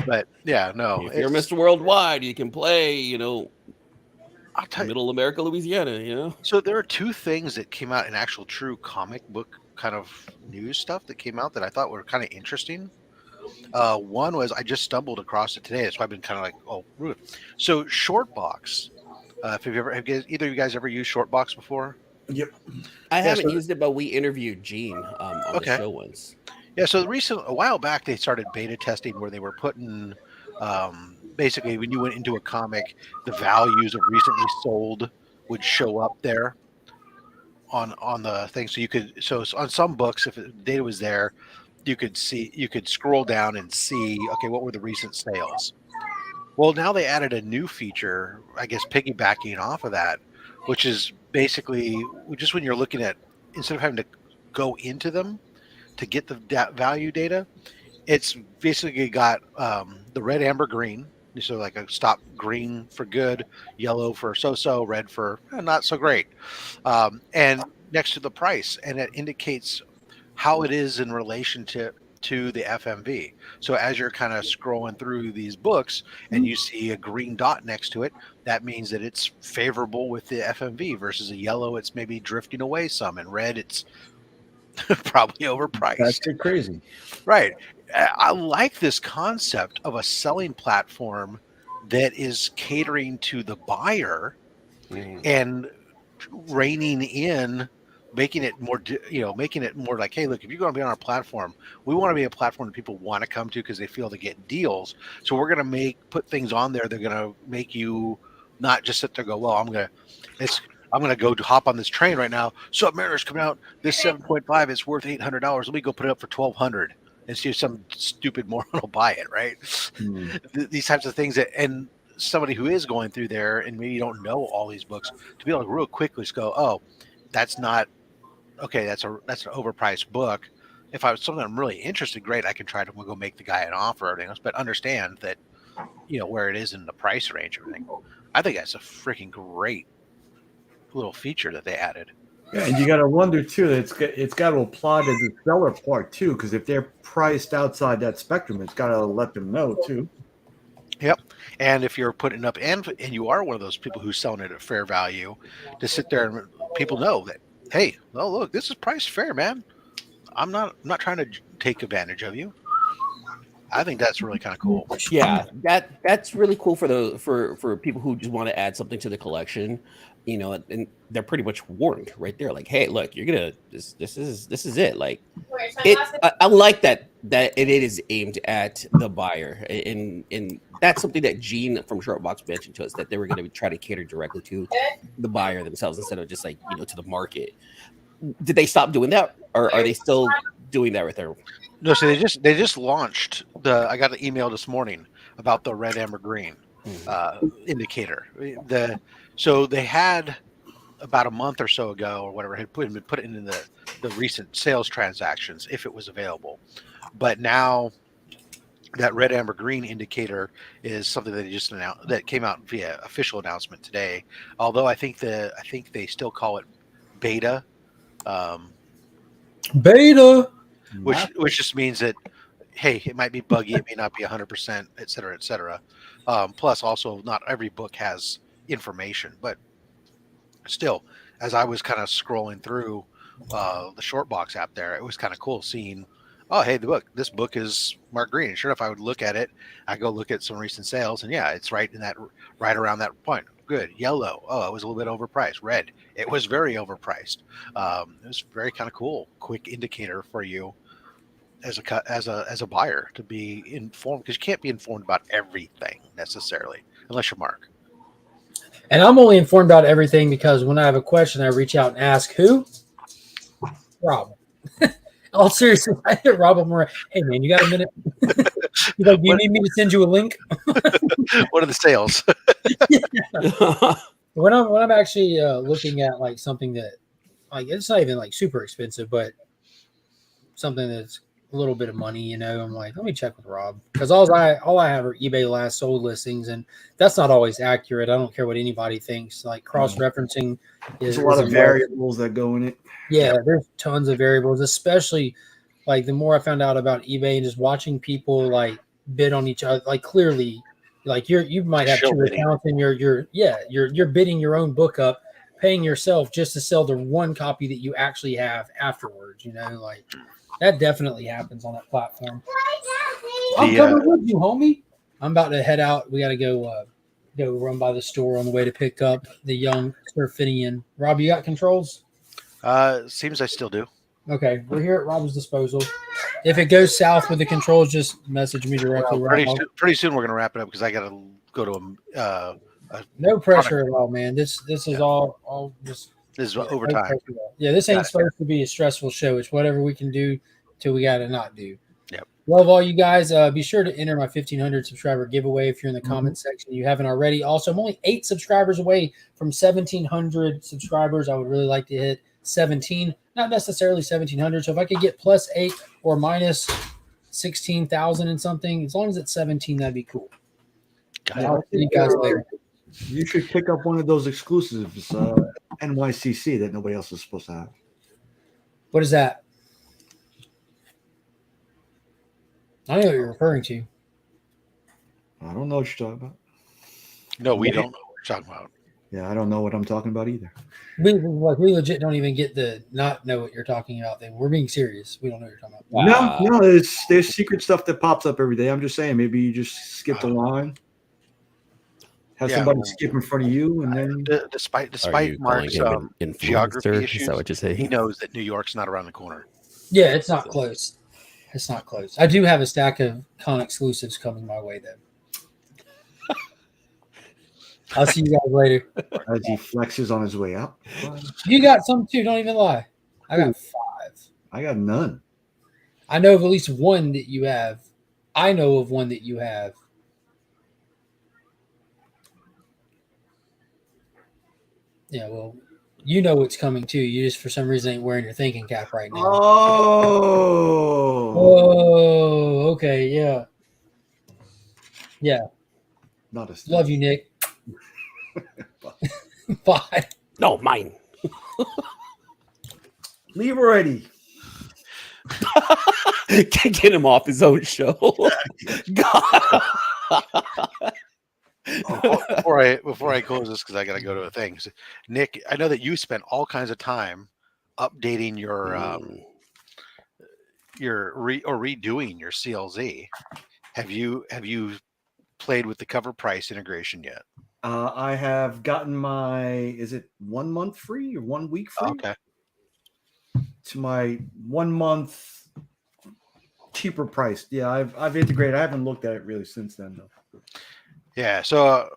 But yeah, no. If you're Mr. Worldwide, you can play. Middle America, Louisiana. So there are 2 things that came out in actual true comic book kind of news stuff that came out that I thought were kind of interesting. One was I just stumbled across it today, so I've been kind of like, rude. So Shortbox, have either of you guys ever used Shortbox before? Yep. I haven't used it, but we interviewed Gene on the show once. Yeah, so a while back they started beta testing where they were putting basically when you went into a comic, the values of recently sold would show up there on the thing. So on some books, if the data was there, you could scroll down and see, okay, what were the recent sales? Well, now they added a new feature, I guess piggybacking off of that, which is basically just when you're looking at, instead of having to go into them to get the value data, it's basically got the red, amber, green. So like a stop, green for good, yellow for so-so, red for not so great. And next to the price, and it indicates how it is in relation to the FMV. So as you're kind of scrolling through these books and you see a green dot next to it, that means that it's favorable with the FMV versus a yellow, it's maybe drifting away some, and red, it's probably overpriced. That's crazy. Right. I like this concept of a selling platform that is catering to the buyer and reining in, making it more like, hey, look, if you're going to be on our platform, we want to be a platform that people want to come to because they feel they get deals. So we're going to put things on there. They're going to make you not just sit there and go, well, I'm going to go hop on this train right now. Submariner's coming out. This 7.5 is worth $800. Let me go put it up for $1,200 and see if some stupid moron will buy it. Right? These types of things and somebody who is going through there and maybe you don't know all these books to be able to real quickly just go, oh, that's not okay, that's an overpriced book. If I was something I'm really interested, great, I can try to go make the guy an offer or everything else, but understand that, where it is in the price range, everything. I think that's a freaking great little feature that they added. Yeah, and you got to wonder too. It's got to apply to the seller part too, because if they're priced outside that spectrum, it's got to let them know too. Yep. And if you're putting up and you are one of those people who's selling it at fair value, to sit there and people know that, hey, well, look, this is priced fair, man. I'm not trying to take advantage of you. I think that's really kind of cool. Yeah, that's really cool for people who just want to add something to the collection, and they're pretty much warned right there. Like, hey, look, you're gonna this is it. Like, I like that it is aimed at the buyer, and that's something that Gene from Shortbox mentioned to us, that they were going to try to cater directly to the buyer themselves instead of just like to the market. Did they stop doing that, or are they still doing that right there? No, so they just launched I got an email this morning about the red, amber, green indicator. So they had about a month or so ago or whatever had put it in the recent sales transactions if it was available, but now that red, amber, green indicator is something that they just announced, that came out via official announcement today. Although I think they still call it beta. Beta. Which just means that, hey, it might be buggy, it may not be 100%, et cetera, et cetera. Plus, also, not every book has information, but still, as I was kind of scrolling through the Shortbox app there, it was kind of cool seeing, oh, hey, this book is Mark Green. Sure, if I would look at it, I go look at some recent sales, and yeah, it's right around that point. Good. Yellow, oh, it was a little bit overpriced. Red, it was very overpriced. It was very kind of cool, quick indicator for you as a buyer to be informed, because you can't be informed about everything necessarily unless you're Mark. And I'm only informed about everything because when I have a question, I reach out and ask who? Rob. All seriously, I hit Rob Moore. Hey man, you got a minute? He's like, do you need me to send you a link? What are the sales? When I'm actually looking at like something that, like, it's not even like super expensive, but something that's a little bit of money, I'm like, let me check with Rob, because all I have are eBay last sold listings, and that's not always accurate. I don't care what anybody thinks. Like, cross-referencing There's a lot of variables that go in it. Yeah, there's tons of variables, especially like the more I found out about eBay and just watching people like bid on each other, like clearly, like you might have two accounts and you're bidding your own book up, paying yourself just to sell the one copy that you actually have afterwards. Like that definitely happens on that platform. I'm coming with you, homie. I'm about to head out. We got to go run by the store on the way to pick up the young Sir Finian. Rob, you got controls? Seems I still do. Okay, we're here at Rob's disposal. If it goes south with the controls, just message me directly. Well, pretty soon we're gonna wrap it up because I got to go to no pressure at all, man. This is all just this is overtime. Yeah, this ain't supposed to be a stressful show. It's whatever we can do till we got to not do. Yep. Love all you guys. Be sure to enter my 1,500 subscriber giveaway if you're in the comment section. You haven't already. Also, I'm only 8 subscribers away from 1,700 subscribers. I would really like to hit 17, not necessarily 1,700. So if I could get plus 8 or minus 16,000 and something, as long as it's 17, that'd be cool. I'll see you guys later. You should pick up one of those exclusives, NYCC, that nobody else is supposed to have. What is that? I don't know what you're referring to. I don't know what you're talking about. No, we don't know what you're talking about. Yeah, I don't know what I'm talking about either. We legit don't even get the not know what you're talking about thing. We're being serious. We don't know what you're talking about. No, there's secret stuff that pops up every day. I'm just saying, maybe you just skip the line. Have somebody skip in front of you, and then despite Mark's geography issues, is that what you're saying? He knows that New York's not around the corner. Yeah, it's not close. It's not close. I do have a stack of con exclusives coming my way, though. I'll see you guys later. As he flexes on his way out. You got some too. Don't even lie. I got 5. I got none. I know of at least one that you have. I know of one that you have. Yeah, well, You know what's coming too. You just for some reason ain't wearing your thinking cap right now. Oh, okay, yeah. Not a Love you, Nick. Bye. No, mine. Leave already. Get him off his own show. God. Before I close this, because I got to go to a thing. So, Nick, I know that you spent all kinds of time updating your redoing your CLZ. Have you played with the cover price integration yet? I have gotten my, is it 1 month free or 1 week free? Okay. To my 1 month cheaper price. Yeah, I've integrated. I haven't looked at it really since then though. Yeah, so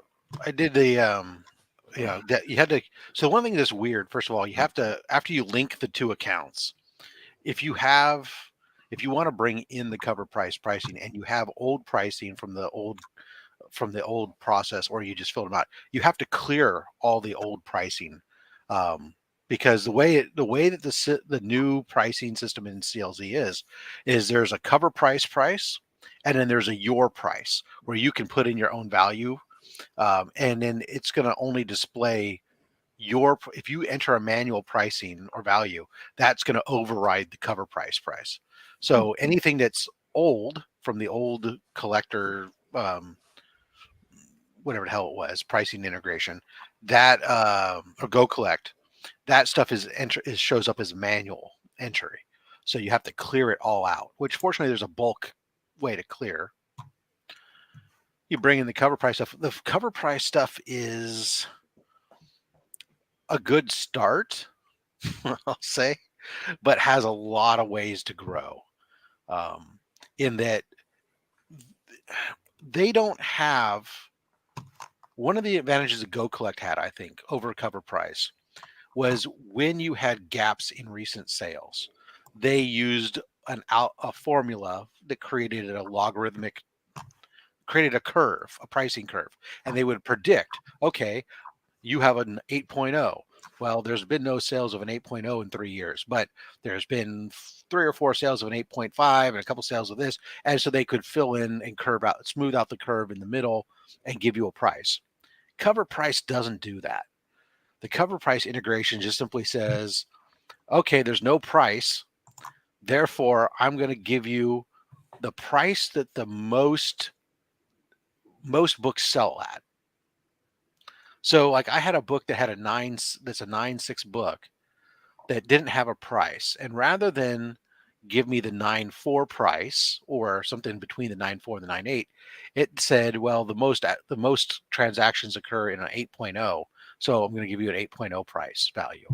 I did the that you had to. So one thing that's weird. First of all, you have to, after you link the two accounts, if you want to bring in the cover price pricing and you have old pricing from the old process, or you just filled them out, you have to clear all the old pricing, because the way that the new pricing system in CLZ is there's a cover price, and then there's a your price where you can put in your own value, and then it's going to only display if you enter a manual pricing or value, that's going to override the cover price. So anything that's old from the old collector, whatever the hell it was, pricing integration, that or go collect, that stuff shows up as manual entry. So you have to clear it all out, which fortunately there's a bulk way to clear. You bring in the cover price stuff. The cover price stuff is a good start, I'll say, but has a lot of ways to grow. In that they don't have, one of the advantages that Go Collect had, I think, over cover price was when you had gaps in recent sales, they used a formula that created a curve, a pricing curve, and they would predict, okay, you have an 8.0. Well, there's been no sales of an 8.0 in 3 years, but there's been 3 or 4 sales of an 8.5 and a couple sales of this. And so they could fill in and smooth out the curve in the middle and give you a price. Cover price doesn't do that. The cover price integration just simply says, okay, there's no price. Therefore, I'm going to give you the price that the most books sell at. So like I had a book that had that's a 9.6 book that didn't have a price. And rather than give me the 9.4 price or something between the 9.4 and the 9.8, it said, well, the most transactions occur in an 8.0. So I'm going to give you an 8.0 price value.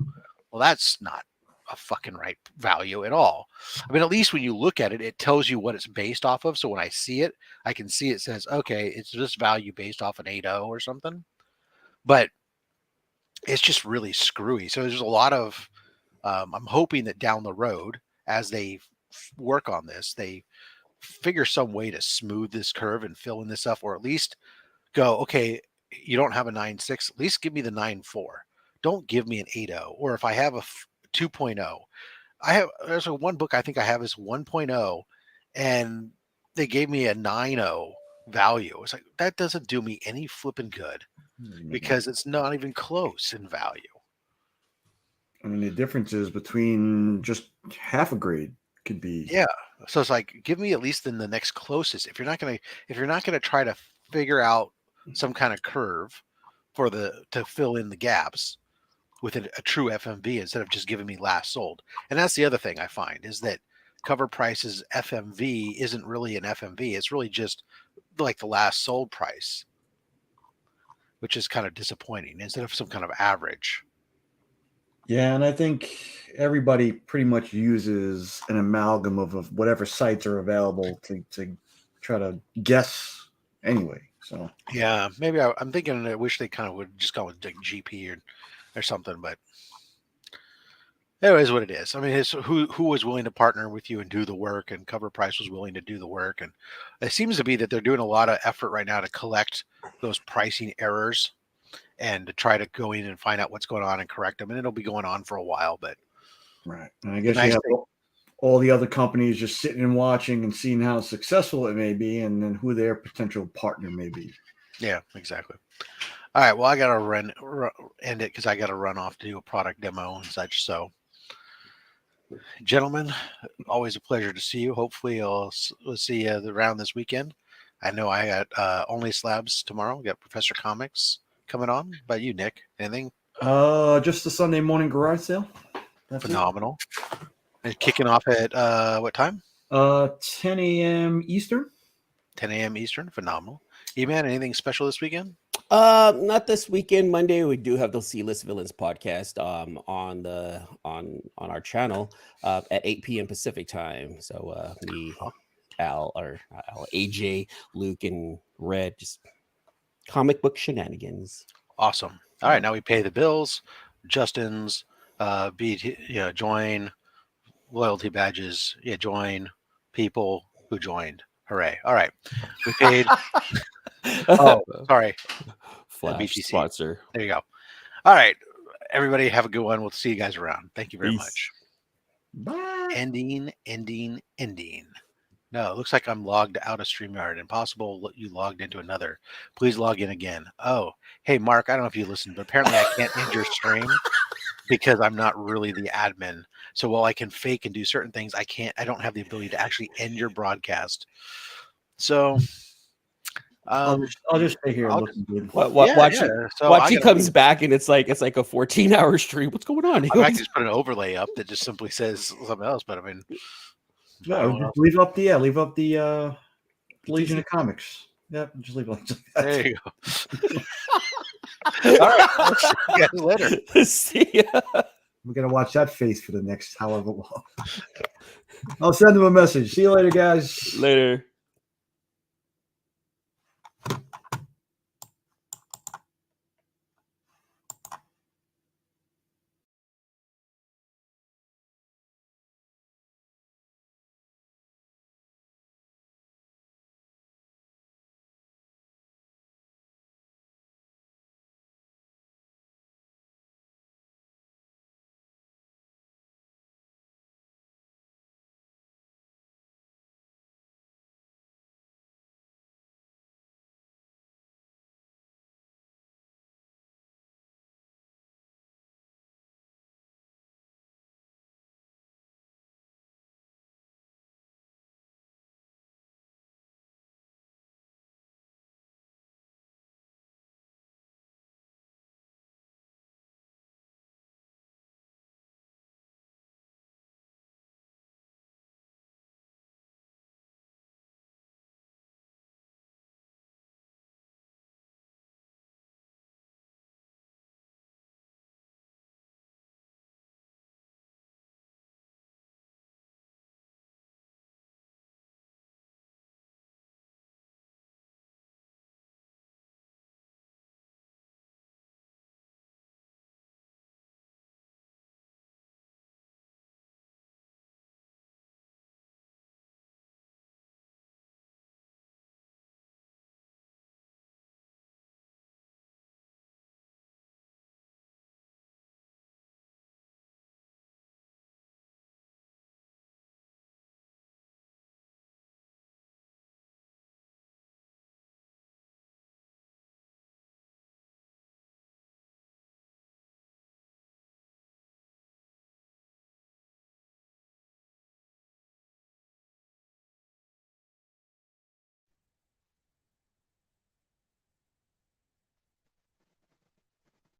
Well, that's not a fucking right value at all. I mean, at least when you look at it, it tells you what it's based off of. So when I see it, I can see it says, okay, it's this value based off an 8.0 or something. But it's just really screwy. So there's a lot of, I'm hoping that down the road, as they work on this, they figure some way to smooth this curve and fill in this stuff, or at least go, okay, you don't have a 9.6, at least give me the 9.4. Don't give me an 8.0. Or if I have a 2.0, there's one book I think I have is 1.0, and they gave me a 9.0 value. It's like, that doesn't do me any flipping good because it's not even close in value. I mean, the differences between just half a grade could be. Yeah. So it's like, give me at least in the next closest. If you're not gonna try to figure out some kind of curve to fill in the gaps with a true FMV instead of just giving me last sold. And that's the other thing I find is that cover prices FMV isn't really an FMV. It's really just like the last sold price, which is kind of disappointing instead of some kind of average. Yeah, and I think everybody pretty much uses an amalgam of whatever sites are available to try to guess anyway. So yeah, maybe I'm thinking I wish they kind of would just go with like GP or something, but it is what it is. I mean, it's who was willing to partner with you and do the work, and Cover Price was willing to do the work, and it seems to be that they're doing a lot of effort right now to collect those pricing errors. and to try to go in and find out what's going on and correct them. And it'll be going on for a while, but right. And I guess you have all the other companies just sitting and watching and seeing how successful it may be, and then who their potential partner may be. Yeah, exactly. All right. Well, I got to end it because I got to run off to do a product demo and such. So, gentlemen, always a pleasure to see you. Hopefully, we'll see you around this weekend. I know I got Only Slabs tomorrow. We got Professor Comics coming on. But you, Nick, anything? Just the Sunday morning garage sale. That's phenomenal. And kicking off at what time? 10 a.m. Eastern. 10 a.m. Eastern. Phenomenal. E-Man, anything special this weekend? Not this weekend. Monday we do have the C-List Villains podcast on our channel at 8 p.m. Pacific time. So me, Al, AJ, Luke, and Red, just comic book shenanigans. Awesome. All right, now we pay the bills. Justin's join loyalty badges. Yeah, join people who joined. Hooray! All right, we paid. Oh, sorry. Flash BTC sponsor. There you go. All right, everybody, have a good one. We'll see you guys around. Thank you very much. Bye. Ending. No, it looks like I'm logged out of StreamYard. Impossible you logged into another. Please log in again. Oh, hey, Mark, I don't know if you listened, but apparently I can't end your stream because I'm not really the admin. So while I can fake and do certain things, I don't have the ability to actually end your broadcast. So I'll just stay here looking good. Watch he comes back and it's like a 14-hour stream. What's going on? I can just put an overlay up that just simply says something else, but I mean, no, just leave up the Legion of Comics. Yep, just leave it like that. There you go. All right, we'll see you guys later. See ya. I'm gonna watch that face for the next however long. I'll send them a message. See you later, guys. Later.